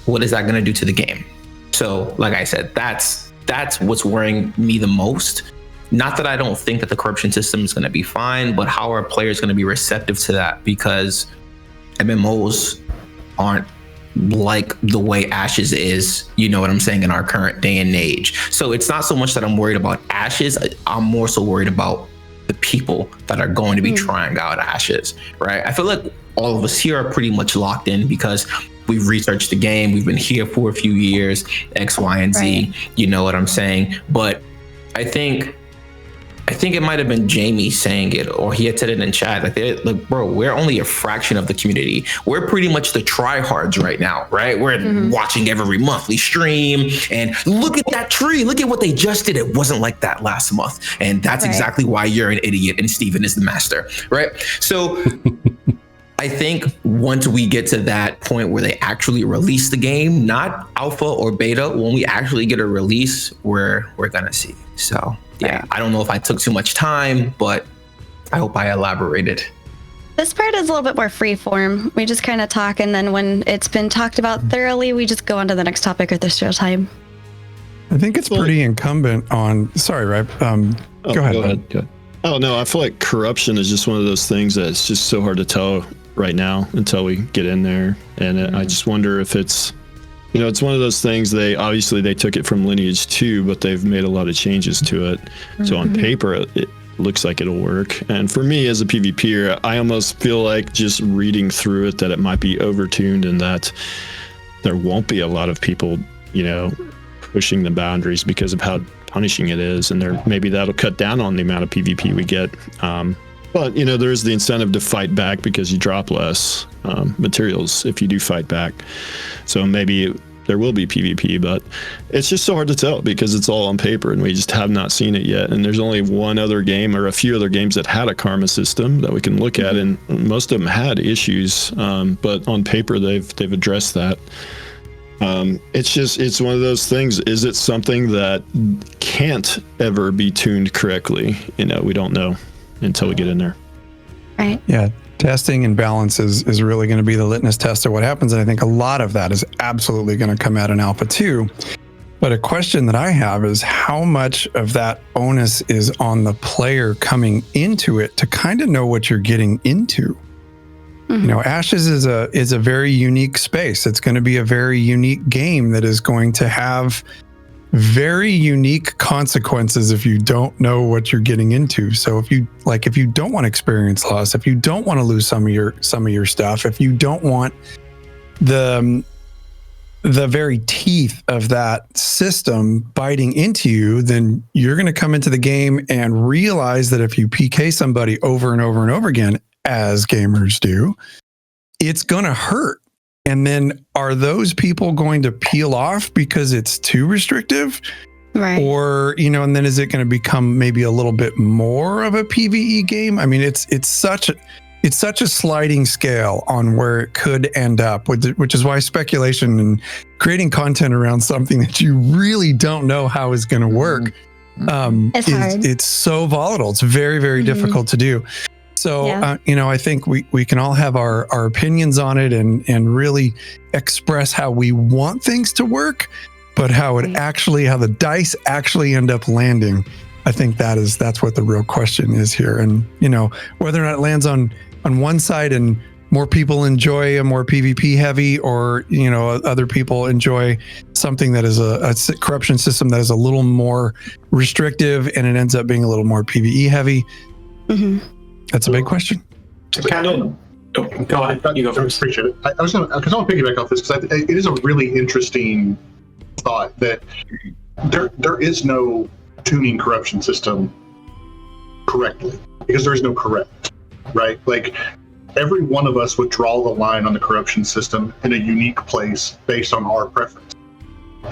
What is that going to do to the game? So, like I said, that's what's worrying me the most. Not that I don't think that the corruption system is going to be fine, but how are players going to be receptive to that? Because MMOs aren't like the way Ashes is, you know what I'm saying, in our current day and age. So it's not so much that I'm worried about Ashes, I'm more so worried about the people that are going to be trying out Ashes, right? I feel like all of us here are pretty much locked in because we've researched the game, we've been here for a few years, X, Y, and Z, you know what I'm saying? But I think it might have been Jamie saying it, or he had said it in chat. Like, bro, we're only a fraction of the community. We're pretty much the tryhards right now, right? We're watching every monthly stream, and look at that tree. Look at what they just did. It wasn't like that last month, and that's exactly why you're an idiot, and Steven is the master, right? So I think once we get to that point where they actually release the game, not alpha or beta, when we actually get a release, we're gonna see. So yeah, I don't know if I took too much time, but I hope I elaborated. This part is a little bit more free form. We just kind of talk, and then when it's been talked about thoroughly, we just go on to the next topic if there's still time. I think it's pretty incumbent on. Sorry, Ryve. Go ahead. Go ahead. Oh no, I feel like corruption is just one of those things that's just so hard to tell right now until we get in there, and I just wonder if it's, you know, it's one of those things. They took it from Lineage 2, but they've made a lot of changes to it. So on paper, it looks like it'll work. And for me as a PvPer, I almost feel like just reading through it that it might be overtuned and that there won't be a lot of people, you know, pushing the boundaries because of how punishing it is, and maybe that'll cut down on the amount of PvP we get. But you know, there is the incentive to fight back because you drop less materials if you do fight back. So maybe there will be PvP, but it's just so hard to tell because it's all on paper and we just have not seen it yet. And there's only one other game or a few other games that had a karma system that we can look at, and most of them had issues, but on paper they've addressed that. It's one of those things. Is it something that can't ever be tuned correctly? We don't know until we get in there. Right. Yeah. Testing and balance is really going to be the litmus test of what happens. And I think a lot of that is absolutely going to come out in Alpha 2. But a question that I have is how much of that onus is on the player coming into it to kind of know what you're getting into? Ashes is a very unique space. It's going to be a very unique game that is going to have very unique consequences if you don't know what you're getting into. So if you don't want experience loss, if you don't want to lose some of your stuff, if you don't want the very teeth of that system biting into you, then you're going to come into the game and realize that if you PK somebody over and over and over again, as gamers do, it's going to hurt. And then are those people going to peel off because it's too restrictive? Right. Or, and then is it going to become maybe a little bit more of a PvE game? I mean, it's such a sliding scale on where it could end up, which is why speculation and creating content around something that you really don't know how is going to work, it's so volatile. It's very, very difficult to do. So, I think we can all have our opinions on it and really express how we want things to work, but how the dice actually end up landing, I think that's what the real question is here. And, whether or not it lands on one side and more people enjoy a more PvP heavy, or, other people enjoy something that is a corruption system that is a little more restrictive and it ends up being a little more PvE heavy. That's a big question. Kind of. Go ahead. You go first. Appreciate it. I was going to piggyback off this because it is a really interesting thought that there is no tuning corruption system correctly because there is no correct, right? Like every one of us would draw the line on the corruption system in a unique place based on our preference.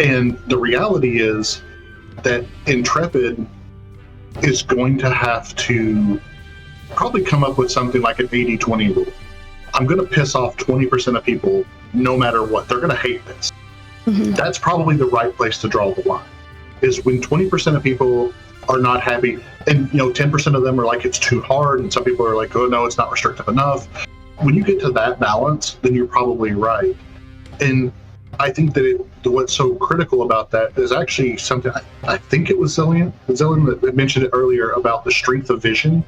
And the reality is that Intrepid is going to have to probably come up with something like an 80-20 rule. I'm going to piss off 20% of people no matter what. They're going to hate this. That's probably the right place to draw the line, is when 20% of people are not happy and 10% of them are like it's too hard and some people are like, oh no, it's not restrictive enough. When you get to that balance, then you're probably right. And I think that what's so critical about that is actually something, I think it was Xillin that mentioned it earlier about the strength of vision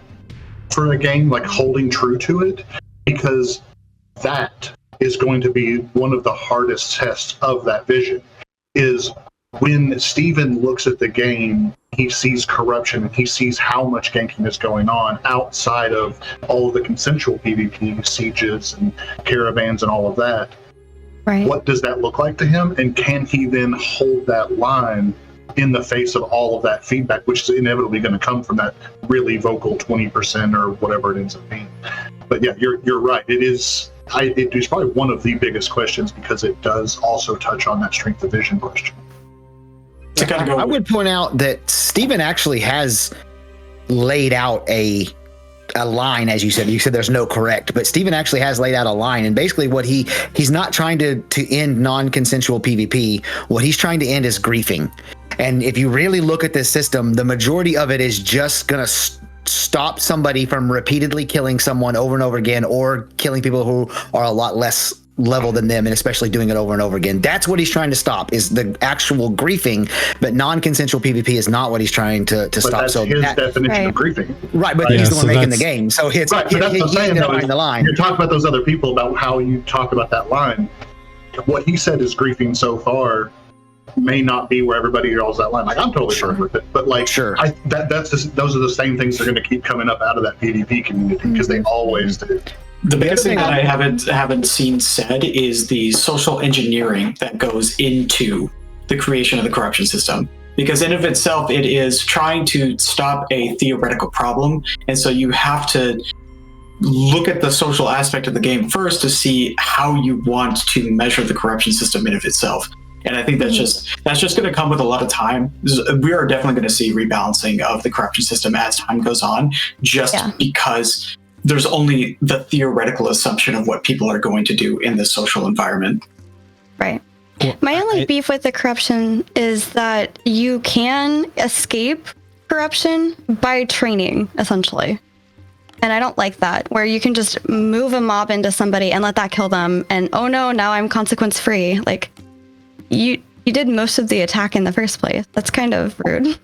for a game, like holding true to it, because that is going to be one of the hardest tests of that vision. Is when Steven looks at the game, he sees corruption and he sees how much ganking is going on outside of all of the consensual PvP, sieges and caravans and all of that. Right. What does that look like to him? And can he then hold that line in the face of all of that feedback, which is inevitably going to come from that really vocal 20% or whatever it ends up being? But yeah, you're right. It is probably one of the biggest questions because it does also touch on that strength of vision question. I would point out that Steven actually has laid out a line, as you said. You said there's no correct, but Steven actually has laid out a line, and basically what he's not trying to end non-consensual PvP. What he's trying to end is griefing. And if you really look at this system, the majority of it is just going to stop somebody from repeatedly killing someone over and over again, or killing people who are a lot less level than them, and especially doing it over and over again. That's what he's trying to stop, is the actual griefing, but non-consensual PvP is not what he's trying to stop. That's so his definition of griefing. Right, but he's the one making the game. So it's right, so that's what I'm saying, the line. You're talking about those other people, about how you talk about that line. What he said is griefing so far may not be where everybody draws that line. Like, I'm totally sure with it, but like, that's just, those are the same things that are going to keep coming up out of that PvP community, because they always do. The biggest thing that I haven't seen said is the social engineering that goes into the creation of the corruption system. Because in of itself, it is trying to stop a theoretical problem, and so you have to look at the social aspect of the game first to see how you want to measure the corruption system in of itself. And I think that's just going to come with a lot of time. We are definitely going to see rebalancing of the corruption system as time goes on, because there's only the theoretical assumption of what people are going to do in the social environment. Right. My only beef with the corruption is that you can escape corruption by training, essentially. And I don't like that, where you can just move a mob into somebody and let that kill them, and oh no, now I'm consequence free. Like, you did most of the attack in the first place. That's kind of rude.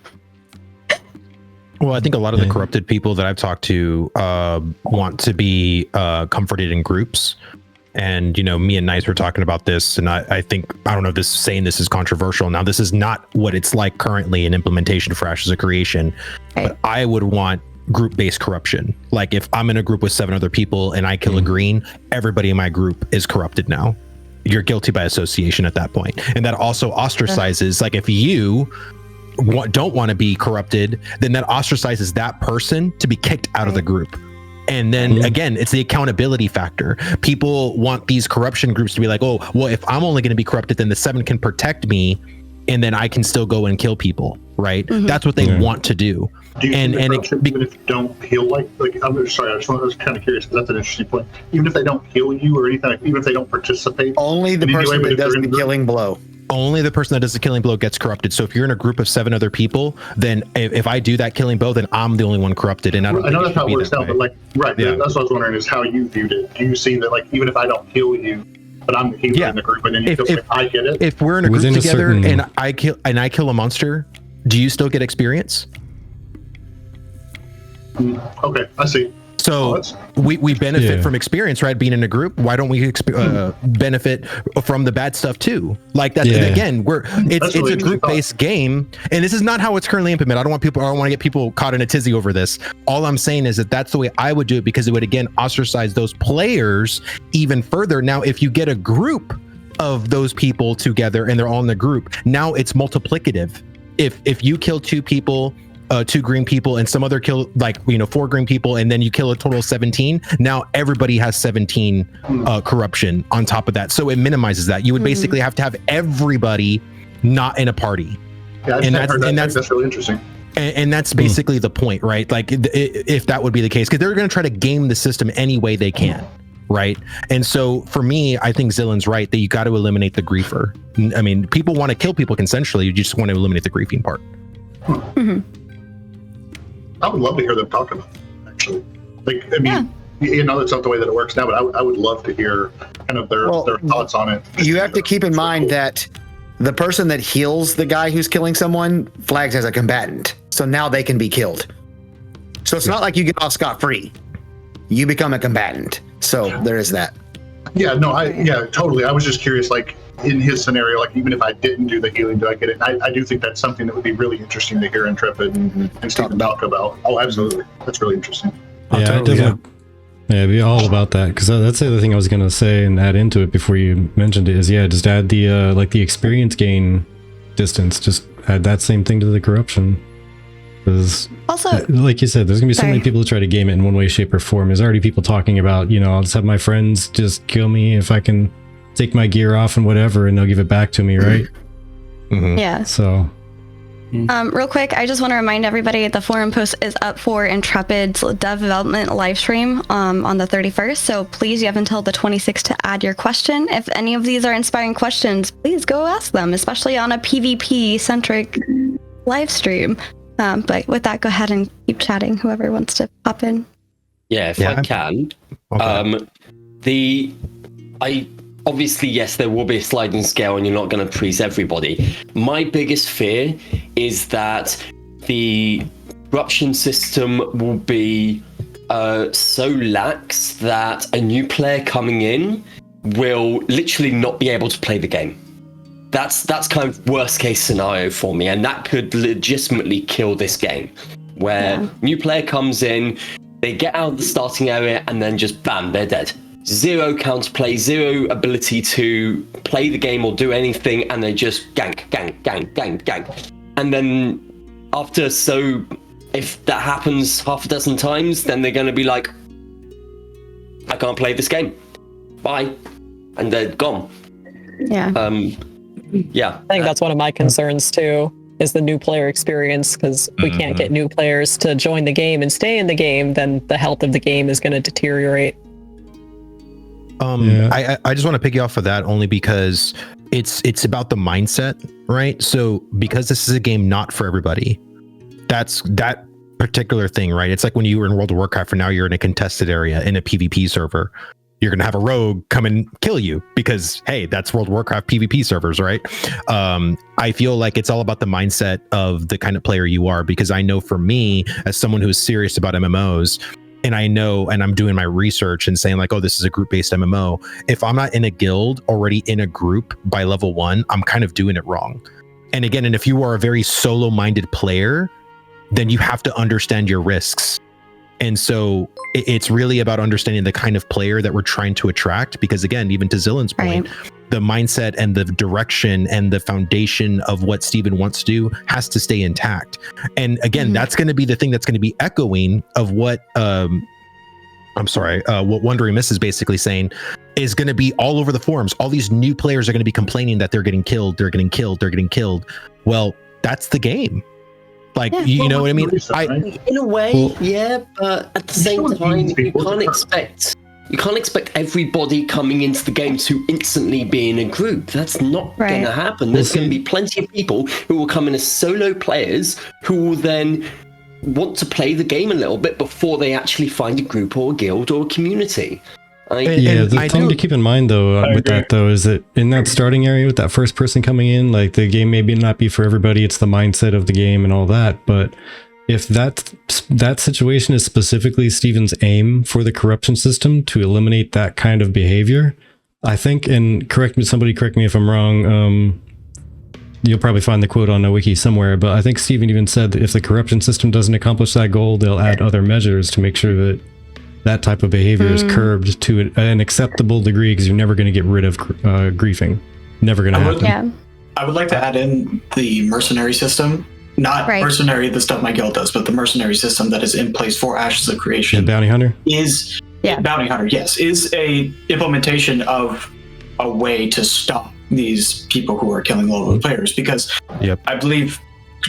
Well, I think a lot of the corrupted people that I've talked to want to be comforted in groups. And, you know, me and Nyce were talking about this, and I think, I don't know if this is controversial. Now, this is not what it's like currently in implementation for Ashes of Creation, but I would want group-based corruption. Like, if I'm in a group with 7 other people and I kill a green, everybody in my group is corrupted now. You're guilty by association at that point. And that also ostracizes, like, if you don't want to be corrupted, then that ostracizes that person to be kicked out of the group. And then again, it's the accountability factor. People want these corruption groups to be like, oh, well, if I'm only going to be corrupted, then the 7 can protect me, and then I can still go and kill people, right? That's what they want to do. Do you even if you don't heal, like I'm sorry, I was kind of curious because that's an interesting point. Even if they don't heal you or anything, like, even if they don't participate, only the person that does the killing blow. Only the person that does the killing blow gets corrupted. So if you're in a group of 7 other people, then if I do that killing blow, then I'm the only one corrupted. And I know that's how it works out, but like, right, that's what I was wondering is how you viewed it. Do you see that, like, even if I don't heal you, but I'm the healer in the group, and then you feel like I get it? If we're in a group together and I kill a monster, do you still get experience? Okay, I see. So we benefit from experience, right? Being in a group. Why don't we benefit from the bad stuff too? Like that again. It's a group-based game, and this is not how it's currently implemented. I don't want to get people caught in a tizzy over this. All I'm saying is that that's the way I would do it, because it would again ostracize those players even further. Now, if you get a group of those people together and they're all in the group, now it's multiplicative. If you kill 2 people, 2 green people, and some other kill, like, 4 green people, and then you kill a total of 17, now everybody has 17 corruption on top of that. So it minimizes that. You would basically have to have everybody not in a party. Yeah, that's really interesting. And that's basically the point, right? Like, if that would be the case, because they're going to try to game the system any way they can, right? And so for me, I think Xillin's right that you got to eliminate the griefer. I mean, people want to kill people consensually. You just want to eliminate the griefing part. I would love to hear them talk about it, actually. Like, I mean, that's not the way that it works now, but I would love to hear kind of their thoughts on it. You have to keep in mind that the person that heals the guy who's killing someone flags as a combatant. So now they can be killed. So it's not like you get off scot-free. You become a combatant. So there is that. Yeah, no, totally. I was just curious, like, in his scenario, like, even if I didn't do the healing, do I get it? And I do think that's something that would be really interesting to hear Intrepid and Stephen Balk about. Oh, absolutely. That's really interesting. It'd be all about that, because that's the other thing I was going to say and add into it before you mentioned it is, just add the the experience gain distance, just add that same thing to the corruption. Because also, like you said, there's gonna be so many people who try to game it in one way, shape, or form. There's already people talking about, I'll just have my friends just kill me if I can take my gear off and whatever, and they'll give it back to me, right? Yeah. So real quick, I just want to remind everybody the forum post is up for Intrepid's development live stream on the 31st. So please, you have until the 26th to add your question. If any of these are inspiring questions, please go ask them, especially on a PvP centric live stream. But with that, go ahead and keep chatting, whoever wants to pop in. Yeah, if I can. Okay. Obviously, yes, there will be a sliding scale and you're not going to please everybody. My biggest fear is that the corruption system will be so lax that a new player coming in will literally not be able to play the game. That's kind of worst case scenario for me, and that could legitimately kill this game, where new player comes in, they get out of the starting area, and then just bam, they're dead. 0 counterplay, 0 ability to play the game or do anything, and they just gank. And then if that happens half a dozen times, then they're going to be like, I can't play this game. Bye. And they're gone. Yeah. Yeah, I think that's one of my concerns too, is the new player experience, because we can't get new players to join the game and stay in the game, then the health of the game is going to deteriorate. I just want to piggy off of that only because it's about the mindset, right? So because this is a game not for everybody, that's that particular thing, right? It's like when you were in World of Warcraft and now you're in a contested area in a PvP server. You're going to have a rogue come and kill you because, hey, that's World of Warcraft PvP servers, right? I feel like it's all about the mindset of the kind of player you are, because I know for me, as someone who is serious about MMOs, and I know, and I'm doing my research and saying like, oh, this is a group-based MMO. If I'm not in a guild already in a group by level 1, I'm kind of doing it wrong. And again, and if you are a very solo-minded player, then you have to understand your risks. And so it's really about understanding the kind of player that we're trying to attract, because again, even to Xillin's point, the mindset and the direction and the foundation of what Steven wants to do has to stay intact. And again, that's going to be the thing that's going to be echoing of what what WanderingMist is basically saying is going to be all over the forums. All these new players are going to be complaining that they're getting killed, they're getting killed, they're getting killed. Well, that's the game. Like, you know what I mean? In a way, yeah, but at the same time, you can't expect everybody coming into the game to instantly be in a group. That's not going to happen. There's going to be plenty of people who will come in as solo players who will then want to play the game a little bit before they actually find a group or a guild or a community. The thing to keep in mind though with that though is that in that starting area with that first person coming in, like the game maybe not be for everybody. It's the mindset of the game and all that. But if that situation is specifically Steven's aim for the corruption system to eliminate that kind of behavior, I think, and somebody correct me if I'm wrong. You'll probably find the quote on the wiki somewhere, but I think Steven even said that if the corruption system doesn't accomplish that goal, they'll add other measures to make sure that that type of behavior is curbed to an acceptable degree, because you're never going to get rid of griefing. Never going to happen. I would like to add in the mercenary system. Not mercenary, the stuff my guild does, but the mercenary system that is in place for Ashes of Creation. Bounty Hunter? Bounty Hunter, yes. Is a implementation of a way to stop these people who are killing low-level players. Because I believe,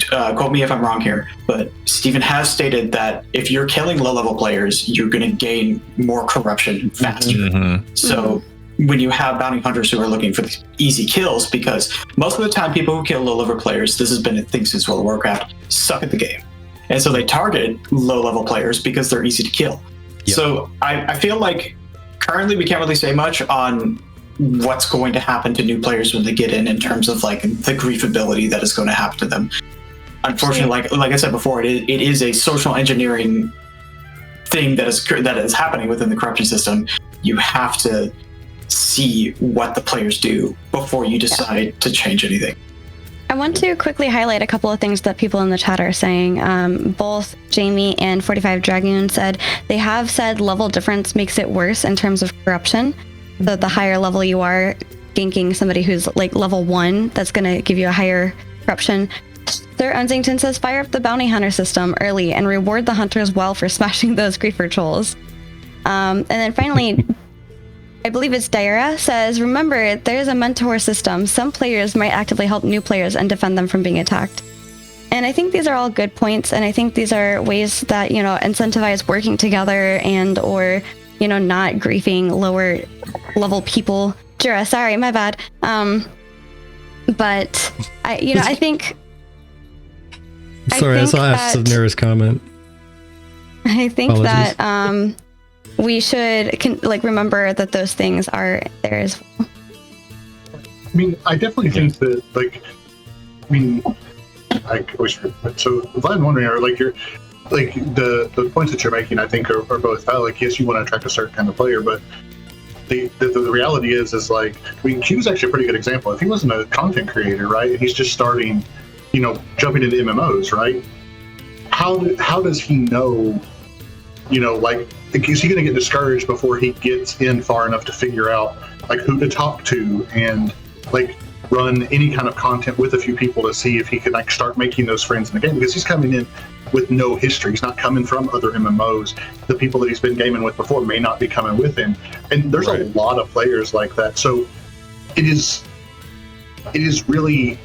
quote me if I'm wrong here, but Steven has stated that if you're killing low-level players, you're going to gain more corruption faster. So when you have bounty hunters who are looking for these easy kills, because most of the time people who kill low-level players, this has been a thing since World of Warcraft, suck at the game. And so they target low-level players because they're easy to kill. So I feel like currently we can't really say much on what's going to happen to new players when they get in terms of like the grief ability that is going to happen to them. Unfortunately, like I said before, it is a social engineering thing that is happening within the corruption system. You have to see what the players do before you decide to change anything. I want to quickly highlight a couple of things that people in the chat are saying. Both Jamie and 45 Dragoon said they have said level difference makes it worse in terms of corruption. So the higher level you are, ganking somebody who's like level 1, that's going to give you a higher corruption. Sir Unsington says fire up the bounty hunter system early and reward the hunters well for smashing those griefer trolls. And then finally, I believe it's Daira says, remember, there's a mentor system. Some players might actively help new players and defend them from being attacked. And I think these are all good points, and I think these are ways that, incentivize working together and or, not griefing lower level people. Jura, sorry, my bad. But I think... Sorry, I saw Savnera's comment. I think that we should remember that those things are there as well. I mean, I definitely think that, I always forget. So, Vlad and wondering, the points that you're making, I think, are both valid. Yes, you want to attract a certain kind of player, but the reality is Q's actually a pretty good example. If he wasn't a content creator, right, and he's just starting, jumping into MMOs, right? How does he know, is he going to get discouraged before he gets in far enough to figure out who to talk to and run any kind of content with a few people to see if he can start making those friends in the game? Because he's coming in with no history. He's not coming from other MMOs. The people that he's been gaming with before may not be coming with him. And there's a lot of players like that. So it is it is really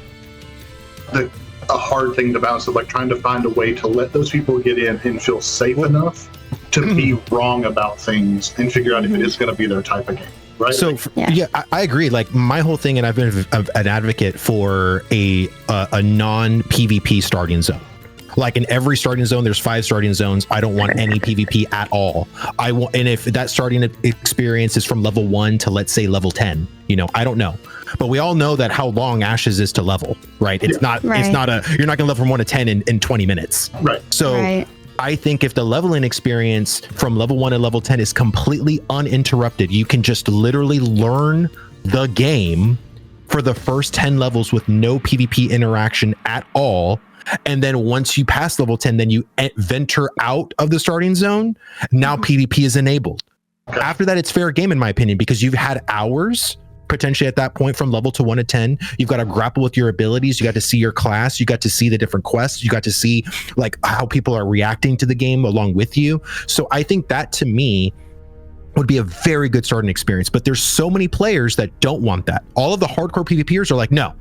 a hard thing to balance, of like trying to find a way to let those people get in and feel safe enough to be wrong about things and figure out if it is going to be their type of game. Right. So yeah, I agree. Like my whole thing, and I've been an advocate for a non-PvP starting zone. Like in every starting zone, there's 5 starting zones. I don't want any PvP at all. I want, and if that starting experience is from level 1 to let's say level 10, you know, I don't know. But we all know that how long Ashes is to level, right? It's not. Right. It's not you're not gonna level from 1 to 10 in 20 minutes. Right. So. Right. I think if the leveling experience from level 1 to level 10 is completely uninterrupted, you can just literally learn the game for the first 10 levels with no PvP interaction at all. And then once you pass level 10, then you venture out of the starting zone. Now PvP is enabled. After that, it's fair game, in my opinion, because you've had hours potentially at that point from level to 1 to 10. You've got to grapple with your abilities. You got to see your class. You got to see the different quests. You got to see like how people are reacting to the game along with you. So I think that to me would be a very good starting experience. But there's so many players that don't want that. All of the hardcore PvPers are like, no,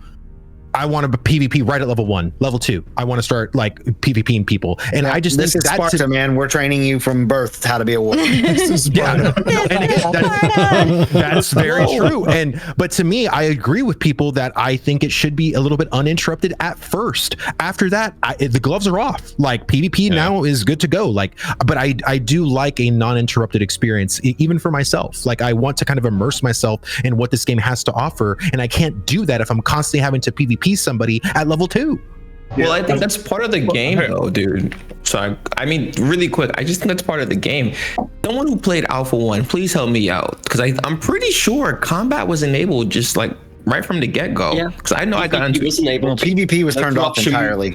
I want to PvP right at level 1, level 2. I want to start like PvPing people. And I just this think is Sparta, man. We're training you from birth how to be a warrior. Yeah, and again, that's very true. But to me, I agree with people that I think it should be a little bit uninterrupted at first. After that, the gloves are off. Like PvP now is good to go. Like, but I do like a non-interrupted experience, even for myself. Like I want to kind of immerse myself in what this game has to offer, and I can't do that if I'm constantly having to PvP somebody at level 2. Well, I think that's part of the game, though, dude. So, I mean, really quick, I just think that's part of the game. Someone who played Alpha 1, please help me out. Because I'm pretty sure combat was enabled just like right from the get-go. Yeah. Because I know I got into... Well, PvP was turned off entirely.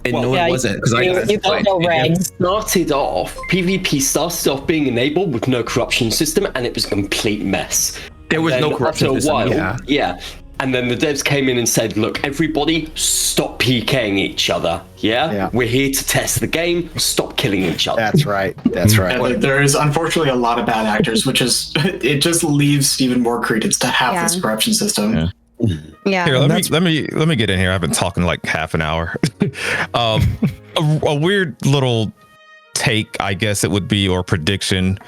It wasn't. Because you don't know, Reg. PvP started off being enabled with no corruption system, and it was a complete mess. There was no corruption system, yeah. And then the devs came in and said, look, everybody stop PKing each other. Yeah? We're here to test the game. Stop killing each other. That's right. That's right. And there is unfortunately a lot of bad actors, which is, it just leaves even more credence to have this corruption system. Yeah. Here, let me get in here. I've been talking like half an hour. A weird little take, I guess it would be, or prediction.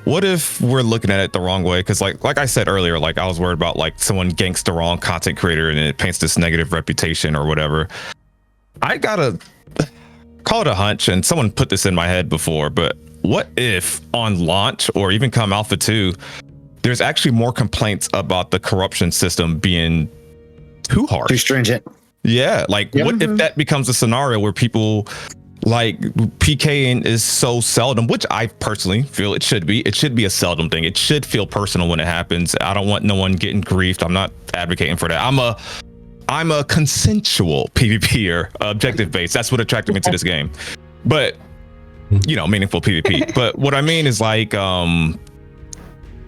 What if we're looking at it the wrong way? Because like I said earlier, like I was worried about like someone ganks the wrong content creator and it paints this negative reputation or whatever. I gotta call it a hunch, and someone put this in my head before, but what if on launch or even come Alpha 2, there's actually more complaints about the corruption system being too harsh, too stringent? Yeah, like what if that becomes a scenario where people like PKing is so seldom, which I personally feel it should be. It should be a seldom thing. It should feel personal when it happens. I don't want no one getting griefed. I'm not advocating for that. I'm a consensual PvPer, objective based. That's what attracted me to this game. But you know, meaningful PvP. But what I mean is like,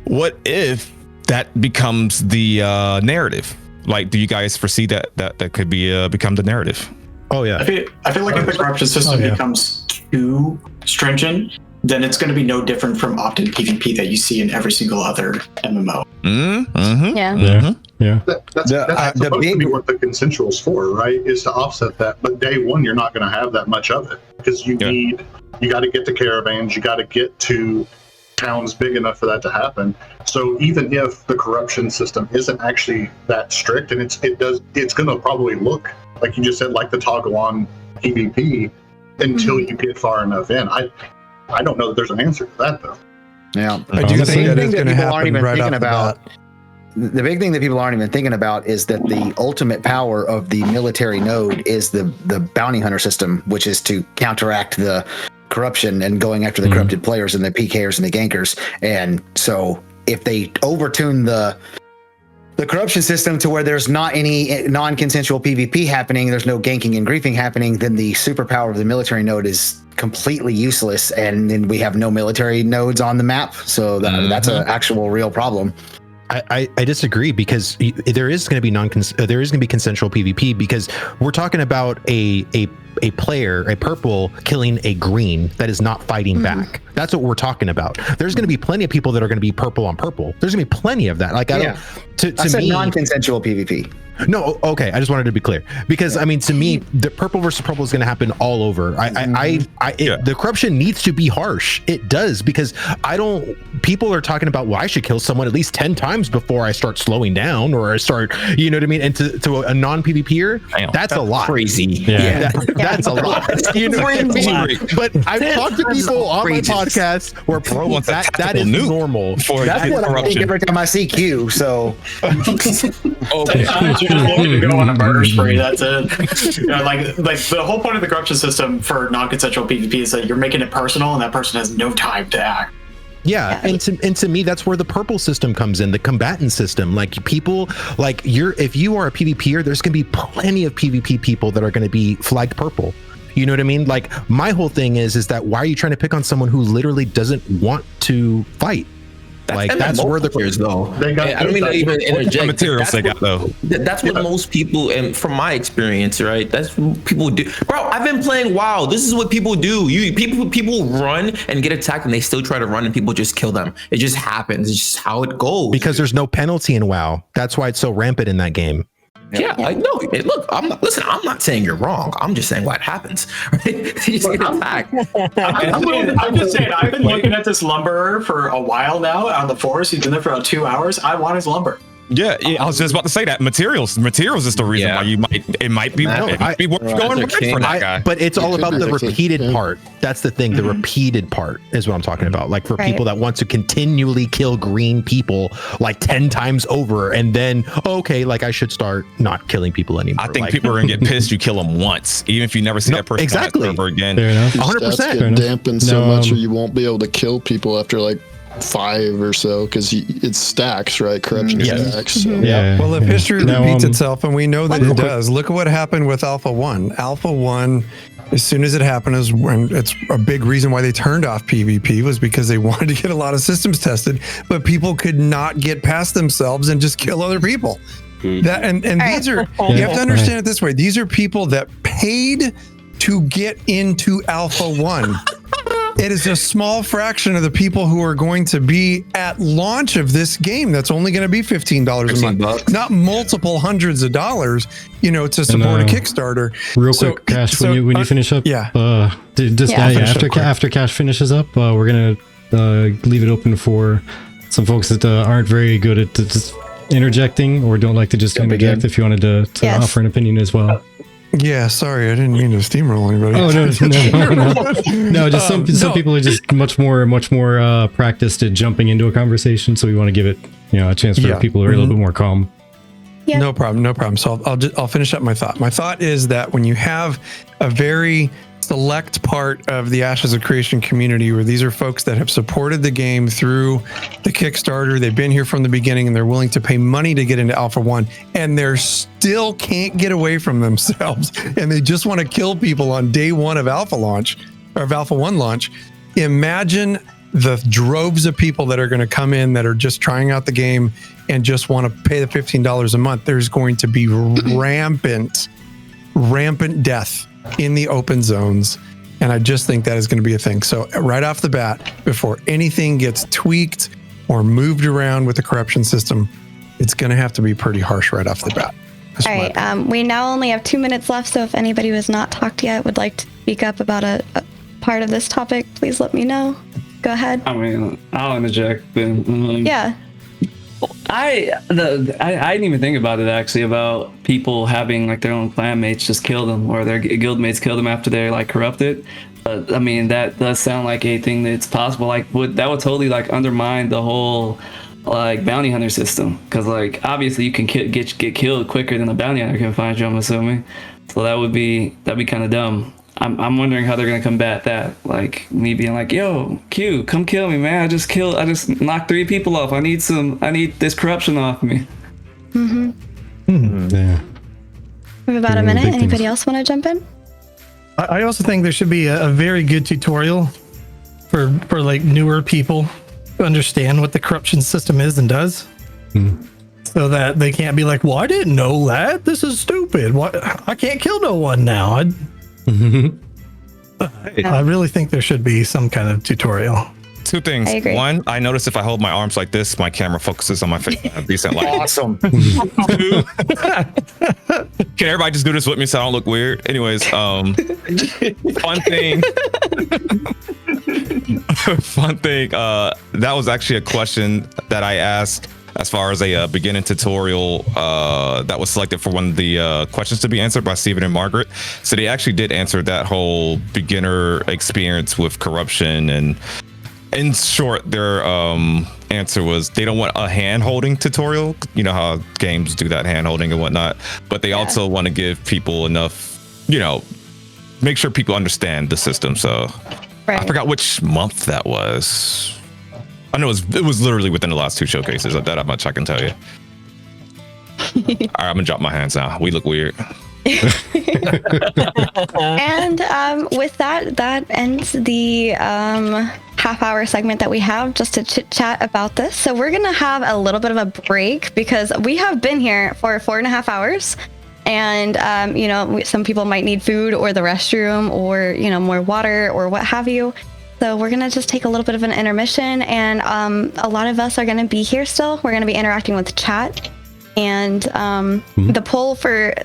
what if that becomes the narrative? Like, do you guys foresee that could be become the narrative? Oh yeah. I feel like if the corruption system becomes too stringent, then it's going to be no different from opt-in PvP that you see in every single other MMO. That's supposed to be what the consensual's for, right? Is to offset that. But day one, you're not going to have that much of it because you got to get to caravans, you got to get to towns big enough for that to happen. So even if the corruption system isn't actually that strict, and it's going to probably look like you just said, like the toggle on PvP until you get far enough in. I don't know that there's an answer to that though. Yeah, I do think that is going to happen right off the bat. The big thing that people aren't even thinking about is that the ultimate power of the military node is the bounty hunter system, which is to counteract the corruption and going after the corrupted players and the PKers and the gankers. And so if they overtune the corruption system to where there's not any non-consensual PvP happening, there's no ganking and griefing happening, then the superpower of the military node is completely useless, and then we have no military nodes on the map. So that's an actual real problem. I disagree, because there is going to be consensual PvP, because we're talking about a player, a purple killing a green that is not fighting back. That's what we're talking about. There's going to be plenty of people that are going to be purple on purple. There's going to be plenty of that. Like I said non-consensual PvP. No, okay. I just wanted to be clear because I mean, to me, the purple versus purple is going to happen all over. The corruption needs to be harsh. It does because people are talking about, well, I should kill someone at least 10 times before I start slowing down or I start, you know what I mean? And to a non-PvPer, that's a lot. Crazy. Yeah. That's a lot. You know what I mean? But I've talked to people on my podcast where that is normal. That's what I think every time I see Q. So, Sometimes you just want to go on a murder spree. That's it. You know, like the whole point of the corruption system for non-consensual PvP is that you're making it personal, and that person has no time to act. Yeah, and to me, that's where the purple system comes in, the combatant system. Like people, like if you are a PvPer, there's gonna be plenty of PvP people that are gonna be flagged purple. You know what I mean? Like my whole thing is that why are you trying to pick on someone who literally doesn't want to fight? That's where the players though. I don't mean to even interject. Materials they got though. That's what most people, and from my experience, right? That's what people do. Bro, I've been playing WoW. This is what people do. People run and get attacked, and they still try to run, and people just kill them. It just happens. It's just how it goes. Because there's no penalty in WoW. That's why it's so rampant in that game. Yeah, I know. Look, I'm not saying you're wrong. I'm just saying what happens. Right? You just get attacked. I'm just saying, I've been looking at this lumberer for a while now on the forest. He's been there for about 2 hours. I want his lumber. Yeah, I was just about to say that materials is the reason why it might be worth going right for that guy. But it's all about the repeated part. That's the thing. The repeated part is what I'm talking about. Like for people that want to continually kill green people like 10 times over, and then like I should start not killing people anymore. I think people are gonna get pissed. You kill them once, even if you never see that person ever again. Fair enough. 100%. Get dampened so much, or you won't be able to kill people after like 5 or so because it stacks, right? Corruption stacks. So. Yeah. Well, if history repeats itself, and we know that it does, look at what happened with Alpha 1. Alpha 1, as soon as it happened, is when it's a big reason why they turned off PvP was because they wanted to get a lot of systems tested, but people could not get past themselves and just kill other people. That and these are you have to understand it this way. These are people that paid to get into Alpha 1. It is a small fraction of the people who are going to be at launch of this game. That's only going to be $15 a month, not multiple hundreds of dollars, to support a Kickstarter. Real quick, Kash, when you finish up, after Kash finishes up, we're gonna leave it open for some folks that aren't very good at just interjecting or don't like to just interject. If you wanted to offer an opinion as well. Yeah, sorry, I didn't mean to steamroll anybody. Oh no! Just some people are just much more practiced at jumping into a conversation, so we want to give it a chance for people who are a little bit more calm. Yeah. No problem. So I'll finish up my thought. My thought is that when you have a very select part of the Ashes of Creation community where these are folks that have supported the game through the Kickstarter, they've been here from the beginning, and they're willing to pay money to get into Alpha 1, and they're still can't get away from themselves, and they just want to kill people on day 1 of Alpha launch, or of Alpha 1 launch. Imagine the droves of people that are going to come in that are just trying out the game and just want to pay the $15 a month. There's going to be rampant death in the open zones, and I just think that is going to be a thing. So right off the bat, before anything gets tweaked or moved around with the corruption system, it's going to have to be pretty harsh right off the bat. All right, we now only have 2 minutes left, so if anybody who has not talked yet would like to speak up about a part of this topic, please let me know. Go ahead. I mean, I'll interject then. Yeah. I didn't even think about it actually, about people having like their own clan mates just kill them, or their guild mates kill them after they're like corrupted. But I mean, that does sound like a thing that's possible. Like that would totally like undermine the whole like bounty hunter system, because like obviously you can get killed quicker than a bounty hunter can find you, I'm assuming. So that'd be kind of dumb. I'm wondering how they're gonna combat that. Like me being like, "Yo, Q, come kill me, man! I just knocked 3 people off. I need this corruption off me." Yeah. We have about a minute. Anybody else want to jump in? I also think there should be a very good tutorial for like newer people to understand what the corruption system is and does, so that they can't be like, "Well, I didn't know that. This is stupid. What? I can't kill no one now." I really think there should be some kind of tutorial. Two things. I agree. One, I noticed if I hold my arms like this, my camera focuses on my face. I have decent light. Awesome. Two, can everybody just do this with me so I don't look weird? Anyways, fun thing. Fun thing. That was actually a question that I asked as far as a beginning tutorial that was selected for one of the questions to be answered by Stephen and Margaret. So they actually did answer that whole beginner experience with corruption, and in short, their answer was they don't want a hand-holding tutorial. You know how games do that hand-holding and whatnot, but they also want to give people enough, you know, make sure people understand the system. So I forgot which month that was. I know it was literally within the last 2 showcases. That much I can tell you. All right, I'm gonna drop my hands now. We look weird. And with that ends the half-hour segment that we have just to chit-chat about this. So we're gonna have a little bit of a break because we have been here for 4.5 hours. And, you know, some people might need food or the restroom or, you know, more water or what have you. So we're going to just take a little bit of an intermission, and a lot of us are going to be here still. We're going to be interacting with chat, and the poll for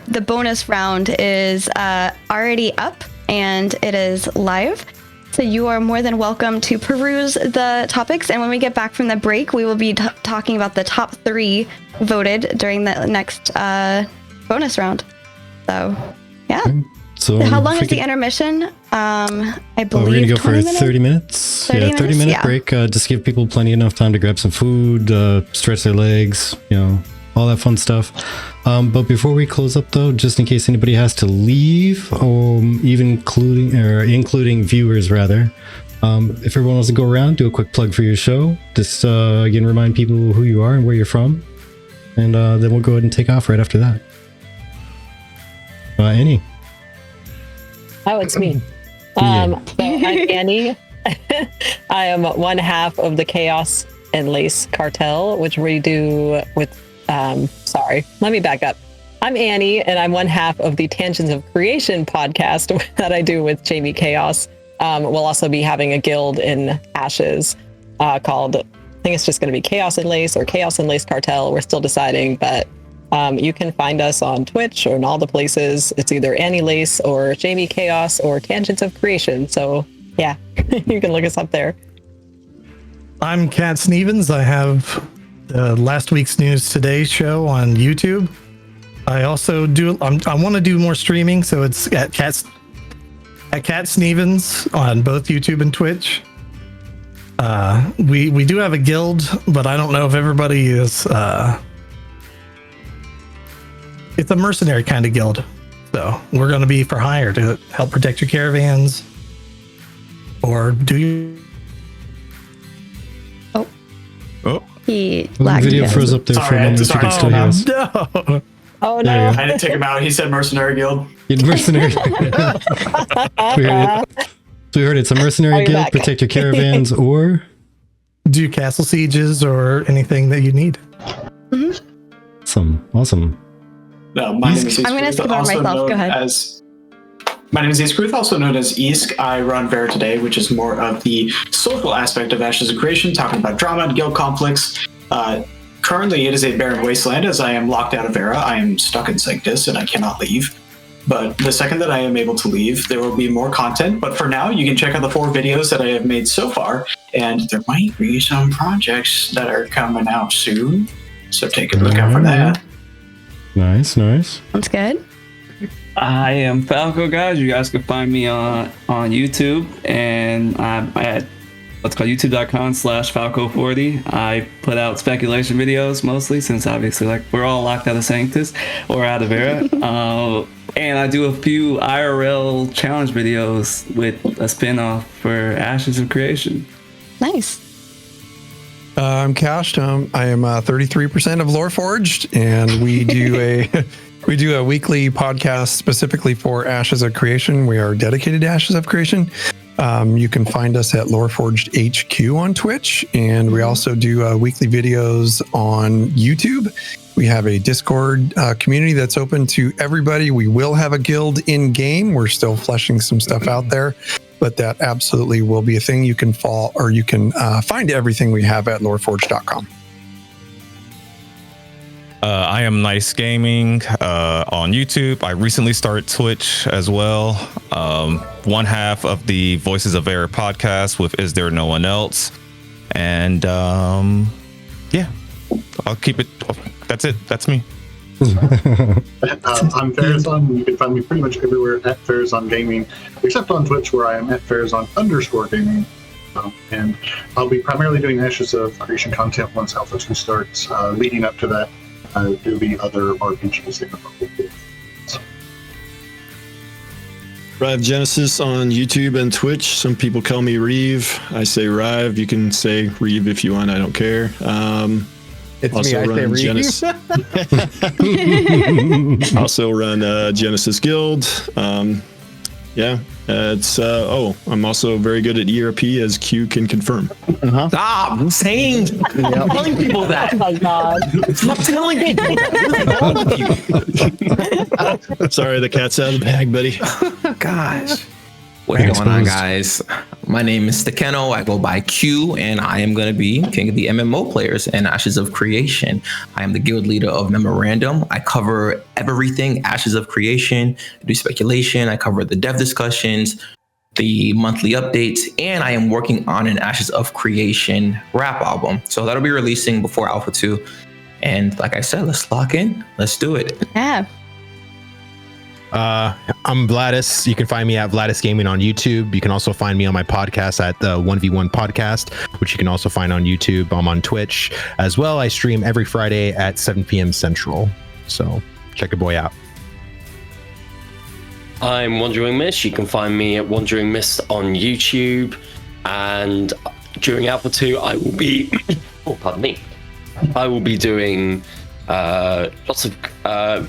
the bonus round is already up, and it is live. So you are more than welcome to peruse the topics, and when we get back from the break, we will be talking about the top 3 voted during the next bonus round. So, yeah. So how long is the intermission? I believe we're gonna go for 20 30 minutes. 30 minute break. Just give people plenty enough time to grab some food, stretch their legs, you know, all that fun stuff. But before we close up, though, just in case anybody has to leave, even including viewers rather, if everyone wants to go around, do a quick plug for your show. Just again, remind people who you are and where you're from, and then we'll go ahead and take off right after that. Annie. Oh, it's me. So I'm Annie. I am one half of the Chaos and Lace Cartel, which we do with, sorry, let me back up. I'm Annie, and I'm one half of the Tangents of Creation podcast that I do with Jamie Chaos. We'll also be having a guild in Ashes called, I think it's just going to be Chaos and Lace or Chaos and Lace Cartel. We're still deciding, but you can find us on Twitch or in all the places. It's either Annie Lace or Jamie Chaos or Tangents of Creation. So yeah, you can look us up there. I'm CatSnievans. I have the last week's news today show on YouTube. I also do. I want to do more streaming, so it's at CatSnievans on both YouTube and Twitch. We do have a guild, but I don't know if everybody is. It's a mercenary kind of guild, so we're going to be for hire to help protect your caravans, or do you? He lagged. The video froze up there for a moment. You can still hear us. No. Oh no! I didn't take him out. He said mercenary guild. Mercenary. So we heard it's a mercenary guild. back. Protect your caravans, or do castle sieges or anything that you need. Awesome. No, my name is I'm going to skip over myself. Go ahead. My name is Easkeruth, also known as Eask. I run Verra Today, which is more of the social aspect of Ashes of Creation, talking about drama and guild conflicts. Currently, it is a barren wasteland as I am locked out of Verra. I am stuck in Sanctus and I cannot leave. But the second that I am able to leave, there will be more content. But for now, you can check out the 4 videos that I have made so far. And there might be some projects that are coming out soon. So take a look out for that. Nice. Sounds good. I am Falco, guys. You guys can find me on YouTube, and I'm at what's called youtube.com/Falco40. I put out speculation videos mostly, since obviously like we're all locked out of Sanctus or out of Verra. And I do a few IRL challenge videos with a spin-off for Ashes of Creation. Nice. I'm Kash. I am 33% of Loreforged, and we do a weekly podcast specifically for Ashes of Creation. We are dedicated to Ashes of Creation. You can find us at Loreforged HQ on Twitch, and we also do weekly videos on YouTube. We have a Discord community that's open to everybody. We will have a guild in game. We're still fleshing some stuff out there. but that absolutely will be a thing. You can find everything we have at loreforge.com. I am NyceGaming on YouTube. I recently started Twitch as well. One half of the Voices of Verra podcast with Is There No One Else? And yeah, I'll keep it. That's it. That's me. I'm Pharazon. You can find me pretty much everywhere at Pharazon Gaming, except on Twitch, where I am at Pharazon_gaming. And I'll be primarily doing Ashes of Creation content once Alpha 2 starts. Leading up to that, there'll be other RPGs that come up. RyveGenesis on YouTube and Twitch. Some people call me Reeve. I say Rive. You can say Reeve if you want. I don't care. It's also me, I say run Reeve. also run Genesis Guild. I'm also very good at ERP, as Q can confirm. Stop saying, telling people that. Oh my god. Stop telling people that. Sorry, the cat's out of the bag, buddy. Gosh. What's going on, guys? My name is SticQeno. I go by Q, and I am going to be king of the MMO players and Ashes of Creation. I am the guild leader of Memorandum. I cover everything Ashes of Creation, I do speculation, I cover the dev discussions, the monthly updates, and I am working on an Ashes of Creation rap album. So that'll be releasing before Alpha 2. And like I said, let's lock in. Let's do it. Yeah. I'm Vlhadus. You can find me at Vlhadus Gaming on YouTube. You can also find me on my podcast at the 1v1 podcast, which you can also find on YouTube. I'm on Twitch as well. I stream every Friday at 7 p.m. Central. So check your boy out. I'm WanderingMist. You can find me at WanderingMist on YouTube. And during Alpha 2, I will be... pardon me. I will be doing... lots of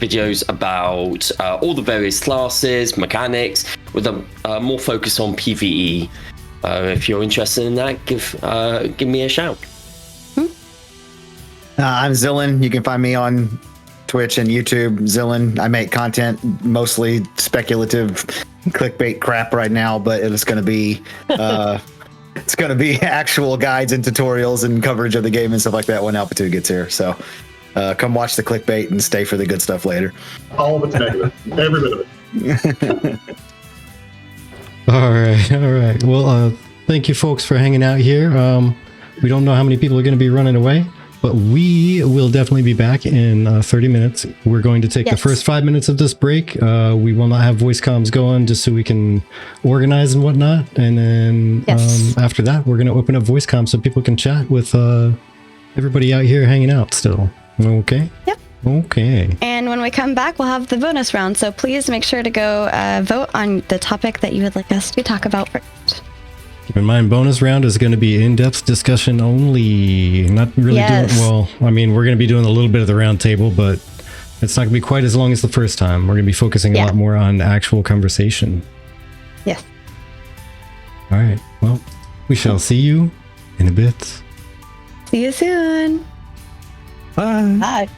videos about all the various classes, mechanics, with a more focus on PvE. If you're interested in that, give me a shout. I'm Xillin. You can find me on Twitch and YouTube. Xillin. I make content mostly speculative, clickbait crap right now, but it's going to be it's going to be actual guides and tutorials and coverage of the game and stuff like that when Alpha 2 gets here. So. Come watch the clickbait and stay for the good stuff later. All of it's negative. Every bit of it. All right. Well, thank you folks for hanging out here. We don't know how many people are going to be running away, but we will definitely be back in 30 minutes. We're going to take the first 5 minutes of this break. We will not have voice comms going just so we can organize and whatnot. And then after that, we're going to open up voice comms so people can chat with everybody out here hanging out still. Okay. Yep. Okay. And when we come back, we'll have the bonus round. So please make sure to go vote on the topic that you would like us to talk about first. Keep in mind, bonus round is going to be in-depth discussion only. Not really doing, well, I mean, we're going to be doing a little bit of the round table, but it's not going to be quite as long as the first time. We're going to be focusing a lot more on actual conversation. Yes. All right. Well, we shall see you in a bit. See you soon. Bye. Bye.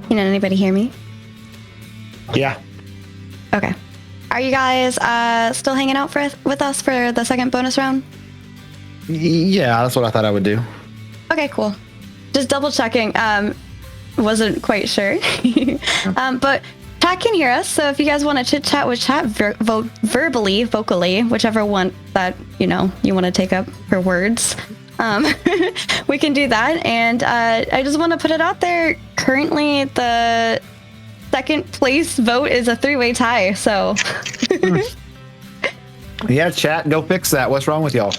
Can anybody hear me? Yeah. Okay. Are you guys still hanging out with us for the second bonus round? Yeah, that's what I thought I would do. Okay, cool. Just double checking. Wasn't quite sure. But chat can hear us, so if you guys want to chit chat with chat verbally, vocally, whichever one that you want to take up for words, we can do that. And I just want to put it out there. Currently, the second place vote is a 3-way tie. So yeah, chat, go fix that. What's wrong with y'all?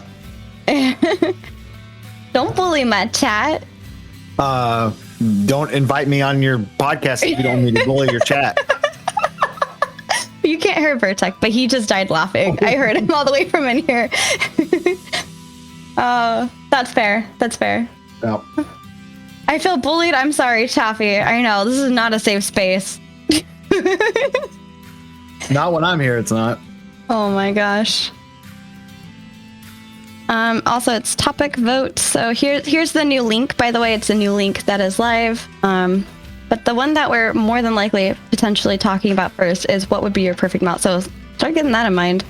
Don't bully my chat. Don't invite me on your podcast if you don't need to bully your chat. You can't hear Vertec, but he just died laughing. I heard him all the way from in here. That's fair. That's fair. Yep. I feel bullied. I'm sorry, Chaffee. I know this is not a safe space. Not when I'm here, it's not. Oh my gosh. Also, it's topic vote. So here's the new link. By the way, it's a new link that is live. But the one that we're more than likely potentially talking about first is what would be your perfect mount. So start getting that in mind.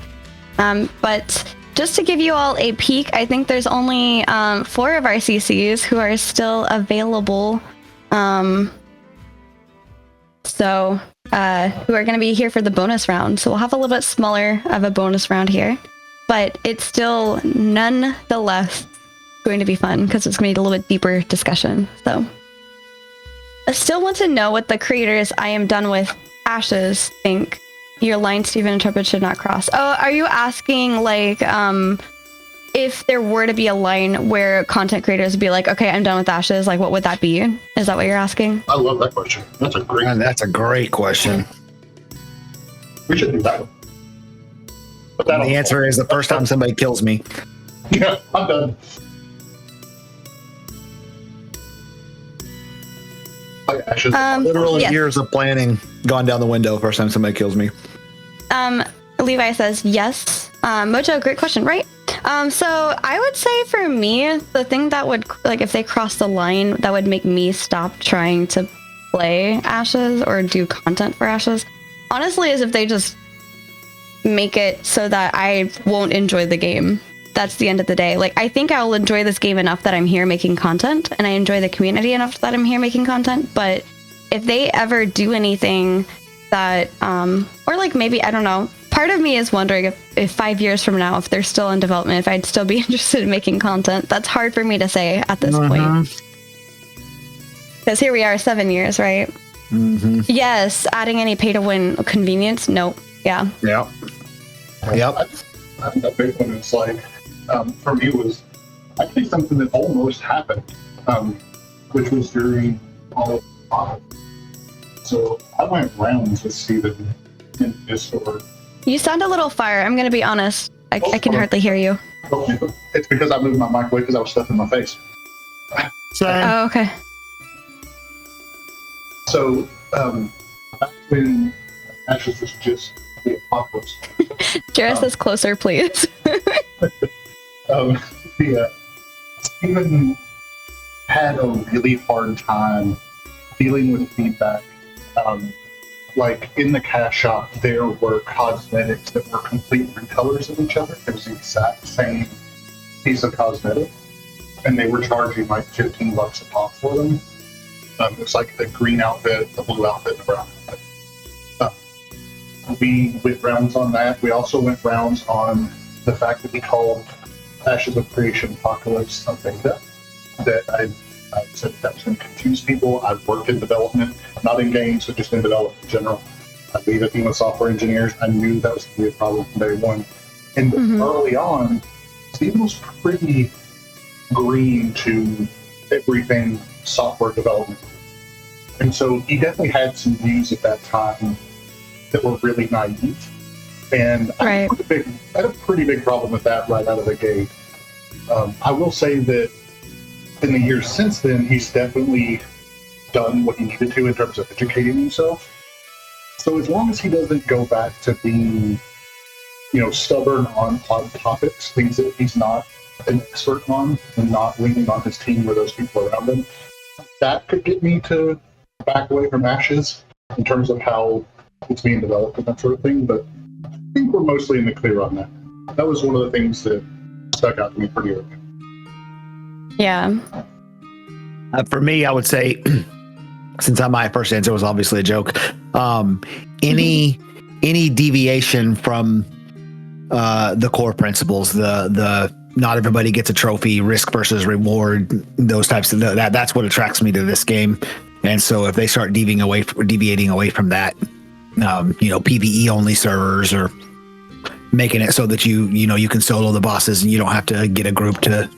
But just to give you all a peek, I think there's only 4 of our CCs who are still available. So who are going to be here for the bonus round. So we'll have a little bit smaller of a bonus round here. But it's still nonetheless going to be fun because it's going to be a little bit deeper discussion. So I still want to know what the creators I Am Done With Ashes think your line Steven Intrepid should not cross. Oh, are you asking like if there were to be a line where content creators would be like, okay, I'm done with Ashes, like what would that be? Is that what you're asking? I love that question. That's a great question. We should do that. The answer is the first time somebody kills me. Yeah, I'm done. Literal yes. years of planning gone down the window first time somebody kills me. Levi says yes. Mojo, great question, right? So I would say for me, the thing that would, like, if they cross the line, that would make me stop trying to play Ashes or do content for Ashes, honestly, is if they just make it so that I won't enjoy the game. That's the end of the day. Like, I think I'll enjoy this game enough that I'm here making content, and I enjoy the community enough that I'm here making content. But if they ever do anything that, or like maybe, I don't know, part of me is wondering if 5 years from now, if they're still in development, if I'd still be interested in making content. That's hard for me to say at this point. Because here we are, 7 years, right? Mm-hmm. Yes, adding any pay-to-win convenience? Nope. Yeah. Yep. Yep. I think that big one is like, for me, was actually something that almost happened, which was during all of So I went rounds with Steven in Discord. You sound a little far. I'm going to be honest. I can hardly hear you. It's because I moved my mic away because I was stuffing my face. Oh, okay. So, back when Ashes was just the apocalypse. Jarrah says closer, please. Steven had a really hard time dealing with feedback. Like in the Kash shop, there were cosmetics that were complete recolors of each other. It was the exact same piece of cosmetic, and they were charging like $15 a pop for them. It was like the green outfit, the blue outfit, and the brown outfit. We went rounds on that. We also went rounds on the fact that we called Ashes of Creation Apocalypse something that I said that was going to confuse people. I've worked in development, not in games, but just in development in general. I lead a team of software engineers. I knew that was going to be a problem from day one. And early on, Steven was pretty green to everything software development. And so he definitely had some views at that time that were really naive. And I had a pretty big problem with that right out of the gate. I will say that in the years since then, he's definitely done what he needed to in terms of educating himself. So as long as he doesn't go back to being, stubborn on odd topics, things that he's not an expert on, and not leaning on his team or those people around him, that could get me to back away from Ashes in terms of how it's being developed and that sort of thing, but I think we're mostly in the clear on that. That was one of the things that stuck out to me pretty early. Yeah. For me, I would say, since my first answer was obviously a joke, any deviation from the core principles, the not everybody gets a trophy, risk versus reward, those types of that's what attracts me to this game. And so if they start deviating away from that, PvE only servers, or making it so that you can solo the bosses and you don't have to get a group to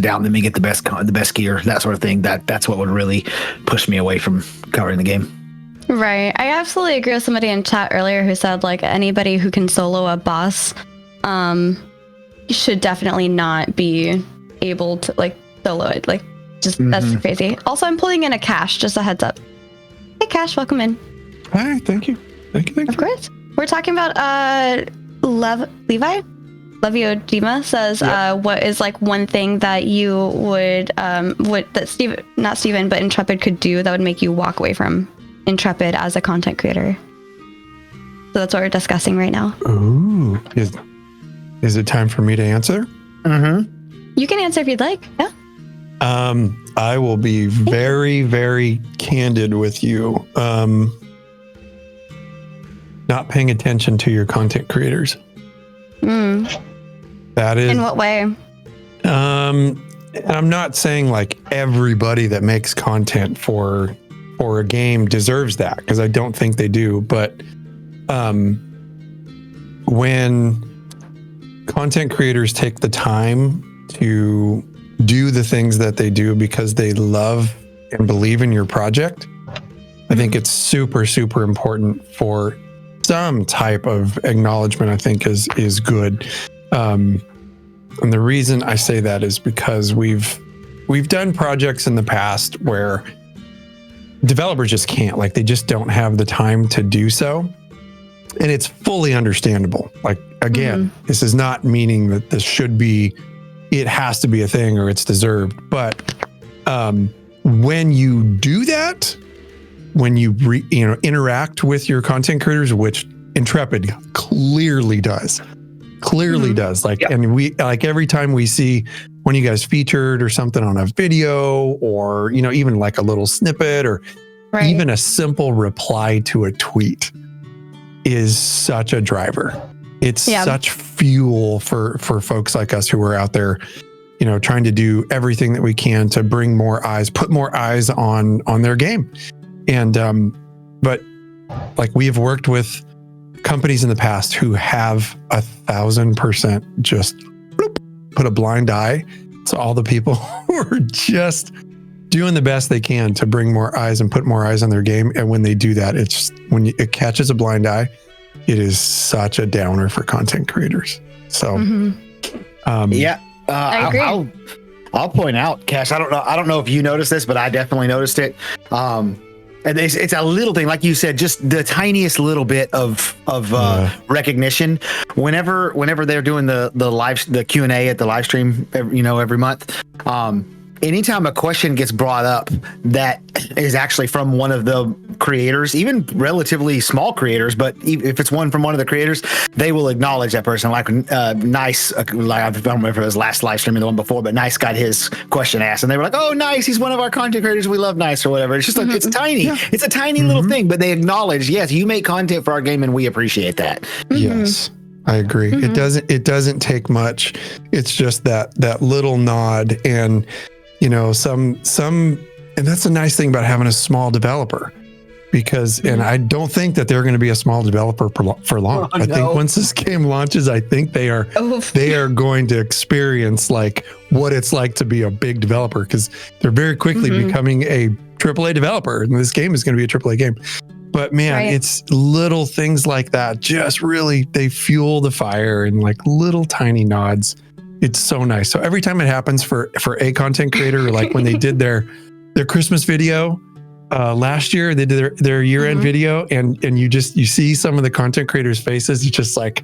down them and get the best gear, that sort of thing, that's what would really push me away from covering the game. Right. I absolutely agree with somebody in chat earlier who said, like, anybody who can solo a boss should definitely not be able to, like, solo it. Like, just that's crazy. Also, I'm pulling in a Kash, just a heads up. Hey, Kash, welcome in. Hi, thank you. Of course. We're talking about Levi? Leviodima says, what is like one thing that you would that not Steven, but Intrepid could do that would make you walk away from Intrepid as a content creator? So that's what we're discussing right now. Ooh, is it time for me to answer? You can answer if you'd like. Yeah. I will be very, very candid with you. Not paying attention to your content creators. That is. In what way? And I'm not saying like everybody that makes content for a game deserves that, because I don't think they do. But when content creators take the time to do the things that they do because they love and believe in your project, I think it's super, super important for some type of acknowledgement. I think is good. And the reason I say that is because we've done projects in the past where developers just can't, like, they just don't have the time to do so. And it's fully understandable. Like, again, this is not meaning that this should be, it has to be a thing or it's deserved. But when you do that, when you interact with your content creators, which Intrepid clearly does, like, and we, like, every time we see when you guys featured or something on a video, or, even like a little snippet, or even a simple reply to a tweet is such a driver. It's such fuel for folks like us who are out there, trying to do everything that we can to bring more eyes, put more eyes on their game. And, but like, we have worked with companies in the past who have 1,000% just put a blind eye to all the people who are just doing the best they can to bring more eyes and put more eyes on their game. And when they do that, it's when it catches a blind eye, it is such a downer for content creators. So, I agree. I'll point out, Kash, I don't know if you noticed this, but I definitely noticed it. And it's a little thing, like you said, just the tiniest little bit of recognition. Whenever they're doing the Q&A at the live stream, every month, anytime a question gets brought up that is actually from one of the creators, even relatively small creators, but if it's one from one of the creators, they will acknowledge that person. Like Nice, like, I don't remember if it was last live stream or the one before, but Nice got his question asked, and they were like, "Oh, Nice, he's one of our content creators. We love Nice," or whatever. It's just like, it's tiny. Yeah. It's a tiny little thing, but they acknowledge, yes, you make content for our game, and we appreciate that. Yes. I agree. It doesn't take much. It's just that little nod, and and that's a nice thing about having a small developer, because, and I don't think that they're going to be a small developer for long. I think once this game launches, I think they are going to experience like what it's like to be a big developer, because they're very quickly becoming a AAA developer, and this game is going to be a AAA game. But man, it's little things like that, just really, they fuel the fire, and like little tiny nods. It's so nice. So every time it happens for a content creator, like when they did their Christmas video last year, they did their year-end video, and you see some of the content creators' faces. It's just like,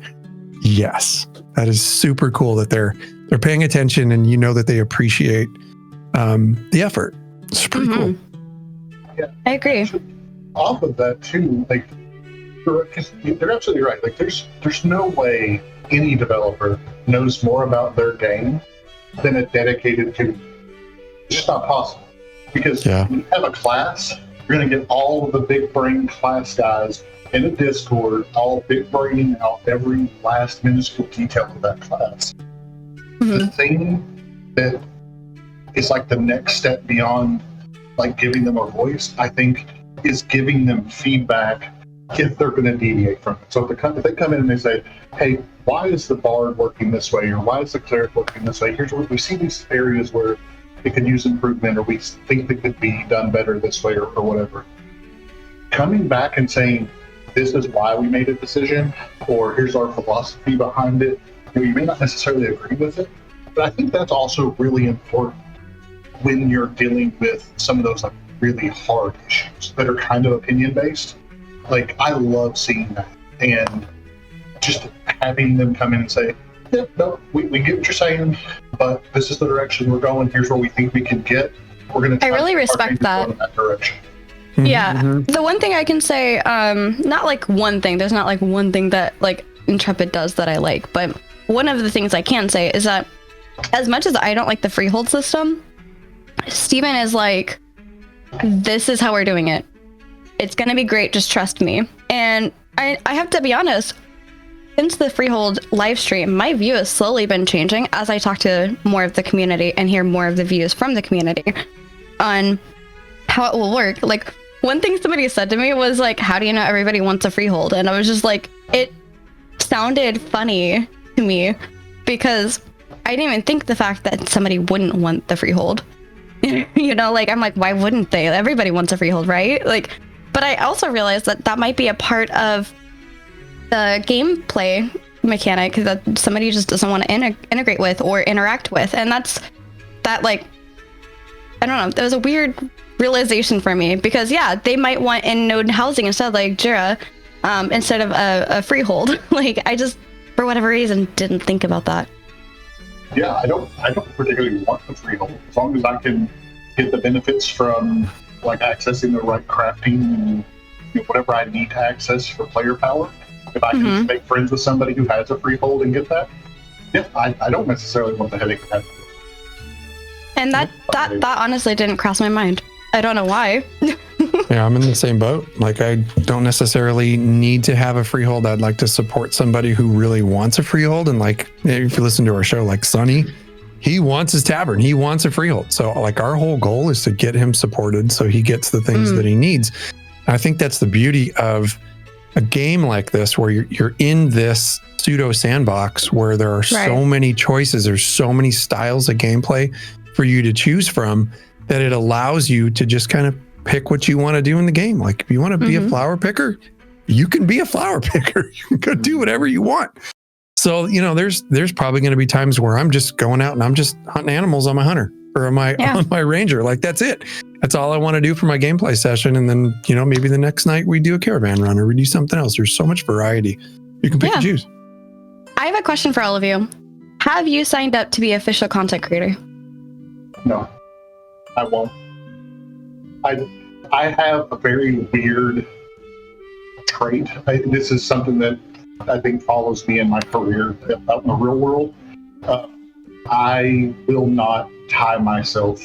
yes, that is super cool that they're paying attention, and that they appreciate the effort. It's pretty cool. I agree. Off of that too, like they're absolutely right. Like there's no way any developer knows more about their game than a dedicated community. It's just not possible. Because when you have a class, you're going to get all of the big brain class guys in a Discord, all big brain out every last minuscule detail of that class. The thing that is like the next step beyond like giving them a voice, I think, is giving them feedback if they're going to deviate from it. So if they come in and they say, hey, why is the bard working this way, or why is the cleric working this way? Here's what we see, these areas where it could use improvement, or we think it could be done better this way, or whatever. Coming back and saying, this is why we made a decision, or here's our philosophy behind it. You may not necessarily agree with it, but I think that's also really important when you're dealing with some of those like really hard issues that are kind of opinion based. Like I love seeing that, and just having them come in and say, yeah, no, we get what you're saying, but this is the direction we're going. Here's where we think we can get. We're going to. I really respect that. In that direction. Yeah. The one thing I can say, not like one thing. There's not like one thing that like Intrepid does that I like, but one of the things I can say is that as much as I don't like the freehold system, Steven is like, this is how we're doing it. It's going to be great. Just trust me. And I have to be honest, since the freehold live stream, my view has slowly been changing as I talk to more of the community and hear more of the views from the community on how it will work. Like one thing somebody said to me was like, how do you know everybody wants a freehold? And I was just like, it sounded funny to me because I didn't even think the fact that somebody wouldn't want the freehold. You know, like I'm like, why wouldn't they? Everybody wants a freehold, right? Like, but I also realized that that might be a part of the gameplay mechanic that somebody just doesn't want to integrate with or interact with, and that like, I don't know, that was a weird realization for me because they might want in node housing instead, like Jira, instead of a freehold. Like I just, for whatever reason, didn't think about that. Yeah, I don't particularly want the freehold as long as I can get the benefits from like accessing the right crafting and whatever I need to access for player power. If I can make friends with somebody who has a freehold and get that, I don't necessarily want the headache of that. And that honestly didn't cross my mind. I don't know why. Yeah, I'm in the same boat. Like, I don't necessarily need to have a freehold. I'd like to support somebody who really wants a freehold. And like, if you listen to our show, like Sonny, he wants his tavern. He wants a freehold. So like our whole goal is to get him supported so he gets the things that he needs. And I think that's the beauty of a game like this, where you're in this pseudo sandbox where there are so many choices. There's so many styles of gameplay for you to choose from that it allows you to just kind of pick what you want to do in the game. Like if you want to be a flower picker, you can be a flower picker. You can go do whatever you want. So, you know, there's probably going to be times where I'm just going out and I'm just hunting animals on my hunter or on my ranger. Like that's it. That's all I want to do for my gameplay session. And then, you know, maybe the next night we do a caravan run or we do something else. There's so much variety. You can pick and choose. I have a question for all of you. Have you signed up to be official content creator? No, I won't. I have a very weird trait. This is something that I think follows me in my career out in the real world. I will not tie myself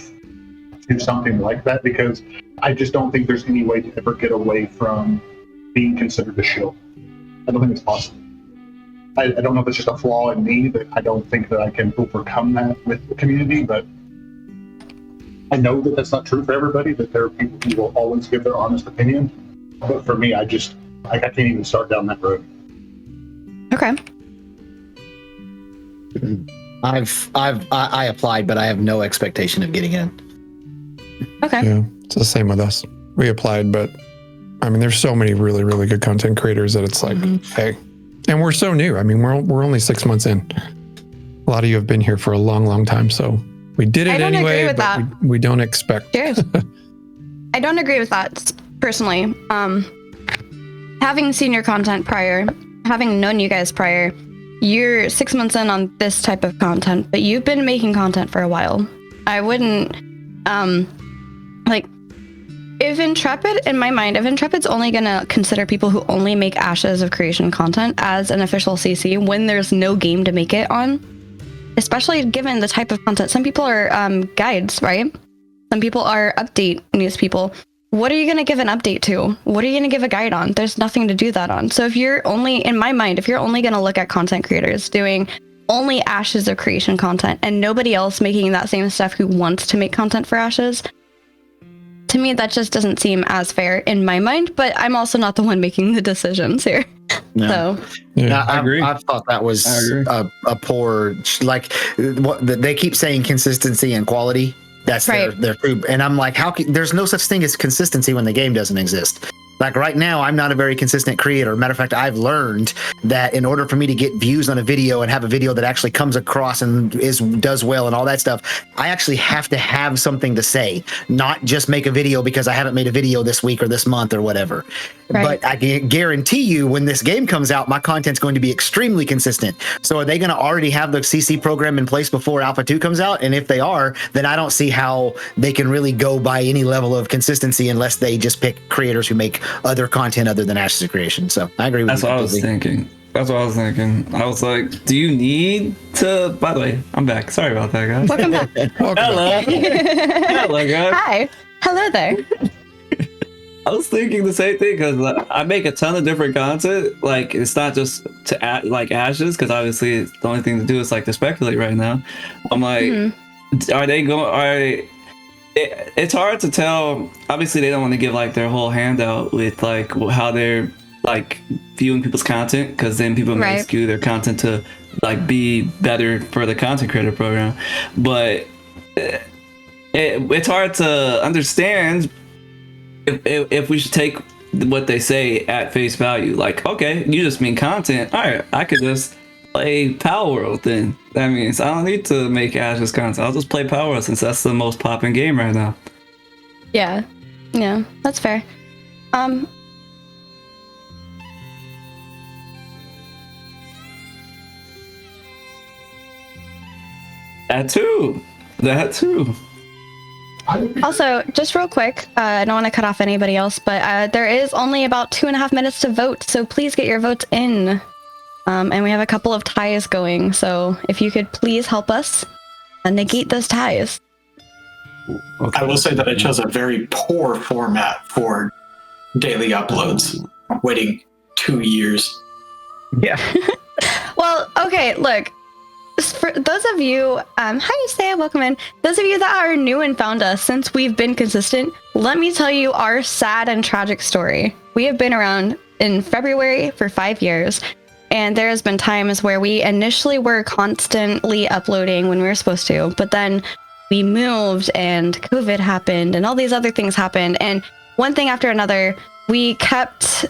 to something like that because I just don't think there's any way to ever get away from being considered a shill. I don't think it's possible. I don't know if it's just a flaw in me that I don't think that I can overcome that with the community, but I know that that's not true for everybody, that there are people who will always give their honest opinion. But for me, I can't even start down that road. Okay. I applied, but I have no expectation of getting in. Okay. Yeah, it's the same with us. We applied, but I mean, there's so many really, really good content creators that it's like, hey, and we're so new. I mean, we're only 6 months in. A lot of you have been here for a long, long time, so we did it anyway, but we don't expect. Cheers. I don't agree with that personally. Having seen your content prior, having known you guys prior, you're 6 months in on this type of content, but you've been making content for a while. I wouldn't, like, if Intrepid, in my mind, if Intrepid's only gonna consider people who only make Ashes of Creation content as an official CC when there's no game to make it on, especially given the type of content, some people are guides, right? Some people are update news people. What are you going to give an update to? What are you going to give a guide on? There's nothing to do that on. So if you're only, in my mind, if you're only going to look at content creators doing only Ashes of Creation content and nobody else making that same stuff who wants to make content for Ashes, to me, that just doesn't seem as fair in my mind, but I'm also not the one making the decisions here. No. So Yeah, I agree. I thought that was a poor, like, they keep saying consistency and quality. That's their food. And I'm like, there's no such thing as consistency when the game doesn't exist. Like right now, I'm not a very consistent creator. Matter of fact, I've learned that in order for me to get views on a video and have a video that actually comes across and does well and all that stuff, I actually have to have something to say, not just make a video because I haven't made a video this week or this month or whatever. Right. But I can guarantee you when this game comes out, my content's going to be extremely consistent. So are they going to already have the CC program in place before Alpha 2 comes out? And if they are, then I don't see how they can really go by any level of consistency unless they just pick creators who make other content other than Ashes of Creation. So I agree with That's you. What I was thinking. That's what I was thinking. I was like, do you need to, by the way, I'm back. Sorry about that, guys. Welcome back. Hello. Hello, guys. Hi. Hello there. I was thinking the same thing because I make a ton of different content. Like, it's not just to add like Ashes, because obviously the only thing to do is like to speculate right now. I'm like, are they going, it's hard to tell. Obviously, they don't want to give like their whole handout with like how they're like viewing people's content, because then people may skew their content to like be better for the content creator program. But it's hard to understand if we should take what they say at face value. Like, okay, you just mean content. All right, I could just play Power World then. That means I don't need to make Ashes content. I'll just play Power World since that's the most popping game right now. Yeah, that's fair. That too. Also, just real quick, I don't want to cut off anybody else, but there is only about 2.5 minutes to vote, so please get your votes in. And we have a couple of ties going, so if you could please help us negate those ties. I will say that I chose a very poor format for daily uploads, waiting 2 years. Yeah. Well, okay, look. For those of you, hi Saya, welcome in. Those of you that are new and found us since we've been consistent, let me tell you our sad and tragic story. We have been around in February for 5 years, and there has been times where we initially were constantly uploading when we were supposed to, but then we moved and COVID happened and all these other things happened, and one thing after another, we kept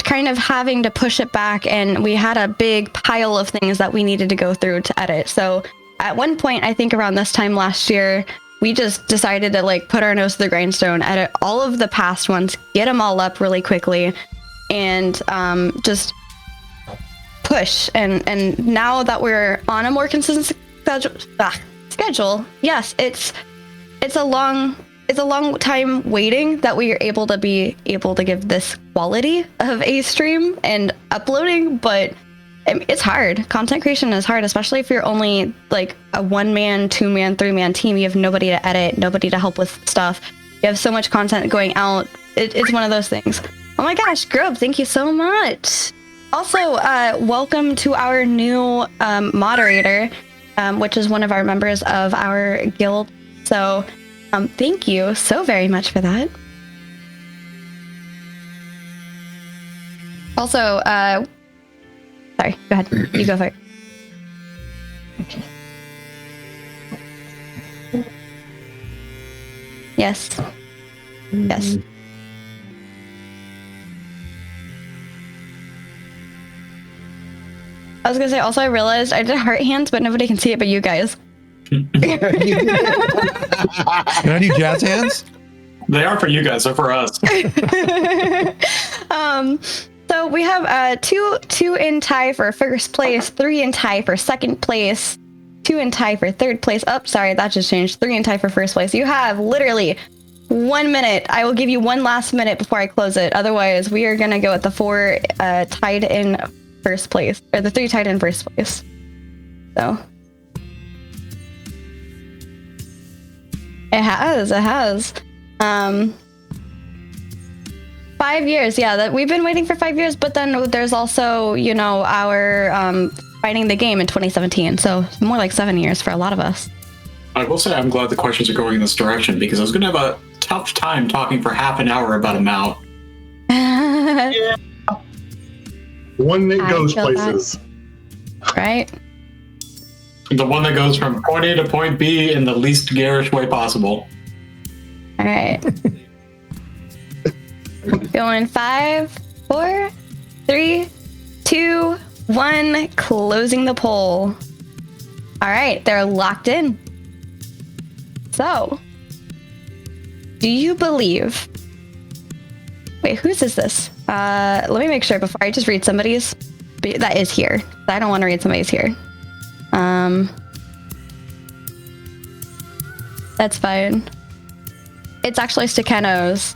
kind of having to push it back, and we had a big pile of things that we needed to go through to edit. So at one point, I think around this time last year, we just decided to like put our nose to the grindstone, edit all of the past ones, get them all up really quickly, and just push. And now that we're on a more consistent schedule, yes, it's a long time waiting that we are able to give this quality of a stream and uploading, but it's hard. Content creation is hard, especially if you're only like a 1-man, 2-man, 3-man team. You have nobody to edit, nobody to help with stuff. You have so much content going out. It's one of those things. Oh my gosh, Grub, thank you so much. Also, welcome to our new moderator, which is one of our members of our guild. So thank you so very much for that. Also, sorry, go ahead. You go for it. Yes. Yes. I was gonna say, also I realized I did heart hands, but nobody can see it but you guys. Can I do jazz hands? They aren't for you guys, they're for us. So we have two in tie for first place, 3 in tie for second place, 2 in tie for third place. Oh, sorry, that just changed. 3 in tie for first place. You have literally 1 minute. I will give you one last minute before I close it. Otherwise, we are gonna go at the 4 tied in first place, or the 3 tied in first place. So it has. 5 years, yeah. That we've been waiting for 5 years, but then there's also, you know, our finding the game in 2017. So more like 7 years for a lot of us. I will say I'm glad the questions are going in this direction because I was going to have a tough time talking for half an hour about a mount. Yeah. One that goes places. That. Right? The one that goes from point A to point B in the least garish way possible. All right. Going 5, 4, 3, 2, 1. Closing the poll. All right, they're locked in. So, do you believe? Wait, whose is this? Let me make sure before I just read somebody's. That is here. I don't want to read somebody's here. That's fine. It's actually SticQeno's.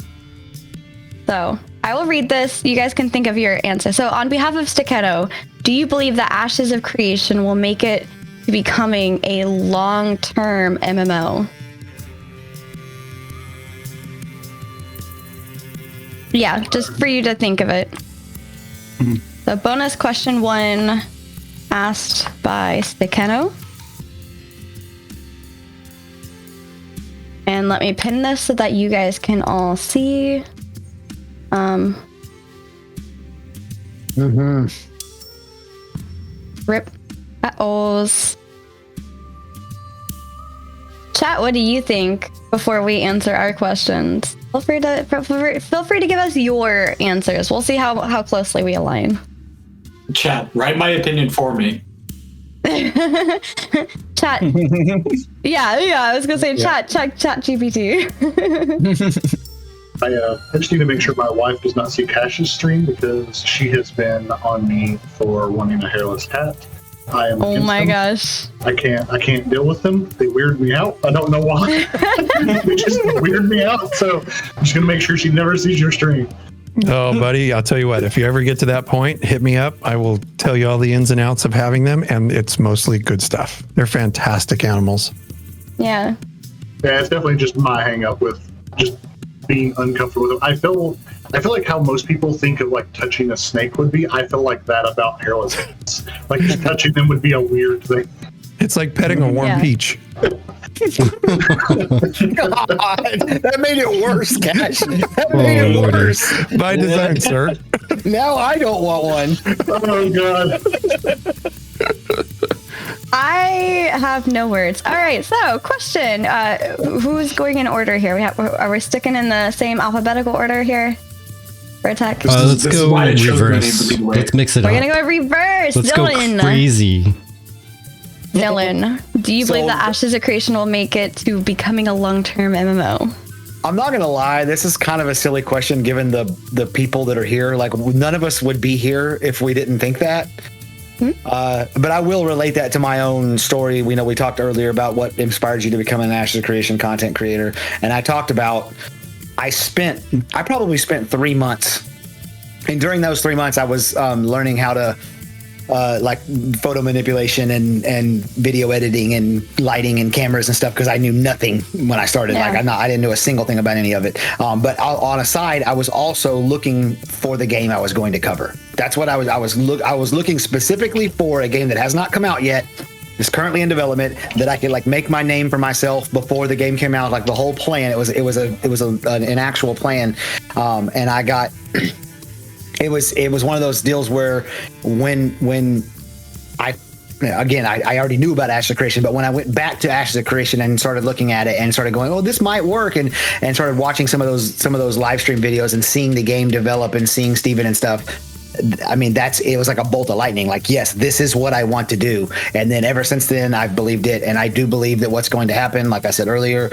So I will read this. You guys can think of your answer. So on behalf of SticQeno, do you believe that Ashes of Creation will make it to becoming a long-term MMO? Yeah, just for you to think of it. So bonus question 1 asked by SticQeno. And let me pin this so that you guys can all see. Rip. Uh-ohs. Chat, what do you think before we answer our questions? Feel free to give us your answers. We'll see how closely we align. Chat, write my opinion for me. Chat. yeah, I was gonna say chat GPT. I just need to make sure my wife does not see Kash's stream because she has been on me for wanting a hairless cat. I am. Oh my them. gosh. I can't deal with them. They weird me out. I don't know why. They just weird me out. So I'm just gonna make sure she never sees your stream. Oh, buddy, I'll tell you what, if you ever get to that point, hit me up. I will tell you all the ins and outs of having them, and it's mostly good stuff. They're fantastic animals. Yeah. Yeah, it's definitely just my hang up with just being uncomfortable with them. I feel like how most people think of like touching a snake would be. I feel like that about hairless cats. Like just touching them would be a weird thing. It's like petting a warm peach. God, that made it worse, Kash. That made it worse. By design, sir. Now I don't want one. Oh god. I have no words. All right, so question: who's going in order here? Are we sticking in the same alphabetical order here for attack? Let's go reverse. Let's mix it up. We're gonna go reverse. Let's Xillin. go crazy. Xillin, do you believe that Ashes of Creation will make it to becoming a long-term MMO? I'm not gonna lie, this is kind of a silly question given the people that are here. Like none of us would be here if we didn't think that. But I will relate that to my own story. We talked earlier about what inspired you to become an Ashes of Creation content creator, and I talked about I probably spent 3 months, and during those 3 months I was learning how to like photo manipulation and video editing and lighting and cameras and stuff because I knew nothing when I started. Yeah. Like I didn't know a single thing about any of it. But on a side, I was also looking for the game I was going to cover. That's what I was looking specifically for a game that has not come out yet. It's currently in development that I could like make my name for myself before the game came out. Like the whole plan, it was an actual plan, and I got. It was one of those deals where when I already knew about Ashes of Creation, but when I went back to Ashes of Creation and started looking at it and started going, oh, this might work, and started watching some of those live stream videos and seeing the game develop and seeing Steven and stuff. I mean, it was like a bolt of lightning. Like, yes, this is what I want to do. And then ever since then, I've believed it, and I do believe that what's going to happen, like I said earlier,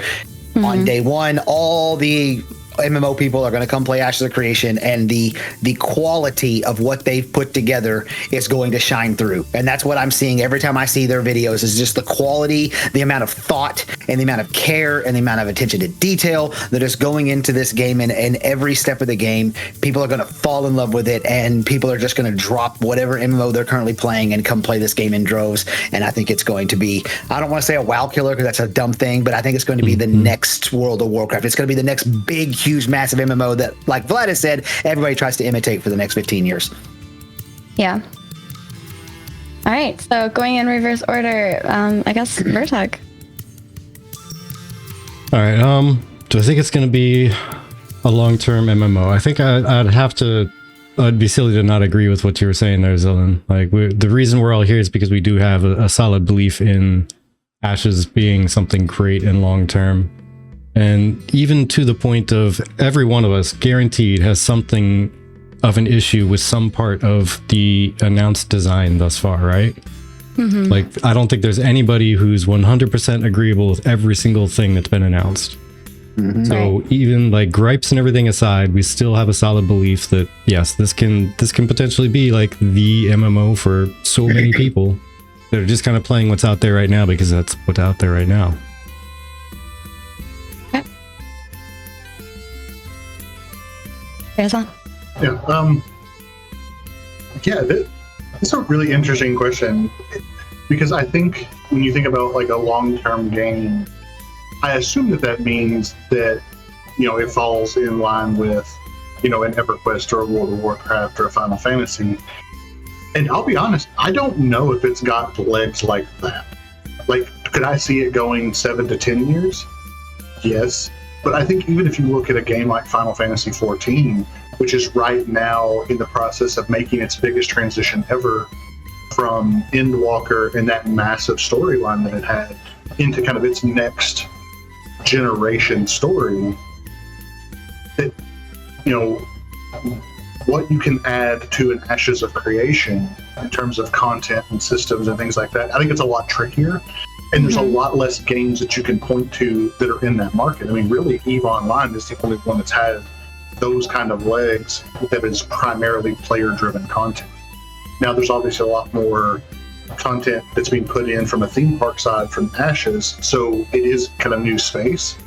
on day one, all the MMO people are going to come play Ashes of Creation, and the quality of what they've put together is going to shine through. And that's what I'm seeing every time I see their videos, is just the quality, the amount of thought and the amount of care and the amount of attention to detail that is going into this game. And every step of the game, people are going to fall in love with it, and people are just going to drop whatever MMO they're currently playing and come play this game in droves. And I think it's going to be, I don't want to say a WoW killer because that's a dumb thing, but I think it's going to be the next World of Warcraft. It's going to be the next big, huge, massive MMO that, like Vlhadus said, everybody tries to imitate for the next 15 years. Yeah. All right, so going in reverse order, I guess Vertag. All right. Do I think it's going to be a long-term MMO? I think I'd be silly to not agree with what you were saying there, Xillin. Like, the reason we're all here is because we do have a solid belief in Ashes being something great and long-term. And even to the point of every one of us guaranteed has something of an issue with some part of the announced design thus far, right? Mm-hmm. Like, I don't think there's anybody who's 100% agreeable with every single thing that's been announced. Mm-hmm. So even like gripes and everything aside, we still have a solid belief that yes, this can potentially be like the MMO for so many people that are just kind of playing what's out there right now because that's what's out there right now. Okay. Pharazon? Yeah, it's a really interesting question, because I think when you think about like a long-term game, I assume that means that, it falls in line with, an EverQuest or a World of Warcraft or a Final Fantasy. And I'll be honest, I don't know if it's got legs like that. Like, could I see it going 7 to 10 years? Yes. But I think even if you look at a game like Final Fantasy XIV, which is right now in the process of making its biggest transition ever from Endwalker and that massive storyline that it had into kind of its next generation story, that, what you can add to an Ashes of Creation in terms of content and systems and things like that, I think it's a lot trickier. And there's a lot less games that you can point to that are in that market. I mean, really, EVE Online is the only one that's had those kind of legs that is primarily player-driven content. Now, there's obviously a lot more content that's being put in from a theme park side from Ashes, so it is kind of new space.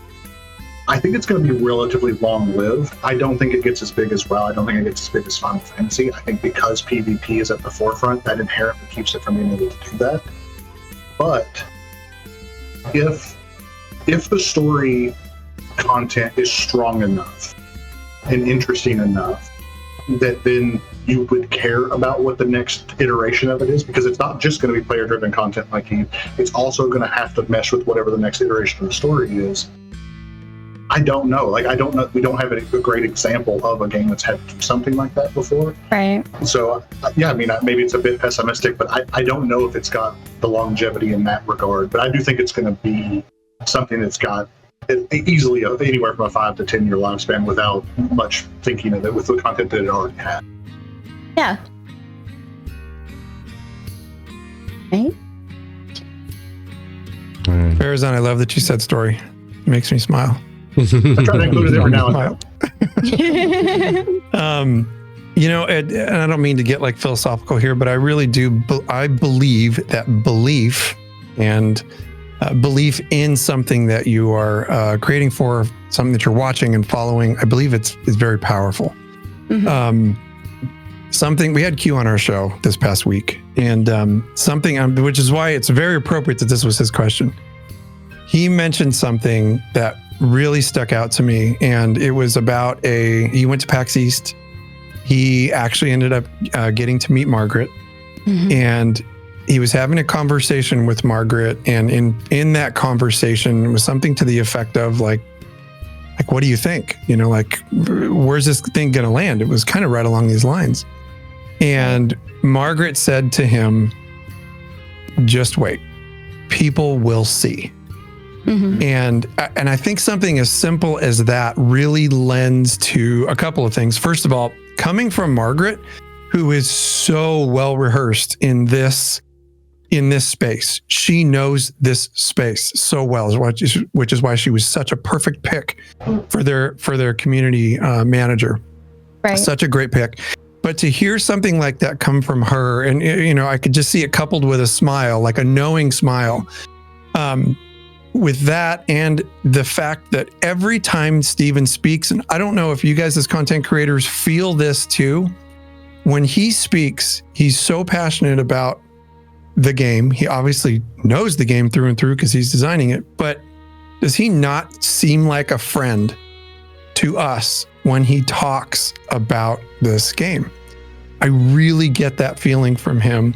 I think it's going to be relatively long-lived. I don't think it gets as big as WoW. I don't think it gets as big as Final Fantasy. I think because PvP is at the forefront, that inherently keeps it from being able to do that. But if the story content is strong enough and interesting enough that then you would care about what the next iteration of it is, because it's not just going to be player-driven content like you, it's also going to have to mesh with whatever the next iteration of the story is. I don't know. Like, I don't know. We don't have a great example of a game that's had something like that before. Right. So, yeah, I mean, maybe it's a bit pessimistic, but I don't know if it's got the longevity in that regard. But I do think it's going to be something that's got easily anywhere from a 5 to 10 year lifespan without much thinking of it with the content that it already had. Yeah. Right. Pharazon, I love that you said story. It makes me smile. I try to include it every now and then. And I don't mean to get like philosophical here, but I really do. I believe that belief and belief in something that you are creating for, something that you're watching and following, I believe is very powerful. Mm-hmm. Something we had Q on our show this past week, and which is why it's very appropriate that this was his question. He mentioned something that really stuck out to me, and it was about he went to PAX East. He actually ended up getting to meet Margaret, and he was having a conversation with Margaret, and in that conversation it was something to the effect of like, what do you think? Where's this thing gonna land? It was kind of right along these lines. And Margaret said to him, just wait, people will see. Mm-hmm. And I think something as simple as that really lends to a couple of things. First of all, coming from Margaret, who is so well rehearsed in this in this space. She knows this space so well, which is why she was such a perfect pick for their community manager. Right. Such a great pick. But to hear something like that come from her, and I could just see it coupled with a smile, like a knowing smile. With that, and the fact that every time Steven speaks, and I don't know if you guys as content creators feel this too, when he speaks, he's so passionate about the game. He obviously knows the game through and through because he's designing it, but does he not seem like a friend to us when he talks about this game? I really get that feeling from him.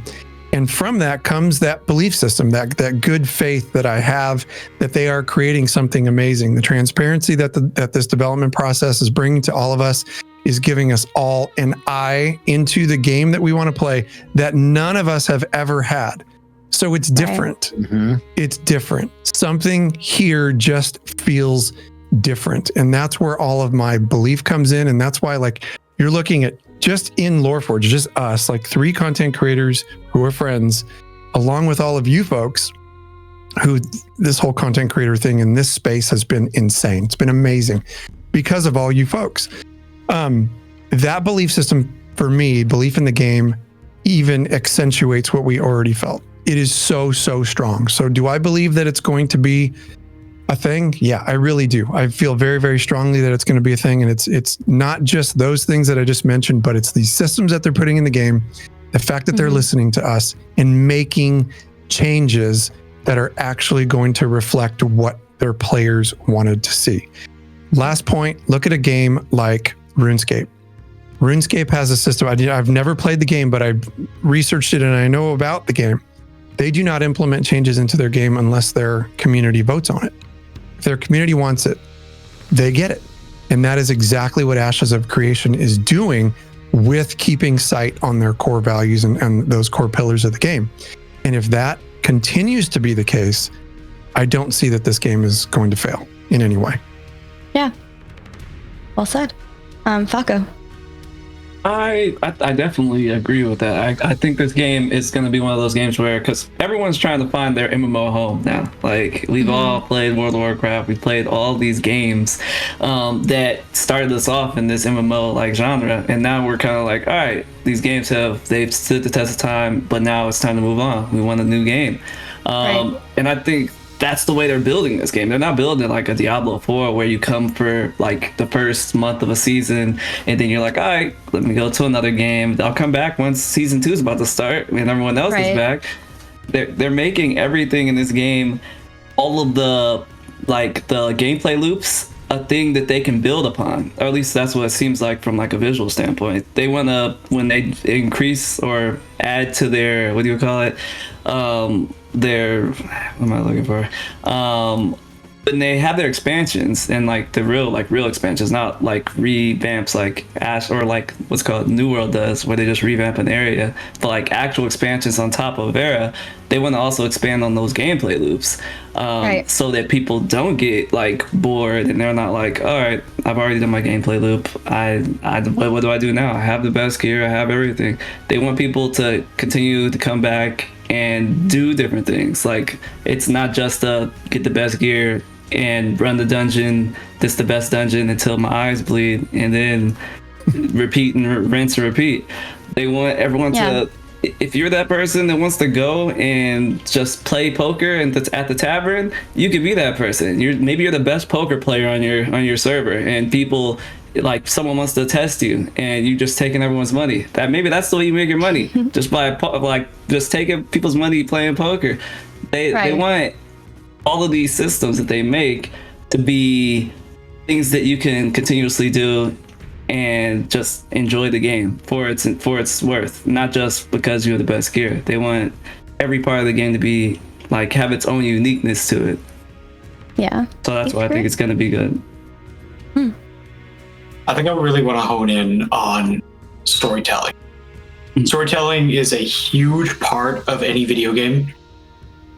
And from that comes that belief system, that good faith that I have that they are creating something amazing. The transparency that this development process is bringing to all of us is giving us all an eye into the game that we want to play that none of us have ever had. So it's different. Mm-hmm. It's different. Something here just feels different. And that's where all of my belief comes in. And that's why, like, you're looking at just in Loreforge, just us, like 3 content creators who are friends, along with all of you folks, who this whole content creator thing in this space has been insane. It's been amazing because of all you folks. That belief system for me, belief in the game, even accentuates what we already felt. It is so, so strong. So do I believe that it's going to be a thing? Yeah, I really do. I feel very, very strongly that it's going to be a thing. And it's not just those things that I just mentioned, but it's these systems that they're putting in the game, the fact that they're listening to us and making changes that are actually going to reflect what their players wanted to see. Last point, look at a game like RuneScape. RuneScape has a system. I've never played the game, but I've researched it and I know about the game. They do not implement changes into their game unless their community votes on it. If their community wants it, they get it. And that is exactly what Ashes of Creation is doing with keeping sight on their core values and those core pillars of the game. And if that continues to be the case, I don't see that this game is going to fail in any way. Yeah. Well said. Falco. I definitely agree with that. I think this game is going to be one of those games where, because everyone's trying to find their MMO home now. Like, we've all played World of Warcraft, we've played all these games that started us off in this MMO like genre, and now we're kind of like, all right, these games they've stood the test of time, but now it's time to move on. We want a new game. Right. And I think that's the way they're building this game. They're not building it like a Diablo 4 where you come for like the first month of a season and then you're like, all right, let me go to another game. I'll come back once season 2 is about to start and everyone else is back. They're making everything in this game, all of the gameplay loops, a thing that they can build upon, or at least that's what it seems like from like a visual standpoint. They want to, when they increase or add to their, what do you call it, their, what am I looking for, when they have their expansions and like the real expansions, not like revamps like Ash or like what's called New World does, where they just revamp an area, but like actual expansions on top of Verra, they want to also expand on those gameplay loops, so that people don't get like bored and they're not like, all right, I've already done my gameplay loop. What do I do now? I have the best gear, I have everything. They want people to continue to come back and do different things. Like, it's not just get the best gear and run the dungeon, this the best dungeon until my eyes bleed, and then repeat and rinse and repeat. They want everyone to, if you're that person that wants to go and just play poker and at the tavern, you could be that person. Maybe you're the best poker player on your server, and people, like, someone wants to test you and you just taking everyone's money. Maybe that's the way you make your money, just by just taking people's money playing poker. They want all of these systems that they make to be things that you can continuously do and just enjoy the game for its worth, not just because you have the best gear. They want every part of the game to be like have its own uniqueness to it. Yeah. So that's why I think it's going to be good. I think I really want to hone in on storytelling. Storytelling is a huge part of any video game.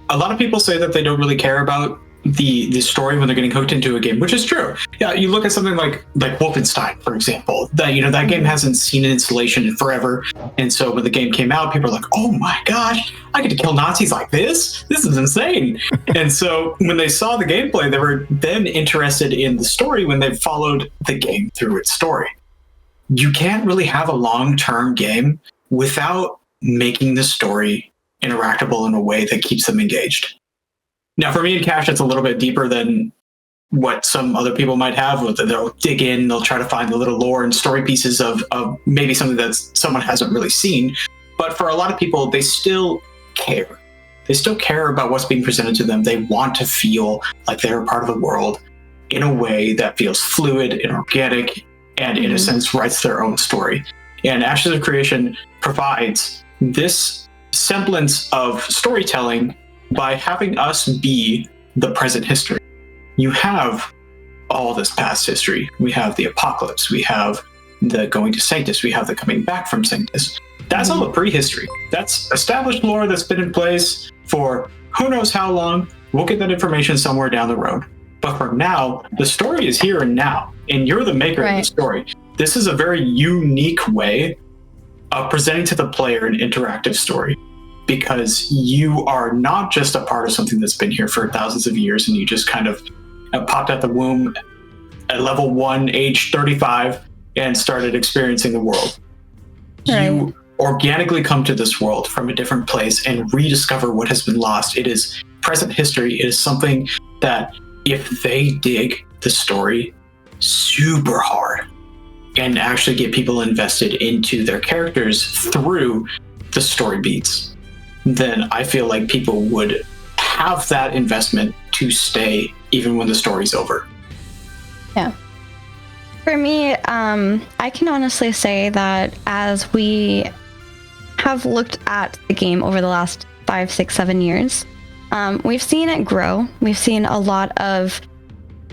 A lot of people say that they don't really care about the story when they're getting hooked into a game, which is true. Yeah, you look at something like Wolfenstein, for example. That that game hasn't seen an installation in forever, and so when the game came out, people are like, "Oh my gosh, I get to kill Nazis like this! This is insane!" And so when they saw the gameplay, they were then interested in the story when they followed the game through its story. You can't really have a long-term game without making the story interactable in a way that keeps them engaged. Now, for me and Kash, it's a little bit deeper than what some other people might have. They'll dig in, they'll try to find the little lore and story pieces of maybe something that someone hasn't really seen. But for a lot of people, they still care. They still care about what's being presented to them. They want to feel like they're a part of the world in a way that feels fluid and organic and, in a sense, writes their own story. And Ashes of Creation provides this semblance of storytelling by having us be the present history. You have all this past history. We have the apocalypse. We have the going to Sanctus. We have the coming back from Sanctus. That's all the prehistory. That's established lore that's been in place for who knows how long. We'll get that information somewhere down the road. But for now, the story is here and now, and you're the maker of the story. This is a very unique way of presenting to the player an interactive story, because you are not just a part of something that's been here for thousands of years and you just kind of popped out the womb at level 1, age 35, and started experiencing the world. You organically come to this world from a different place and rediscover what has been lost. It is present history. It is something that if they dig the story super hard and actually get people invested into their characters through the story beats, then I feel like people would have that investment to stay even when the story's over. Yeah. For me, I can honestly say that as we have looked at the game over the last 5, 6, 7 years, we've seen it grow. We've seen a lot of,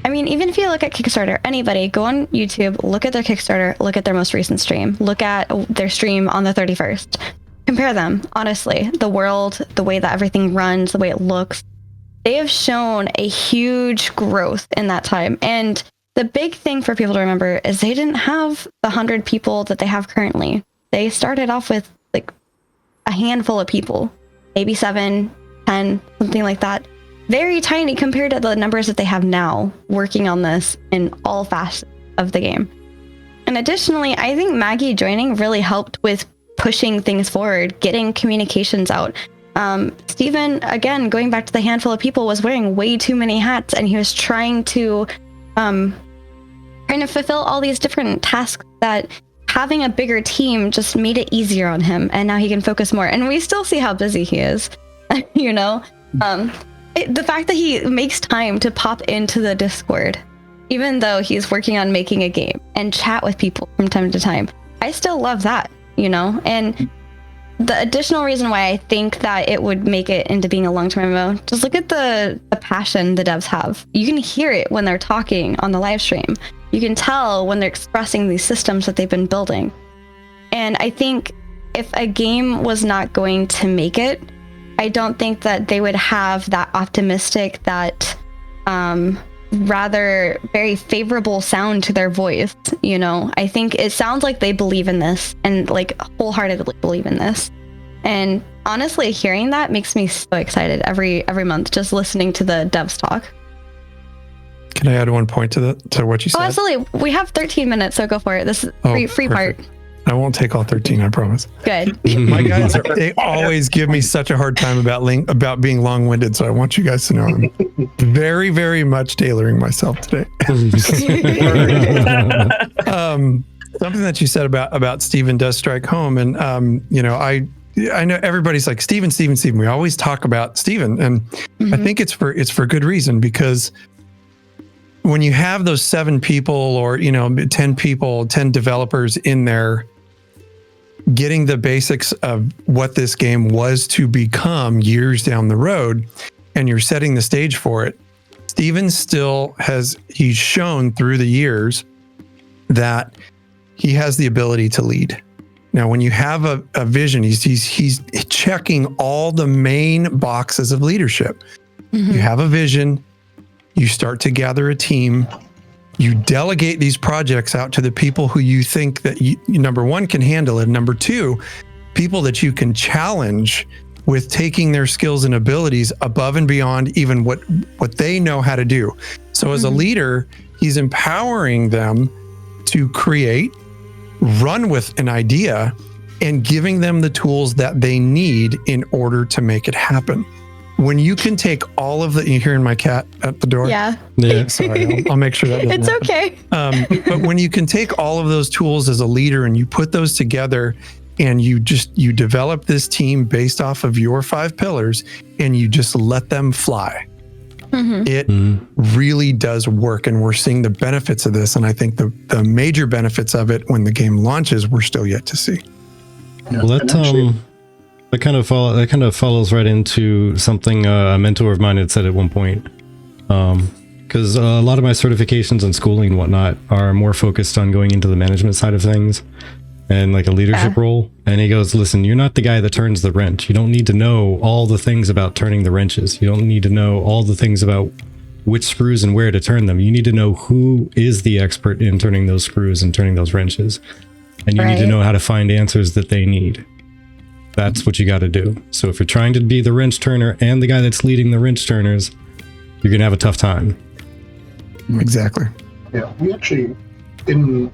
I mean, even if you look at Kickstarter, anybody, go on YouTube, look at their Kickstarter, look at their most recent stream, look at their stream on the 31st. Compare them, honestly. The world, the way that everything runs, the way it looks. They have shown a huge growth in that time. And the big thing for people to remember is they didn't have the 100 people that they have currently. They started off with like a handful of people, maybe 7, 10, something like that. Very tiny compared to the numbers that they have now working on this in all facets of the game. And additionally, I think Maggie joining really helped with pushing things forward, getting communications out. Steven, again, going back to the handful of people, was wearing way too many hats, and he was trying to fulfill all these different tasks that having a bigger team just made it easier on him, and now he can focus more. And we still see how busy he is, you know? The fact that he makes time to pop into the Discord, even though he's working on making a game, and chat with people from time to time, I still love that. You know, and the additional reason why I think that it would make it into being a long-term MMO, just look at the passion the devs have. You can hear it when they're talking on the live stream. You can tell when they're expressing these systems that they've been building. And I think if a game was not going to make it, I don't think that they would have that optimistic, that rather very favorable sound to their voice. You know, I think it sounds like they believe in this and like wholeheartedly believe in this. And honestly, hearing that makes me so excited every month, just listening to the devs talk. Can I add one point to what you said? Oh, absolutely. We have 13 minutes, so go for it. This is free part. I won't take all 13, I promise. Good. My guys, they always give me such a hard time about being long-winded, so I want you guys to know I'm very, very much tailoring myself today. Something that you said about Steven does strike home, and you know, I know everybody's like Steven. We always talk about Steven, and I think it's for good reason, because when you have those 7 people or 10 people, 10 developers in there, getting the basics of what this game was to become years down the road, and you're setting the stage for it. Steven he's shown through the years that he has the ability to lead. Now, when you have a vision, he's checking all the main boxes of leadership. You have a vision, You start to gather a team. You delegate these projects out to the people who you think that you, number one, can handle it. Number two, people that you can challenge with taking their skills and abilities above and beyond even what they know how to do. So as a leader, he's empowering them to create, run with an idea, and giving them the tools that they need in order to make it happen. When you can take all of the, you hearing my cat at the door? Yeah. Sorry, I'll make sure that doesn't It's happen. okay. But when you can take all of those tools as a leader and you put those together and you develop this team based off of your 5 pillars and you just let them fly, it really does work. And we're seeing the benefits of this. And I think the major benefits of it when the game launches, we're still yet to see. Well, that kind of follows right into something a mentor of mine had said at one point. Because a lot of my certifications and schooling and whatnot are more focused on going into the management side of things and like a leadership role. And he goes, listen, you're not the guy that turns the wrench. You don't need to know all the things about turning the wrenches. You don't need to know all the things about which screws and where to turn them. You need to know who is the expert in turning those screws and turning those wrenches. And you need to know how to find answers that they need. That's what you got to do. So if you're trying to be the wrench turner and the guy that's leading the wrench turners, you're going to have a tough time. Exactly. Yeah, we actually, in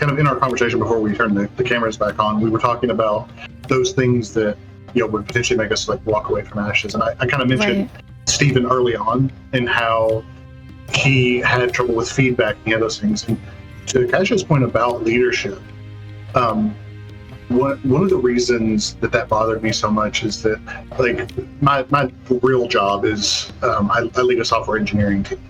our conversation before we turned the cameras back on, we were talking about those things that, would potentially make us like walk away from Ashes. And I kind of mentioned Steven early on and how he had trouble with feedback and those things. And to Kash's point about leadership, one of the reasons that bothered me so much is that, like, my real job is I lead a software engineering team.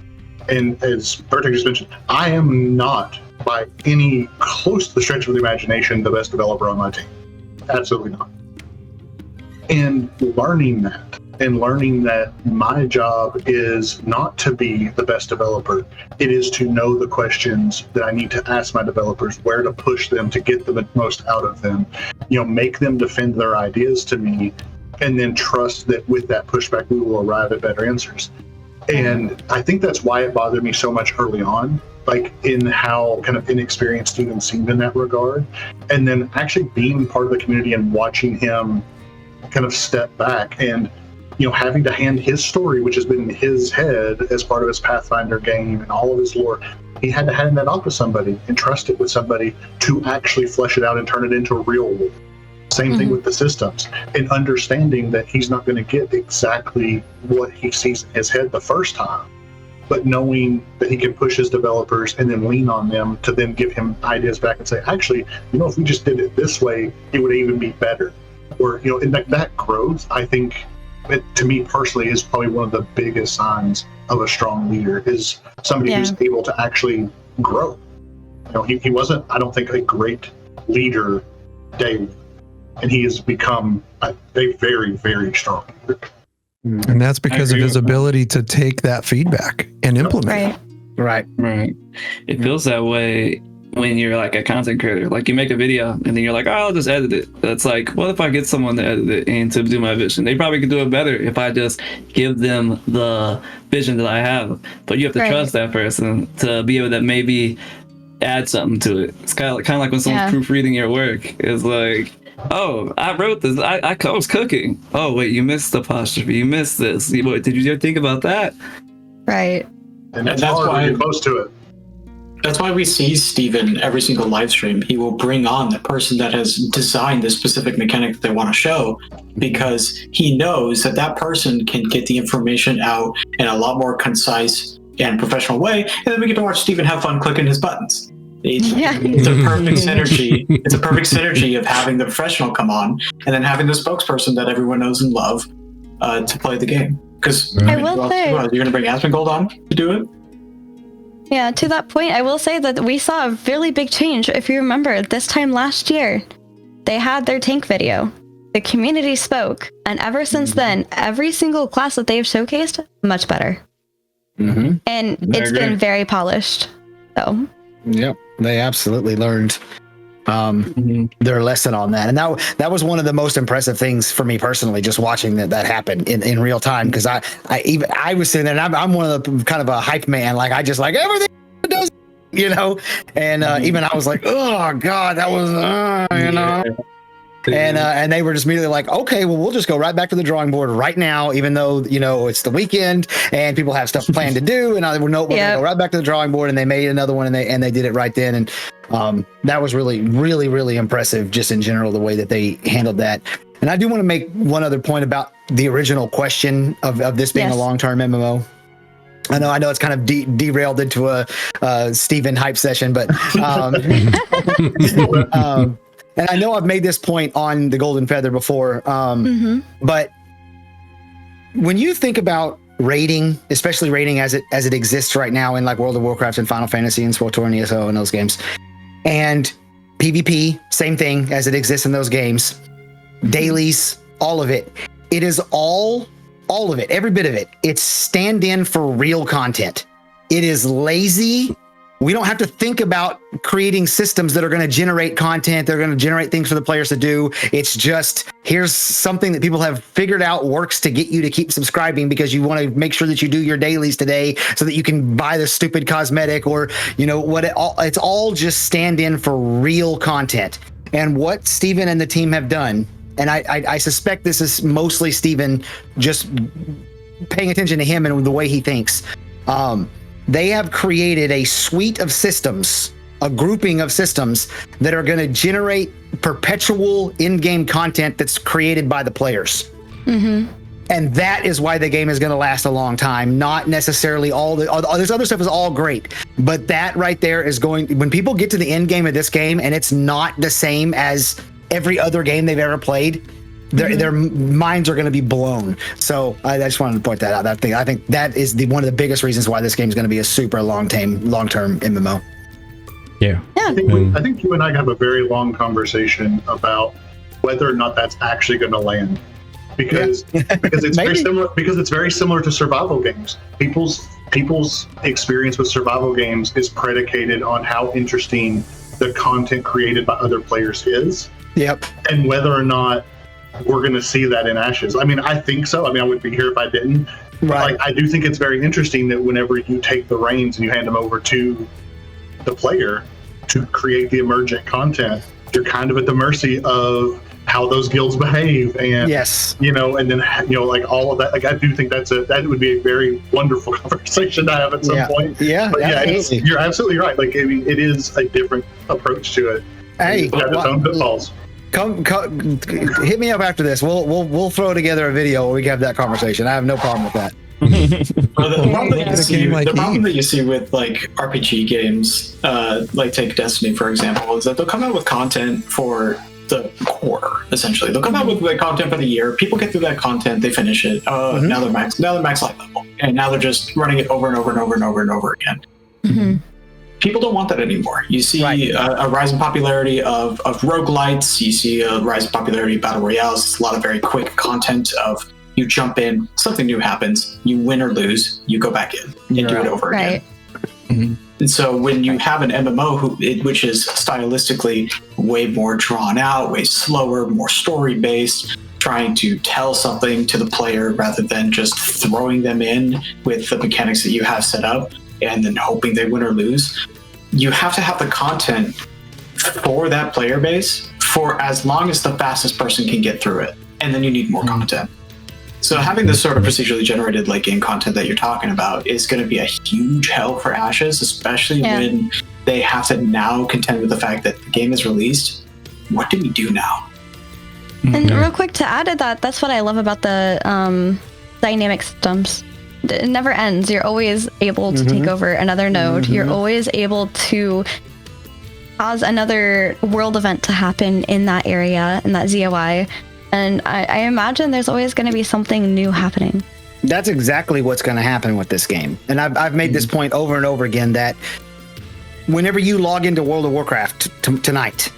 And as Bartek just mentioned, I am not by any close to the stretch of the imagination the best developer on my team. Absolutely not. And learning that my job is not to be the best developer. It is to know the questions that I need to ask my developers, where to push them to get the most out of them, make them defend their ideas to me, and then trust that with that pushback, we will arrive at better answers. And I think that's why it bothered me so much early on, like in how kind of inexperienced Steven seemed in that regard. And then actually being part of the community and watching him kind of step back and, having to hand his story, which has been in his head as part of his Pathfinder game and all of his lore, he had to hand that off to somebody and trust it with somebody to actually flesh it out and turn it into a real lore. Same thing with the systems, and understanding that he's not going to get exactly what he sees in his head the first time, but knowing that he can push his developers and then lean on them to then give him ideas back and say, actually, if we just did it this way, it would even be better. Or, and that growth, I think, to me personally, is probably one of the biggest signs of a strong leader, is somebody who's able to actually grow. He wasn't, I don't think, a great leader daily. And he has become a very, very strong leader. And that's because of his ability to take that feedback and implement it. Right. It feels that way when you're like a content creator. Like you make a video and then you're like, I'll just edit it. That's like, what if I get someone to edit it and to do my vision? They probably could do it better if I just give them the vision that I have. But you have to trust that person to be able to maybe add something to it. It's kind of like when someone's proofreading your work. It's like, oh, I wrote this. I was cooking. Oh, wait, you missed the apostrophe. You missed this. What, did you ever think about that? Right. And that's why you're close to it. That's why we see Steven every single live stream. He will bring on the person that has designed the specific mechanic that they want to show, because he knows that person can get the information out in a lot more concise and professional way. And then we get to watch Steven have fun clicking his buttons. It's a perfect synergy. It's a perfect synergy of having the professional come on and then having the spokesperson that everyone knows and love to play the game. Because I will say, you're going to bring Asmongold on to do it? Yeah, to that point, I will say that we saw a really big change. If you remember, this time last year, they had their tank video. The community spoke. And ever since then, every single class that they've showcased, much better. And it's been very polished. So. Yep, they absolutely learned. their lesson on that. And that was one of the most impressive things for me personally, just watching that happen in real time. Because I was sitting there, and I'm one of the kind of a hype man. Like I just like everything it does, and even I was like, oh God, that was, and they were just immediately like, okay, well, we'll just go right back to the drawing board right now, even though, it's the weekend and people have stuff planned to do. And we're going to go right back to the drawing board. And they made another one, and they did it right then. And that was really, really, really impressive just in general, the way that they handled that. And I do want to make one other point about the original question of this being a long-term MMO. I know it's kind of derailed into a Steven hype session, but and I know I've made this point on the Golden Feather before, but when you think about raiding, especially raiding as it exists right now in like World of Warcraft and Final Fantasy and SWTOR and ESO and those games, and PvP, same thing as it exists in those games, dailies, all of it, it is all of it, every bit of it. It's stand-in for real content. It is lazy. We don't have to think about creating systems that are going to generate content. They're going to generate things for the players to do. It's just, here's something that people have figured out works to get you to keep subscribing because you want to make sure that you do your dailies today so that you can buy the stupid cosmetic or, it's all just stand in for real content. And what Steven and the team have done, and I suspect this is mostly Steven just paying attention to him and the way he thinks. They have created a suite of systems, a grouping of systems that are going to generate perpetual in-game content that's created by the players. And that is why the game is going to last a long time. Not necessarily all this other stuff is all great, but that right there is when people get to the end game of this game and it's not the same as every other game they've ever played, their minds are going to be blown. So I just wanted to point that out. I think that is one of the biggest reasons why this game is going to be a super long-term MMO. Yeah. I think you and I have a very long conversation about whether or not that's actually going to land, because it's very similar. Because it's very similar to survival games. People's experience with survival games is predicated on how interesting the content created by other players is. Yep. And whether or not we're going to see that in Ashes. I mean, I think so. I mean, I wouldn't be here if I didn't. Right. Like, I do think it's very interesting that whenever you take the reins and you hand them over to the player to create the emergent content, you're kind of at the mercy of how those guilds behave, and and then like all of that. Like, I do think that would be a very wonderful conversation to have at some point. Yeah, but you're absolutely right. Like, I mean, it is a different approach to it. Hey, it's its own pitfalls. Come, hit me up after this. We'll throw together a video where we can have that conversation. I have no problem with that. The problem that you see with like RPG games, like take Destiny for example, is that they'll come out with content for the quarter. Essentially, they'll come out with like content for the year. People get through that content, they finish it. Now they're max life level, and now they're just running it over and over and over and over and over again. People don't want that anymore. You see a rise in popularity of roguelites. You see a rise in popularity of battle royales. It's a lot of very quick content of you jump in, something new happens, you win or lose, you go back in and do it over again. And so when you have an MMO which is stylistically way more drawn out, way slower, more story-based, trying to tell something to the player rather than just throwing them in with the mechanics that you have set up and then hoping they win or lose, you have to have the content for that player base for as long as the fastest person can get through it. And then you need more content. So having this sort of procedurally generated like game content that you're talking about is going to be a huge help for Ashes, especially when they have to now contend with the fact that the game is released. What do we do now? And real quick to add to that, that's what I love about the dynamic systems. It never ends. You're always able to take over another node. You're always able to cause another world event to happen in that area, in that ZOI. And I imagine there's always going to be something new happening. That's exactly what's going to happen with this game. And I've made this point over and over again that whenever you log into World of Warcraft tonight,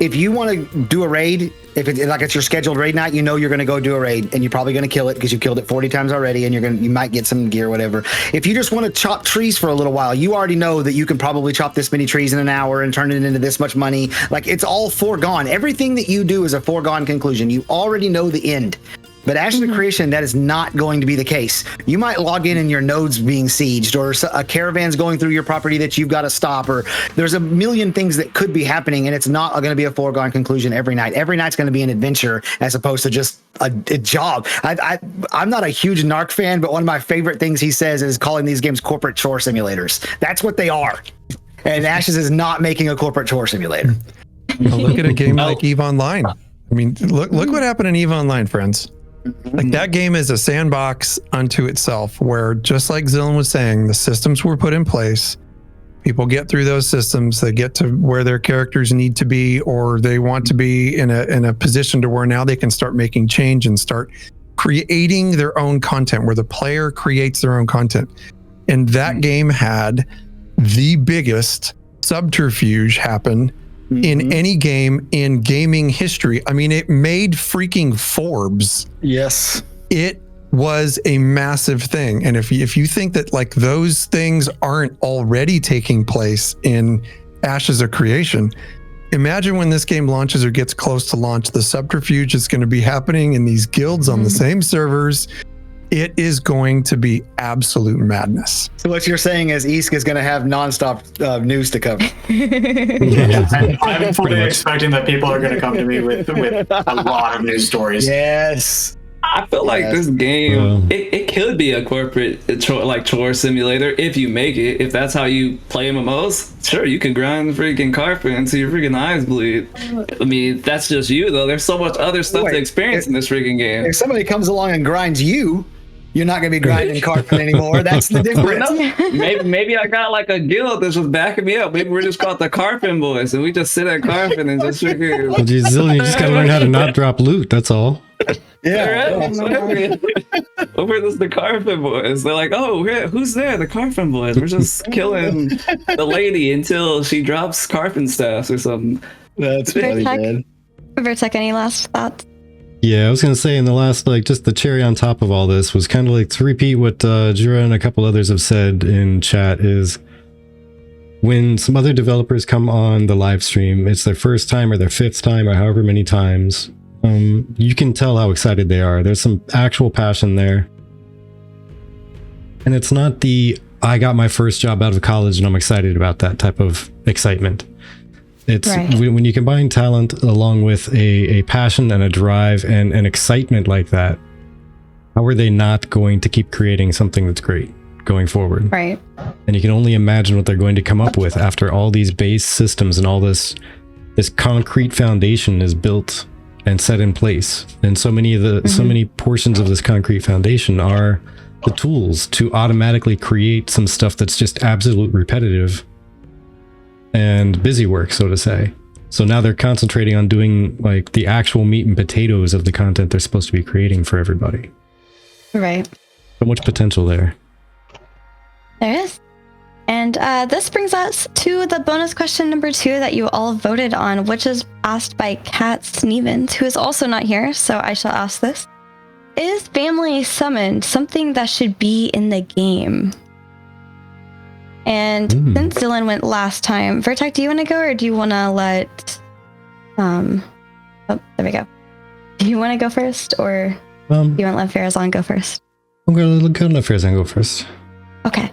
if you want to do a raid, if it's like it's your scheduled raid night, you know you're going to go do a raid, and you're probably going to kill it because you killed it 40 times already, and you might get some gear, whatever. If you just want to chop trees for a little while, you already know that you can probably chop this many trees in an hour and turn it into this much money. Like, it's all foregone. Everything that you do is a foregone conclusion. You already know the end. But Ashes of Creation, that is not going to be the case. You might log in and your node's being sieged, or a caravan's going through your property that you've got to stop, or there's a million things that could be happening, and it's not going to be a foregone conclusion every night. Every night's going to be an adventure as opposed to just a job. I'm not a huge Narc fan, but one of my favorite things he says is calling these games corporate chore simulators. That's what they are. And Ashes is not making a corporate chore simulator. Well, look at a game like EVE Online. I mean, look what happened in EVE Online, friends. Like, that game is a sandbox unto itself, where, just like Xillin was saying, the systems were put in place. People get through those systems, they get to where their characters need to be, or they want to be in a position to where now they can start making change and start creating their own content, where the player creates their own content. And that game had the biggest subterfuge happen in any game in gaming history. I mean, it made freaking Forbes. Yes. It was a massive thing. And if you think that, like, those things aren't already taking place in Ashes of Creation, imagine when this game launches or gets close to launch, the subterfuge is going to be happening in these guilds on the same servers. It is going to be absolute madness. So what you're saying is East is going to have nonstop news to cover. I'm fully expecting that people are going to come to me with a lot of news stories. Yes. I feel like this game, it could be a corporate chore simulator if you make it. If that's how you play MMOs, sure, you can grind freaking carpet until your freaking eyes bleed. I mean, that's just you, though. There's so much other stuff to experience in this freaking game. If somebody comes along and grinds you, you're not going to be grinding carpet anymore. That's the difference. Maybe I got like a guild that's just backing me up. Maybe we're just called the Carpin Boys, and we just sit at Carpin and just freaking... Well, geez, Xillin, you just got to learn how to not drop loot, that's all. Yeah, over this the Carpin Boys. They're like, oh, who's there? The Carpin Boys. We're just killing the lady until she drops Carpin staffs or something. That's funny, man. Vertec, any last thoughts? Yeah, I was going to say, in the last, like, just the cherry on top of all this was kind of like, to repeat what Jura and a couple others have said in chat, is when some other developers come on the live stream, it's their first time or their fifth time or however many times, you can tell how excited they are. There's some actual passion there. And it's not the, I got my first job out of college and I'm excited about that type of excitement. It's when you combine talent along with a passion and a drive and an excitement like that, how are they not going to keep creating something that's great going forward? Right. And you can only imagine what they're going to come up with after all these base systems and all this concrete foundation is built and set in place. And so many portions of this concrete foundation are the tools to automatically create some stuff that's just absolute repetitive and busy work, so to say. So now they're concentrating on doing like the actual meat and potatoes of the content they're supposed to be creating for everybody. Right. So much potential there. There is. And this brings us to the bonus question number 2 that you all voted on, which is asked by CatSnievans, who is also not here, so I shall ask this. Is family summoned something that should be in the game? And since Xillin went last time, Vertec, do you want to go, or do you want to let... oh, there we go. Do you want to go first, or do you want to let Pharazon go first? I'm going to let Pharazon go first. Okay.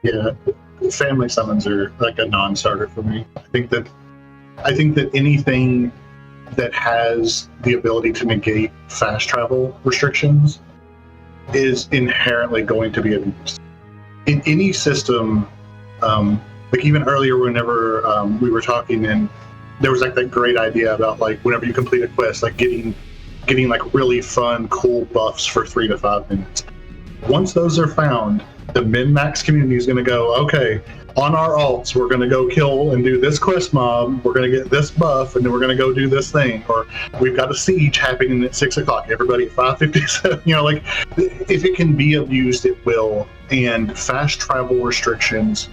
Yeah, family summons are like a non-starter for me. I think that anything that has the ability to negate fast travel restrictions is inherently going to be abused. In any system, like even earlier whenever we were talking, and there was like that great idea about like whenever you complete a quest, like getting like really fun, cool buffs for 3 to 5 minutes. Once those are found, the min-max community is going to go, okay, on our alts, we're going to go kill and do this quest mob, we're going to get this buff, and then we're going to go do this thing, or we've got a siege happening at 6 o'clock, everybody at 5:57. You know, like, if it can be abused, it will. And fast travel restrictions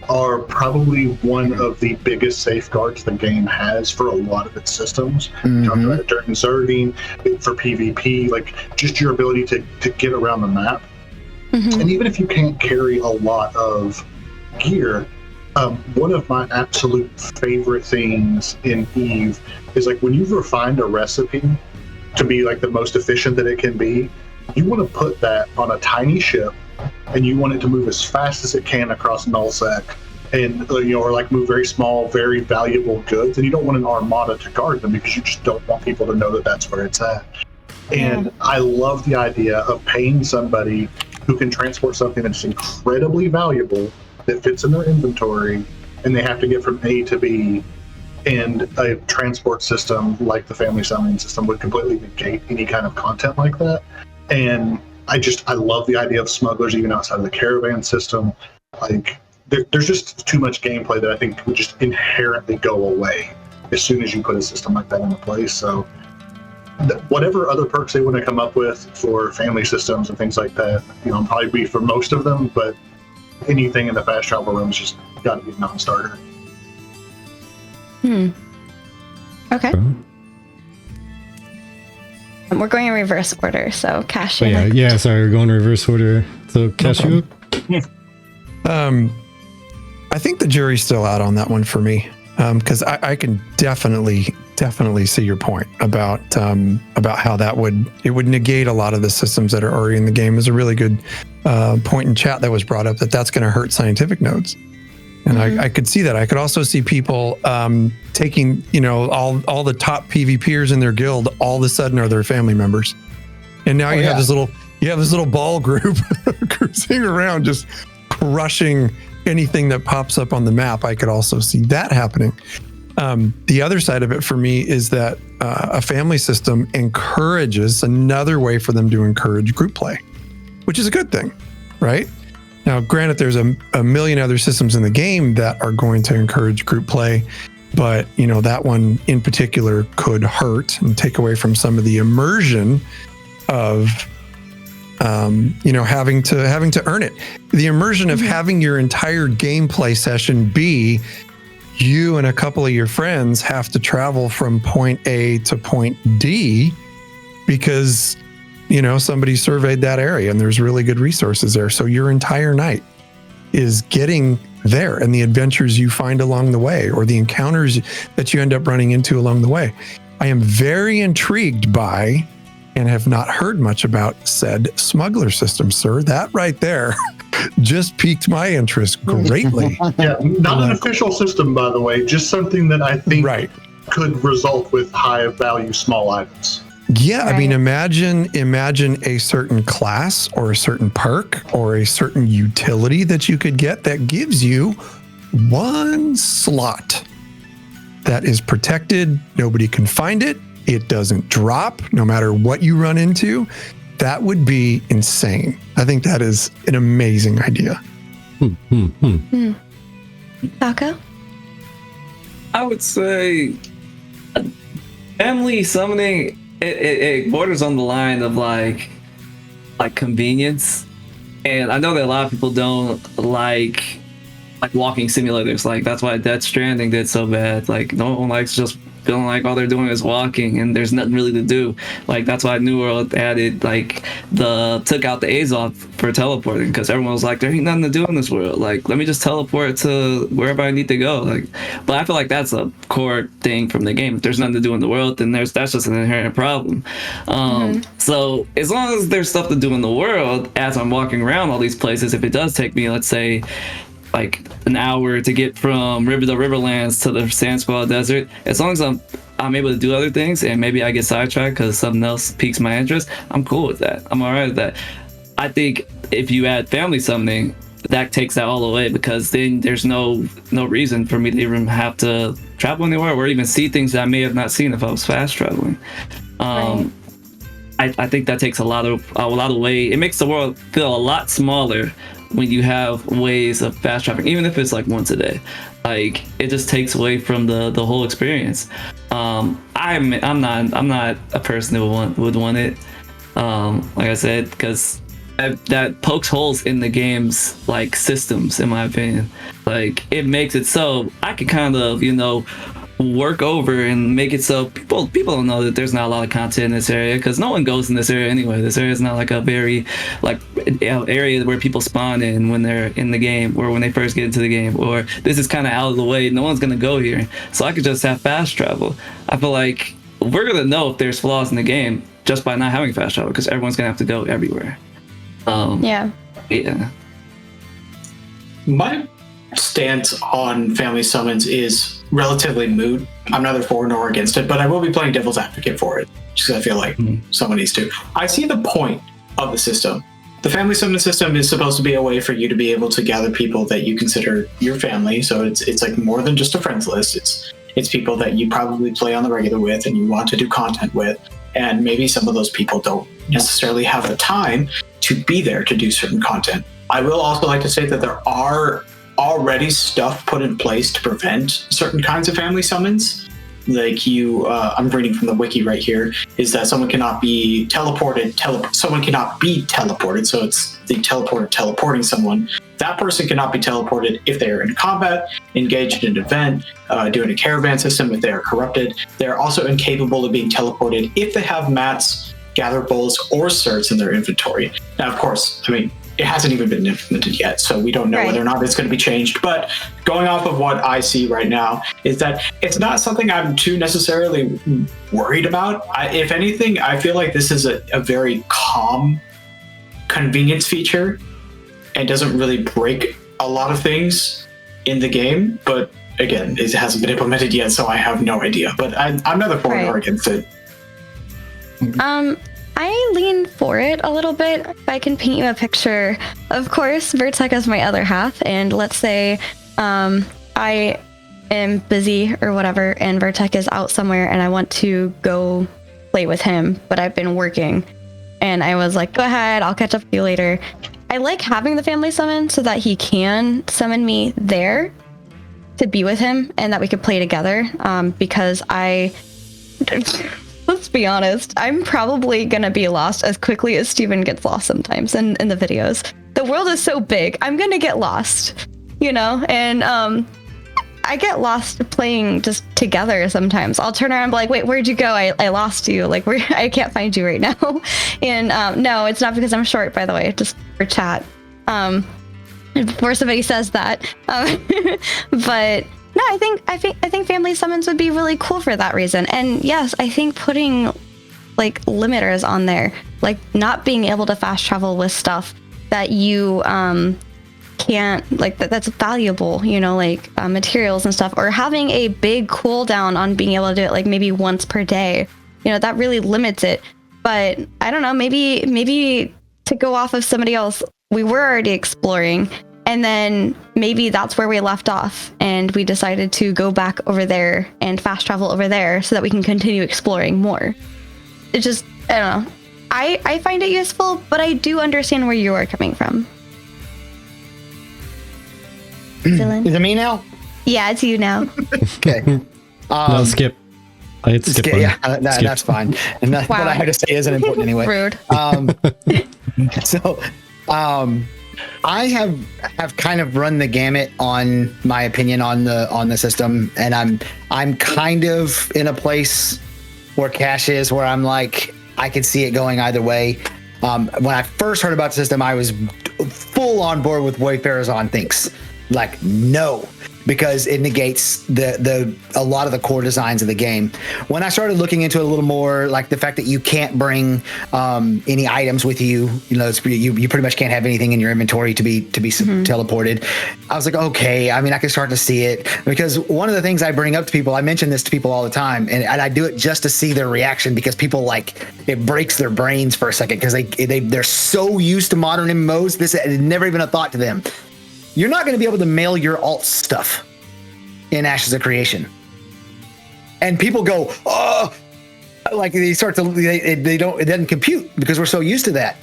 are probably one of the biggest safeguards the game has for a lot of its systems. Talked about it during zerging, for PvP, like just your ability to get around the map. And even if you can't carry a lot of gear, one of my absolute favorite things in Eve is like when you've refined a recipe to be like the most efficient that it can be, you want to put that on a tiny ship and you want it to move as fast as it can across nullsec, and or like move very small, very valuable goods, and you don't want an armada to guard them because you just don't want people to know that that's where it's at. And I love the idea of paying somebody who can transport something that's incredibly valuable that fits in their inventory, and they have to get from A to B, and a transport system like the family selling system would completely negate any kind of content like that. And I love the idea of smugglers even outside of the caravan system. Like there's just too much gameplay that I think would just inherently go away as soon as you put a system like that into place. So whatever other perks they want to come up with for family systems and things like that, I'll probably be for most of them, but anything in the fast travel room is just got to be a non-starter. Okay. We're going in reverse order, so Kash. Oh, yeah, sorry, we're going reverse order. So Kash, you? I think the jury's still out on that one for me, because I can definitely see your point about how that would negate a lot of the systems that are already in the game. Is a really good point in chat that was brought up that's going to hurt scientific nodes. And I could see that. I could also see people taking, all the top PvPers in their guild all of a sudden are their family members. And now you have this little ball group cruising around just crushing anything that pops up on the map. I could also see that happening. The other side of it for me is that a family system encourages another way for them to encourage group play, which is a good thing, right? Now, granted, there's a million other systems in the game that are going to encourage group play, but that one in particular could hurt and take away from some of the immersion of having to earn it. The immersion of having your entire gameplay session be you and a couple of your friends have to travel from point A to point D because somebody surveyed that area and there's really good resources there. So your entire night is getting there and the adventures you find along the way or the encounters that you end up running into along the way. I am very intrigued by and have not heard much about said smuggler system, sir. That right there just piqued my interest greatly. Yeah, not an official system, by the way, just something that I think could result with high value small items. Yeah, I mean, imagine a certain class or a certain perk or a certain utility that you could get that gives you one slot that is protected. Nobody can find it. It doesn't drop no matter what you run into. That would be insane. I think that is an amazing idea. Falco? I would say family summoning, it borders on the line of like convenience. And I know that a lot of people don't like walking simulators. Like that's why Death Stranding did so bad. Like no one likes just feeling like all they're doing is walking and there's nothing really to do. Like that's why New World added took out the A's off for teleporting, because everyone was like, there ain't nothing to do in this world. Like let me just teleport to wherever I need to go. But I feel like that's a core thing from the game. If there's nothing to do in the world, then that's just an inherent problem. So as long as there's stuff to do in the world as I'm walking around all these places, if it does take me, let's say, like an hour to get from the Riverlands to the Sand Squall Desert, as long as I'm able to do other things and maybe I get sidetracked because something else piques my interest, I'm cool with that. I'm all right with that. I think if you add family summoning, that takes that all away, because then there's no reason for me to even have to travel anywhere or even see things that I may have not seen if I was fast traveling. I think that takes a lot of way. It makes the world feel a lot smaller when you have ways of fast traveling, even if it's like once a day. Like it just takes away from the whole experience. I'm not a person who would want it. Like I said, because that pokes holes in the game's like systems, in my opinion. Like it makes it so I can kind of, you know, work over and make it so people don't know that there's not a lot of content in this area, because no one goes in this area anyway. This area is not like a very like area where people spawn in when they're in the game, or when they first get into the game, or this is kind of out of the way, no one's gonna go here, so I could just have fast travel. I feel like we're gonna know if there's flaws in the game just by not having fast travel, because everyone's gonna have to go everywhere. Yeah. My stance on family summons is relatively moot. I'm neither for nor against it, but I will be playing devil's advocate for it, just because I feel like someone needs to. I see the point of the system. The family summon system is supposed to be a way for you to be able to gather people that you consider your family. So it's like more than just a friends list. It's people that you probably play on the regular with and you want to do content with. And maybe some of those people don't necessarily have the time to be there to do certain content. I will also like to say that there are already stuff put in place to prevent certain kinds of family summons. Like I'm reading from the wiki right here, is that someone cannot be teleported. Someone cannot be teleported. So it's the teleporter teleporting someone. That person cannot be teleported if they are in combat, engaged in an event, doing a caravan system, if they are corrupted. They're also incapable of being teleported if they have mats, gather bowls, or certs in their inventory. Now, of course, I mean, it hasn't even been implemented yet, so we don't know whether or not it's going to be changed. But going off of what I see right now is that it's not something I'm too necessarily worried about. If anything, I feel like this is a very calm convenience feature and doesn't really break a lot of things in the game. But again, it hasn't been implemented yet, so I have no idea. But I'm neither for nor against it. I lean for it a little bit. If I can paint you a picture, of course, Vertec is my other half, and let's say I am busy or whatever, and Vertec is out somewhere, and I want to go play with him, but I've been working, and I was like, go ahead, I'll catch up with you later. I like having the family summon so that he can summon me there to be with him, and that we could play together, because let's be honest, I'm probably gonna be lost as quickly as Steven gets lost sometimes in the videos. The world is so big, I'm gonna get lost, you know? And I get lost playing just together sometimes. I'll turn around and be like, wait, where'd you go? I lost you. Like, I can't find you right now. And no, it's not because I'm short, by the way, just for chat. Before somebody says that. But no, I think family summons would be really cool for that reason. And yes, I think putting like limiters on there, like not being able to fast travel with stuff that you can't, like that's valuable, you know, like materials and stuff, or having a big cooldown on being able to do it like maybe once per day, you know, that really limits it. But I don't know, maybe to go off of somebody else, we were already exploring, and then maybe that's where we left off, and we decided to go back over there and fast travel over there so that we can continue exploring more. It just, I don't know. I find it useful, but I do understand where you are coming from. Xillin? Is it me now? Yeah, it's you now. Okay. No, skip. I hit skip. Yeah, that's fine. And what I had to say isn't important anyway. Rude. I have kind of run the gamut on my opinion on the system, and I'm kind of in a place where Kash is, where I'm like, I could see it going either way. When I first heard about the system, I was full on board with what Pharazon thinks. Like, no, because it negates a lot of the core designs of the game. When I started looking into it a little more, like the fact that you can't bring any items with you, you know, you pretty much can't have anything in your inventory to be teleported. I was like, okay, I mean, I can start to see it, because one of the things I bring up to people, I mention this to people all the time, and I do it just to see their reaction, because people, like, it breaks their brains for a second, because they're so used to modern MMOs, this is never even a thought to them. You're not going to be able to mail your alt stuff in Ashes of Creation. And people go, oh, like they start to, they don't, it doesn't compute because we're so used to that.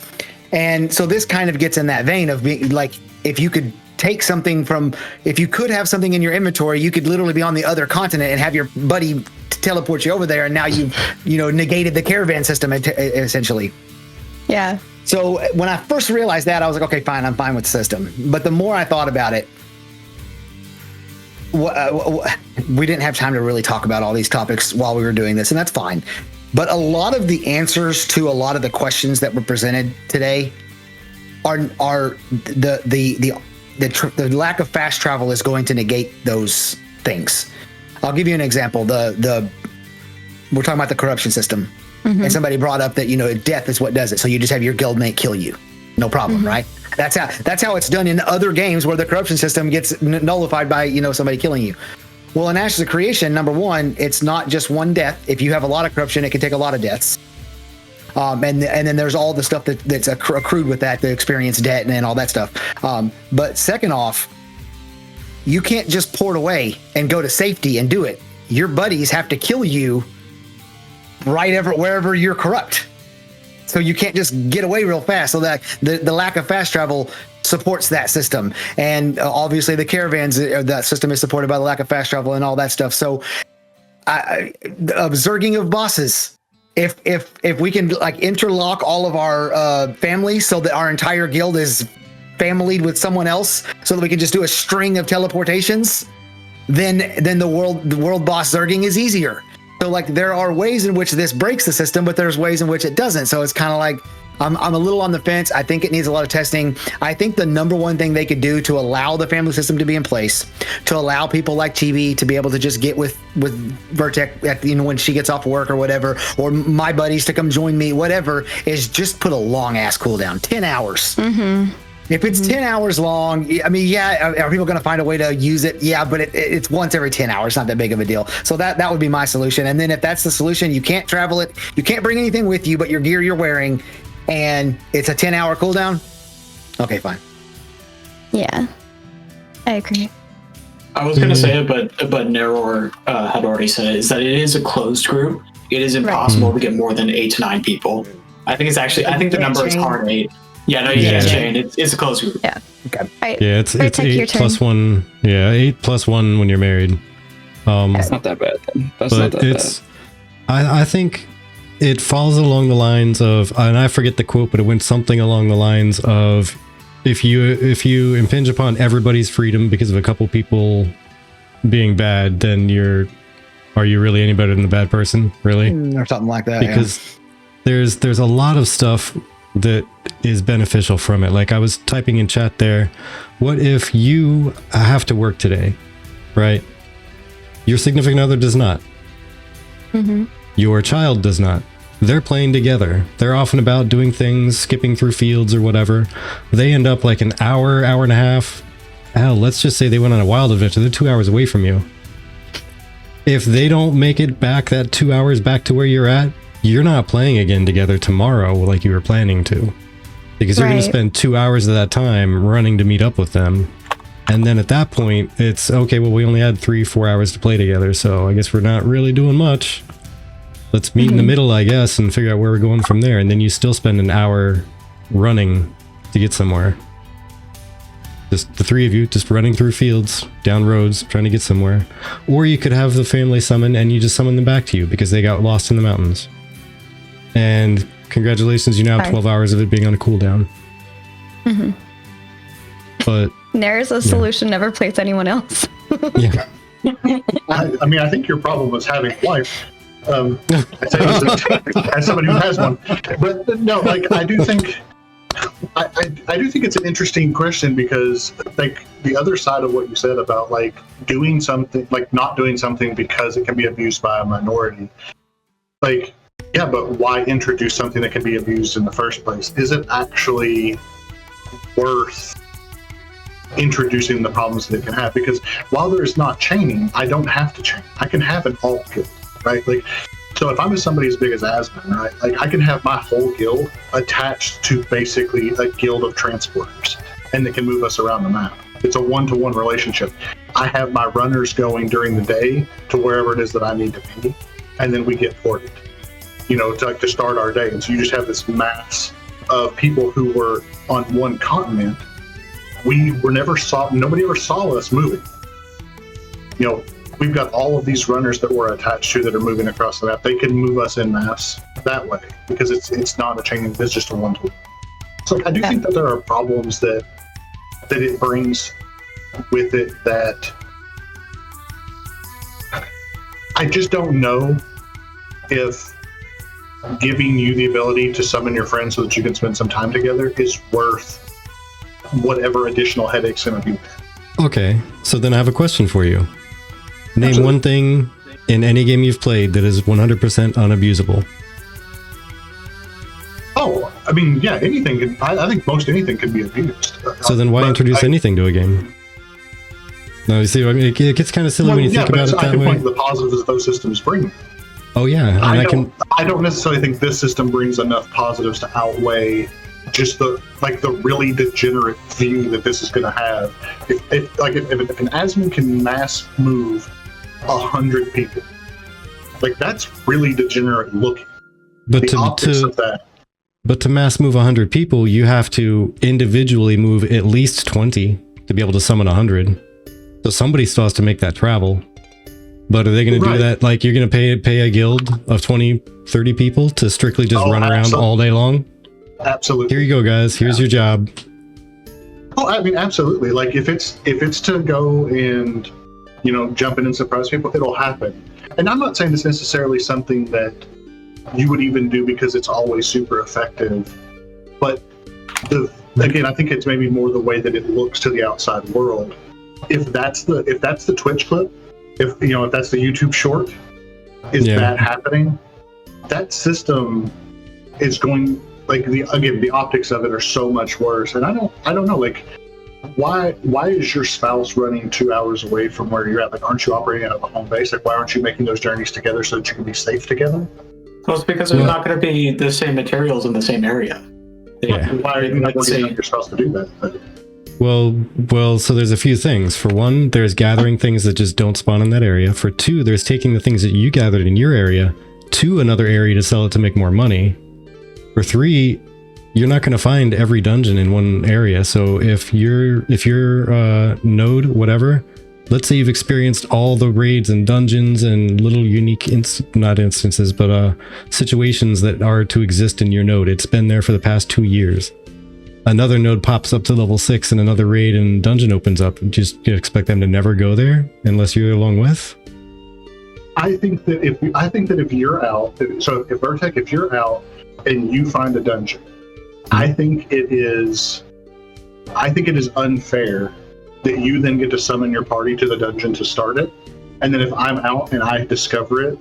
And so this kind of gets in that vein of being like, if you could take something from, if you could have something in your inventory, you could literally be on the other continent and have your buddy teleport you over there. And now you've, negated the caravan system essentially. Yeah. So when I first realized that, I was like, okay, fine, I'm fine with the system. But the more I thought about it, we didn't have time to really talk about all these topics while we were doing this, and that's fine. But a lot of the answers to a lot of the questions that were presented today are the lack of fast travel is going to negate those things. I'll give you an example. We're talking about the corruption system, and somebody brought up that death is what does it. So you just have your guildmate kill you, no problem, right? That's how it's done in other games where the corruption system gets nullified by somebody killing you. Well, in Ashes of Creation, number one, it's not just one death. If you have a lot of corruption, it can take a lot of deaths. And then there's all the stuff that's accrued with that, the experience debt and all that stuff. But second off, you can't just port away and go to safety and do it. Your buddies have to kill you wherever you're corrupt. So you can't just get away real fast. So that the lack of fast travel supports that system. And obviously the caravans, that system is supported by the lack of fast travel and all that stuff. So zerging of bosses. If we can interlock all of our families so that our entire guild is familyed with someone else, so that we can just do a string of teleportations, then the world boss zerging is easier. So there are ways in which this breaks the system, but there's ways in which it doesn't. So it's kind of like I'm a little on the fence. I think it needs a lot of testing. I think the number one thing they could do to allow the family system to be in place, to allow people like TB to be able to just get with Vertec when she gets off work or whatever, or my buddies to come join me, whatever, is just put a long ass cooldown, 10 hours. If it's 10 hours long, I mean, are people going to find a way to use it? Yeah, but it's once every 10 hours, not that big of a deal. So that would be my solution. And then if that's the solution, you can't travel it, you can't bring anything with you but your gear you're wearing, and it's a 10-hour cooldown. Okay, fine. Yeah, I agree. I was going to say it, but Neror had already said it, is that it is a closed group. It is impossible to get more than 8 to 9 people. I think the number is hard 8. Yeah, no, you can't chain. It's a closed group. Yeah. Okay. Right. Yeah, it's 8 plus 1. Yeah, 8 plus 1 when you're married. That's not that bad. That's not that bad. I think it falls along the lines of, and I forget the quote, but it went something along the lines of, if you impinge upon everybody's freedom because of a couple people being bad, then are you really any better than the bad person, really? Or something like that. Because there's a lot of stuff that is beneficial from it. Like I was typing in chat there, what if you have to work today, right? Your significant other does not. Your child does not. They're playing together. They're off and about doing things, skipping through fields or whatever. They end up like an hour and a half. Hell, let's just say they went on a wild adventure. They're 2 hours away from you. If they don't make it back that 2 hours back to where you're at, you're not playing again together tomorrow like you were planning to. Because you're going to spend 2 hours of that time running to meet up with them. And then at that point, it's, okay, well, we only had 3-4 hours to play together, so I guess we're not really doing much. Let's meet in the middle, I guess, and figure out where we're going from there. And then you still spend an hour running to get somewhere. Just the three of you, just running through fields, down roads, trying to get somewhere. Or you could have the family summon, and you just summon them back to you because they got lost in the mountains. And congratulations, you now have 12 hours of it being on a cooldown. But There's a solution, never place anyone else. Yeah. I mean, I think your problem was having life. I say this as somebody who has one, but no, like I do think it's an interesting question, because like the other side of what you said about like doing something, like not doing something because it can be abused by a minority, like, yeah, but why introduce something that can be abused in the first place? Is it actually worth introducing the problems that it can have? Because while there's not chaining, I don't have to chain. I can have an alt guild, right? Like, so if I'm somebody as big as Asmon, right, like I can have my whole guild attached to basically a guild of transporters, and they can move us around the map. It's a one-to-one relationship. I have my runners going during the day to wherever it is that I need to be, and then we get ported, you know, to start our day. And so you just have this mass of people who were on one continent. Nobody ever saw us moving. You know, we've got all of these runners that we're attached to that are moving across the map. They can move us in mass that way because it's not a chain. It's just a one-to-one. So I do think that there are problems that it brings with it that I just don't know if giving you the ability to summon your friends so that you can spend some time together is worth whatever additional headache's going to be. Okay, so then I have a question for you. Name one thing in any game you've played that is 100% unabusable. Oh, I mean, yeah, anything can, I think most anything can be abused. So then why introduce anything to a game? No, you see, I mean, it gets kind of silly when you think about it that I can way. point to the positives that those systems bring. Oh yeah, and I don't necessarily think this system brings enough positives to outweigh just the really degenerate view that this is going to have. If an Asmon can mass move 100 people, like that's really degenerate looking. But the optics of that. But to mass move 100 people, you have to individually move at least 20 to be able to summon 100. So somebody still has to make that travel. But are they going to do that? Like, you're going to pay a guild of 20, 30 people to strictly just run around all day long? Absolutely. Here you go, guys. Here's your job. Oh, I mean, absolutely. Like, if it's to go and, jump in and surprise people, it'll happen. And I'm not saying it's necessarily something that you would even do because it's always super effective. But again, I think it's maybe more the way that it looks to the outside world. If that's the Twitch clip, if that's the YouTube short, that happening? That system is going the optics of it are so much worse. And I don't know, like, why is your spouse running 2 hours away from where you're at? Like, aren't you operating out of a home base? Like, why aren't you making those journeys together so that you can be safe together? Well, it's because there's not going to be the same materials in the same area. Yeah. Why are you not getting your spouse to do that? Well, so there's a few things. For one, there's gathering things that just don't spawn in that area. For two, there's taking the things that you gathered in your area to another area to sell it to make more money. For three, you're not going to find every dungeon in one area. So if your node, whatever, let's say you've experienced all the raids and dungeons and little unique, situations that are to exist in your node. It's been there for the past 2 years. Another node pops up to level 6 and another raid and dungeon opens up. Just you expect them to never go there unless you're along with? I think that if you're out, so if Vertec, if you're out and you find a dungeon, I think it is unfair that you then get to summon your party to the dungeon to start it. And then if I'm out and I discover it,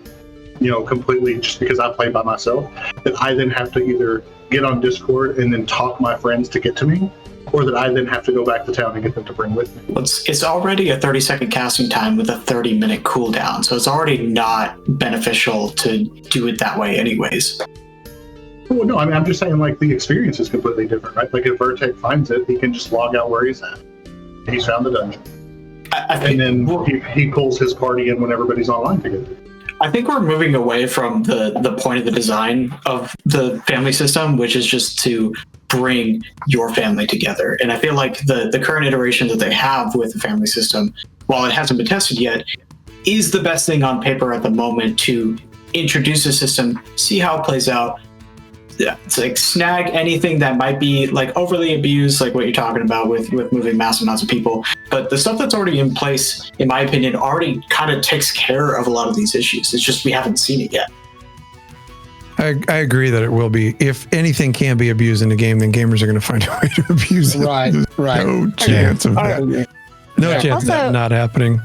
completely just because I play by myself, that I then have to either get on Discord and then talk my friends to get to me, or that I then have to go back to town and get them to bring with me. It's already a 30-second casting time with a 30-minute cooldown, so it's already not beneficial to do it that way anyways. Well, no, I mean, I'm just saying, like, the experience is completely different, right? Like, if Vertec finds it, he can just log out where he's at. He's found the dungeon. And then he pulls his party in when everybody's online together. I think we're moving away from the point of the design of the family system, which is just to bring your family together. And I feel like the current iteration that they have with the family system, while it hasn't been tested yet, is the best thing on paper at the moment to introduce a system, see how it plays out. Yeah, it's like snag anything that might be like overly abused, like what you're talking about with moving massive amounts of people. But the stuff that's already in place, in my opinion, already kind of takes care of a lot of these issues. It's just we haven't seen it yet. I agree that it will be. If anything can be abused in the game, then gamers are going to find a way to abuse it. Right. No chance of that. No chance of that not happening.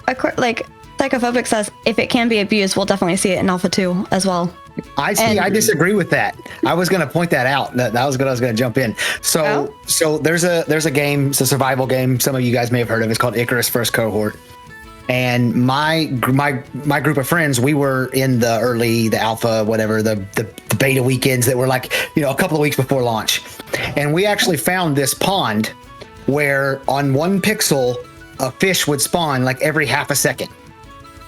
Like Psychophobic says, if it can be abused, we'll definitely see it in Alpha 2 as well. I disagree with that. I was going to point that out. That was good. I was going to jump in. So there's a game. It's a survival game. Some of you guys may have heard of it. It's called Icarus First Cohort. And my group of friends, we were in the alpha, whatever, the beta weekends that were like, a couple of weeks before launch. And we actually found this pond where on 1 pixel, a fish would spawn like every half a second.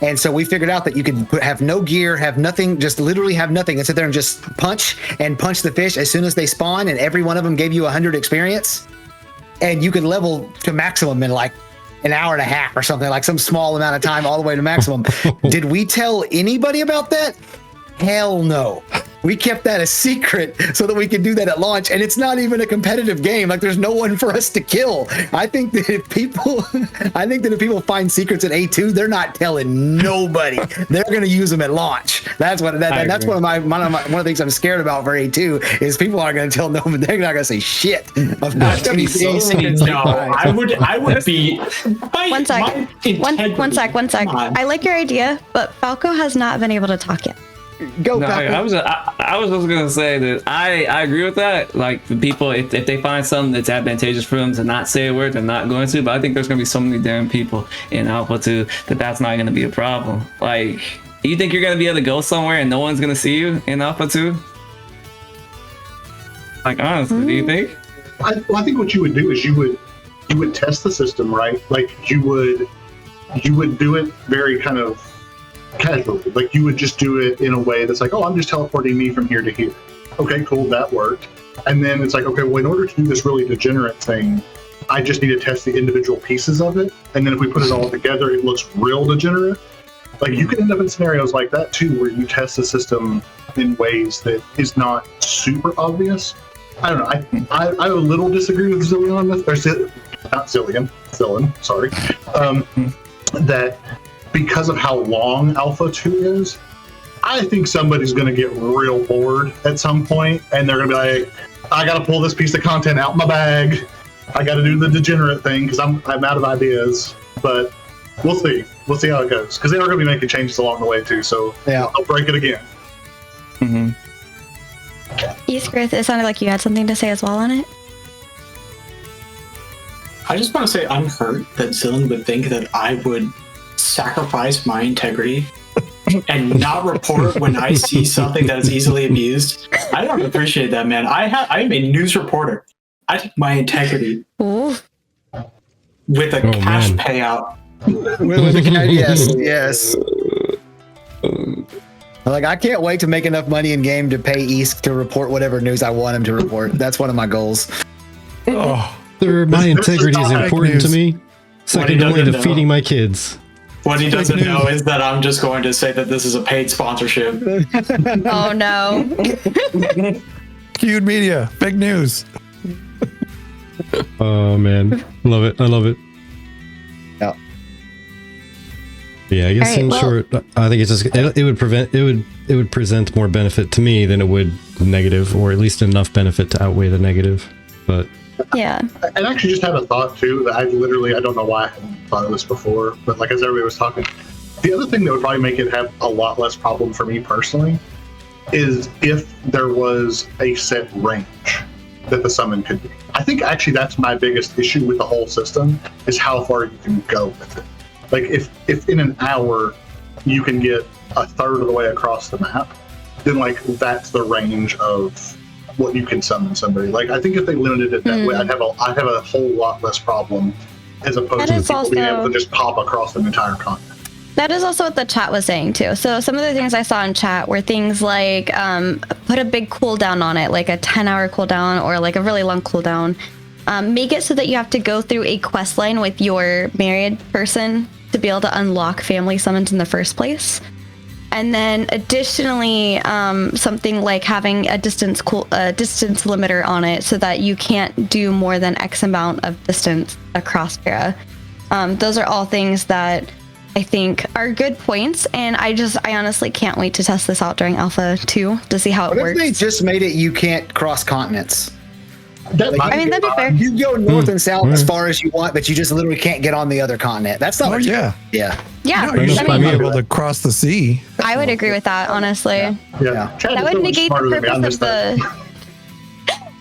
And so we figured out that you could have no gear, have nothing, just literally have nothing, and sit there and just punch the fish as soon as they spawn, and every one of them gave you 100 experience. And you could level to maximum in like an hour and a half or something, like some small amount of time all the way to maximum. Did we tell anybody about that? Hell no. We kept that a secret so that we could do that at launch, and it's not even a competitive game. Like, there's no one for us to kill. I think that if people find secrets at A2, they're not telling nobody. They're going to use them at launch. That's one of the things I'm scared about for A2 is people aren't going to tell nobody. They're not going to say shit about any secrets. No, I would be. One sec. I like your idea, but Falco has not been able to talk yet. No, I was just gonna say that I agree with that. Like, the people, if they find something that's advantageous for them to not say a word, they're not going to. But I think there's gonna be so many damn people in Alpha 2 that's not gonna be a problem. Like, you think you're gonna be able to go somewhere and no one's gonna see you in Alpha 2? Like, honestly, do you think? I think what you would do is you would test the system, right? Like, you would do it very kind of casually. Like, you would just do it in a way that's like, oh, I'm just teleporting me from here to here. Okay, cool, that worked. And then it's like, okay, well, in order to do this really degenerate thing, I just need to test the individual pieces of it. And then if we put it all together, it looks real degenerate. Like, you can end up in scenarios like that too, where you test the system in ways that is not super obvious. I don't know. I a little disagree with Xillin on this. Xillin, sorry. That because of how long Alpha 2 is, I think somebody's going to get real bored at some point, and they're going to be like, I got to pull this piece of content out my bag. I got to do the degenerate thing because I'm out of ideas. But we'll see. We'll see how it goes, because they are going to be making changes along the way too. So yeah, I'll break it again. Mm-hmm. Easkeruth, it sounded like you had something to say as well on it. I just want to say I'm hurt that Xillin would think that I would sacrifice my integrity and not report when I see something that is easily abused. I don't appreciate that, man. I am a news reporter. I take my integrity with a cash payout. With a cash, yes. Like, I can't wait to make enough money in game to pay East to report whatever news I want him to report. That's one of my goals. Oh, my integrity is important to me. Second only to feeding my kids. What he doesn't know is that I'm just going to say that this is a paid sponsorship. Oh no. Skewed media, fake news. Oh man, love it. I love it. Yeah. Yeah, I guess in short, I think it's just it would present more benefit to me than it would negative, or at least enough benefit to outweigh the negative. But yeah, and I actually just had a thought too that I don't know why I hadn't thought of this before, but like as everybody was talking, the other thing that would probably make it have a lot less problem for me personally is if there was a set range that the summon could be. I think actually that's my biggest issue with the whole system is how far you can go with it. Like if in an hour you can get a third of the way across the map, then like that's the range of what you can summon somebody. Like, I think if they limited it that way, I'd have a whole lot less problem as opposed to people being able to just pop across the entire continent. That is also what the chat was saying too. So some of the things I saw in chat were things like put a big cooldown on it, like a 10-hour cooldown or like a really long cooldown. Make it so that you have to go through a quest line with your married person to be able to unlock family summons in the first place. And then additionally, something like having a distance limiter on it so that you can't do more than X amount of distance across Verra. Those are all things that I think are good points, and I honestly can't wait to test this out during Alpha 2 to see how it works. What if they just made it you can't cross continents? That'd be fair. You go north and south as far as you want, but you just literally can't get on the other continent. That's not. Yeah. Yeah. No, you should be able to cross the sea. I would agree with that, honestly. Yeah. That would negate the purpose of the.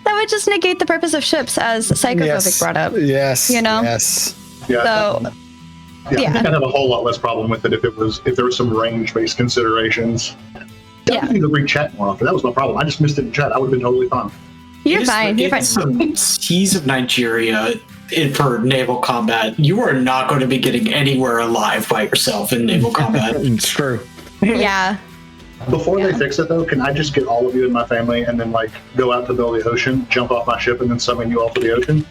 That would just negate the purpose of ships, as Psychophobic brought up. Yes. You know. Yes. Yeah. So. I think I'd have a whole lot less problem with it if there were some range-based considerations. I need to read chat more often. That was my problem. I just missed it in chat. I would have been totally fine. You're fine. You're fine. Some seas of Nigeria for naval combat. You are not going to be getting anywhere alive by yourself in naval combat. It's true. Yeah. Before they fix it, though, can I just get all of you in my family and then like go out to the middle of the ocean, jump off my ship, and then summon you all to the ocean?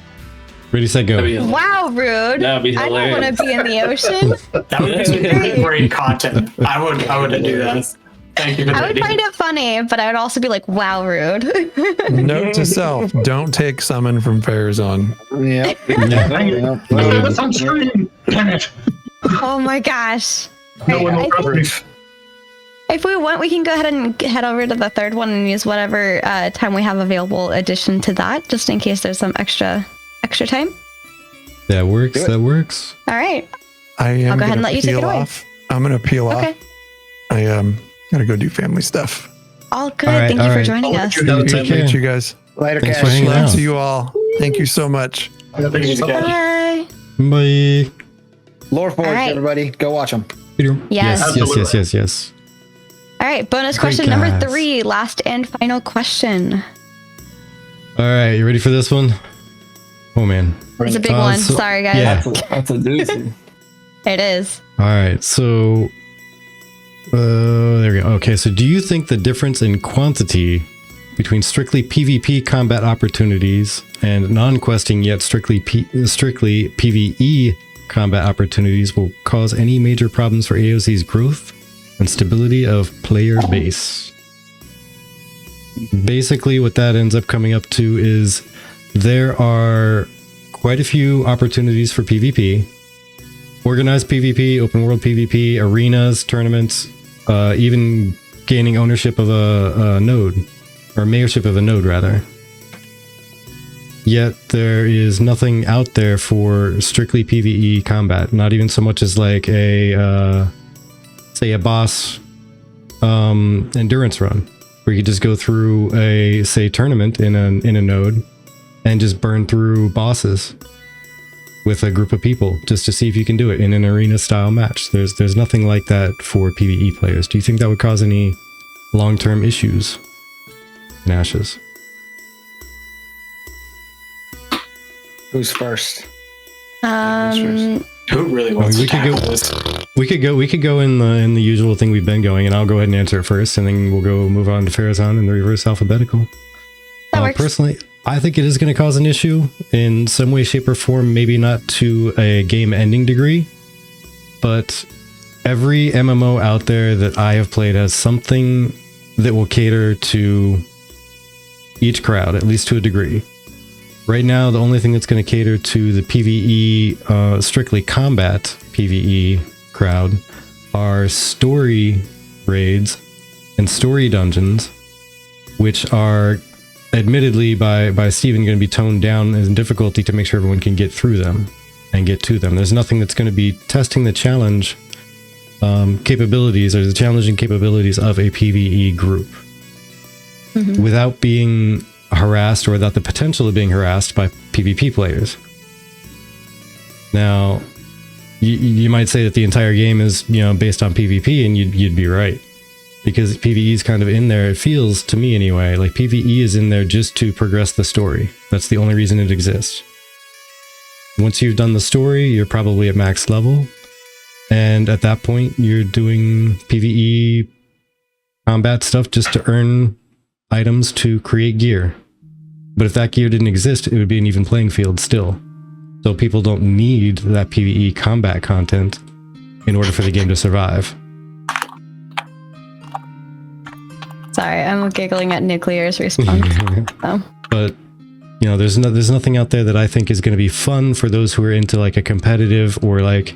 Ready, set, go. Wow, rude. That'd be I don't want to be in the ocean. That would be some great content. I would do that. Thank you for I would find it funny, but I would also be like, wow, rude. Note to self: don't take summon from Pharazon. Yep. That's on stream. Damn it. Oh my gosh. No one will I cover think it. if we want, we can go ahead and head over to the third one and use whatever time we have available addition to that, just in case there's some extra time. That works. That works. All right. I am I'll go ahead and gonna let you take it peel away. off. I'm gonna peel Okay. off. I gotta go do family stuff. All good. All right, Thank you all for right. joining us. You take care. Meet you guys. Later, Thanks Kash. for hanging Love out. to you all. Thank you so much. Thank you, Kash. Bye. Bye. Lore Forge, All right. everybody, go watch them. Yes. Yes. All right. Bonus Great question number guys. 3. Last and final question. All right, you ready for this one? Oh man. It's a big one. so- Sorry, guys. Yeah. That's a doozy. It is. All right, so there we go. Okay, so do you think the difference in quantity between strictly PvP combat opportunities and non-questing yet strictly PvE combat opportunities will cause any major problems for AOC's growth and stability of player base? Basically, what that ends up coming up to is there are quite a few opportunities for PvP. Organized PvP, open world PvP, arenas, tournaments, even gaining ownership of a node, or mayorship of a node rather. Yet there is nothing out there for strictly PvE combat, not even so much as like a, say a boss endurance run, where you just go through a, say, tournament in a node and just burn through bosses with a group of people just to see if you can do it in an arena style match. There's nothing like that for PvE players. Do you think that would cause any long-term issues in Ashes? Who's first? Who really wants we to could go. tackle this? We could go in the usual thing we've been going, and I'll go ahead and answer it first, and then we'll go move on to Pharazon in the reverse alphabetical. That works. Personally, I think it is going to cause an issue in some way, shape, or form. Maybe not to a game-ending degree, but every MMO out there that I have played has something that will cater to each crowd, at least to a degree. Right now, the only thing that's going to cater to the PvE, strictly combat PvE crowd are story raids and story dungeons, which are admittedly by Steven going to be toned down in difficulty to make sure everyone can get through them and get to them. There's nothing that's going to be testing the challenge capabilities or the challenging capabilities of a PvE group without being harassed or without the potential of being harassed by PvP players. Now, you might say that the entire game is, based on PvP, and you'd be right. Because PvE is kind of in there, it feels to me anyway, like PvE is in there just to progress the story. That's the only reason it exists. Once you've done the story, you're probably at max level. And at that point, you're doing PvE combat stuff just to earn items to create gear. But if that gear didn't exist, it would be an even playing field still. So people don't need that PvE combat content in order for the game to survive. Sorry, I'm giggling at Nuclear's response. So. But there's nothing out there that I think is going to be fun for those who are into like a competitive or like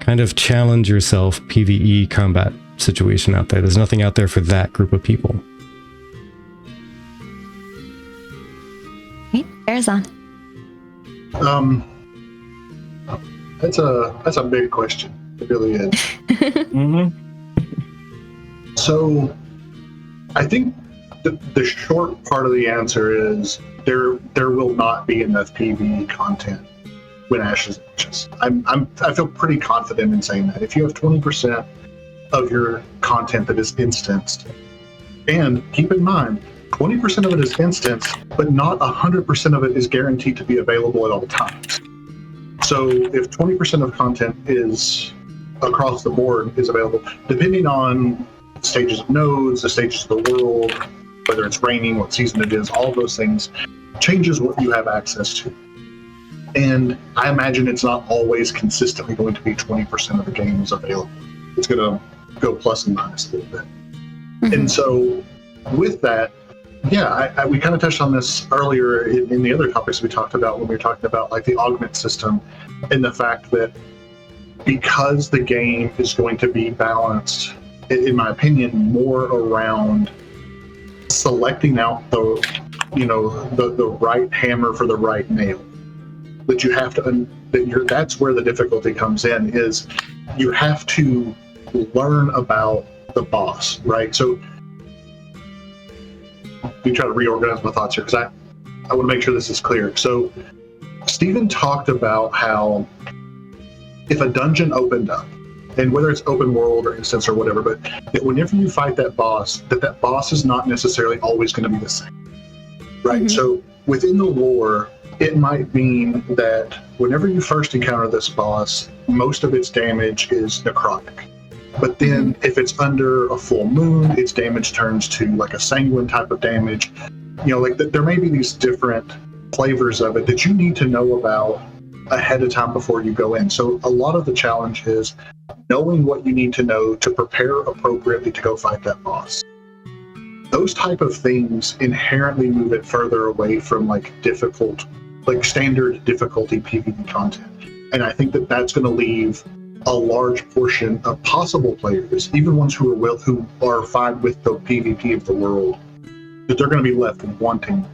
kind of challenge yourself PvE combat situation out there. There's nothing out there for that group of people. Pharazon. That's a big question. It really is. So, I think the short part of the answer is there will not be enough PvE content when Ashes launches. I feel pretty confident in saying that. If you have 20% of your content that is instanced, and keep in mind, 20% of it is instanced, but not 100% of it is guaranteed to be available at all times. So if 20% of content is across the board is available, depending on stages of nodes, the stages of the world, whether it's raining, what season it is, all of those things changes what you have access to. And I imagine it's not always consistently going to be 20% of the game is available. It's going to go plus and minus a little bit. And so with that, yeah, we kind of touched on this earlier in the other topics we talked about when we were talking about like the augment system and the fact that because the game is going to be balanced, in my opinion, more around selecting out the right hammer for the right nail. That you have to, that's where the difficulty comes in, is you have to learn about the boss, right? So we try to reorganize my thoughts here because I want to make sure this is clear. So Stephen talked about how if a dungeon opened up, and whether it's open world or instance or whatever, but that whenever you fight that boss boss is not necessarily always going to be the same, right? So within the lore, it might mean that whenever you first encounter this boss, most of its damage is necrotic. But then if it's under a full moon, its damage turns to like a sanguine type of damage. Like there may be these different flavors of it that you need to know about ahead of time before you go in. So a lot of the challenge is knowing what you need to know to prepare appropriately to go fight that boss. Those type of things inherently move it further away from like standard difficulty PvP content. And I think that that's going to leave a large portion of possible players, even ones who are fine with the PvP of the world, that they're going to be left wanting,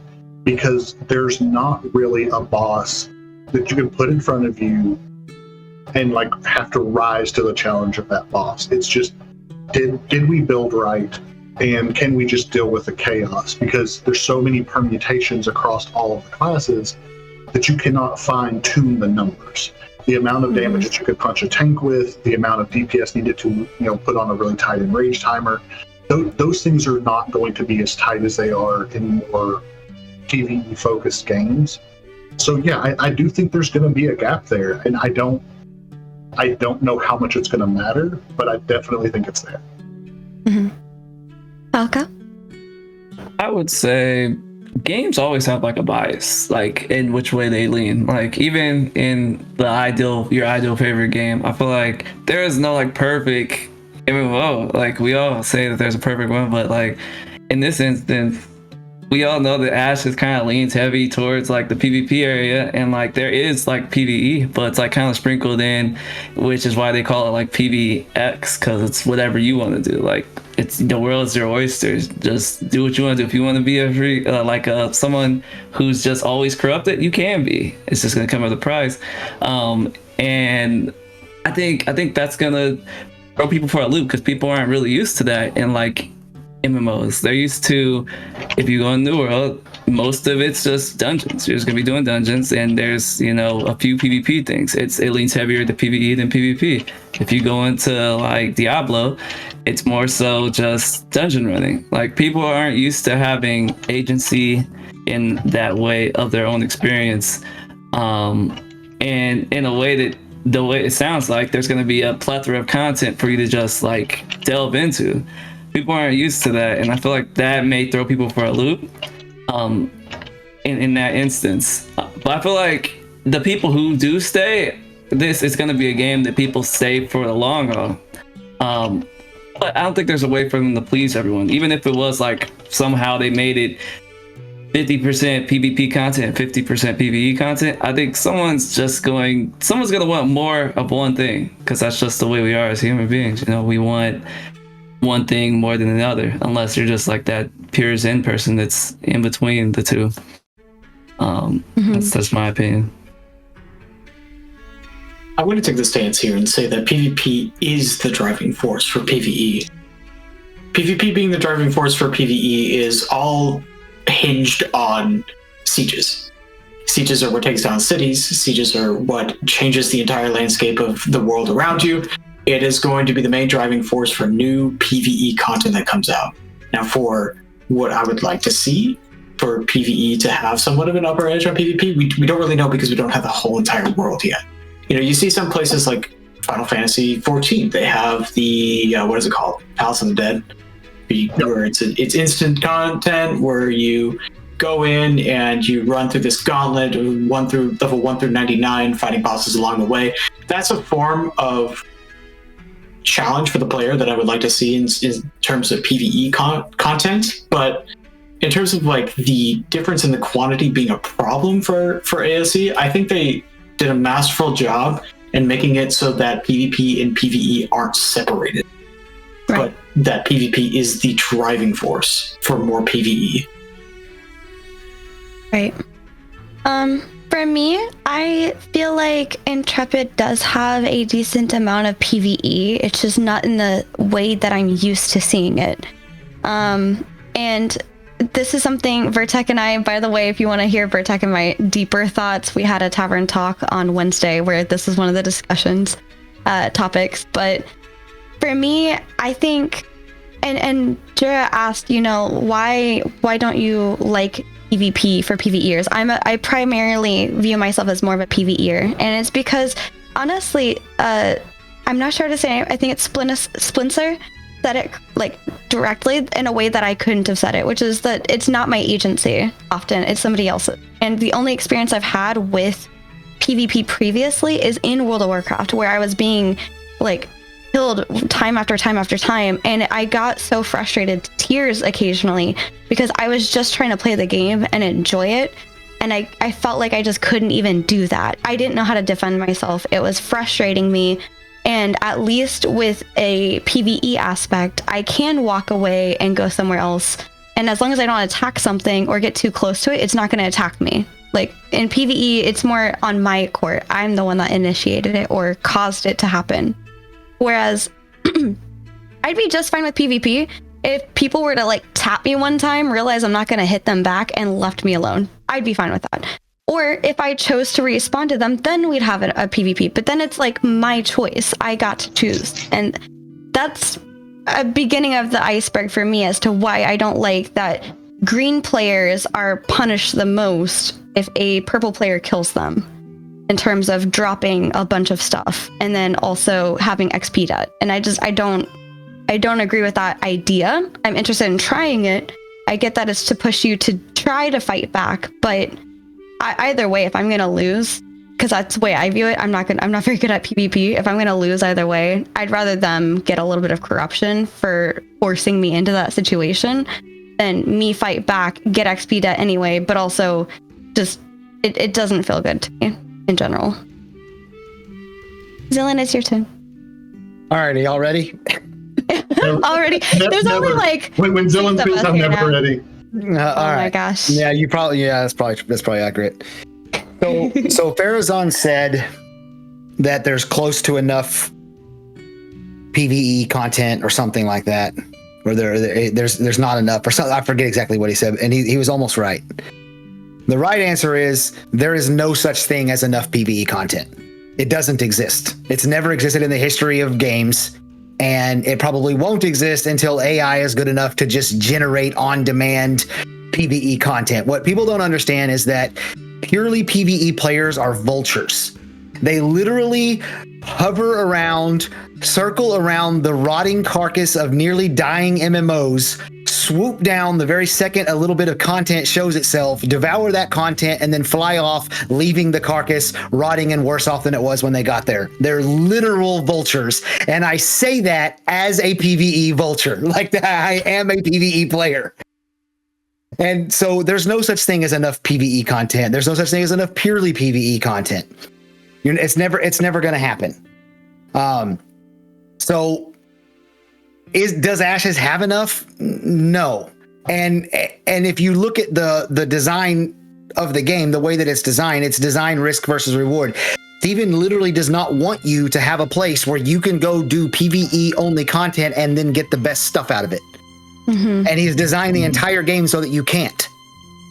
because there's not really a boss that you can put in front of you and like have to rise to the challenge of that boss. It's just, did we build right, and can we just deal with the chaos? Because there's so many permutations across all of the classes that you cannot fine tune the numbers. The amount of damage that you could punch a tank with, the amount of DPS needed to put on a really tight enrage timer, those things are not going to be as tight as they are in more PvE focused games. So yeah, I do think there's going to be a gap there, and I don't know how much it's going to matter, but I definitely think it's there. Falca? I would say games always have like a bias, like in which way they lean. Like even in your ideal favorite game, I feel like there is no like perfect MMO. Like we all say that there's a perfect one, but like in this instance, we all know that Ashes kind of leans heavy towards like the PvP area, and like there is like PvE, but it's like kind of sprinkled in, which is why they call it like PvX, because it's whatever you want to do. Like it's the world's your oysters. Just do what you want to do. If you want to be a free someone who's just always corrupted, you can be. It's just gonna come with a price, and I think that's gonna throw people for a loop, because people aren't really used to that. And like MMOs, they're used to, if you go in the world, most of it's just dungeons. You're just gonna be doing dungeons, and there's a few PvP things. It leans heavier to PvE than PvP. If you go into like Diablo, it's more so just dungeon running. Like people aren't used to having agency in that way of their own experience, and in a way that the way it sounds like there's gonna be a plethora of content for you to just like delve into. People aren't used to that, and I feel like that may throw people for a loop in that instance. But I feel like the people who do stay, this is going to be a game that people stay for the long haul. But I don't think there's a way for them to please everyone. Even if it was like somehow they made it 50% PvP content, 50% PvE content, I think someone's going to want more of one thing, because that's just the way we are as human beings. We want one thing more than another, unless you're just like that pure Zen person that's in between the two. That's my opinion. I want to take the stance here and say that PvP is the driving force for PvE. PvP being the driving force for PvE is all hinged on sieges. Sieges are what takes down cities. Sieges are what changes the entire landscape of the world around you. It is going to be the main driving force for new PvE content that comes out. Now, for what I would like to see for PvE to have somewhat of an upper edge on PvP, we don't really know, because we don't have the whole entire world yet. You see some places like Final Fantasy 14, they have the, what is it called? Palace of the Dead, where it's instant content, where you go in and you run through this gauntlet, level 1 through 99, fighting bosses along the way. That's a form of challenge for the player that I would like to see in terms of PvE content, but in terms of like the difference in the quantity being a problem for AOC, I think they did a masterful job in making it so that PvP and PvE aren't separated, but that PvP is the driving force for more PvE. Right. For me, I feel like Intrepid does have a decent amount of PvE. It's just not in the way that I'm used to seeing it. And this is something Vertec and I, by the way, if you want to hear Vertec and my deeper thoughts, we had a tavern talk on Wednesday where this is one of the discussions topics. But for me, I think, and Jura asked, you know, why don't you like PvP for PvEers? I primarily view myself as more of a PvEer, and it's because honestly, I'm not sure how to say it. I think it's Splinter said it like directly in a way that I couldn't have said it, which is that it's not my agency. Often it's somebody else's, and the only experience I've had with PvP previously is in World of Warcraft, where I was being like killed time after time after time, and I got so frustrated to tears occasionally because I was just trying to play the game and enjoy it, and I felt like I just couldn't even do that. I didn't know how to defend myself. It was frustrating me, and at least with a PvE aspect, I can walk away and go somewhere else, and as long as I don't attack something or get too close to it, it's not going to attack me. Like in PvE, it's more on my court. I'm the one that initiated it or caused it to happen. Whereas I'd be just fine with PvP if people were to like tap me one time, realize I'm not going to hit them back, and left me alone. I'd be fine with that. Or if I chose to respond to them, then we'd have a PvP. But then it's like my choice. I got to choose. And that's a beginning of the iceberg for me as to why I don't like that green players are punished the most if a purple player kills them, in terms of dropping a bunch of stuff and then also having XP debt. And I don't agree with that idea. I'm interested in trying it. I get that it's to push you to try to fight back, but either way, if I'm going to lose, because that's the way I view it, I'm not very good at PvP. If I'm going to lose either way, I'd rather them get a little bit of corruption for forcing me into that situation than me fight back, get XP debt anyway, but also just, it doesn't feel good to me in general. Xillin, it's your turn. Alrighty, y'all ready? Already? There's only like when Xillin says I'm never ready. All my gosh. Yeah, that's probably accurate. So Pharazon said that there's close to enough PvE content or something like that, or there's not enough or something. I forget exactly what he said, and he was almost right. The right answer is there is no such thing as enough PvE content. It doesn't exist. It's never existed in the history of games, and it probably won't exist until AI is good enough to just generate on-demand PvE content. What people don't understand is that purely PvE players are vultures. They literally hover around, circle around the rotting carcass of nearly dying MMOs, swoop down the very second a little bit of content shows itself, devour that content, and then fly off, leaving the carcass rotting and worse off than it was when they got there. They're literal vultures. And I say that as a PvE vulture, like I am a PvE player. And so there's no such thing as enough PvE content. There's no such thing as enough purely PvE content. It's never going to happen. So does Ashes have enough? No. And if you look at the design of the game, the way that it's designed risk versus reward. Steven literally does not want you to have a place where you can go do PvE only content and then get the best stuff out of it. Mm-hmm. And he's designed the entire game so that you can't.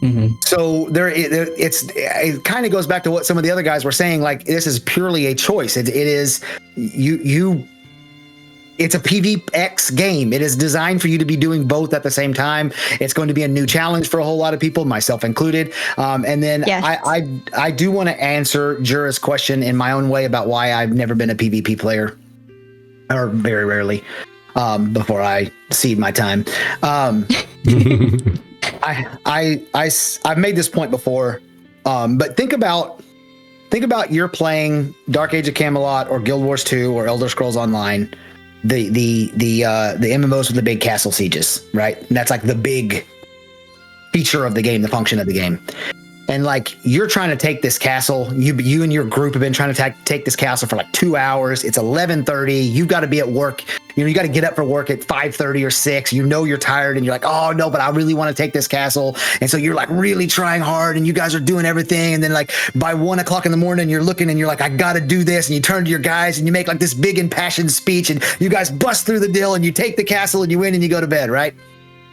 Mm-hmm. So it kind of goes back to what some of the other guys were saying. Like, this is purely a choice. It is it's a PvX game. It is designed for you to be doing both at the same time. It's going to be a new challenge for a whole lot of people, myself included. And then yes. I do want to answer Jura's question in my own way about why I've never been a PvP player, or very rarely, before I cede my time. I've made this point before, but think about you're playing Dark Age of Camelot or Guild Wars 2 or Elder Scrolls Online, the MMOs with the big castle sieges, right? And that's like the big feature of the game, the function of the game. And like you're trying to take this castle, you and your group have been trying to take this castle for like 2 hours. It's 11:30. You've got to be at work. You know, you got to get up for work at 5:30 or 6. You know you're tired, and you're like, oh no, but I really want to take this castle. And so you're like really trying hard, and you guys are doing everything. And then like by 1 o'clock in the morning, you're looking and you're like, I got to do this. And you turn to your guys and you make like this big impassioned speech, and you guys bust through the deal, and you take the castle, and you win, and you go to bed, right?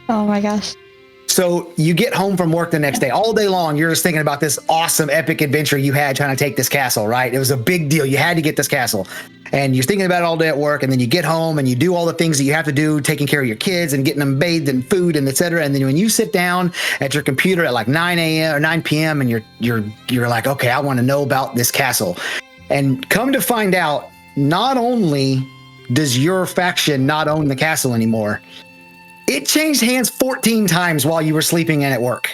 Oh my gosh. So you get home from work the next day, all day long, you're just thinking about this awesome epic adventure you had trying to take this castle, right? It was a big deal. You had to get this castle. And you're thinking about it all day at work, and then you get home and you do all the things that you have to do, taking care of your kids and getting them bathed and food and etc. And then when you sit down at your computer at like 9 a.m. or 9 p.m. and you're like, okay, I want to know about this castle. And come to find out, not only does your faction not own the castle anymore, it changed hands 14 times while you were sleeping and at work.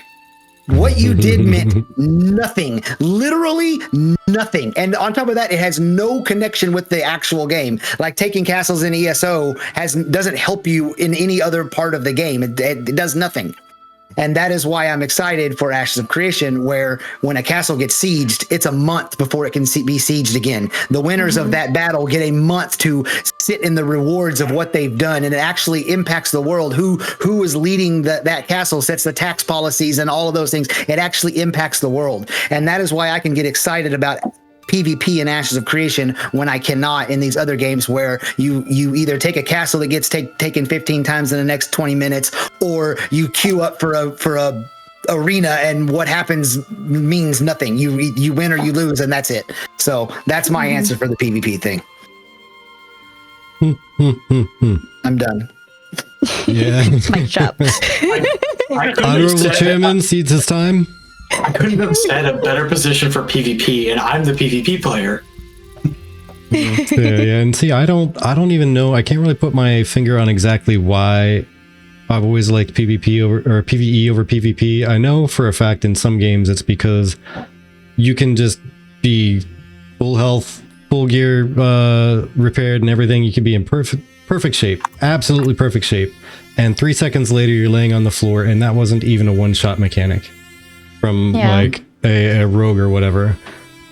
What you did meant nothing, literally nothing. And on top of that, it has no connection with the actual game. Like taking castles in ESO doesn't help you in any other part of the game. It does nothing. And that is why I'm excited for Ashes of Creation, where when a castle gets sieged, it's a month before it can be sieged again. The winners of that battle get a month to sit in the rewards of what they've done, and it actually impacts the world. Who is leading that castle sets the tax policies and all of those things. It actually impacts the world. And that is why I can get excited about PvP in Ashes of Creation when I cannot in these other games where you either take a castle that gets taken 15 times in the next 20 minutes, or you queue up for a arena and what happens means nothing. You win or you lose, and that's it. So that's my answer for the PvP thing. I'm done. Yeah. Mic drop. Honorable Chairman cedes his time. I couldn't have said a better position for PvP, and I'm the PvP player. Yeah, and see, I don't even know. I can't really put my finger on exactly why I've always liked PvP or PvE over PvP. I know for a fact in some games it's because you can just be full health, full gear, repaired and everything. You can be in perfect shape, absolutely perfect shape, and 3 seconds later you're laying on the floor, and that wasn't even a one-shot mechanic from like a rogue or whatever.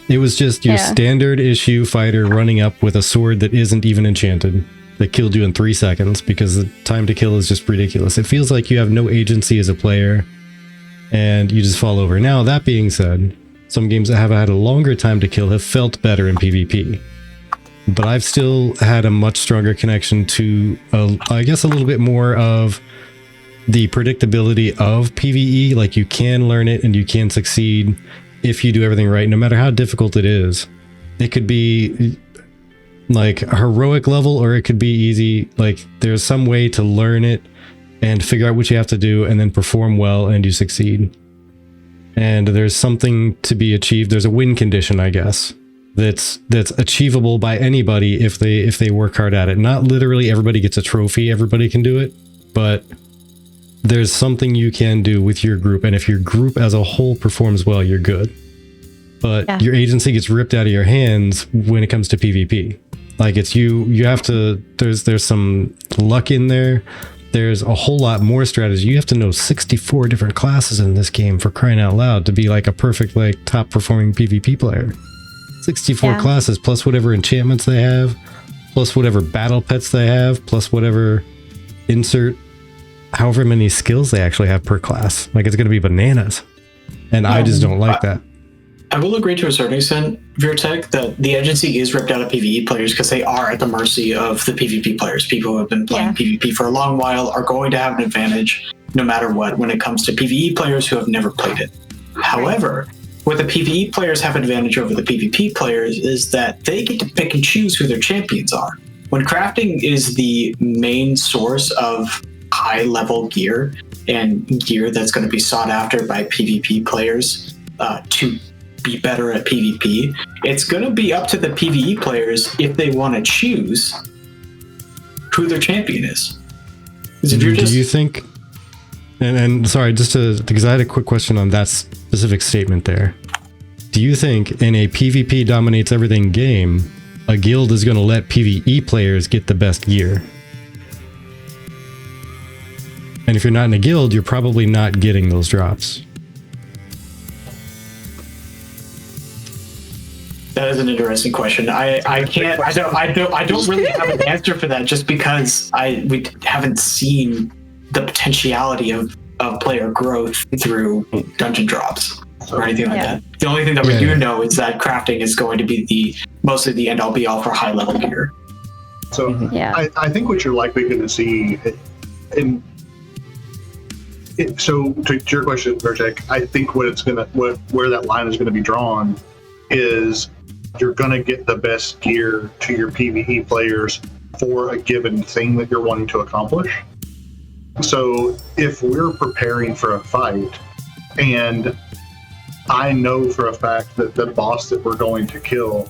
It was just your standard issue fighter running up with a sword that isn't even enchanted that killed you in 3 seconds because the time to kill is just ridiculous. It feels like you have no agency as a player and you just fall over. Now, that being said, some games that have had a longer time to kill have felt better in PvP. But I've still had a much stronger connection to, I guess, a little bit more of the predictability of PvE. Like, you can learn it and you can succeed if you do everything right, no matter how difficult it is. It could be like a heroic level or it could be easy. Like, there's some way to learn it and figure out what you have to do and then perform well and you succeed. And there's something to be achieved. There's a win condition, I guess, that's achievable by anybody if they work hard at it. Not literally everybody gets a trophy, everybody can do it, but there's something you can do with your group, and if your group as a whole performs well, you're good. But your agency gets ripped out of your hands when it comes to PvP. Like, it's you have to, there's some luck in there. There's a whole lot more strategy. You have to know 64 different classes in this game, for crying out loud, to be like a perfect, like, top performing PvP player. 64 classes plus whatever enchantments they have, plus whatever battle pets they have, plus whatever insert however many skills they actually have per class. Like, it's going to be bananas. And I just don't like that. I will agree to a certain extent, Virtech, that the agency is ripped out of PvE players because they are at the mercy of the PvP players. People who have been playing PvP for a long while are going to have an advantage no matter what when it comes to PvE players who have never played it. However, what the PvE players have advantage over the PvP players is that they get to pick and choose who their champions are. When crafting is the main source of high-level gear and gear that's going to be sought after by PvP players to be better at PvP, it's going to be up to the PvE players if they want to choose who their champion is. If you're just, do you think, and sorry, just because I had a quick question on that specific statement there. Do you think in a PvP dominates everything game, a guild is going to let PvE players get the best gear. And if you're not in a guild, you're probably not getting those drops. That is an interesting question. I don't really have an answer for that, just because we haven't seen the potentiality of player growth through dungeon drops or anything like that. The only thing that we do know is that crafting is going to be mostly the end all be all for high level gear. So I think what you're likely going to see so to your question, Vertek, I think where that line is going to be drawn is you're going to get the best gear to your PvE players for a given thing that you're wanting to accomplish. So if we're preparing for a fight and I know for a fact that the boss that we're going to kill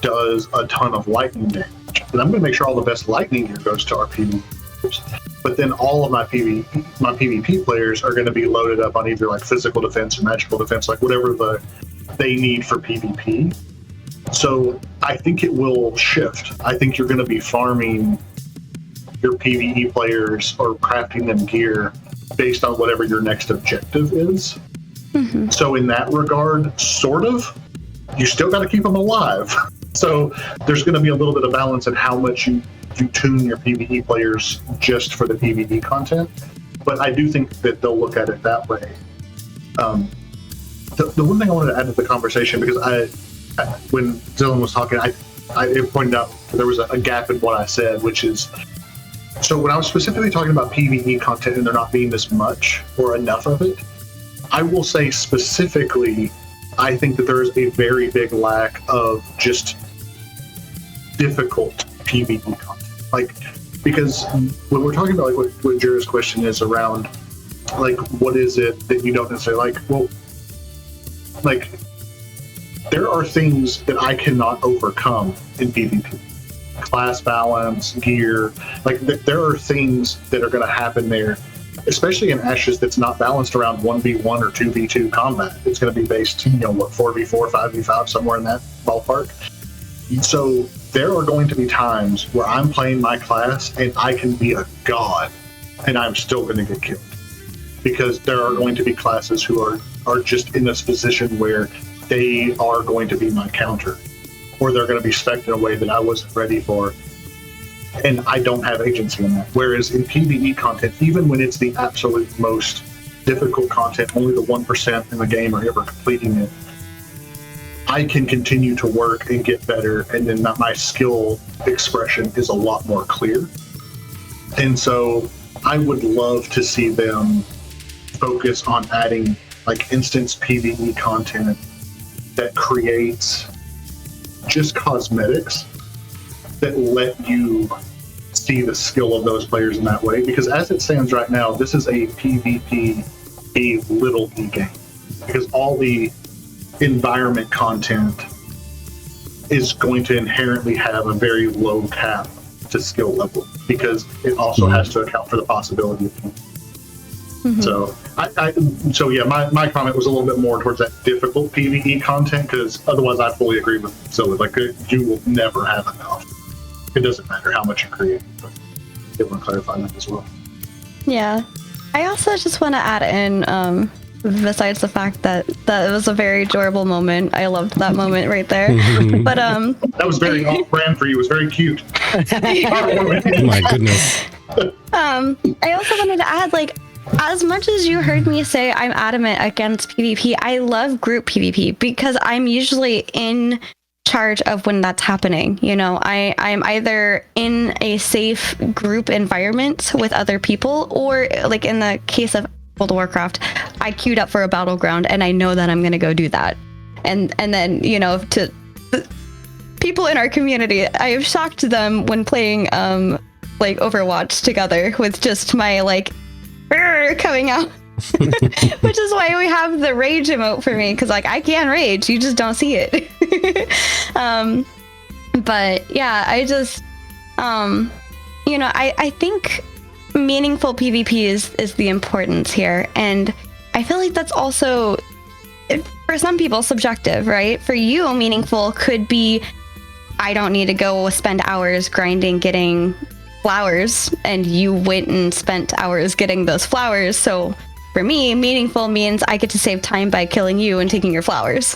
does a ton of lightning damage, then I'm going to make sure all the best lightning gear goes to our PvE players. But then all of my PvP players are going to be loaded up on either like physical defense or magical defense, like whatever they need for PvP. So I think it will shift. I think you're going to be farming your PvE players or crafting them gear based on whatever your next objective is. Mm-hmm. So in that regard, sort of, you still got to keep them alive. So there's going to be a little bit of balance in how much you tune your PvE players just for the PvE content. But I do think that they'll look at it that way. The one thing I wanted to add to the conversation, because when Xillin was talking, I pointed out there was a gap in what I said, which is, so when I was specifically talking about PvE content and there not being this much or enough of it, I will say specifically, I think that there is a very big lack of just difficult PvE content. Like, because when we're talking about like what Jura's question is around, like, what is it that you don't necessarily like? Well, like, there are things that I cannot overcome in PvP. Class balance, gear, like there are things that are going to happen there, especially in Ashes that's not balanced around 1v1 or 2v2 combat. It's going to be based, 4v4, 5v5, somewhere in that ballpark. So there are going to be times where I'm playing my class and I can be a god and I'm still going to get killed, because there are going to be classes who are just in this position where they are going to be my counter, or they're going to be spec'd in a way that I wasn't ready for, and I don't have agency in that. Whereas in PvE content, even when it's the absolute most difficult content, only the 1% in the game are ever completing it, I can continue to work and get better, and then my skill expression is a lot more clear. And so I would love to see them focus on adding like instance PvE content that creates just cosmetics that let you see the skill of those players in that way. Because as it stands right now, this is a PvP, a little e game, because all the environment content is going to inherently have a very low cap to skill level, because it also has to account for the possibility of PvP. So my comment was a little bit more towards that difficult PvE content, because otherwise I fully agree with Xillin. Like, you will never have enough. It doesn't matter how much you create. But I want to clarify that as well. Yeah. I also just want to add in, besides the fact that it was a very enjoyable moment. I loved that moment right there. But that was very off-brand for you. It was very cute. Oh my goodness. I also wanted to add, like, as much as you heard me say I'm adamant against PvP, I love group PvP because I'm usually in charge of when that's happening. I'm either in a safe group environment with other people, or like in the case of World of Warcraft, I queued up for a battleground and I know that I'm going to go do that. And then, to people in our community, I have shocked them when playing like Overwatch together with just my like coming out. Which is why we have the rage emote for me, because like I can rage, you just don't see it. But yeah, I just I think meaningful PvP is the importance here, and I feel like that's also, for some people, subjective, right? For you, meaningful could be I don't need to go spend hours grinding getting flowers, and you went and spent hours getting those flowers. So for me, meaningful means I get to save time by killing you and taking your flowers.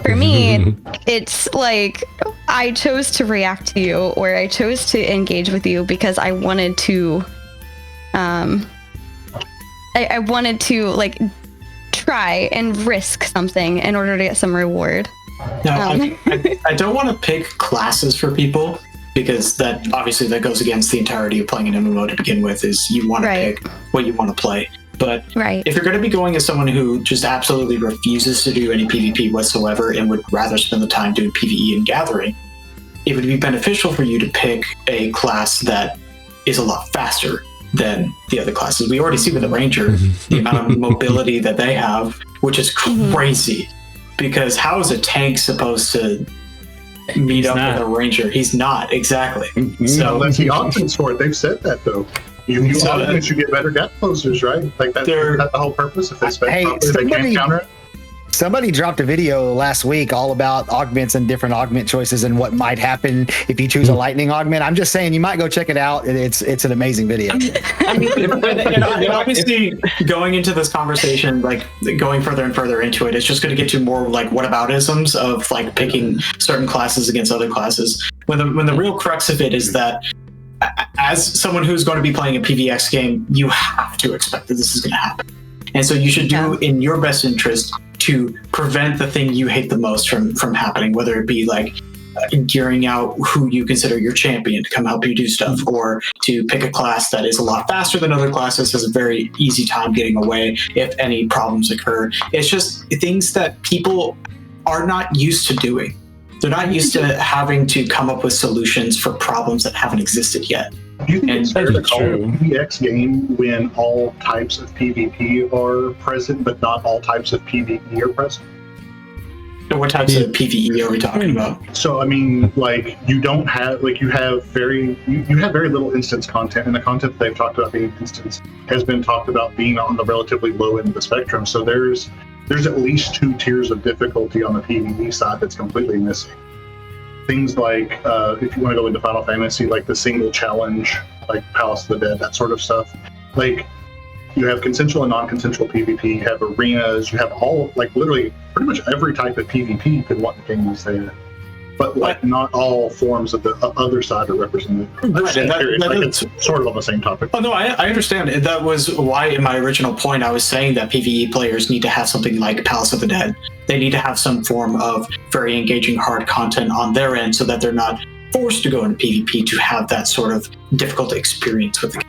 For me, it's like I chose to react to you, or I chose to engage with you because I wanted to I wanted to like try and risk something in order to get some reward. Now, I don't want to pick classes for people, because that obviously that goes against the entirety of playing an MMO to begin with, is you want to pick what you want to play. But if you're going to be going as someone who just absolutely refuses to do any PvP whatsoever and would rather spend the time doing PvE and gathering, it would be beneficial for you to pick a class that is a lot faster than the other classes. We already see with the Ranger, the amount of mobility that they have, which is crazy. Because how is a tank supposed to meet up with a Ranger? He's not, exactly. So that's the options for it. They've said that though. You augment, you get better gap closers, right? Like that's the whole purpose. If they spend properly, they can't counter it. Somebody dropped a video last week all about augments and different augment choices and what might happen if you choose a lightning augment. I'm just saying you might go check it out. It's an amazing video. And obviously, going into this conversation, like going further and further into it, it's just going to get to more like whataboutisms of like picking certain classes against other classes. When the real crux of it is that, as someone who's going to be playing a PvX game, you have to expect that this is going to happen. And so you should do in your best interest to prevent the thing you hate the most from happening, whether it be like gearing out who you consider your champion to come help you do stuff, or to pick a class that is a lot faster than other classes, has a very easy time getting away if any problems occur. It's just things that people are not used to doing. They're not used to having to come up with solutions for problems that haven't existed yet. Do you think it's fair to call it a PvX game when all types of PvP are present, but not all types of PvE are present? What types of PvE are we talking about? So I mean, like you don't have you have very little instance content, and the content that they've talked about being instance has been talked about being on the relatively low end of the spectrum. So there's at least 2 tiers of difficulty on the PvE side that's completely missing. Things like, if you want to go into Final Fantasy, like the single challenge, like Palace of the Dead, that sort of stuff. Like, you have consensual and non-consensual PvP, you have arenas, you have all, like literally pretty much every type of PvP you could want in games there. But like not all forms of the other side are represented. It's sort of on the same topic. Oh no, I understand. That was why in my original point I was saying that PvE players need to have something like Palace of the Dead. They need to have some form of very engaging hard content on their end so that they're not forced to go into PvP to have that sort of difficult experience with the game.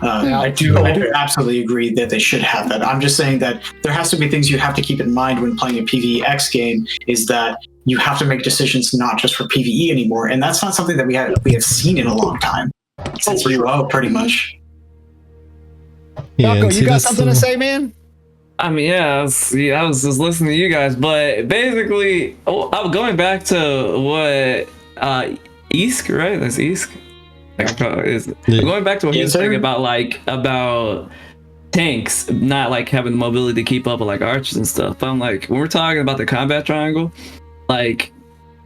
I do absolutely agree that they should have that. I'm just saying that there has to be things you have to keep in mind when playing a PvX game, is that you have to make decisions not just for PvE anymore, and that's not something that we have seen in a long time. Since WoW, pretty much. Marco, you got something to say, man? I mean, I was just listening to you guys, but basically, I'm going back to what Eask, right? That's Eask. I'm going back to what he was saying about tanks not like having the mobility to keep up with like archers and stuff. I'm like, when we're talking about the combat triangle, like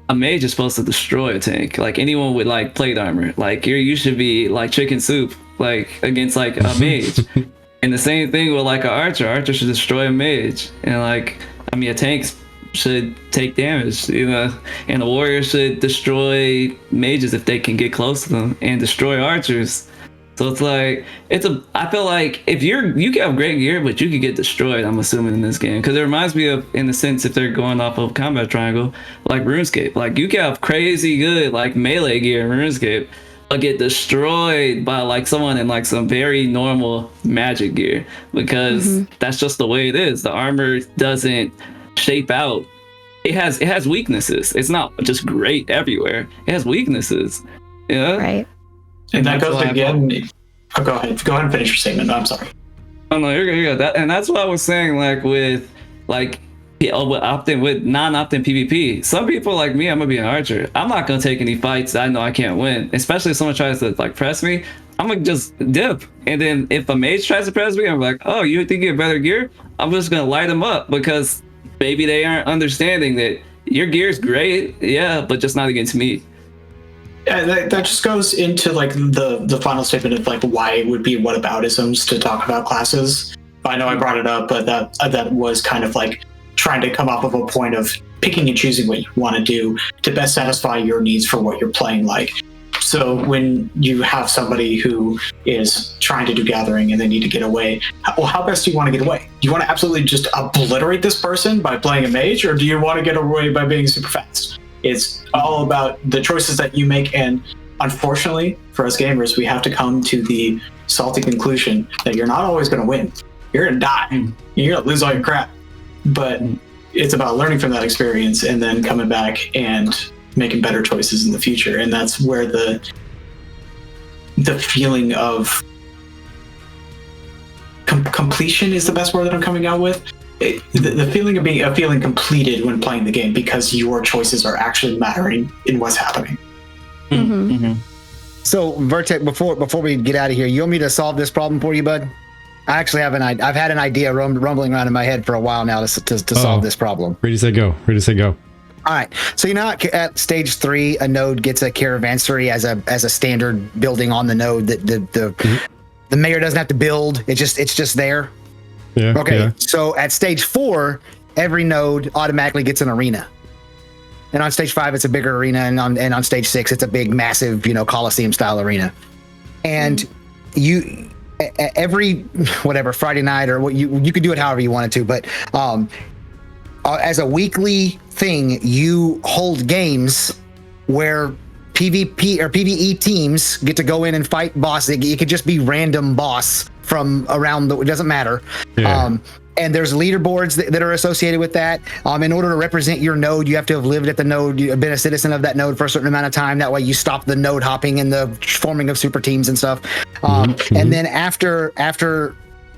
a mage is supposed to destroy a tank. Like anyone with like plate armor, like you should be like chicken soup, like against like a mage. And the same thing with like an archer. Archer should destroy a mage, and like I mean a tank should take damage, you know, and a warrior should destroy mages if they can get close to them, and destroy archers. So it's like I feel like if you can have great gear, but you could get destroyed, I'm assuming, in this game, because it reminds me of, in the sense, if they're going off of combat triangle, like RuneScape. Like you can have crazy good like melee gear in RuneScape, but get destroyed by like someone in like some very normal magic gear, because that's just the way it is. The armor doesn't shape out. It has weaknesses. It's not just great everywhere. It has weaknesses. Yeah. Right. And that goes again. Go ahead and finish your statement. No, I'm sorry. Oh no, you're good. And that's what I was saying. Like with with non-opt-in PvP. Some people like me, I'm gonna be an archer. I'm not gonna take any fights I know I can't win. Especially if someone tries to like press me, I'm gonna just dip. And then if a mage tries to press me, I'm like, oh, you think you have better gear? I'm just gonna light them up, because maybe they aren't understanding that your gear's great, yeah, but just not against me. Yeah, that just goes into like the final statement of like why it would be whataboutisms to talk about classes. I know I brought it up, but that was kind of like trying to come up with a point of picking and choosing what you want to do to best satisfy your needs for what you're playing like. So when you have somebody who is trying to do gathering and they need to get away, well, how best do you want to get away? Do you want to absolutely just obliterate this person by playing a mage, or do you want to get away by being super fast? It's all about the choices that you make, and unfortunately for us gamers, we have to come to the salty conclusion that you're not always going to win. You're going to die. You're going to lose all your crap. But it's about learning from that experience and then coming back and making better choices in the future. And that's where the feeling of completion is the best word that I'm coming out with. The feeling of feeling completed when playing the game because your choices are actually mattering in what's happening. So Vertex, before we get out of here, you want me to solve this problem for you, bud? I actually have I've had an idea rumbling around in my head for a while now to solve this problem. Ready, set, go. Ready, set, go. All right. So at stage 3, a node gets a caravansary as a standard building on the node that the mayor doesn't have to build. It's just there. Yeah. Okay. Yeah. So at stage 4, every node automatically gets an arena. And on stage 5, it's a bigger arena, and on stage 6, it's a big, massive, Coliseum style arena. And you every Friday night or what you could do it however you wanted to, but as a weekly thing, you hold games where PvP or PvE teams get to go in and fight bosses. It could just be random boss from around it doesn't matter. Yeah. And there's leaderboards that are associated with that. In order to represent your node, you have to have lived at the node, been a citizen of that node for a certain amount of time. That way you stop the node hopping and the forming of super teams and stuff. And then after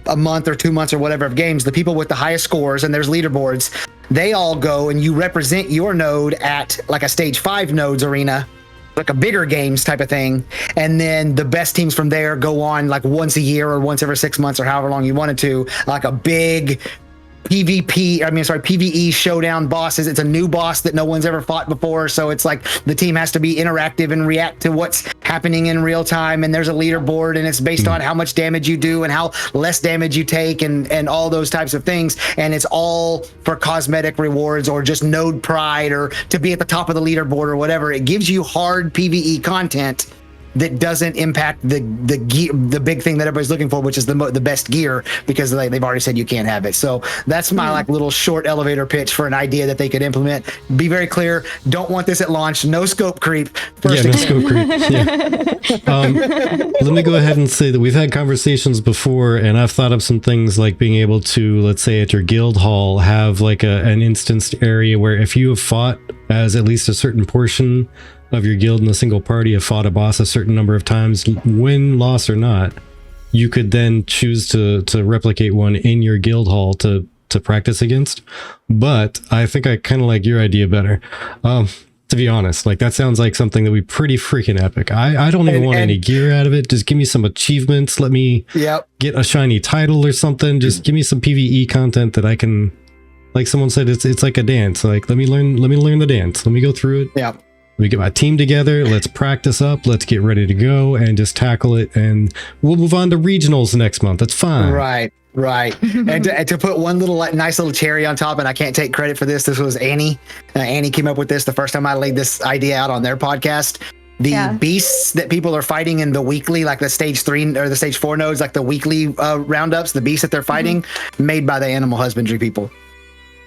a month or 2 months or whatever of games, the people with the highest scores, and there's leaderboards, they all go and you represent your node at like a stage 5 nodes arena, like a bigger games type of thing. And then the best teams from there go on like once a year or once every 6 months or however long you wanted to, like a big PvE showdown bosses. It's a new boss that no one's ever fought before. So it's like the team has to be interactive and react to what's happening in real time. And there's a leaderboard and it's based on how much damage you do and how less damage you take and all those types of things. And it's all for cosmetic rewards or just node pride or to be at the top of the leaderboard or whatever. It gives you hard PvE content that doesn't impact the gear, the big thing that everybody's looking for, which is the best gear, because they've already said you can't have it. So that's my like little short elevator pitch for an idea that they could implement. Be very clear. Don't want this at launch. No scope creep. No scope creep. Yeah. Let me go ahead and say that we've had conversations before, and I've thought of some things like being able to, let's say at your guild hall, have like an instanced area where if you have fought as at least a certain portion of your guild in a single party, have fought a boss a certain number of times, win, loss or not, you could then choose to replicate one in your guild hall to practice against. But I think I kind of like your idea better. To be honest, like that sounds like something that would be pretty freaking epic. I don't even want any gear out of it. Just give me some achievements. Let me get a shiny title or something. Just give me some PvE content that I can, like someone said, it's like a dance. Like let me learn the dance. Let me go through it. Yeah. Let me get my team together. Let's practice up. Let's get ready to go and just tackle it. And we'll move on to regionals next month. That's fine. Right. And to put one little nice little cherry on top, and I can't take credit for this. This was Annie. Annie came up with this the first time I laid this idea out on their podcast. The beasts that people are fighting in the weekly, like the stage 3 or the stage 4 nodes, like the weekly roundups, the beasts that they're fighting, made by the animal husbandry people.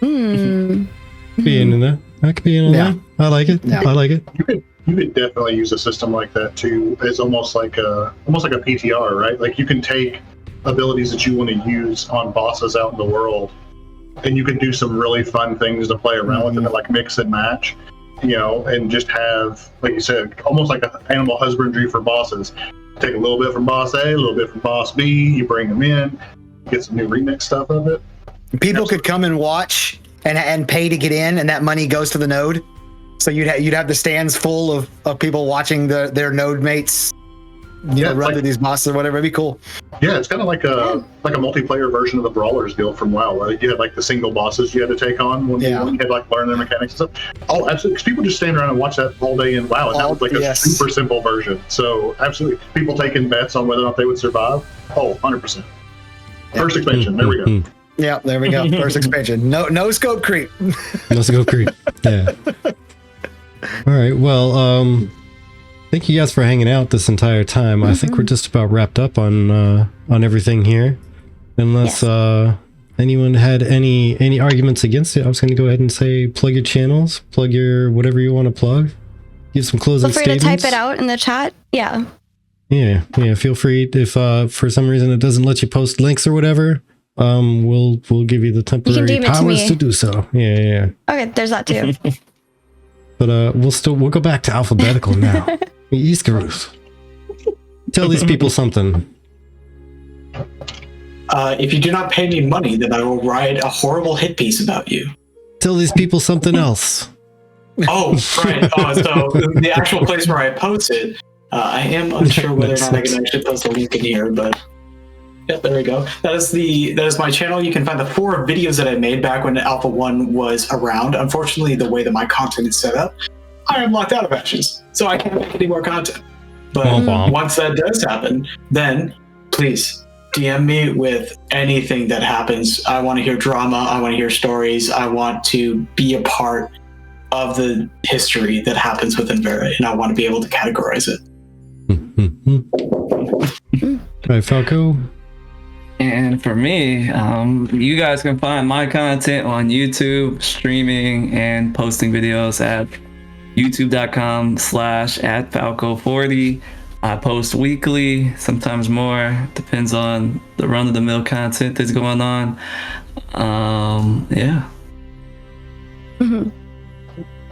Be into that. I could be into that. I like it. Yeah. I like it. You could definitely use a system like that too. It's almost like a PTR, right? Like you can take abilities that you want to use on bosses out in the world, and you can do some really fun things to play around with it, like mix and match, and just have, like you said, almost like an animal husbandry for bosses. Take a little bit from boss A, a little bit from boss B, you bring them in, get some new remix stuff of it. People could come and watch and pay to get in, and that money goes to the node. So you'd have the stands full of people watching their node mates run through these bosses or whatever. It'd be cool. Yeah, it's kind of like a multiplayer version of the Brawlers guild from WoW, where you had like the single bosses you had to take on when you had to like learn their mechanics and stuff. Oh, absolutely. 'Cause people just stand around and watch that all day in WoW, and that was like a super simple version. So absolutely, people taking bets on whether or not they would survive. Oh, 100%. First expansion. There we go. Yeah, there we go. First expansion. No scope creep. No scope creep. Yeah. All right. Well, thank you guys for hanging out this entire time. I think we're just about wrapped up on everything here. Unless anyone had any arguments against it, I was going to go ahead and say plug your channels, plug your whatever you want to plug. Give some closing Feel free statements. to type it out in the chat. Yeah. Yeah. Feel free if for some reason it doesn't let you post links or whatever. We'll give you the temporary powers to do so. Yeah. Okay, there's that too. But we'll go back to alphabetical now. Easkeruth. Tell these people something. If you do not pay me money, then I will write a horrible hit piece about you. Tell these people something else. Oh, right. So the actual place where I post it, I am unsure whether or not I can actually post a link in here, but yeah, there we go. That is my channel. You can find the 4 videos that I made back when Alpha 1 was around. Unfortunately, the way that my content is set up, I am locked out of Ashes, so I can't make any more content. But once that does happen, then please DM me with anything that happens. I want to hear drama. I want to hear stories. I want to be a part of the history that happens within Verra, and I want to be able to categorize it. Right, Falco? And for me, you guys can find my content on YouTube, streaming and posting videos at youtube.com/@Falco40. I post weekly, sometimes more, depends on the run-of-the-mill content that's going on. Yeah.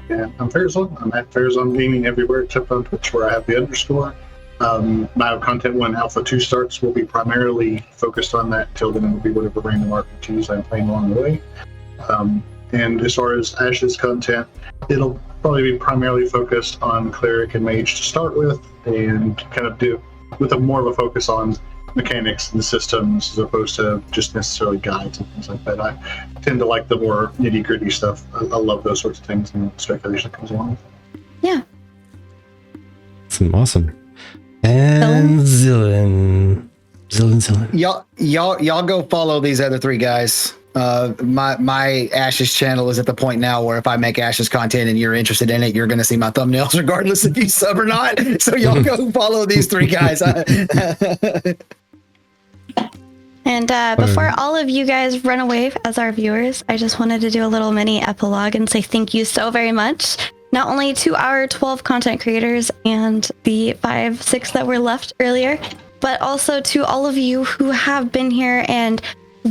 Yeah, I'm Pharazon. I'm at Pharazon Gaming everywhere except on Twitch, where I have the underscore. My content when Alpha 2 starts will be primarily focused on that. Till then, it will be whatever random RPGs I'm playing along the way. And as far as Ash's content, it'll probably be primarily focused on Cleric and Mage to start with, and kind of do with more of a focus on mechanics and systems as opposed to just necessarily guides and things like that. I tend to like the more nitty-gritty stuff. I love those sorts of things and speculation that comes along with it. Yeah. Awesome. And Xillin. Y'all go follow these other 3 guys. My Ashes channel is at the point now where if I make Ashes content and you're interested in it, you're going to see my thumbnails regardless if you sub or not. So y'all go follow these 3 guys. And before all of you guys run away as our viewers, I just wanted to do a little mini epilogue and say thank you so very much. Not only to our 12 content creators and the 5-6 that were left earlier, but also to all of you who have been here and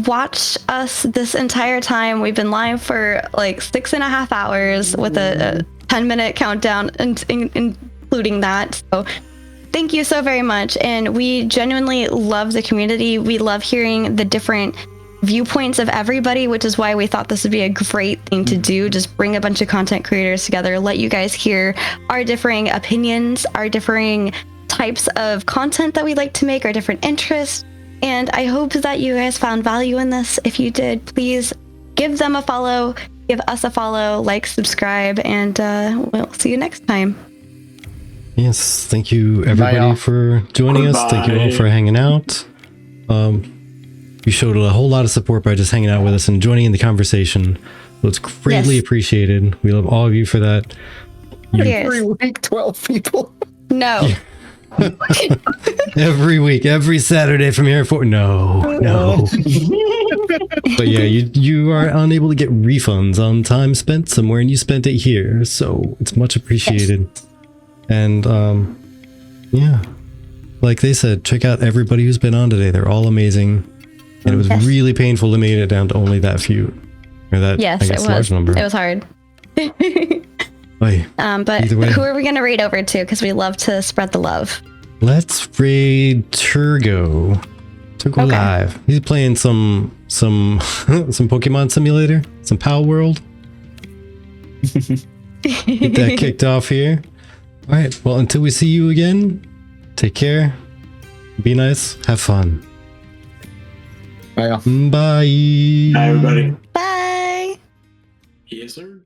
watched us this entire time. We've been live for like 6.5 hours with a 10-minute countdown, including that. So thank you so very much. And we genuinely love the community. We love hearing the different viewpoints of everybody, which is why we thought this would be a great thing to do. Just bring a bunch of content creators together, let you guys hear our differing opinions, our differing types of content that we like to make, our different interests. And I hope that you guys found value in this. If you did, please give them a follow, give us a follow, like, subscribe, and we'll see you next time. Yes, thank you everybody for joining us. Thank you all for hanging out. You showed a whole lot of support by just hanging out with us and joining in the conversation. So it's greatly appreciated. We love all of you for that. Every week, 12 people. No. Yeah. Every week, every Saturday from here forward. No. But yeah, you are unable to get refunds on time spent somewhere, and you spent it here, so it's much appreciated. And yeah, like they said, check out everybody who's been on today. They're all amazing, and it was really painful to make it down to only that few, or that I guess large number. It was hard. But who are we gonna raid over to? Because we love to spread the love. Let's raid Turgo. Turgo Live. He's playing some Pokemon Simulator, some Pal World. Get that kicked off here. All right. Well, until we see you again, take care. Be nice. Have fun. Bye. Bye. Bye, everybody. Bye. Yes, sir.